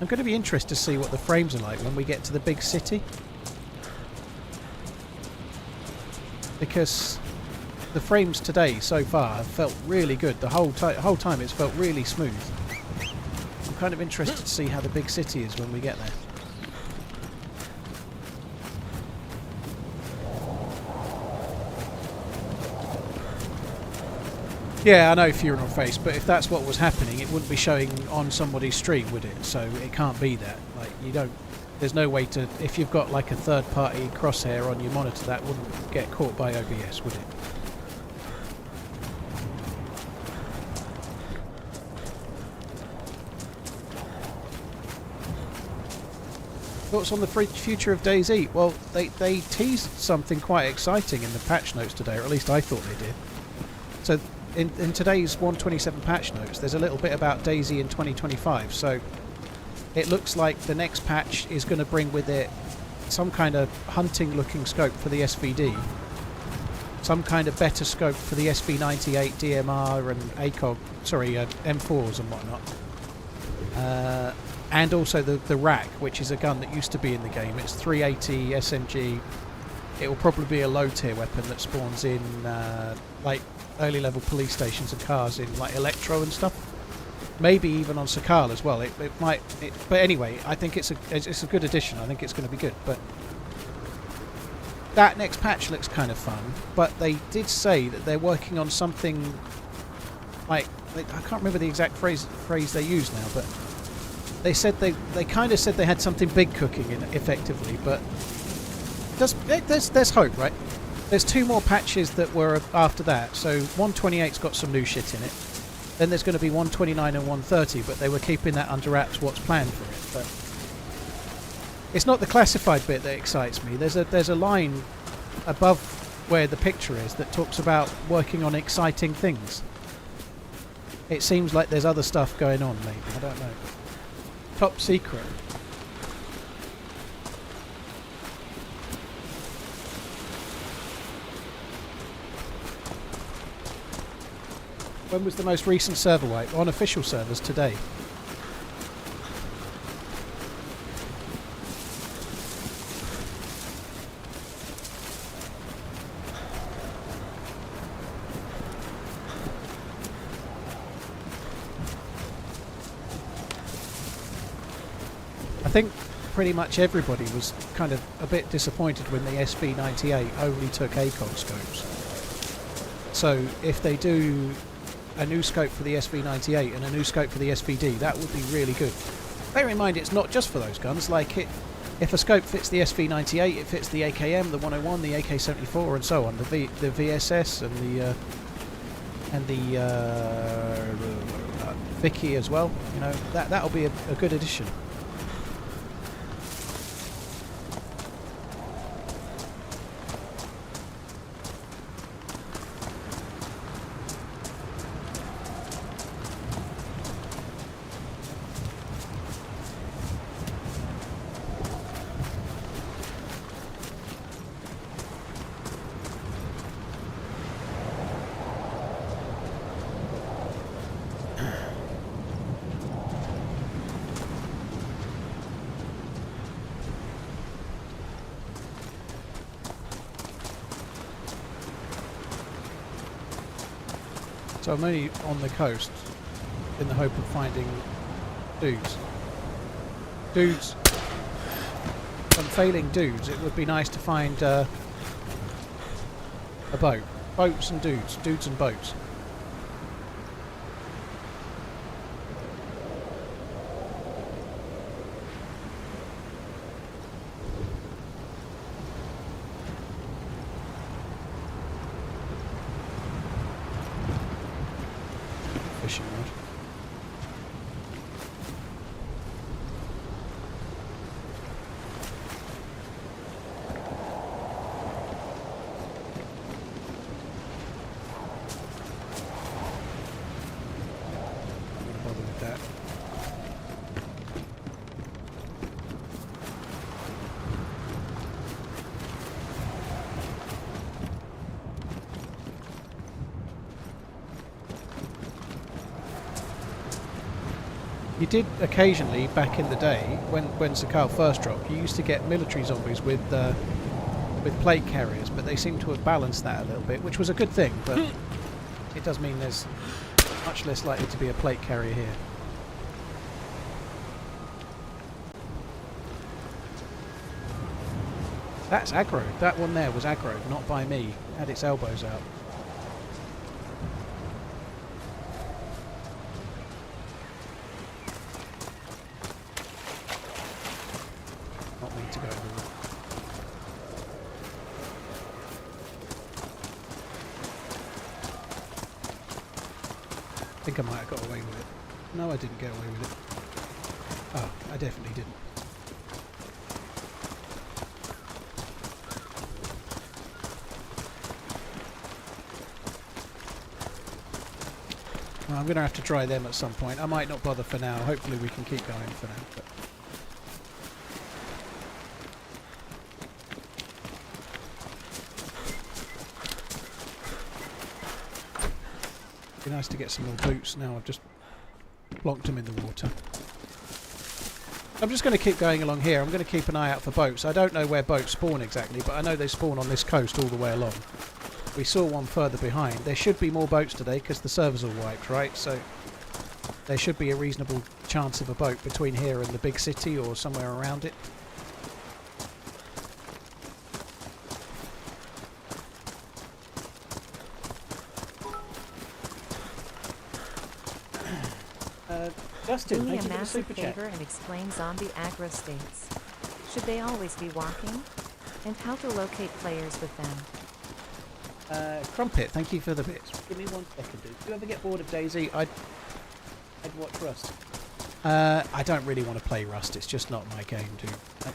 I'm going to be interested to see what the frames are like when we get to the big city, because the frames today so far have felt really good. The whole time it's felt really smooth. I'm kind of interested to see how the big city is when we get there. Yeah, I know Funeral Face, but if that's what was happening, it wouldn't be showing on somebody's stream, would it? So it can't be that. Like, you don't... There's no way to... If you've got like a third-party crosshair on your monitor, that wouldn't get caught by OBS, would it? Thoughts on the future of DayZ? Well, they teased something quite exciting in the patch notes today, or at least I thought they did. So in today's 127 patch notes, there's a little bit about DayZ in 2025. So it looks like the next patch is going to bring with it some kind of hunting-looking scope for the SVD, some kind of better scope for the SV98 DMR and ACOG, sorry, M4s and whatnot. And also the rack, which is a gun that used to be in the game. It's 380 SMG. It will probably be a low-tier weapon that spawns in like early-level police stations and cars in like Electro and stuff. Maybe even on Sakhal as well. It might. But anyway, I think it's a good addition. I think it's going to be good. But that next patch looks kind of fun. But they did say that they're working on something like I can't remember the exact phrase they used now, but they said they kind of said they had something big cooking in effectively. But there's hope, right? There's 2 more patches that were after that. So 128's got some new shit in it. Then there's going to be 129 and 130, but they were keeping that under wraps what's planned for it. But it's not the classified bit that excites me. There's a line above where the picture is that talks about working on exciting things. It seems like there's other stuff going on, maybe. I don't know. Top secret. When was the most recent server wipe? On official servers today. I think pretty much everybody was kind of a bit disappointed when the SV98 only took ACOG scopes. So if they do a new scope for the SV98 and a new scope for the SVD, that would be really good. Bear in mind it's not just for those guns, like if a scope fits the SV98, it fits the AKM, the 101, the AK-74 and so on, the VSS and the Vicky as well, you know, that'll be a good addition. So I'm only on the coast in the hope of finding dudes. Dudes. I'm failing dudes. It would be nice to find a boat. Boats and dudes. Dudes and boats. Fishing rod. I'm not bother with that. You did occasionally, back in the day, when Sakhal first dropped, you used to get military zombies with plate carriers, but they seem to have balanced that a little bit, which was a good thing, but it does mean there's much less likely to be a plate carrier here. That's aggro. That one there was aggro, not by me. Had its elbows out. Not me to go over. I think I might have got away with it. No, I didn't get away with it. Oh, I definitely didn't. Well, I'm going to have to try them at some point. I might not bother for now. Hopefully we can keep going for now. But it'd be nice to get some more boots. Now I've just blocked them in the water. I'm just going to keep going along here. I'm going to keep an eye out for boats. I don't know where boats spawn exactly, but I know they spawn on this coast all the way along. We saw one further behind. There should be more boats today because the servers are wiped, right? So there should be a reasonable chance of a boat between here and the big city or somewhere around it. Justin, Do me thank a you for the massive super chat. favor and explain zombie aggro states. Should they always be walking? And how to locate players with them. Crumpet, thank you for the bits. Give me 1 second, dude. Do you ever get bored of DayZ? I'd watch Rust. I don't really want to play Rust. It's just not my game, dude.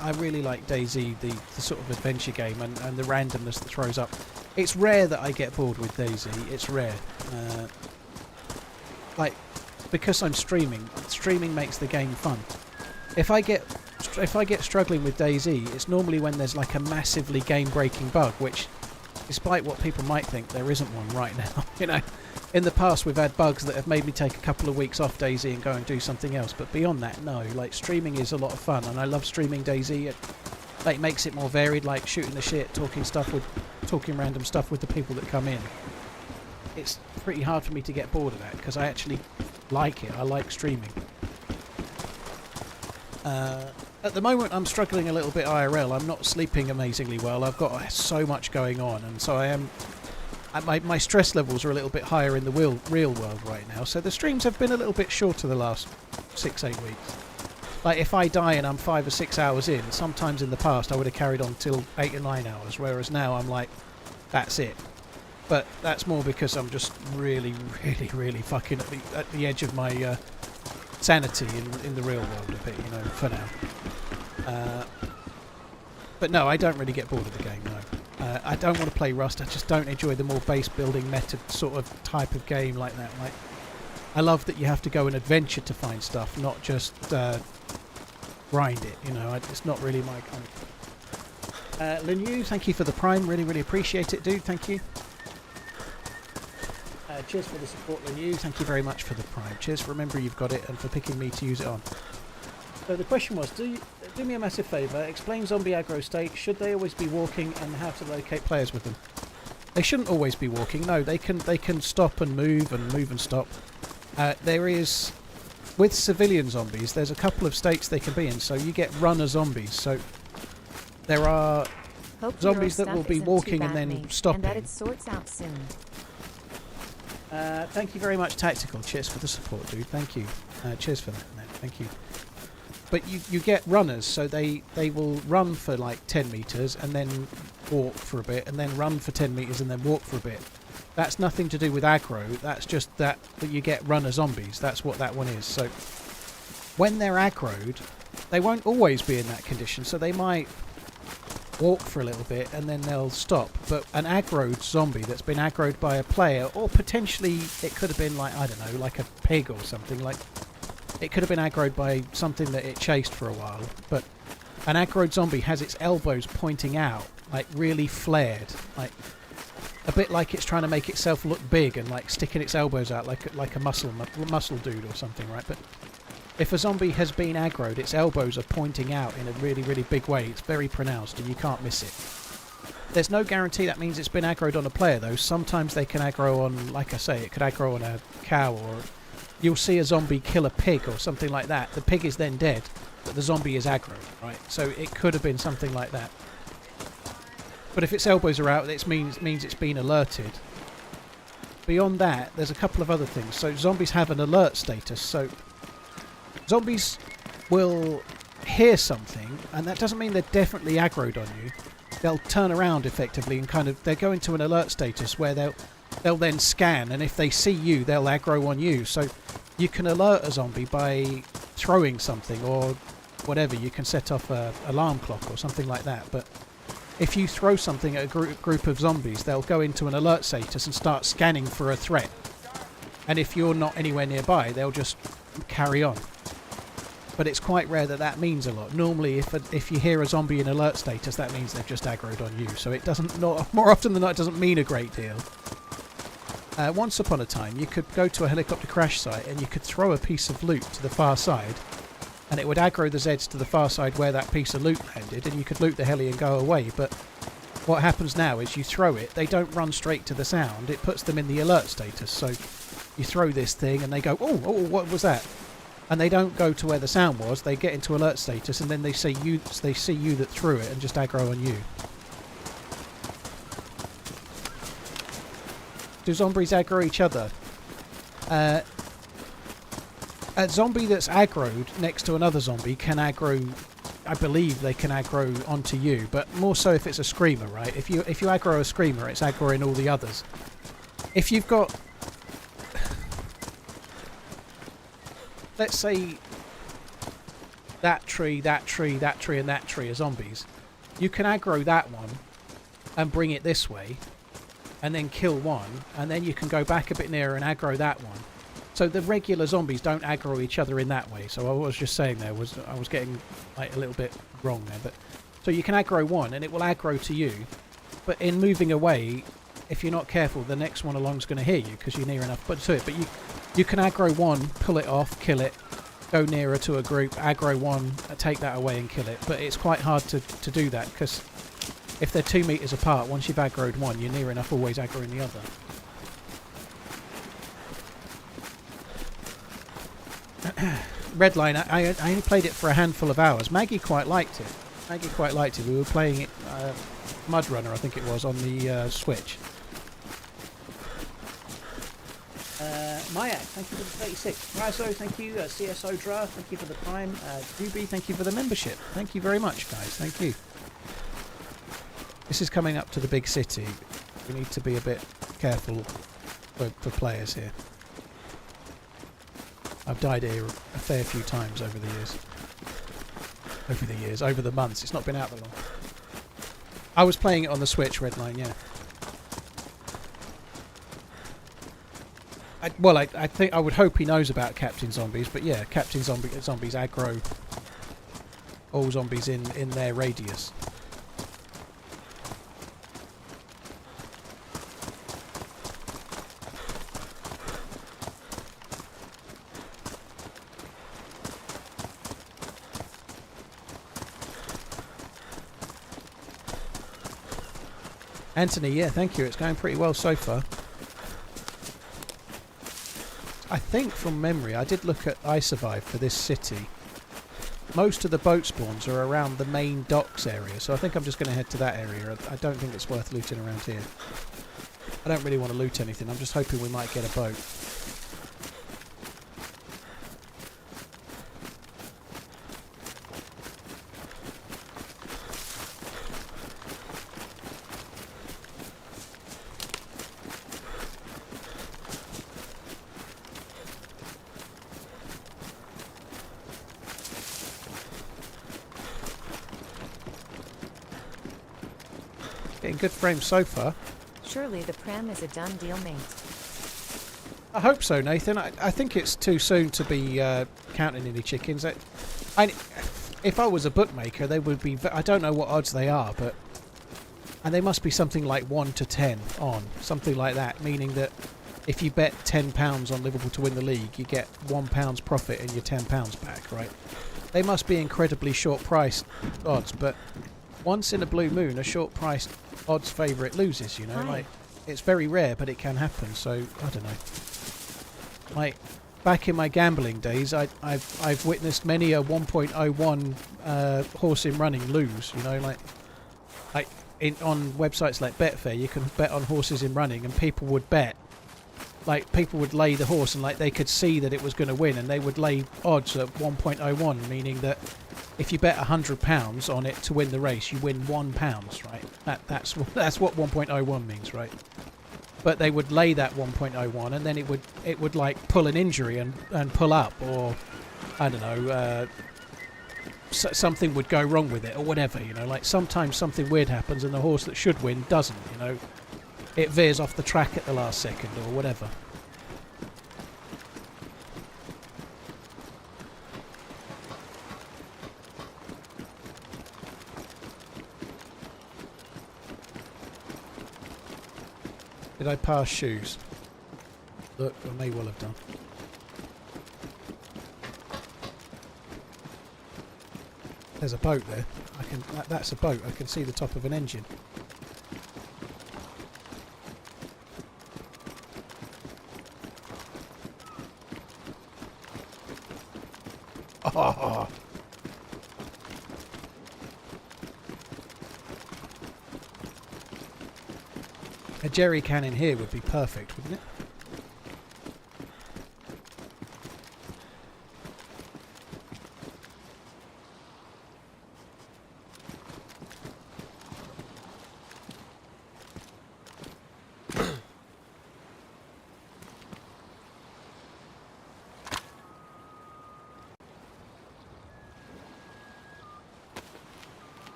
I really like DayZ, the sort of adventure game, and the randomness that throws up. It's rare that I get bored with DayZ. It's rare. Like, because I'm streaming makes the game fun. If I get struggling with DayZ, it's normally when there's like a massively game-breaking bug, which, despite what people might think, there isn't one right now. You know, in the past we've had bugs that have made me take a couple of weeks off DayZ and go and do something else. But beyond that, no. Like, streaming is a lot of fun, and I love streaming DayZ. It like makes it more varied, like shooting the shit, talking random stuff with the people that come in. It's pretty hard for me to get bored of that because I actually like it. I like streaming. At the moment I'm struggling a little bit IRL. I'm not sleeping amazingly well. I've got so much going on, and so I am. My stress levels are a little bit higher in the real world right now. So the streams have been a little bit shorter the last 6-8 weeks. Like, if I die and I'm 5 or 6 hours in, sometimes in the past I would have carried on till 8 or 9 hours, whereas now I'm like, that's it. But that's more because I'm just really fucking at the edge of my sanity in the real world a bit, you know, for now. But no, I don't really get bored of the game, no. I don't want to play Rust. I just don't enjoy the more base building meta sort of type of game like that. Like, I love that you have to go and adventure to find stuff, not just grind it, you know. It's not really my kind of... Linu, thank you for the Prime. Really appreciate it, dude. Thank you. Cheers for the support, Linu. Thank you very much for the Prime. Cheers for remembering you've got it and for picking me to use it on. So the question was, do me a massive favour, explain zombie aggro state. Should they always be walking, and how to locate players with them? They shouldn't always be walking. No, they can stop and move and stop. There is, with civilian zombies, there's a couple of states they can be in. So you get runner zombies. So there are Hope zombies your that will stuff be isn't too walking and bad, then mate, stopping. And that it sorts out soon. Thank you very much, Tactical. Cheers for the support, dude. Thank you. Cheers for that. No, thank you. But you get runners, so they will run for like 10 metres and then walk for a bit, and then run for 10 metres and then walk for a bit. That's nothing to do with aggro. That's just that you get runner zombies. That's what that one is. So when they're aggroed, they won't always be in that condition. So they might walk for a little bit and then they'll stop. But an aggroed zombie that's been aggroed by a player, or potentially it could have been like, I don't know, like a pig or something, like it could have been aggroed by something that it chased for a while. But an aggroed zombie has its elbows pointing out, like really flared, like a bit like it's trying to make itself look big and like sticking its elbows out like a muscle dude or something, right? But if a zombie has been aggroed, its elbows are pointing out in a really big way. It's very pronounced and you can't miss it. There's no guarantee that means it's been aggroed on a player though. Sometimes they can aggro on, like I say, it could aggro on a cow, or you'll see a zombie kill a pig or something like that. The pig is then dead, but the zombie is aggroed, right? So it could have been something like that. But if its elbows are out, it means it's been alerted. Beyond that, there's a couple of other things. So zombies have an alert status. So zombies will hear something, and that doesn't mean they're definitely aggroed on you. They'll turn around effectively and they'll go into an alert status where they'll then scan, and if they see you, they'll aggro on you. So you can alert a zombie by throwing something or whatever. You can set off an alarm clock or something like that. But if you throw something at a group of zombies, they'll go into an alert status and start scanning for a threat. And if you're not anywhere nearby, they'll just carry on. But it's quite rare that means a lot. Normally, if you hear a zombie in alert status, that means they've just aggroed on you. So it doesn't, more often than not, it doesn't mean a great deal. Once upon a time, you could go to a helicopter crash site and you could throw a piece of loot to the far side, and it would aggro the Zeds to the far side where that piece of loot landed, and you could loot the heli and go away. But what happens now is you throw it, they don't run straight to the sound, it puts them in the alert status. So you throw this thing and they go, oh, what was that? And they don't go to where the sound was. They get into alert status, and then they see you that threw it and just aggro on you. Do zombies aggro each other? A zombie that's aggroed next to another zombie can aggro. I believe they can aggro onto you, but more so if it's a screamer, right? If you aggro a screamer, it's aggroing all the others. If you've got, let's say, that tree, that tree, that tree, and that tree are zombies, you can aggro that one and bring it this way, and then kill one, and then you can go back a bit nearer and aggro that one. So the regular zombies don't aggro each other in that way. So I was just saying there was I was getting like a little bit wrong there, but so you can aggro one and it will aggro to you, but in moving away, if you're not careful, the next one along is going to hear you because you're near enough to it. But you can aggro one, pull it off, kill it, go nearer to a group, aggro one, take that away and kill it. But it's quite hard to do that because if they're 2 meters apart, once you've aggroed one, you're near enough always aggroing the other. Redline, I only played it for a handful of hours. Maggie quite liked it. We were playing it, Mud Runner, I think it was, on the Switch. Mayak, thank you for the 36. Razo, thank you. CSO Dra, thank you for the Prime. Ruby, thank you for the membership. Thank you very much, guys. Thank you. This is coming up to the big city. We need to be a bit careful for players here. I've died here a fair few times over the years. Over the months. It's not been out that long. I was playing it on the Switch, Redline, yeah. I think I would hope he knows about Captain Zombies, but yeah, Captain Zombies aggro all zombies in their radius. Anthony, yeah, thank you. It's going pretty well so far. I think from memory, I did look at I Survive for this city. Most of the boat spawns are around the main docks area, so I think I'm just going to head to that area. I don't think it's worth looting around here. I don't really want to loot anything. I'm just hoping we might get a boat. Getting good frames so far. Surely the pram is a done deal, mate. I hope so, Nathan. I think it's too soon to be counting any chickens. If I was a bookmaker, they would be... I don't know what odds they are, but... And they must be something like 1 to 10 on. Something like that, meaning that if you bet £10 on Liverpool to win the league, you get £1 profit and your £10 back, right? They must be incredibly short-priced odds, but... Once in a blue moon, a short-priced odds favourite loses, you know? Hi. Like, it's very rare, but it can happen, so, I don't know. Like, back in my gambling days, I've witnessed many a 1.01 horse in running lose, you know? Like on websites like Betfair, you can bet on horses in running, and people would bet. Like, people would lay the horse, and, like, they could see that it was going to win, and they would lay odds at 1.01, meaning that if you bet £100 on it to win the race, you win £1, right? That's what 1.01 means, right? But they would lay that 1.01, and then it would like pull an injury and pull up, or I don't know, something would go wrong with it or whatever, you know. Like sometimes something weird happens and the horse that should win doesn't, you know. It veers off the track at the last second or whatever. Did I pass shoes? Look, I may well have done. There's a boat there. That's a boat. I can see the top of an engine. Oh. A jerry can in here would be perfect, wouldn't it?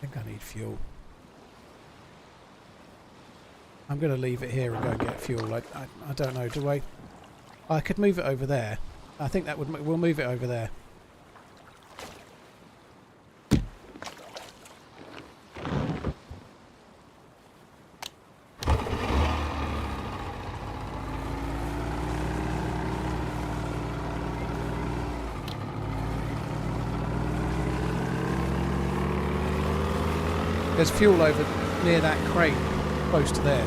I think I need fuel. I'm going to leave it here and go and get fuel. I don't know, do I? I could move it over there. I think that would... We'll move it over there. There's fuel over near that crate, close to there.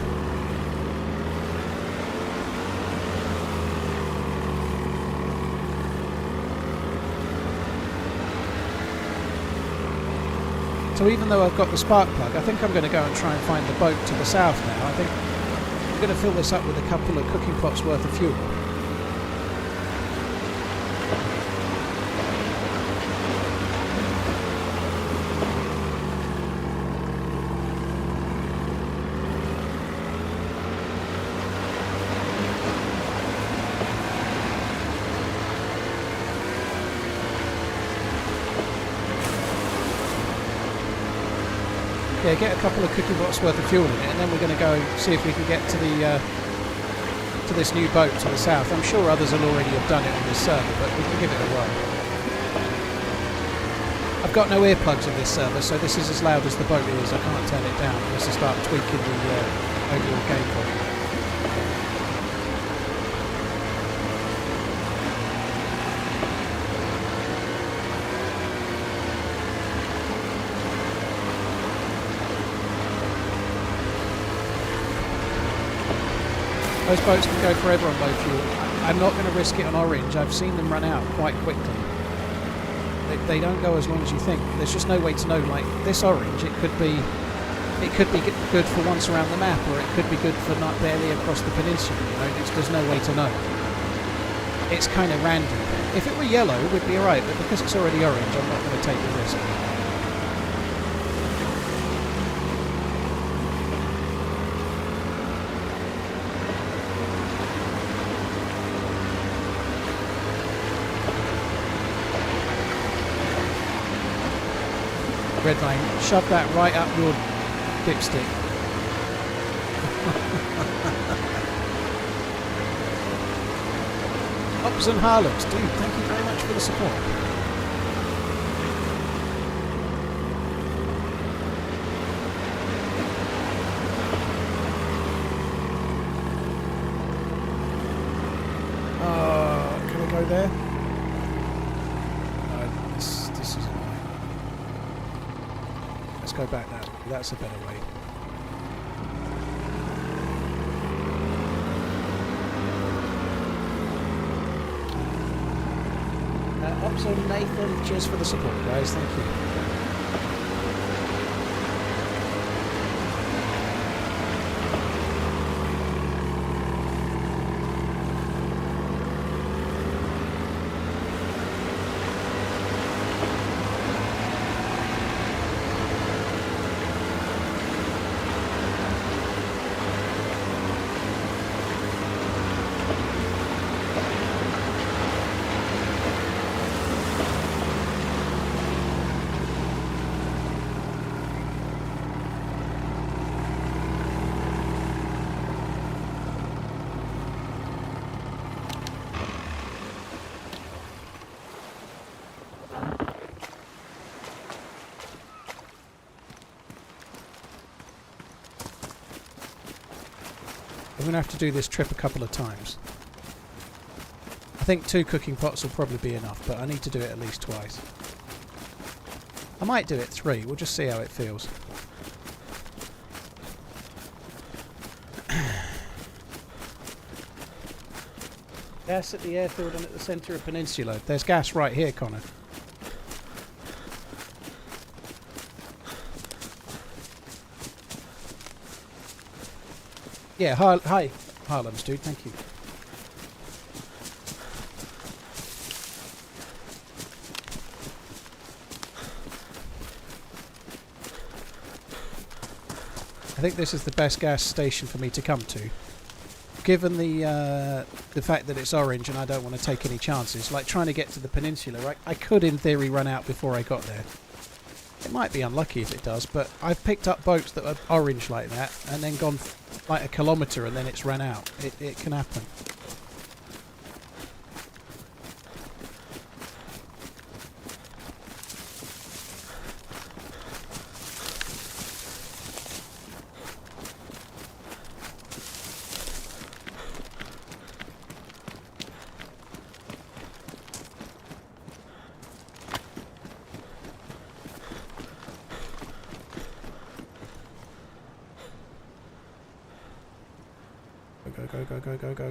So even though I've got the spark plug, I think I'm going to go and try and find the boat to the south now. I think I'm going to fill this up with a couple of cooking pots worth of fuel. Yeah, get a couple of cooking pots worth of fuel in it, and then we're going to go see if we can get to the to this new boat to the south. I'm sure others will already have done it on this server, but we can give it a whirl. I've got no earplugs in this server, so this is as loud as the boat is. I can't turn it down unless I start tweaking the overall game volume. Those boats can go forever on low fuel. I'm not going to risk it on orange. I've seen them run out quite quickly. They don't go as long as you think. There's just no way to know. Like this orange, it could be good for once around the map, or it could be good for not barely across the peninsula. You know, there's no way to know. It's kind of random. If it were yellow, we'd be alright. But because it's already orange, I'm not going to take the risk. Red line, shove that right up your dipstick. Ops and Harlots, dude, thank you very much for the support. Can we go there? This is annoying. Let's go back that way. That's a better way. Ops and Nathan, cheers for the support, guys. Thank you. I'm going to have to do this trip a couple of times. I think 2 cooking pots will probably be enough, but I need to do it at least twice. I might do it 3, we'll just see how it feels. Gas at the airfield and at the centre of Peninsula. There's gas right here, Connor. Yeah, hi, Harlem's dude, thank you. I think this is the best gas station for me to come to. Given the fact that it's orange and I don't want to take any chances, like trying to get to the peninsula, right? I could in theory run out before I got there. It might be unlucky if it does, but I've picked up boats that are orange like that and then gone like a kilometre and then it's run out. It can happen.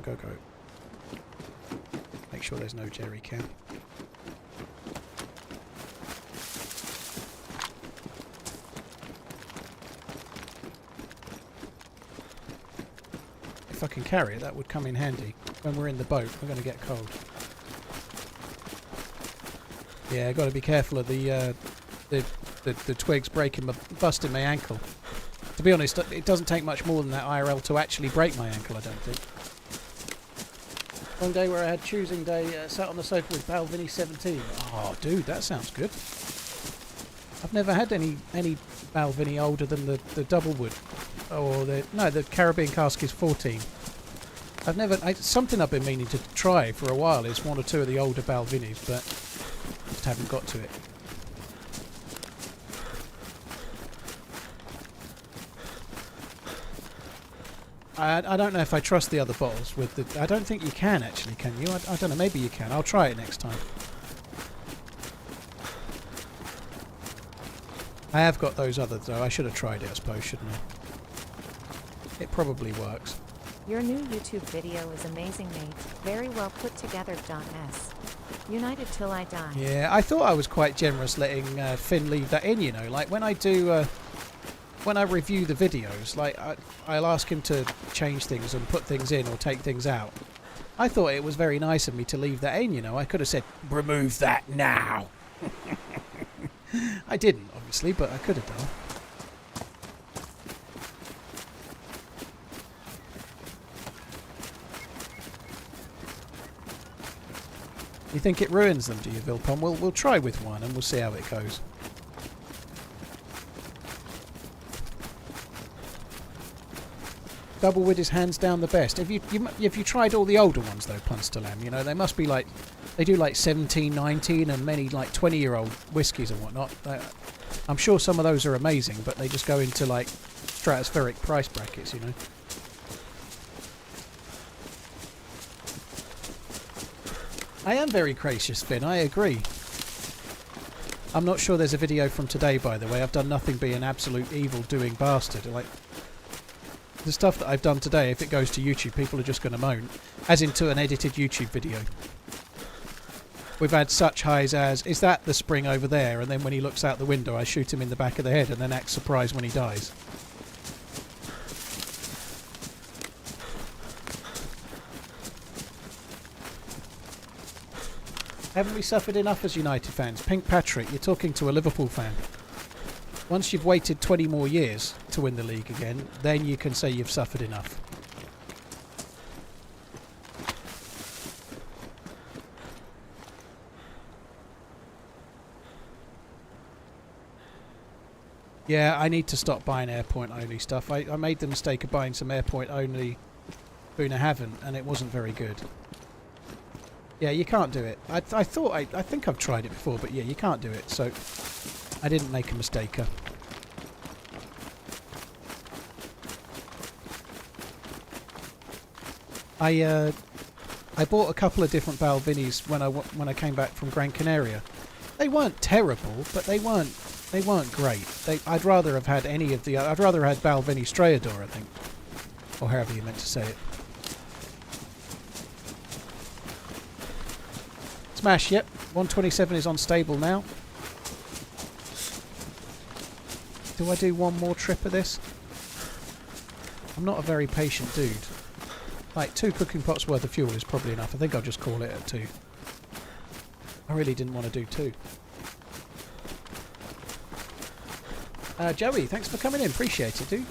Go. Make sure there's no jerry can. If I can carry it, that would come in handy. When we're in the boat, we're going to get cold. Yeah, I've got to be careful of the twigs busting my ankle. To be honest, it doesn't take much more than that IRL to actually break my ankle, I don't think. One day where I had choosing day, sat on the sofa with Balvenie 17. Oh, dude, that sounds good. I've never had any Balvenie older than the Doublewood. Or the Caribbean cask is 14. Something I've been meaning to try for a while is one or two of the older Balvenies, but just haven't got to it. I don't know if I trust the other bottles with the... I don't think you can actually, can you? I don't know, maybe you can. I'll try it next time. I have got those others though. I should have tried it, I suppose, shouldn't I? It probably works. Your new YouTube video is amazing, mate. Very well put together. S. United till I die. Yeah, I thought I was quite generous letting Finn leave that in, you know. Like when I do... when I review the videos, like I'll ask him to change things and put things in or take things out. I thought it was very nice of me to leave that in, you know. I could have said, remove that now. I didn't, obviously, but I could have done. You think it ruins them, do you, Vilpon? We'll try with one and we'll see how it goes. Doublewood is hands down the best. Have you tried all the older ones though, Punstalam? You know, they must be like, they do like 17, 19 and many like 20-year-old whiskies and whatnot. I'm sure some of those are amazing, but they just go into like stratospheric price brackets, you know. I am very gracious, Finn, I agree. I'm not sure there's a video from today, by the way. I've done nothing being an absolute evil-doing bastard. Like, the stuff that I've done today, if it goes to YouTube, people are just going to moan. As into an edited YouTube video. We've had such highs as, is that the spring over there? And then when he looks out the window, I shoot him in the back of the head and then act surprised when he dies. Haven't we suffered enough as United fans? Pink Patrick, you're talking to a Liverpool fan. Once you've waited 20 more years to win the league again, then you can say you've suffered enough. Yeah, I need to stop buying Airpoint only stuff. I made the mistake of buying some Airpoint only Boona Haven and it wasn't very good. Yeah, you can't do it. I think I've tried it before, but yeah, you can't do it. So I didn't make a mistake. I bought a couple of different Balvenis when I came back from Gran Canaria. They weren't terrible, but they weren't great. I'd rather have had any of the. I'd rather have had Balvenie Strayador, I think, or however you meant to say it. Smash, yep. 127 is on stable now. Do I do one more trip of this? I'm not a very patient dude. Like, 2 cooking pots worth of fuel is probably enough. I think I'll just call it at 2. I really didn't want to do 2. Joey, thanks for coming in. Appreciate it, dude.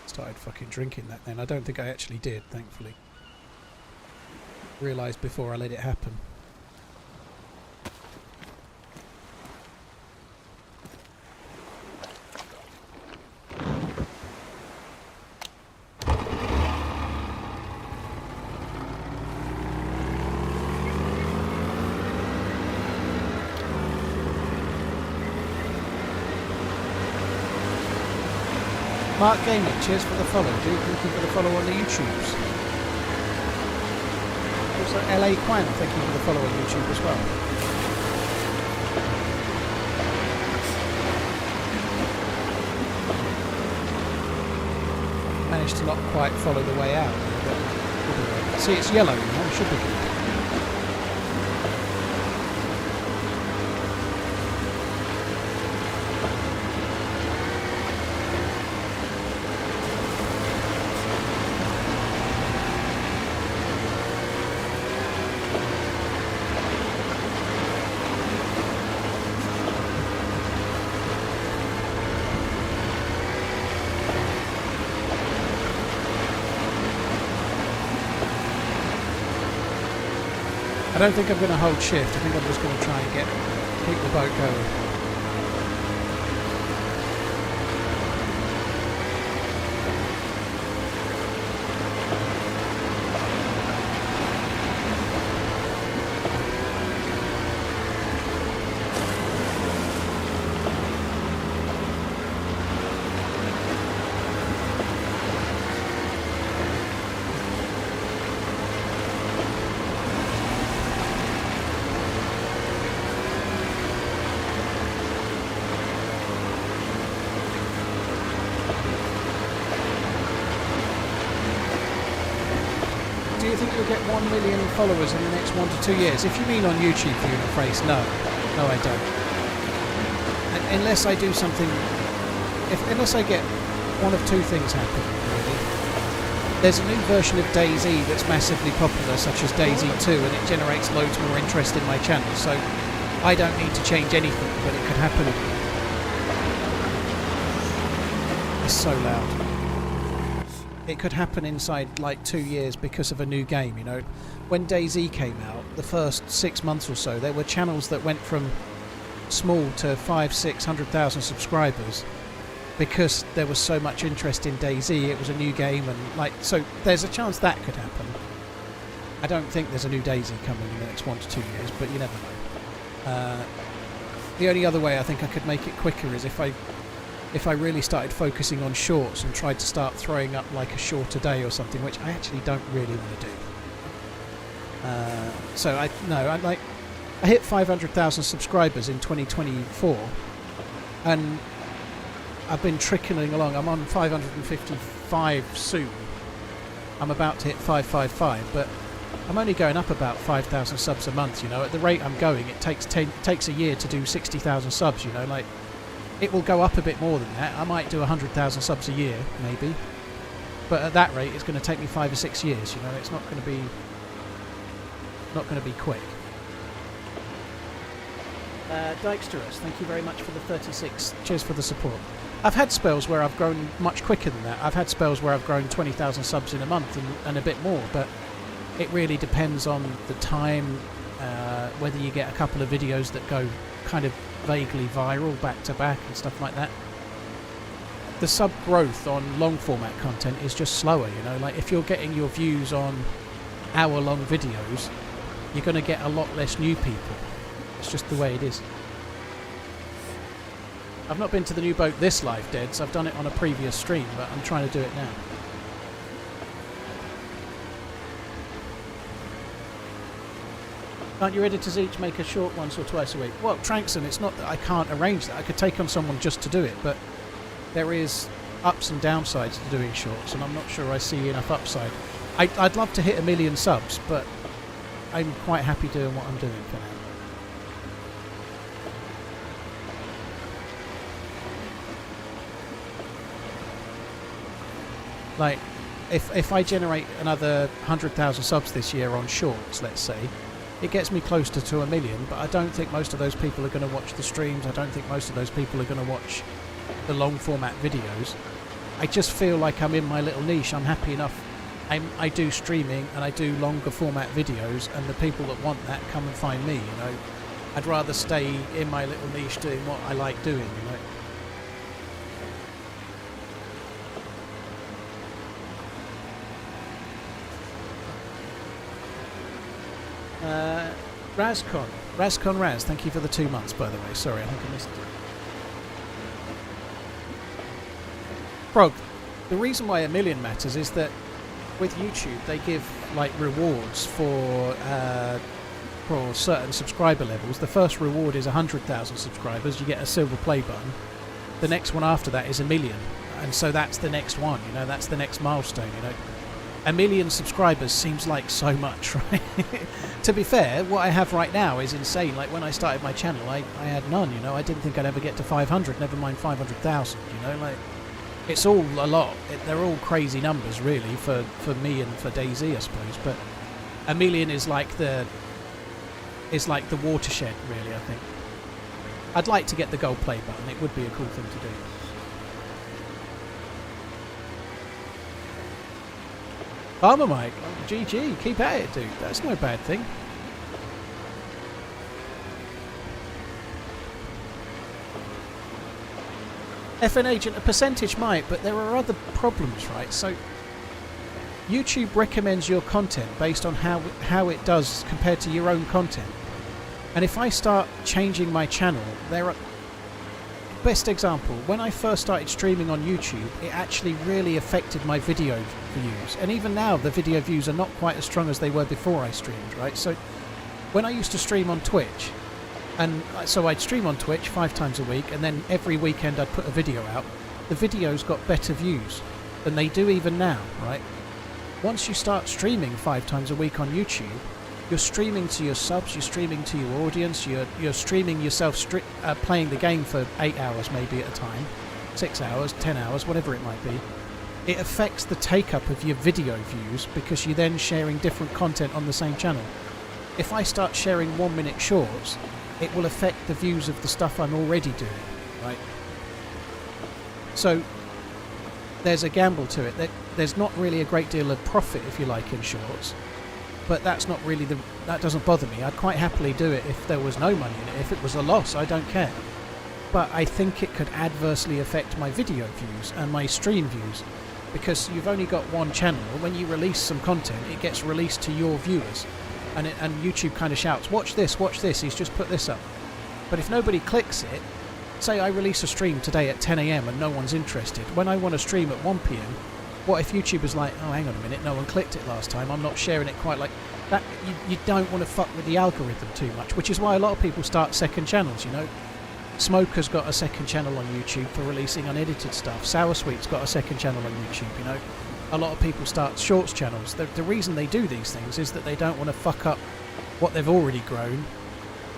Started fucking drinking that then. I don't think I actually did, thankfully. Realised before I let it happen. Mark Gaming, cheers for the follow, dude. Thank you for the follow on the YouTubes. Also, LA Quan, thank you for the follow on YouTube as well. Managed to not quite follow the way out. But see, it's yellow, you know, it should be good. I don't think I'm going to hold shift. I think I'm just going to try and keep the boat going. Do you think you'll get 1 million followers in the next 1 to 2 years? If you mean on YouTube, Fiona Phrase, no. No, I don't. And unless I do something... Unless I get one of 2 things happen, really. There's a new version of DayZ that's massively popular, such as DayZ 2, and it generates loads more interest in my channel, so I don't need to change anything, but it could happen. It's so loud. It could happen inside like 2 years because of a new game, you know. When DayZ came out, the first 6 months or so, there were channels that went from small to 500,000-600,000 subscribers because there was so much interest in DayZ. It was a new game, and like, so there's a chance that could happen. I don't think there's a new DayZ coming in the next 1 to 2 years, but you never know. The only other way I think I could make it quicker is if I really started focusing on shorts and tried to start throwing up like a short a day or something, which I actually don't really want to do. So I hit 500,000 subscribers in 2024, and I've been trickling along. I'm on 555 soon. I'm about to hit 555, but I'm only going up about 5,000 subs a month. You know, at the rate I'm going, it takes a year to do 60,000 subs. You know, like. It will go up a bit more than that. I might do 100,000 subs a year, maybe. But at that rate, it's going to take me 5 or 6 years. You know, it's not going to be quick. Dyksterus, thank you very much for the 36. Cheers for the support. I've had spells where I've grown much quicker than that. I've had spells where I've grown 20,000 subs in a month and a bit more. But it really depends on the time, whether you get a couple of videos that go kind of vaguely viral back to back and stuff like that. The sub growth on long format content is just slower, you know, like if you're getting your views on hour-long videos, you're going to get a lot less new people. It's just the way it is. I've not been to the new boat this live, Deads. I've done it on a previous stream, but I'm trying to do it now. Can't your editors each make a short once or twice a week? Well, Trankson, it's not that I can't arrange that. I could take on someone just to do it, but there is ups and downsides to doing shorts, and I'm not sure I see enough upside. I'd love to hit 1 million subs, but I'm quite happy doing what I'm doing for now. Like, if I generate another 100,000 subs this year on shorts, let's say, it gets me closer to 1 million, but I don't think most of those people are going to watch the streams. I don't think most of those people are going to watch the long format videos. I just feel like I'm in my little niche. I'm happy enough. I do streaming and I do longer format videos, and the people that want that come and find me, you know. I'd rather stay in my little niche doing what I like doing, you know. Razcon Raz, thank you for the 2 months, by the way. Sorry, I think I missed it. Frog, the reason why 1 million matters is that with YouTube they give like rewards for certain subscriber levels. The first reward is 100,000 subscribers, you get a silver play button. The next one after that is 1 million, and so that's the next one, you know, that's the next milestone, you know. 1 million subscribers seems like so much, right? To be fair, what I have right now is insane. Like when I started my channel, I had none, you know. I didn't think I'd ever get to 500, never mind 500,000, you know. Like, it's all a lot. They're all crazy numbers, really, for me and for DayZ, I suppose. But 1 million is like the watershed, really, I think. I'd like to get the gold play button. It would be a cool thing to do. Farmer Mike, oh, GG, keep at it, dude. That's no bad thing. FN Agent, a percentage might, but there are other problems, right? So, YouTube recommends your content based on how it does compared to your own content. And if I start changing my channel, there are... Best example, when I first started streaming on YouTube, it actually really affected my video views. And even now, the video views are not quite as strong as they were before I streamed, right? So, when I used to stream on Twitch, and so I'd stream on Twitch 5 times a week, and then every weekend I'd put a video out, the videos got better views than they do even now, right? Once you start streaming 5 times a week on YouTube, you're streaming to your subs, you're streaming to your audience, you're streaming yourself playing the game for 8 hours maybe at a time, 6 hours, 10 hours, whatever it might be. It affects the take-up of your video views because you're then sharing different content on the same channel. If I start sharing 1 minute shorts, it will affect the views of the stuff I'm already doing, right? So there's a gamble to it. There's not really a great deal of profit, if you like, in shorts. But that's not really that doesn't bother me. I'd quite happily do it if there was no money in it. If it was a loss, I don't care. But I think it could adversely affect my video views and my stream views, because you've only got one channel. When you release some content, it gets released to your viewers, and YouTube kind of shouts, watch this, he's just put this up. But if nobody clicks it, say I release a stream today at 10 AM and no one's interested, when I want to stream at 1 PM, what if YouTube is like, oh, hang on a minute, no one clicked it last time, I'm not sharing it quite like that. You don't want to fuck with the algorithm too much, which is why a lot of people start second channels, you know. Smoker's got a second channel on YouTube for releasing unedited stuff. Sour Sweet's got a second channel on YouTube, you know. A lot of people start shorts channels. The reason they do these things is that they don't want to fuck up what they've already grown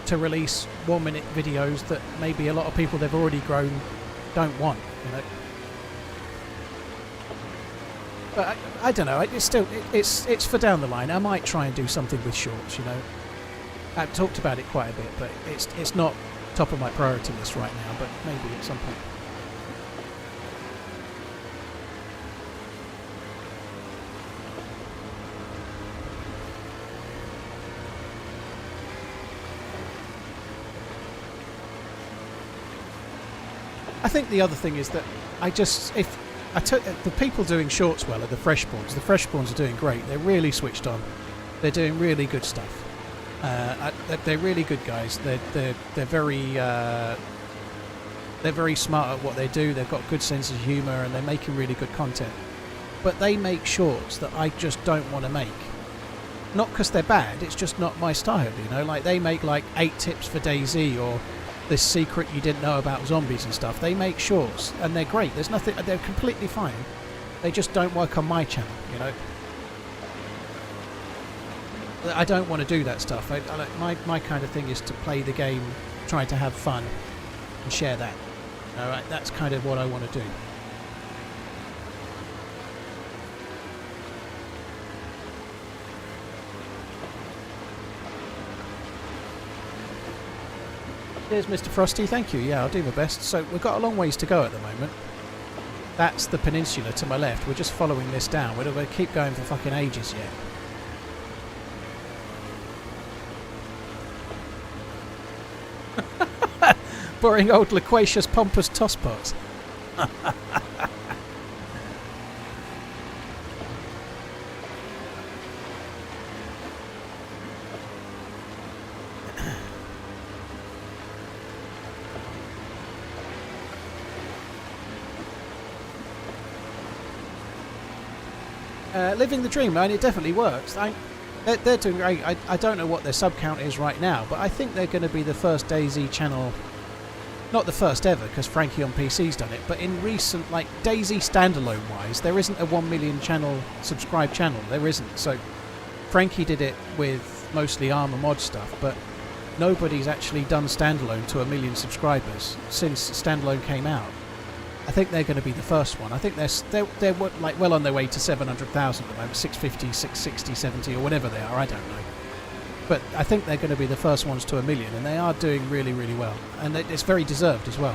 to release 1 minute videos that maybe a lot of people they've already grown don't want, you know. But I don't know. It's for down the line. I might try and do something with shorts. You know, I've talked about it quite a bit, but it's not top of my priority list right now. But maybe at some point. I think the other thing is that the people doing shorts well are the Freshborns. The Freshborns are doing great. They're really switched on. They're doing really good stuff. They're really good guys. They're very They're very smart at what they do. They've got good sense of humour and they're making really good content. But they make shorts that I just don't want to make. Not because they're bad, it's just not my style, you know. Like they make like 8 tips for DayZ or this secret you didn't know about zombies and stuff. They make shorts and they're great. There's nothing. They're completely fine. They just don't work on my channel, you know. I don't want to do that stuff. My kind of thing is to play the game, try to have fun, and share that. All right, that's kind of what I want to do. Cheers, Mr. Frosty. Thank you. Yeah, I'll do my best. So we've got a long ways to go at the moment. That's the peninsula to my left. We're just following this down. We're going to keep going for fucking ages yet. Boring old loquacious pompous tosspots. Living the dream, man. It definitely works. They're doing great. I don't know what their sub count is right now, but I think they're going to be the first DayZ channel. Not the first ever, because Frankie on PC's done it, but in recent, like, DayZ standalone wise, there isn't a 1 million channel subscribed channel. There isn't. So Frankie did it with mostly Armour mod stuff, but nobody's actually done standalone to 1 million subscribers since standalone came out. I think they're going to be the first one. I think they're like well on their way to 700,000 at the moment, 650, 660, 70 or whatever they are, I don't know. But I think they're going to be the first ones to 1 million, and they are doing really, really well. And it's very deserved as well.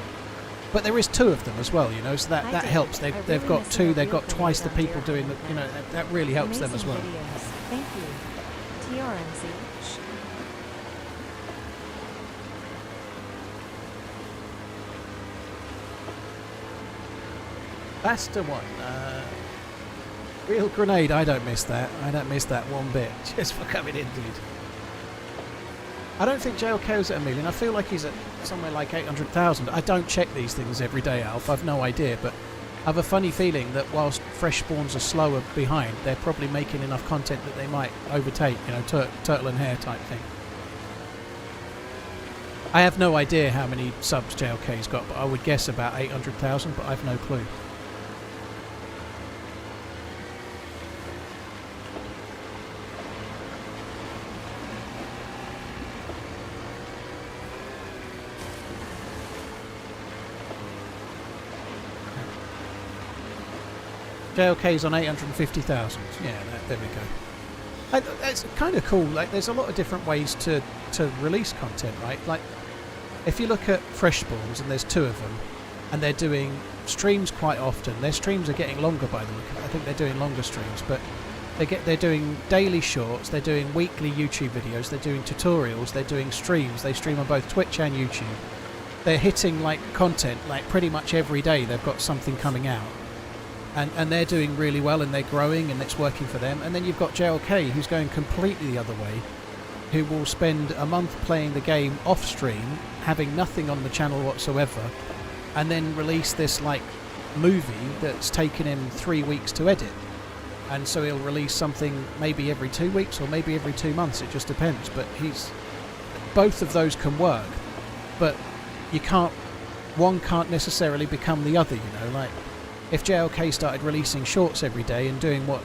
But there is 2 of them as well, you know, so that helps. They've got 2, they've got twice the people doing the, you know, that really helps them as well. Videos. Thank you. TRMZ. That's the one. Real grenade, I don't miss that. I don't miss that one bit. Just for coming in, dude. I don't think JLK's at 1 million. I feel like he's at somewhere like 800,000. I don't check these things every day, Alf. I've no idea, but I have a funny feeling that whilst fresh spawns are slower behind, they're probably making enough content that they might overtake, you know, turtle and hare type thing. I have no idea how many subs JLK's got, but I would guess about 800,000, but I've no clue. JLK's on 850,000. Yeah, there we go. It's kind of cool. Like, there's a lot of different ways to release content, right? Like, if you look at Fresh Spawns, and there's 2 of them, and they're doing streams quite often. Their streams are getting longer, by the way. I think they're doing longer streams, but they're doing daily shorts. They're doing weekly YouTube videos. They're doing tutorials. They're doing streams. They stream on both Twitch and YouTube. They're hitting like content like pretty much every day. They've got something coming out. And they're doing really well, and they're growing, and it's working for them. And then you've got JLK, who's going completely the other way, who will spend a month playing the game off stream, having nothing on the channel whatsoever, and then release this like movie that's taken him 3 weeks to edit. And so he'll release something maybe every 2 weeks or maybe every 2 months. It just depends. But both of those can work, but one can't necessarily become the other. You know, like, if JLK started releasing shorts every day and doing what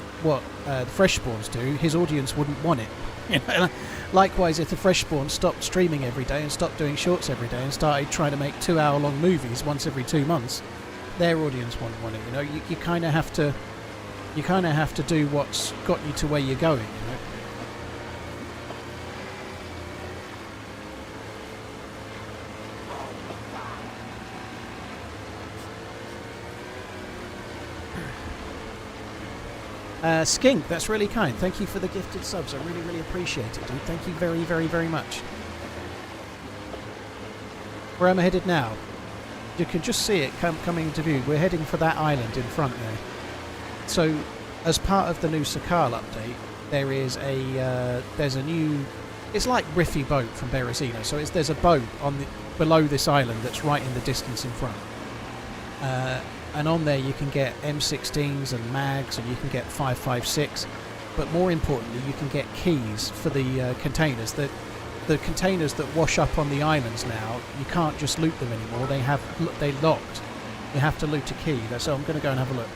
the Fresh Spawns do, his audience wouldn't want it. You know? Likewise, if the Fresh Spawns stopped streaming every day and stopped doing shorts every day and started trying to make 2-hour-long movies once every 2 months, their audience wouldn't want it. You know, you kind of have to do what's got you to where you're going. You know? Skink, that's really kind. Thank you for the gifted subs. I really, really appreciate it, dude. Thank you very, very, very much. Where am I headed now? You can just see it coming into view. We're heading for that island in front there. So, as part of the new Sakhal update, there's a new It's like Riffy Boat from Berezino. So there's a boat on below this island that's right in the distance in front. And on there you can get M16s and mags, and you can get 5.56. But more importantly, you can get keys for the containers. The containers that wash up on the islands now, you can't just loot them anymore. They locked. You have to loot a key. So I'm going to go and have a look.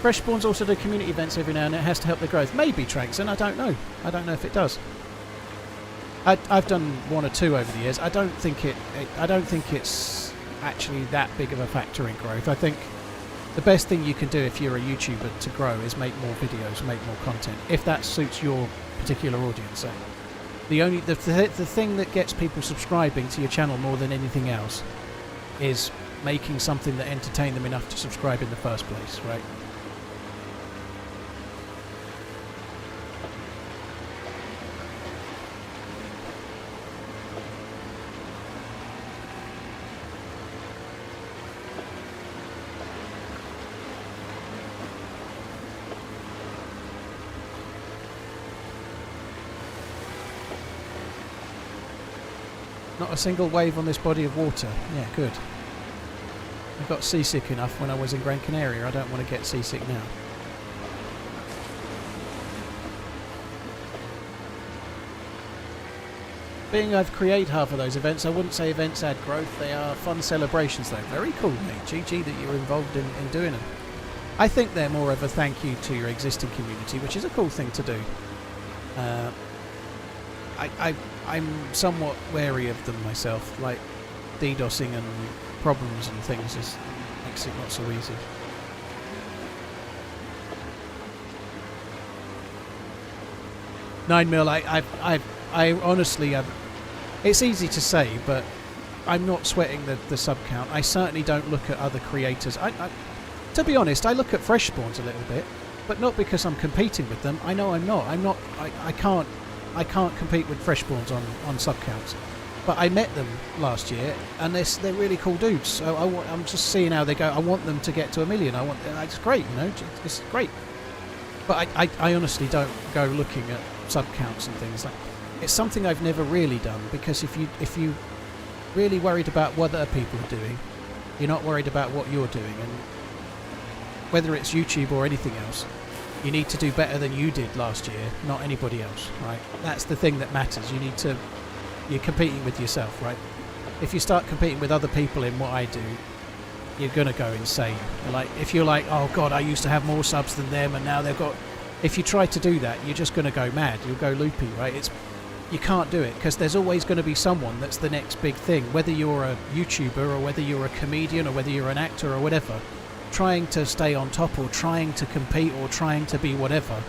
Fresh Spawns also do community events every now and then. It has to help their growth. Maybe, Traxon. I don't know. I don't know if it does. I've done one or two over the years. I don't think it's actually that big of a factor in growth. I think the best thing you can do if you're a YouTuber to grow is make more videos, make more content, if that suits your particular audience. So the thing that gets people subscribing to your channel more than anything else is making something that entertains them enough to subscribe in the first place, right? Not a single wave on this body of water. Yeah, good. I got seasick enough when I was in Gran Canaria. I don't want to get seasick now. Being I've created half of those events, I wouldn't say events add growth. They are fun celebrations though. Very cool, mate. GG that you're involved in doing them. I think they're more of a thank you to your existing community, which is a cool thing to do. I'm somewhat wary of them myself, like DDoSing and problems and things makes it not so easy. Nine mil, I honestly, it's easy to say, but I'm not sweating the sub count. I certainly don't look at other creators. To be honest, I look at Fresh Spawns a little bit, but not because I'm competing with them. I know I'm not. I can't compete with Fresh Spawns on sub counts. But I met them last year, and they're really cool dudes. So I'm just seeing how they go. I want them to get to 1 million. It's great, you know. It's great. But I honestly don't go looking at sub counts and things like. It's something I've never really done, because if you really worried about what other people are doing, you're not worried about what you're doing, and whether it's YouTube or anything else. You need to do better than you did last year, not anybody else, right? That's the thing that matters. You're competing with yourself, right? If you start competing with other people in what I do, you're going to go insane. Like, if you're like, oh God, I used to have more subs than them and now they've got... If you try to do that, you're just going to go mad. You'll go loopy, right? You can't do it, because there's always going to be someone that's the next big thing. Whether you're a YouTuber or whether you're a comedian or whether you're an actor or whatever, trying to stay on top or trying to compete or trying to be whatever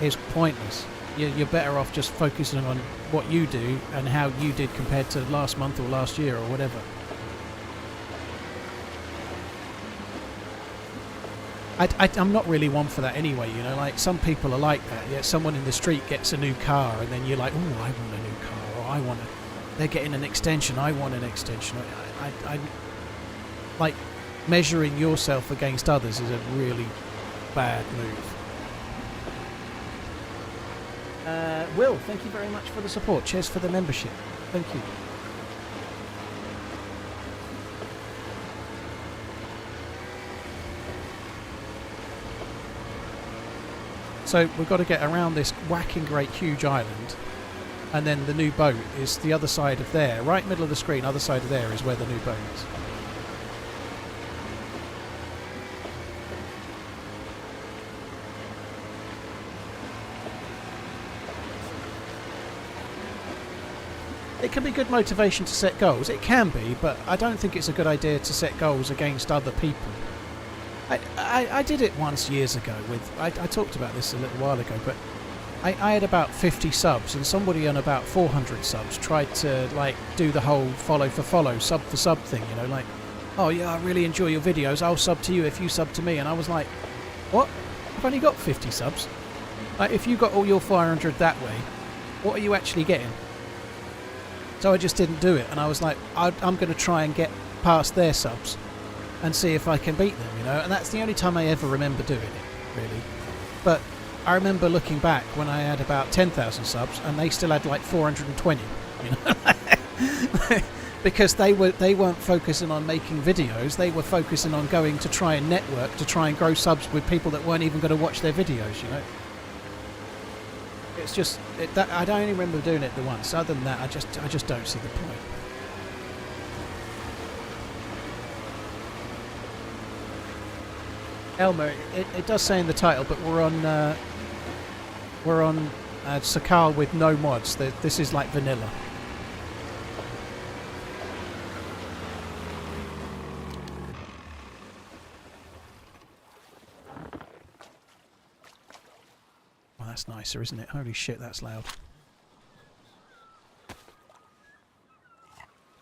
is pointless. You're better off just focusing on what you do and how you did compared to last month or last year or whatever. I'm not really one for that anyway, you know, like some people are like that. Yeah, someone in the street gets a new car and then you're like, oh, I want a new car, or they're getting an extension, I want an extension. I like, measuring yourself against others is a really bad move. Will, thank you very much for the support. Cheers for the membership. Thank you. So we've got to get around this whacking great huge island, and then the new boat is the other side of there, right middle of the screen, other side of there is where the new boat is. It can be good motivation to set goals. It can be, but I don't think it's a good idea to set goals against other people. I did it once years ago with... I talked about this a little while ago, but I had about 50 subs, and somebody on about 400 subs tried to, like, do the whole follow for follow, sub for sub thing, you know, like, oh yeah, I really enjoy your videos, I'll sub to you if you sub to me. And I was like, what? I've only got 50 subs. Like, if you got all your 400 that way, what are you actually getting? So I just didn't do it, and I was like, I'm going to try and get past their subs and see if I can beat them, you know, and that's the only time I ever remember doing it. really. But I remember looking back when I had about 10,000 subs, and they still had like 420. You know, because they weren't focusing on making videos. They were focusing on going to try and network, to try and grow subs with people that weren't even going to watch their videos. You know, it's just I don't only remember doing it the once. Other than that, I just don't see the point. Elmer, it does say in the title, but we're on Sakhal with no mods. This is like vanilla. Well, that's nicer, isn't it? Holy shit, that's loud.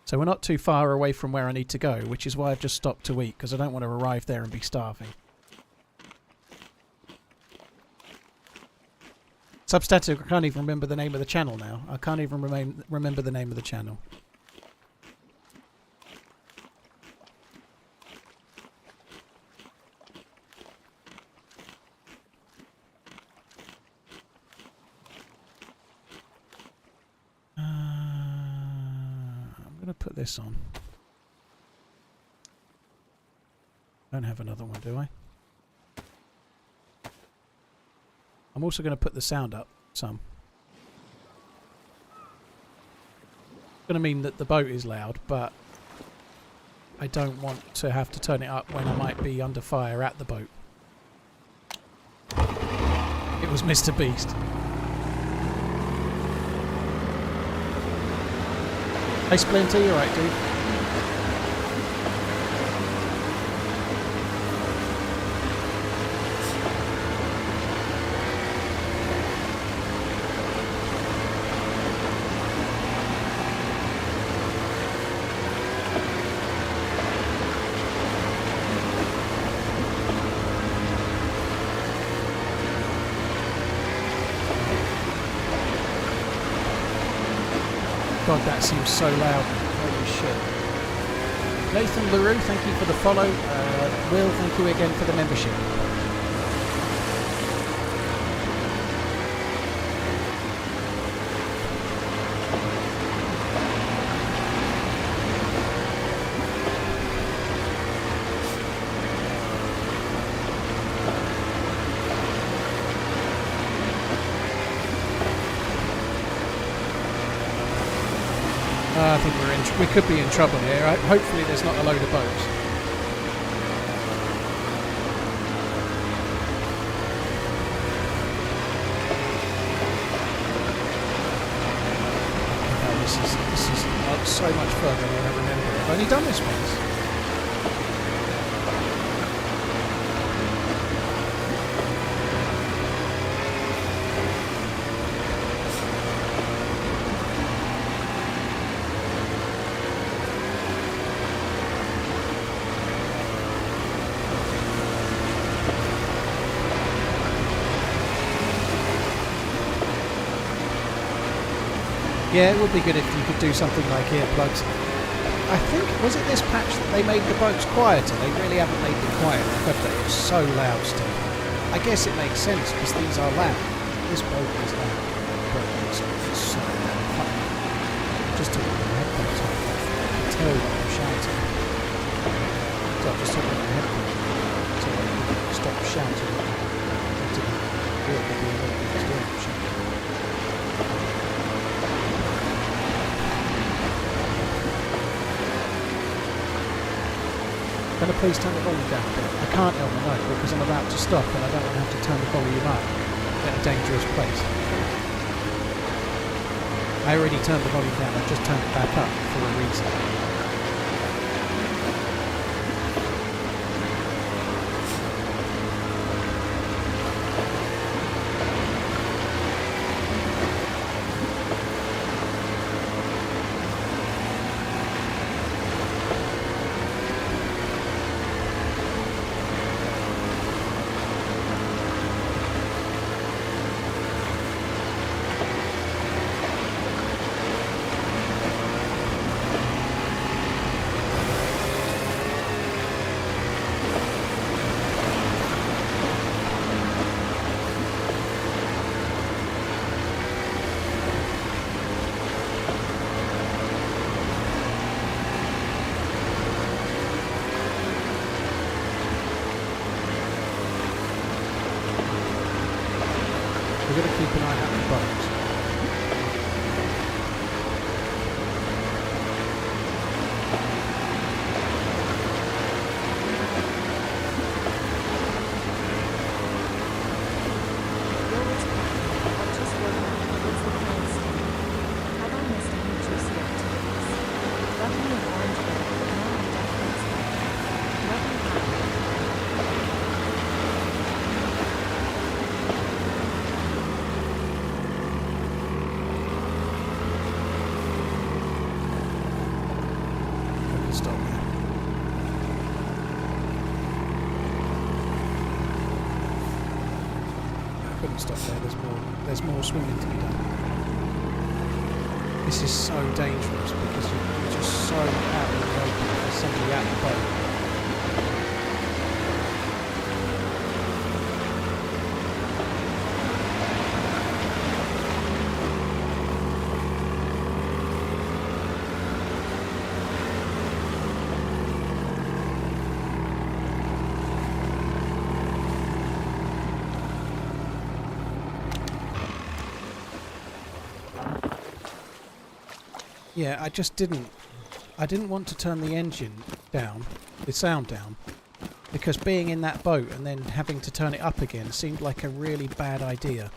So we're not too far away from where I need to go, which is why I've just stopped to eat, because I don't want to arrive there and be starving. Substatic, I can't even remember the name of the channel now. I can't even remember the name of the channel. I'm going to put this on. Don't have another one, do I? I'm also going to put the sound up some. It's going to mean that the boat is loud, but I don't want to have to turn it up when I might be under fire at the boat. It was Mr. Beast. Hey Splinter, you alright, dude? God, that seems so loud. Holy shit. Nathan LaRue, thank you for the follow. Will, thank you again for the membership. I think we could be in trouble here. Hopefully there's not a load of boats. Okay, this is so much further than I remember. I've only done this once. Yeah, it would be good if you could do something like earplugs. I think, was it this patch that they made the boats quieter? They really haven't made them quieter, have they? It's so loud still. I guess it makes sense, because these are loud. This boat is loud. But it's so loud. Just took my headphones off. I can tell when I'm shouting. So I've just took my headphones off. So I can stop shouting. I didn't really do what I was doing, shouting. Can I please turn the volume down a bit? I can't help my note because I'm about to stop and I don't want to have to turn the volume up at a dangerous place. I already turned the volume down, I've just turned it back up for a reason. don't stop there. There's more swimming to be done. This is so dangerous because you're just so out in the open. There's somebody at the boat. Yeah, I didn't want to turn the engine down, the sound down, because being in that boat and then having to turn it up again seemed like a really bad idea.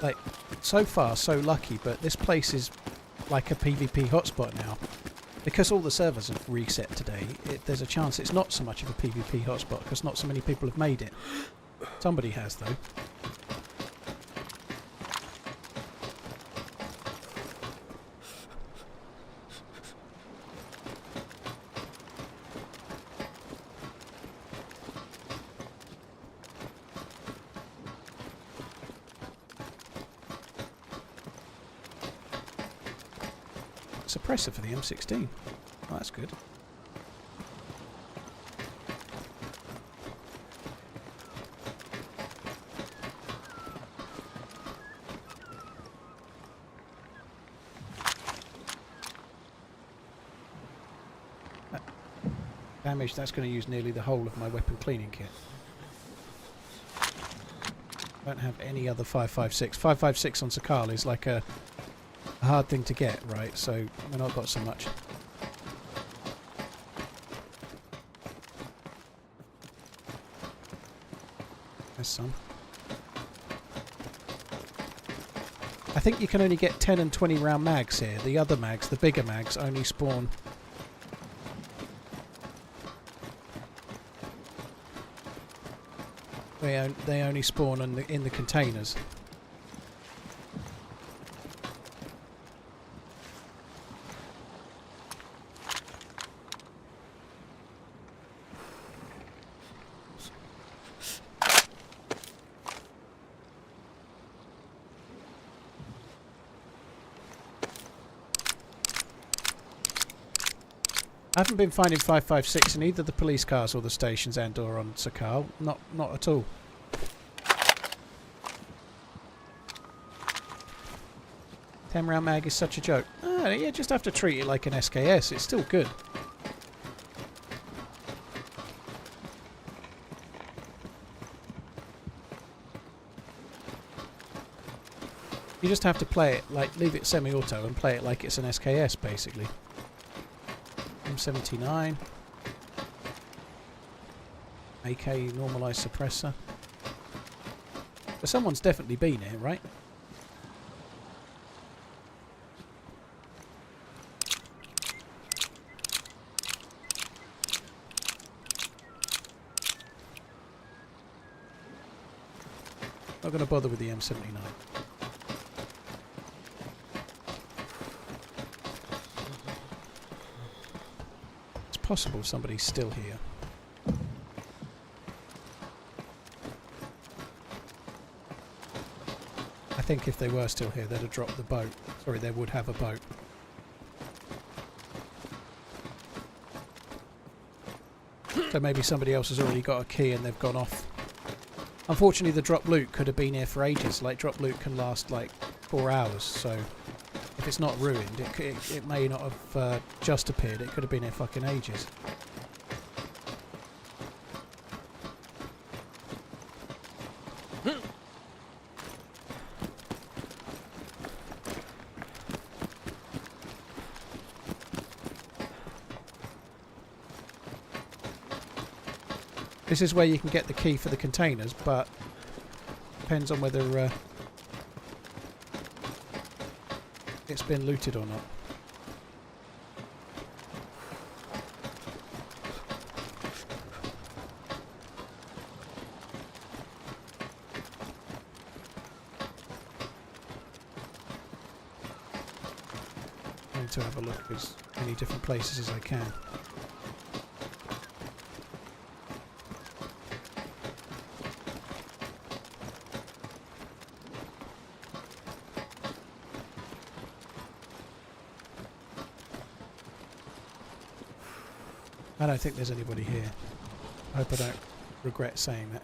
Like, so far so lucky, but this place is like a PvP hotspot now. Because all the servers have reset today, there's a chance it's not so much of a PvP hotspot because not so many people have made it. Somebody has though. Suppressor for the M16. Oh, that's good. Damage, that's going to use nearly the whole of my weapon cleaning kit. Don't have any other 5.56. 5.56 on Sakhal is like a hard thing to get, right? So we've not got so much. There's some. I think you can only get 10 and 20 round mags here. The other mags, the bigger mags, only spawn. They only spawn in the containers. I haven't been finding 5.56 in either the police cars or the stations and or on Sakhal. Not at all. $10 mag is such a joke. You just have to treat it like an SKS. It's still good. You just have to play it like, leave it semi-auto and play it like it's an SKS basically. M79, AK normalised suppressor. But someone's definitely been here, right? Not going to bother with the M79. Possible somebody's still here. I think if they were still here they'd have dropped the boat. Sorry, they would have a boat. So maybe somebody else has already got a key and they've gone off. Unfortunately the drop loot could have been here for ages. Like drop loot can last like 4 hours, so if it's not ruined, it may not have just appeared. It could have been here fucking ages. This is where you can get the key for the containers, but depends on whether it's been looted or not. I need to have a look at as many different places as I can. I don't think there's anybody here. I hope I don't regret saying that.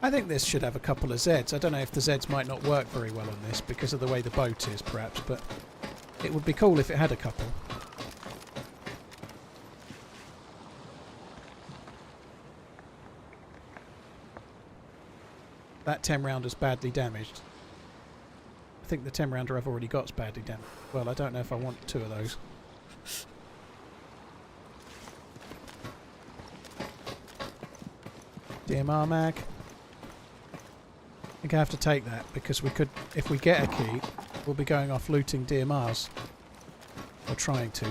I think this should have a couple of Zeds. I don't know if the Zeds might not work very well on this because of the way the boat is, perhaps, but it would be cool if it had a couple. That 10 rounder's badly damaged. I think the 10 rounder I've already got's badly damaged. Well, I don't know if I want 2 of those. DMR mag. I think I have to take that because we could, if we get a key, we'll be going off looting DMRs. Or trying to.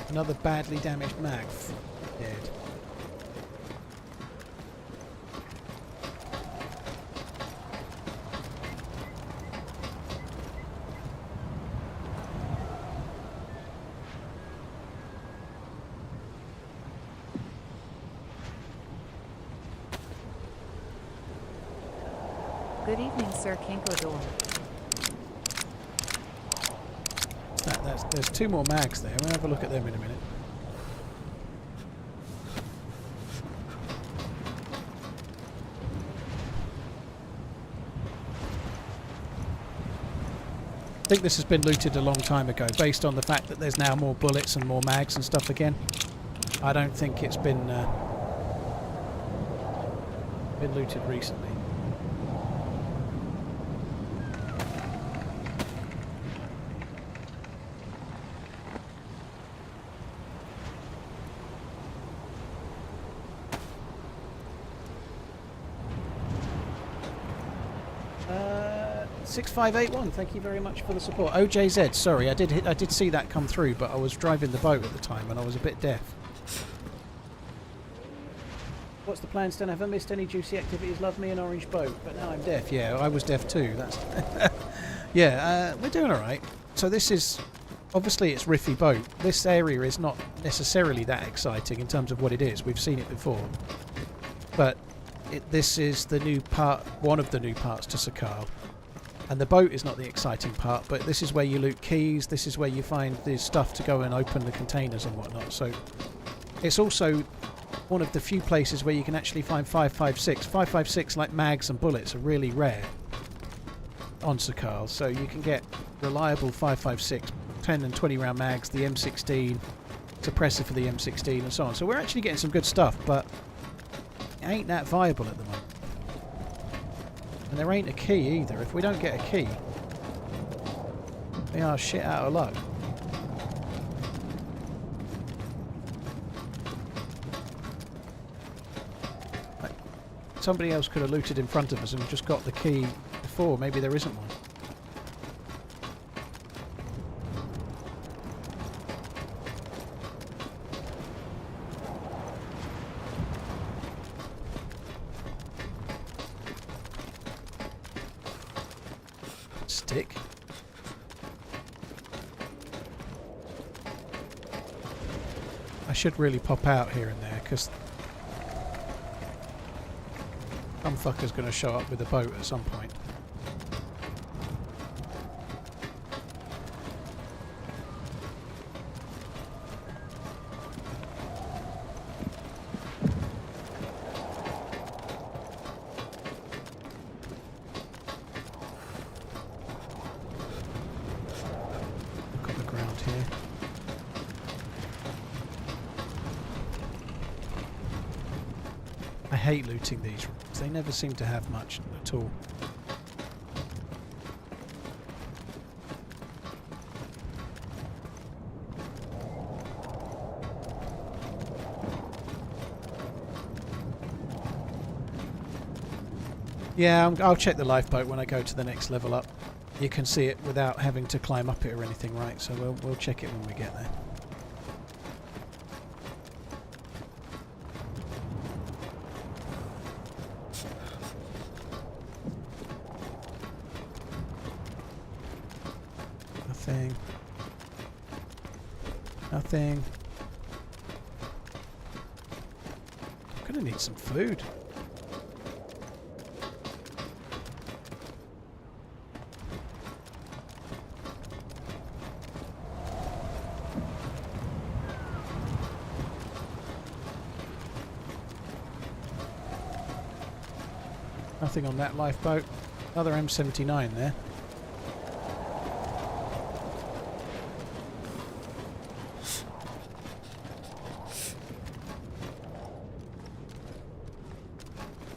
Another badly damaged mag. Dead. Good evening, Sir Kinkodor. There's 2 more mags there. We'll have a look at them in a minute. I think this has been looted a long time ago, based on the fact that there's now more bullets and more mags and stuff again. I don't think it's been looted recently. Uh, 6581, thank you very much for the support. OJZ, sorry, I did see that come through, but I was driving the boat at the time and I was a bit deaf. What's the plan, Stan? Have I missed any juicy activities? Love me an orange boat, but now I'm deaf. Yeah, I was deaf too. That's yeah, we're doing all right. So this is obviously it's Riffy boat. This area is not necessarily that exciting in terms of what it is. We've seen it before, but this is the new part, one of the new parts to Sakhal. And the boat is not the exciting part, but this is where you loot keys. This is where you find the stuff to go and open the containers and whatnot. So it's also one of the few places where you can actually find 5.56. 5.56, like mags and bullets, are really rare on Sakhal. So you can get reliable 5.56, 10 and 20 round mags, the M16, suppressor for the M16 and so on. So we're actually getting some good stuff, but it ain't that viable at the moment. And there ain't a key either. If we don't get a key, we are shit out of luck. Somebody else could have looted in front of us and just got the key before. Maybe there isn't one. Stick. I should really pop out here and there because some fucker's going to show up with a boat at some point. Look at the ground here. I hate looting these. They never seem to have much at all. Yeah, I'll check the lifeboat when I go to the next level up. You can see it without having to climb up it or anything, right? So we'll check it when we get there. Nothing. Nothing. I'm gonna need some food. Nothing on that lifeboat. Another M79 there.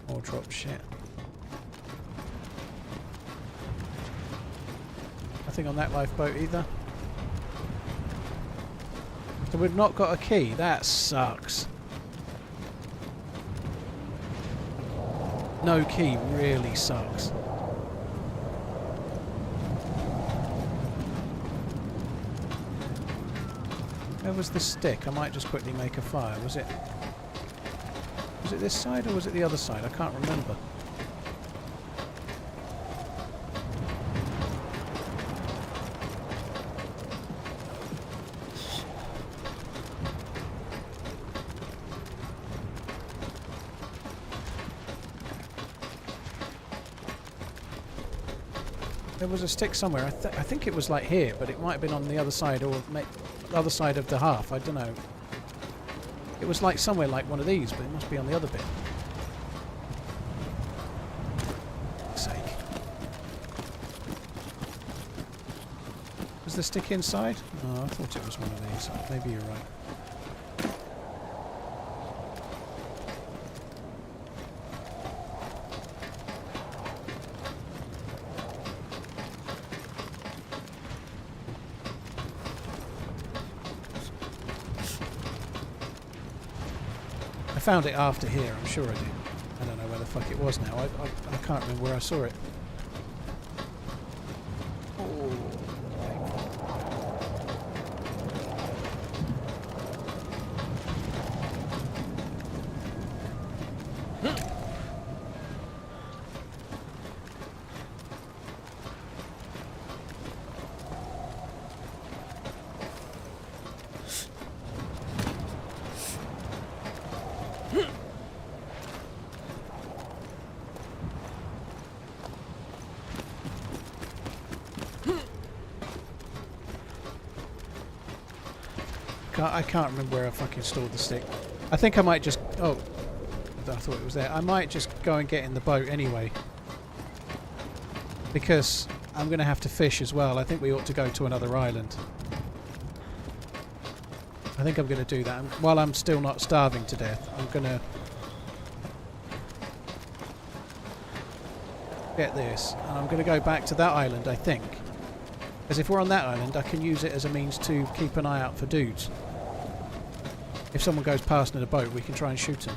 More drop shit. Nothing on that lifeboat either. So we've not got a key. That sucks. No key really sucks. Where was the stick? I might just quickly make a fire. Was it this side or was it the other side? I can't remember. There was a stick somewhere. I think it was like here, but it might have been on the other side or the other side of the half. I don't know. It was like somewhere like one of these, but it must be on the other bit. For fuck's sake. Was the stick inside? Oh, I thought it was one of these. Maybe you're right. I found it after here, I'm sure I did. I don't know where the fuck it was now. I can't remember where I saw it. I can't remember where I fucking stored the stick. I think I might just... Oh, I thought it was there. I might just go and get in the boat anyway. Because I'm going to have to fish as well. I think we ought to go to another island. I think I'm going to do that. While I'm still not starving to death, I'm going to... get this. And I'm going to go back to that island, I think. Because if we're on that island, I can use it as a means to keep an eye out for dudes. If someone goes past in a boat, we can try and shoot them.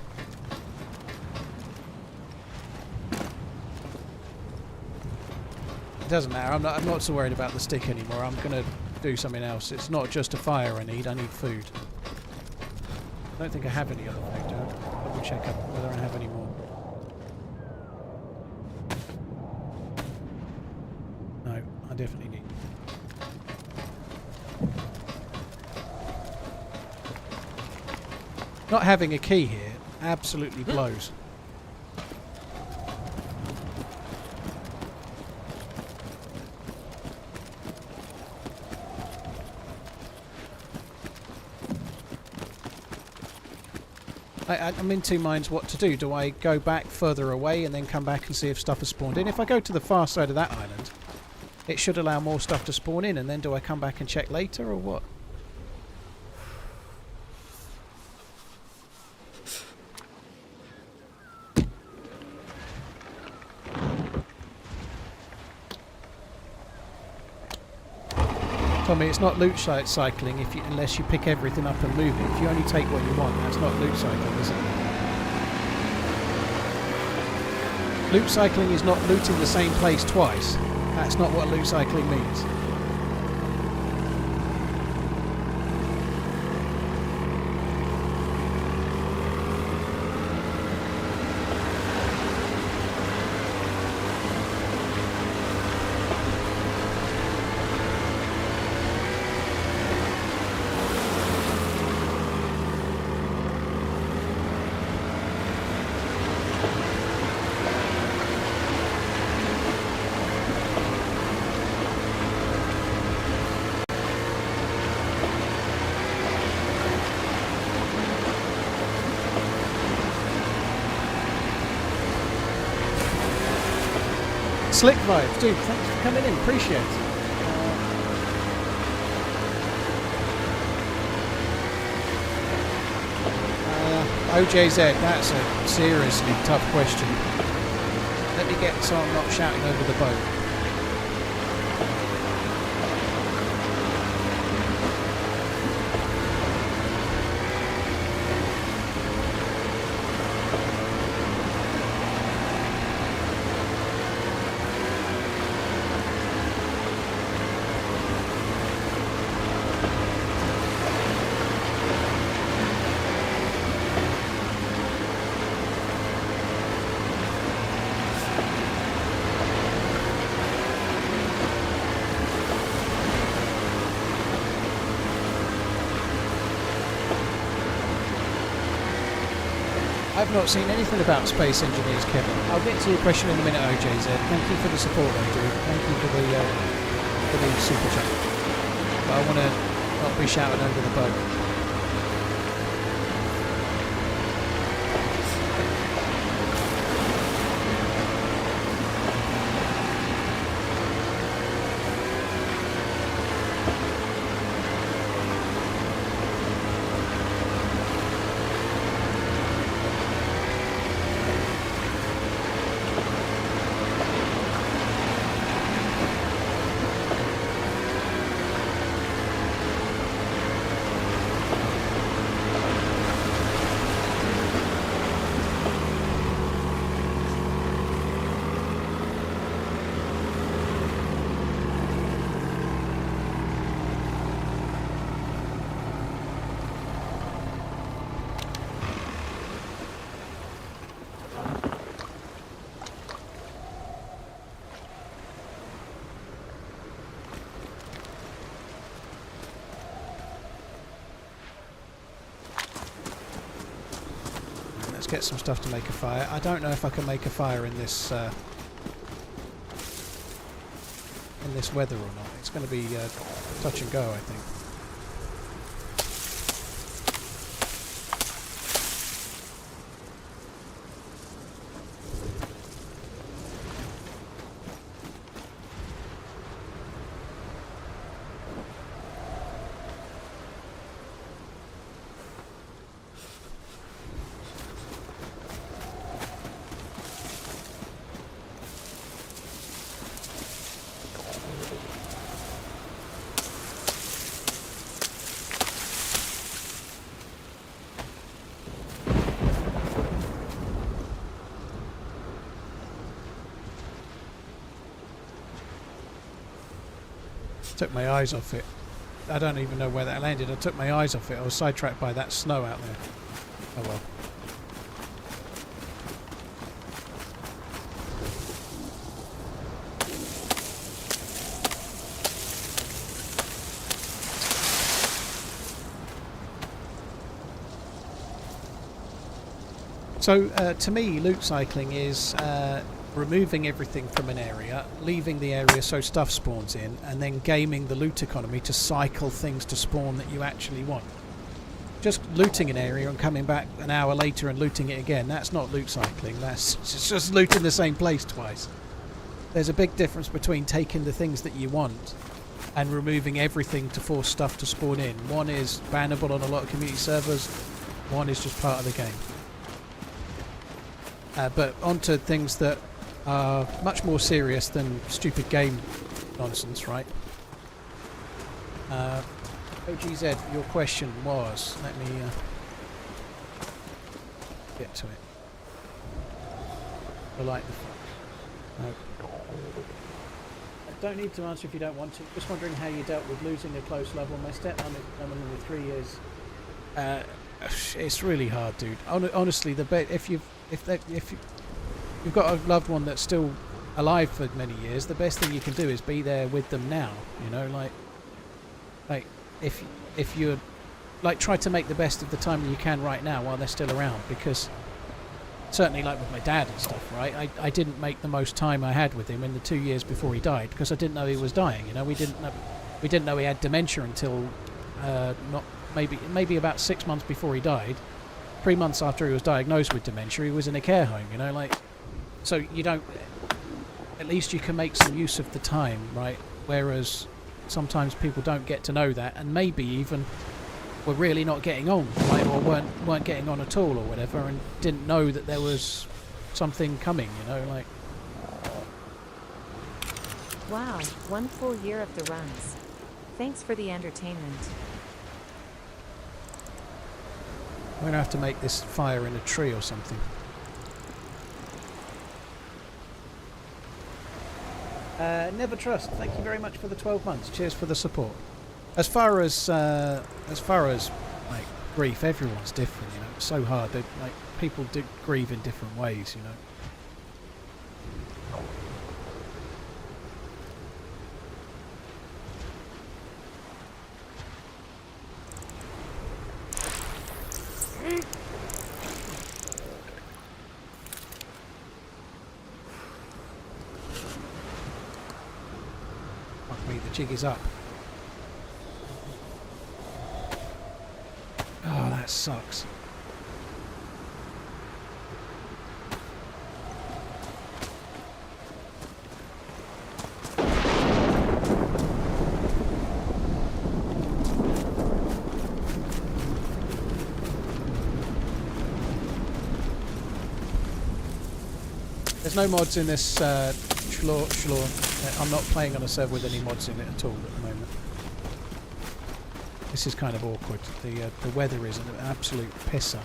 It doesn't matter. I'm not so worried about the stick anymore. I'm going to do something else. It's not just a fire I need food. I don't think I have any other food, do I? Double check up whether I have any more. No, I definitely need. Not having a key here absolutely blows. I'm in two minds what to do. Do I go back further away and then come back and see if stuff has spawned in? If I go to the far side of that island, it should allow more stuff to spawn in, and then do I come back and check later or what? Tommy, it's not loot cycling unless you pick everything up and move it. If you only take what you want, that's not loot cycling, is it? Loot cycling is not looting the same place twice. That's not what loot cycling means. Slick vibes, dude, thanks for coming in, appreciate it. OJZ, that's a seriously tough question. Let me get so I'm not shouting over the boat. I've not seen anything about space engineers, Kevin. I'll get to your question in a minute, OJZ. Thank you for the support, though, dude. Thank you for the super chat. But I want to not be shouting over the boat. Let's get some stuff to make a fire. I don't know if I can make a fire in this weather or not. It's going to be touch and go, I think. Took my eyes off it. I don't even know where that landed. I took my eyes off it. I was sidetracked by that snow out there. Oh well. So to me, loot cycling is removing everything from an area, leaving the area so stuff spawns in, and then gaming the loot economy to cycle things to spawn that you actually want. Just looting an area and coming back an hour later and looting it again, that's not loot cycling, that's just looting the same place twice. There's a big difference between taking the things that you want and removing everything to force stuff to spawn in. One is bannable on a lot of community servers, one is just part of the game. But onto things that are much more serious than stupid game nonsense, right? OGZ, your question was, let me get to it. I like the fox. No. I don't need to answer if you don't want to. Just wondering how you dealt with losing a close loved one. My stepmom is coming in with 3 years. It's really hard, dude. Honestly, if you've got a loved one that's still alive for many years, the best thing you can do is be there with them now. You know, like if you're like, try to make the best of the time that you can right now while they're still around, because certainly, like with my dad and stuff, right, I didn't make the most time I had with him in the 2 years before he died, because I didn't know he was dying. You know, we didn't know he had dementia until not maybe about 6 months before he died. 3 months after he was diagnosed with dementia, he was in a care home. You know, like, so you don't, at least you can make some use of the time, right? Whereas sometimes people don't get to know that, and maybe even were really not getting on, right, or weren't getting on at all, or whatever, and didn't know that there was something coming, you know, like. Wow, 1 full year of the runs. Thanks for the entertainment. I'm gonna have to make this fire in a tree or something. Never Trust, thank you very much for the 12 months. Cheers for the support. As far as like grief, everyone's different, you know. It's so hard. Like, people do grieve in different ways, you know. Fuck me, the jig is up. Oh, that sucks. There's no mods in this Schlor. I'm not playing on a server with any mods in it at all at the moment. This is kind of awkward. The weather is an absolute pisser.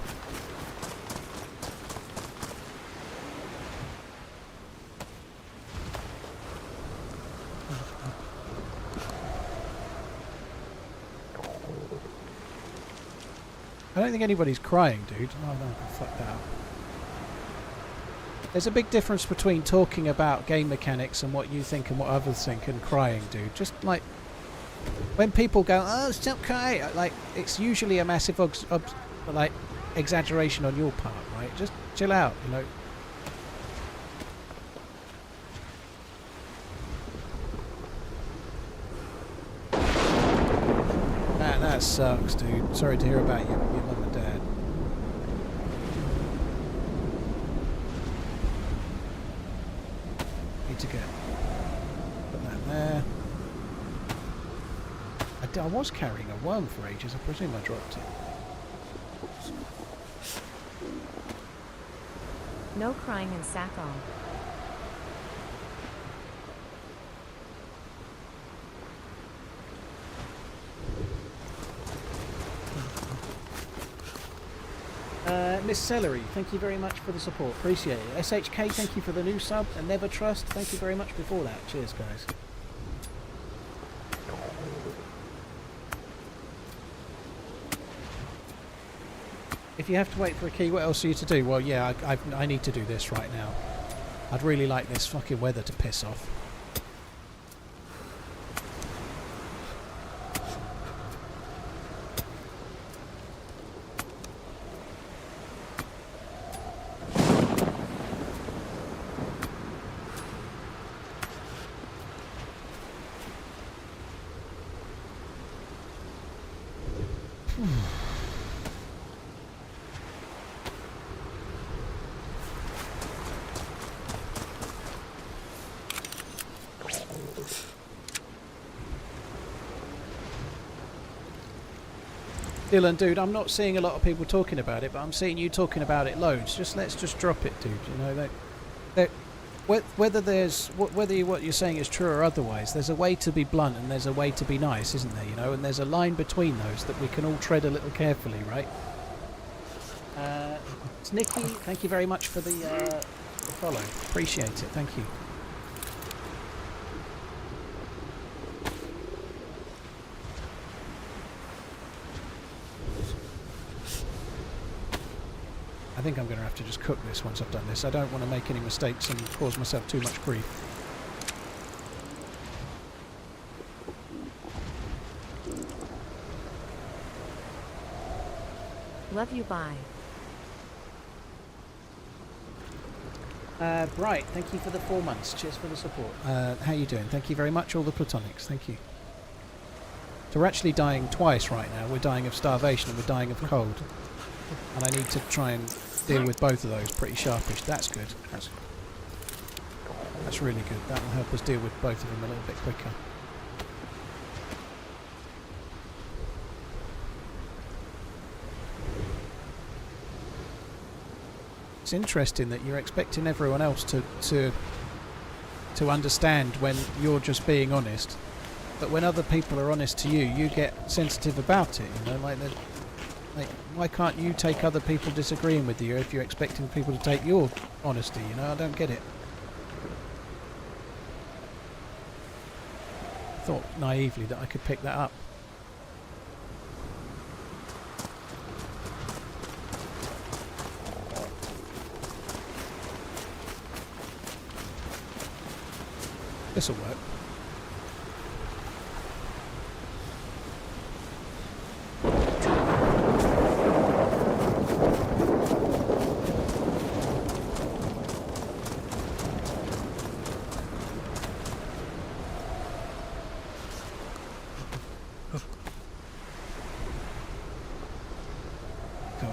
I don't think anybody's crying, dude. Oh no, fuck that up. There's a big difference between talking about game mechanics and what you think and what others think, and crying, dude. Just like, when people go, oh, stop crying, like, it's usually a massive like exaggeration on your part, right? Just chill out, you know. That sucks, dude. Sorry to hear about your mum and dad. Need to get put that there. I was carrying a worm for ages. I presume I dropped it. No crying in Sakhal. Miss Celery, thank you very much for the support. Appreciate it. SHK, thank you for the new sub. And Never Trust, thank you very much before that. Cheers, guys. If you have to wait for a key, what else are you to do? Well, yeah, I need to do this right now. I'd really like this fucking weather to piss off. Dylan, dude, I'm not seeing a lot of people talking about it, but I'm seeing you talking about it loads. Let's just drop it, dude. You know, whether what you're saying is true or otherwise, there's a way to be blunt and there's a way to be nice, isn't there? You know, and there's a line between those that we can all tread a little carefully, right? It's Nikki. Thank you very much for the the follow. Appreciate it. Thank you. I think I'm going to have to just cook this once I've done this. I don't want to make any mistakes and cause myself too much grief. Love you, bye. Bright, thank you for the 4 months. Cheers for the support. How you doing? Thank you very much. All the platonics. Thank you. So we're actually dying twice right now. We're dying of starvation and we're dying of cold. And I need to try and deal with both of those pretty sharpish. That's good. That's really good. That will help us deal with both of them a little bit quicker. It's interesting that you're expecting everyone else to understand when you're just being honest, but when other people are honest to you, you get sensitive about it. You know, like why can't you take other people disagreeing with you if you're expecting people to take your honesty? You know, I don't get it. I thought naively that I could pick that up. This'll work. Gold.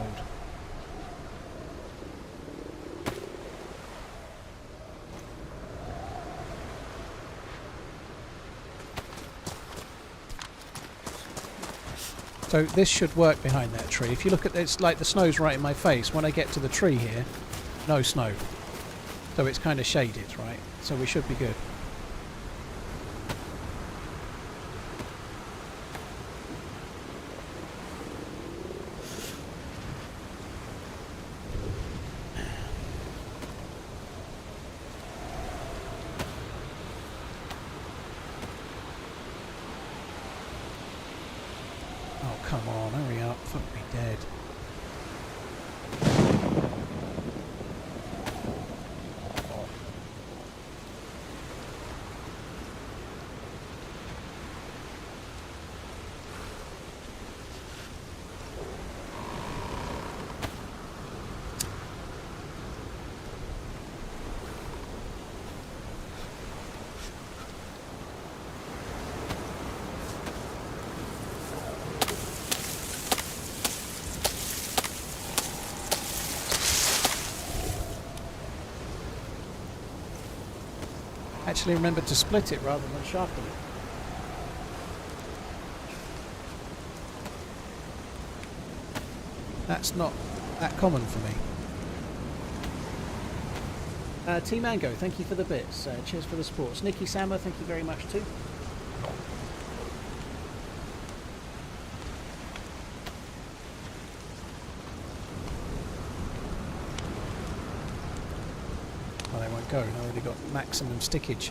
So this should work behind that tree. If you look at it, it's like the snow's right in my face. When I get to the tree here, no snow. So it's kind of shaded, right? So we should be good. Come on, hurry up, fuck me dead. Actually remembered to split it rather than sharpen it. That's not that common for me. Team Mango, thank you for the bits. Cheers for the sports. Nikki Sammer, thank you very much too. Go. I already got maximum stickage.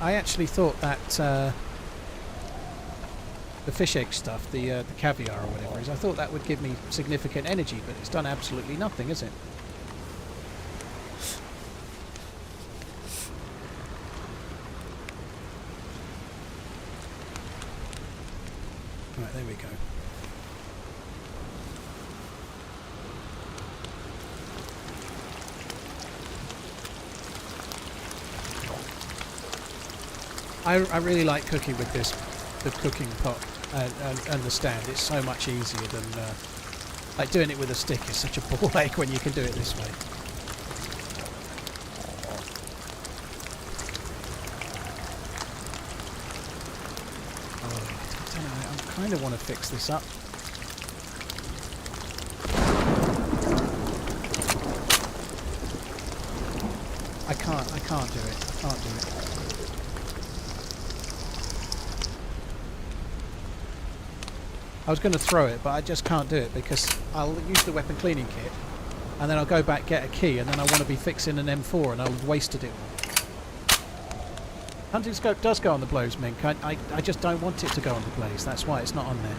I actually thought that the fish egg stuff, the caviar or whatever it is, I thought that would give me significant energy, but it's done absolutely nothing, is it? Right, there we go. I really like cooking with this, the cooking pot and the stand. It's so much easier than like doing it with a stick is such a ball ache when you can do it this way. Oh, I don't know, I kind of want to fix this up. can't do it. I can't do it. I was going to throw it, but I just can't do it because I'll use the weapon cleaning kit and then I'll go back, get a key, and then I want to be fixing an M4 and I'll have wasted it all. Hunting scope does go on the blows, Mink. I just don't want it to go on the blaze. That's why it's not on there.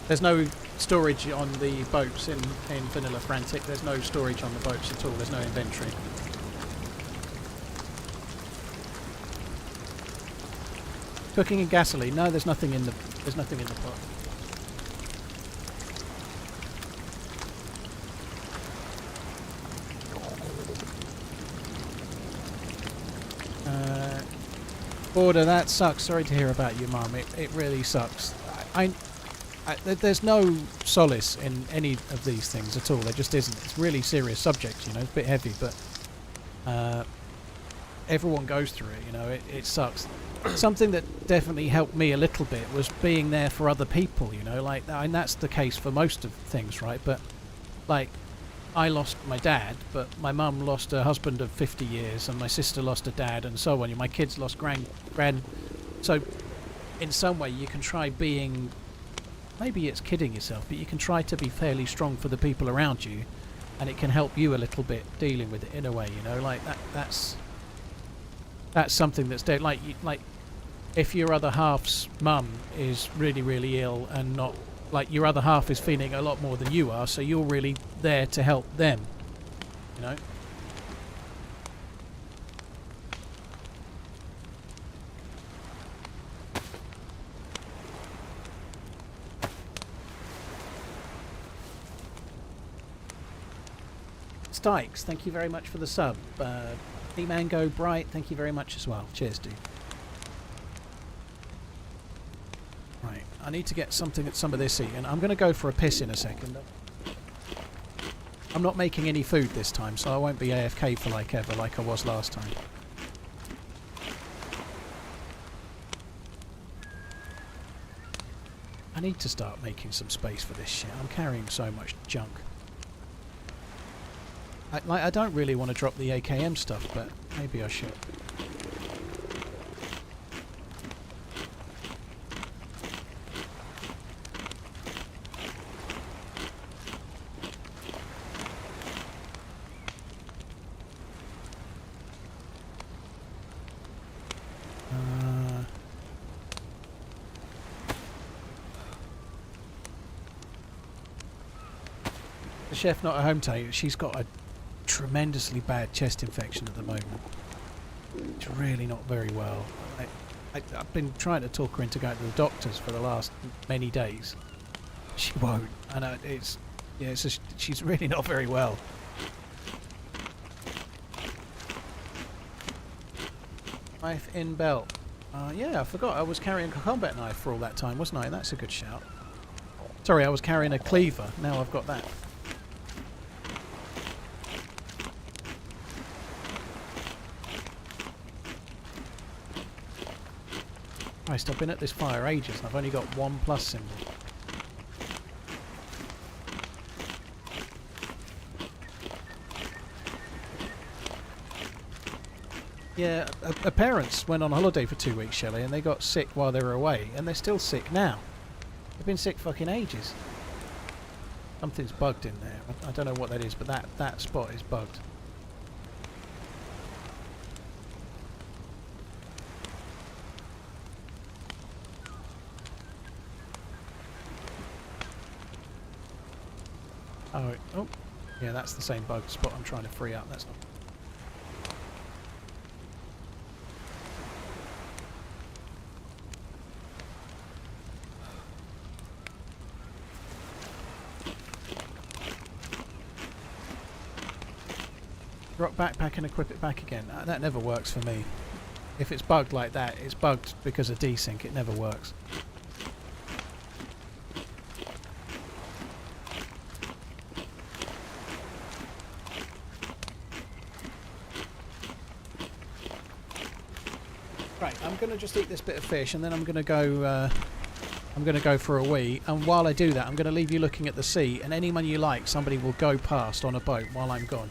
There's no storage on the boats in Vanilla Frantic. There's no storage on the boats at all. There's no inventory. Cooking and gasoline. No, there's nothing in the pot. Border, that sucks. Sorry to hear about you, Mum. It really sucks. There's no solace in any of these things at all. There just isn't. It's a really serious subject, you know. It's a bit heavy, but everyone goes through it, you know. It sucks. Something that definitely helped me a little bit was being there for other people, you know. Like, and that's the case for most of things, right? But like, I lost my dad, but my mum lost her husband of 50 years, and my sister lost a dad, and so on. My kids lost grand. So, in some way, you can try being. Maybe it's kidding yourself, but you can try to be fairly strong for the people around you, and it can help you a little bit dealing with it in a way, you know. Like that's something that's dead. Like if your other half's mum is really, really ill and not. Like, your other half is feeling a lot more than you are, so you're really there to help them, you know? Stykes, thank you very much for the sub. Mango Bright, thank you very much as well. Cheers, dude. Right, I need to get some of this eaten. I'm going to go for a piss in a second. I'm not making any food this time, so I won't be AFK for like ever, like I was last time. I need to start making some space for this shit. I'm carrying so much junk. I don't really want to drop the AKM stuff, but maybe I should. The chef not at home today. She's got a tremendously bad chest infection at the moment. It's really not very well. I've been trying to talk her into going to the doctors for the last many days. She won't. And she's really not very well. Knife in belt. Yeah, I forgot. I was carrying a combat knife for all that time, wasn't I? That's a good shout. Sorry, I was carrying a cleaver. Now I've got that. Christ, I've been at this fire ages and I've only got 1+ symbol. Yeah, her parents went on holiday for 2 weeks, Shelley, and they got sick while they were away, and they're still sick now. They've been sick fucking ages. Something's bugged in there. I don't know what that is, but that spot is bugged. Oh, yeah, that's the same bug spot I'm trying to free up. That's not. Drop backpack and equip it back again. That never works for me. If it's bugged like that, it's bugged because of desync. It never works. Right, I'm going to just eat this bit of fish and then I'm going to go I'm going to go for a wee, and while I do that, I'm going to leave you looking at the sea, and anyone you like, somebody will go past on a boat while I'm gone.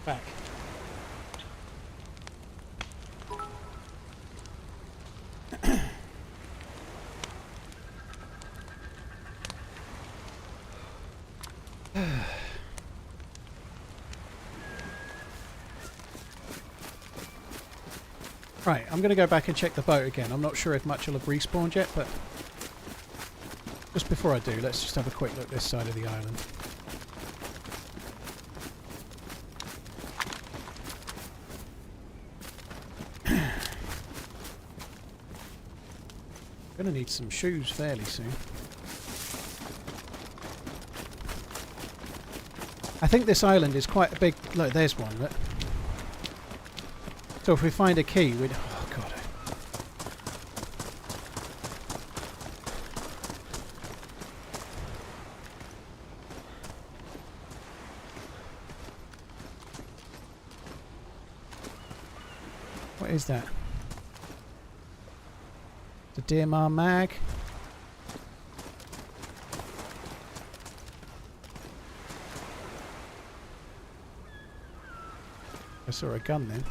Back. Right, I'm going to go back and check the boat again. I'm not sure if much will have respawned yet, but just before I do, let's just have a quick look this side of the island. Gonna need some shoes fairly soon. I think this island is quite a big... Look, there's one. Look. So if we find a key, we'd... Oh, God. What is that? The DMR mag. I saw a gun then.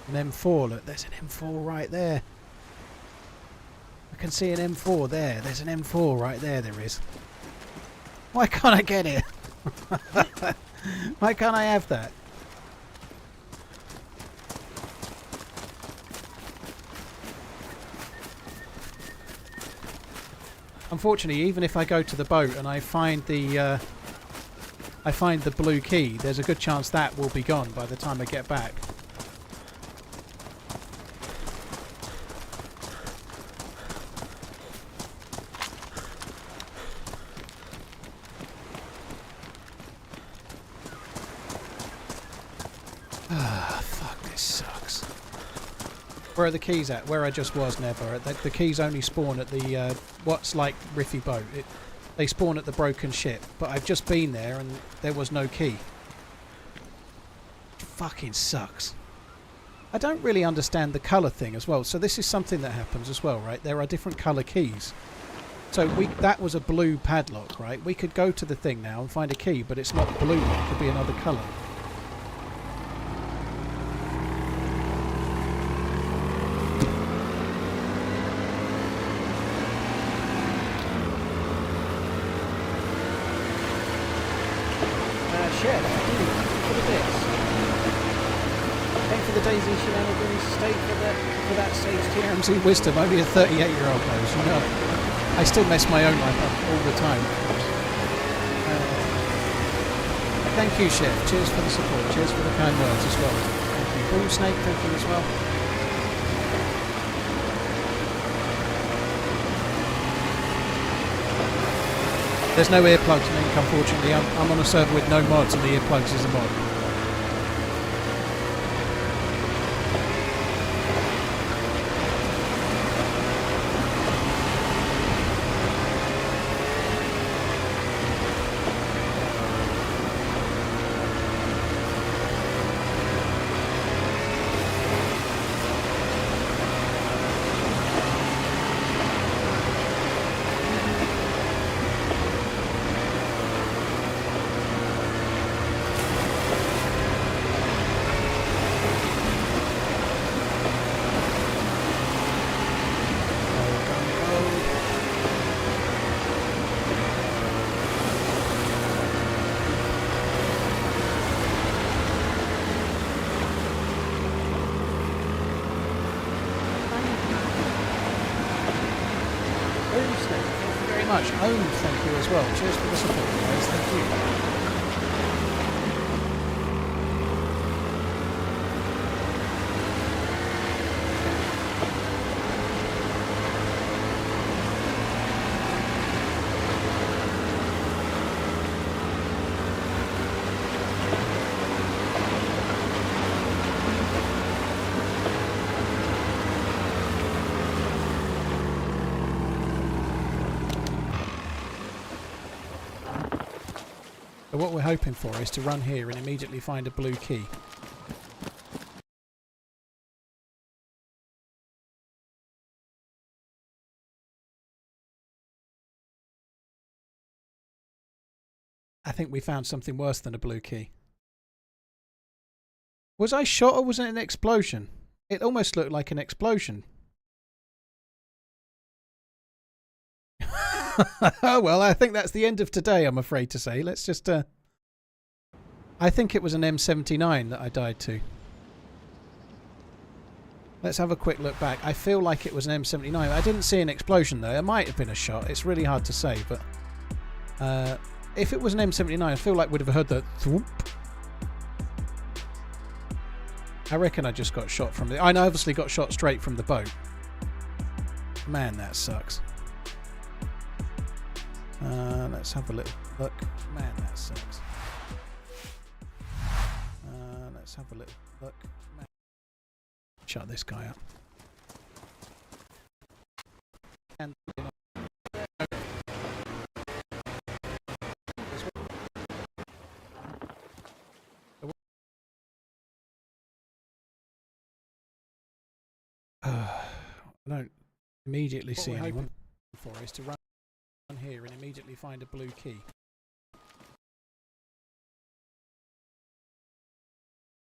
An M4, look, there's an M4 right there. I can see an M4 there. There's an M4 right there, there is. Why can't I get it? Why can't I have that? Unfortunately, even if I go to the boat and I find the blue key, there's a good chance that will be gone by the time I get back. Ah, fuck, this sucks. Where are the keys at? Where I just was, never. The keys only spawn at the, what's like Riffy Boat. They spawn at the broken ship, but I've just been there and there was no key. Fucking sucks. I don't really understand the colour thing as well. So this is something that happens as well, right? There are different colour keys. So that was a blue padlock, right? We could go to the thing now and find a key, but it's not blue. It could be another colour. Chef, for the bits. Thank for the DayZ shenanigans. Stay for that stage TRMZ wisdom. Only a 38-year-old knows, you know. I still mess my own life up all the time. Thank you, Chef. Cheers for the support. Cheers for the kind words as well. Thank you. Boom Snake, thank you as well. There's no earplugs, Link, unfortunately. I'm on a server with no mods and the earplugs is a mod. Much. Ohm, thank you as well. Cheers for the support, guys. Thank you. So what we're hoping for is to run here and immediately find a blue key. I think we found something worse than a blue key. Was I shot or was it an explosion? It almost looked like an explosion. Oh well, I think that's the end of today, I'm afraid to say. Let's just I think it was an M79 that I died to. Let's have a quick look back. I feel like it was an M79. I didn't see an explosion though. It might have been a shot. It's really hard to say, but if it was an M79, I feel like we'd have heard the thwomp. I reckon I just got shot from the... I obviously got shot straight from the boat. Man, that sucks. Let's have a little look. Man, that sucks. Let's have a little look. Man. Shut this guy up. And I don't immediately see anyone. For is to run here and immediately find a blue key.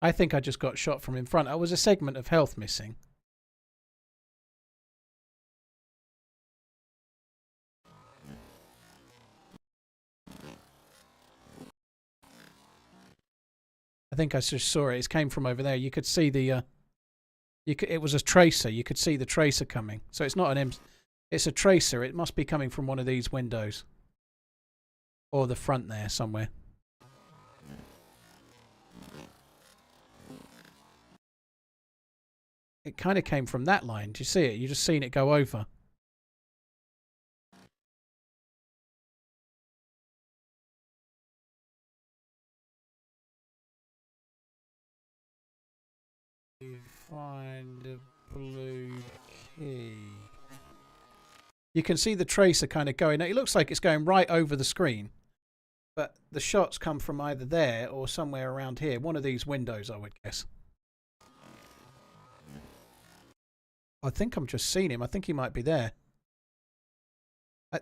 I think I just got shot from in front. I was a segment of health missing. I think I just saw it. It came from over there. You could see the it was a tracer. You could see the tracer coming. So it's not an M. It's a tracer. It must be coming from one of these windows. Or the front there somewhere. It kind of came from that line. Do you see it? You just seen it go over. Find the blue key. You can see the tracer kind of going. It looks like it's going right over the screen, but the shots come from either there or somewhere around here. One of these windows, I would guess. I think I'm just seeing him. I think he might be there.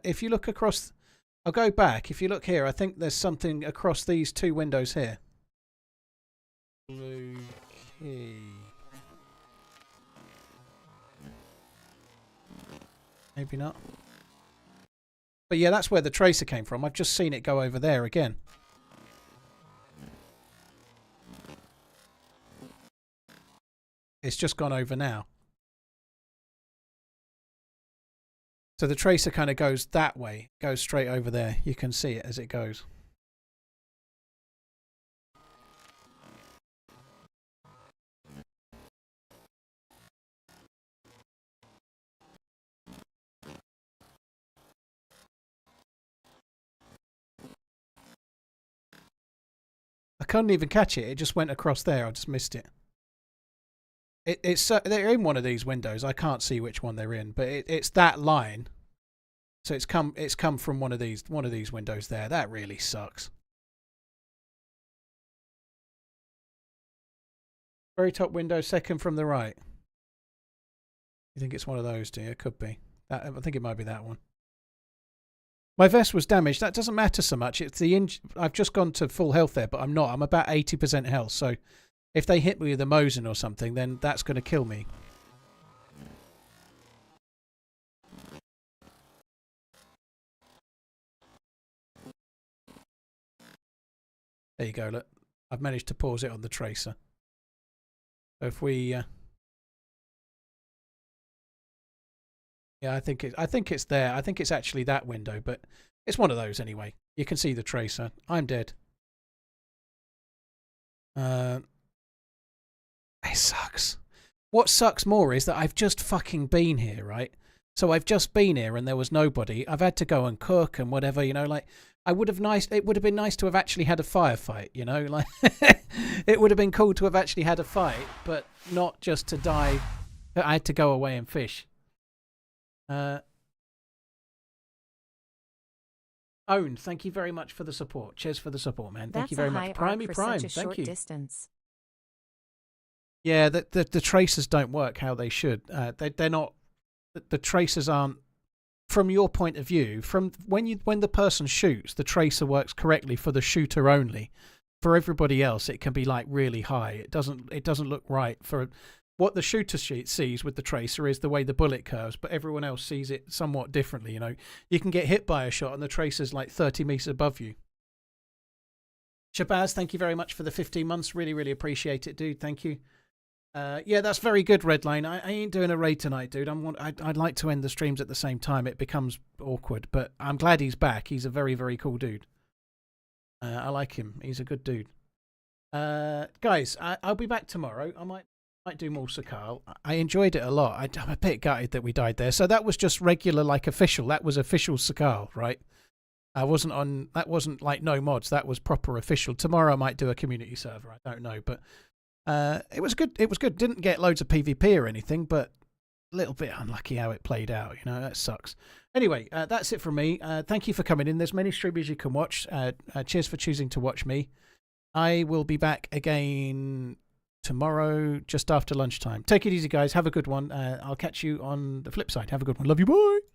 If you look across, I'll go back. If you look here, I think there's something across these two windows here. Blue key. Maybe not. But yeah, that's where the tracer came from. I've just seen it go over there again. It's just gone over now. So the tracer kind of goes that way, goes straight over there. You can see it as it goes. I couldn't even catch it. It just went across there. I just missed it. They're in one of these windows. I can't see which one they're in, but it's that line. So it's come from one of these windows there. That really sucks. Very top window, second from the right. You think it's one of those, do you? It could be. I think it might be that one. My vest was damaged. That doesn't matter so much. It's the I've just gone to full health there, but I'm not. I'm about 80% health. So if they hit me with a Mosin or something, then that's going to kill me. There you go. Look, I've managed to pause it on the tracer. So if we, yeah, I think it's there. I think it's actually that window, but it's one of those anyway. You can see the tracer. I'm dead. It sucks. What sucks more is that I've just fucking been here, right? So I've just been here and there was nobody. I've had to go and cook and whatever, you know, like it would have been nice to have actually had a firefight, you know, like it would have been cool to have actually had a fight, but not just to die. I had to go away and fish. Owned, thank you very much for the support. Cheers for the support, man. Thank you very much. Primey Prime, thank you. Distance. Yeah, the tracers don't work how they should. They're not. The tracers aren't. From your point of view, from when the person shoots, the tracer works correctly for the shooter only. For everybody else, it can be like really high. It doesn't look right. For what the shooter sees with the tracer is the way the bullet curves, but everyone else sees it somewhat differently. You know, you can get hit by a shot and the tracer's like 30 meters above you. Shabazz, thank you very much for the 15 months. Really, really appreciate it, dude. Thank you. Yeah, that's very good, Redline. I ain't doing a raid tonight, dude. I'd like to end the streams at the same time. It becomes awkward, but I'm glad he's back. He's a very, very cool dude. I like him. He's a good dude. Guys, I'll be back tomorrow. I might do more Sakhal. I enjoyed it a lot. I'm a bit gutted that we died there. So that was just regular, like official. That was official Sakhal, right? That wasn't like no mods. That was proper official. Tomorrow I might do a community server. I don't know, but it was good. It was good. Didn't get loads of PvP or anything, but a little bit unlucky how it played out. You know, that sucks. Anyway, that's it from me. Thank you for coming in. There's many streamers you can watch. Cheers for choosing to watch me. I will be back again tomorrow just after lunchtime. Take it easy, guys. Have a good one. I'll catch you on the flip side. Have a good one. Love you. Bye.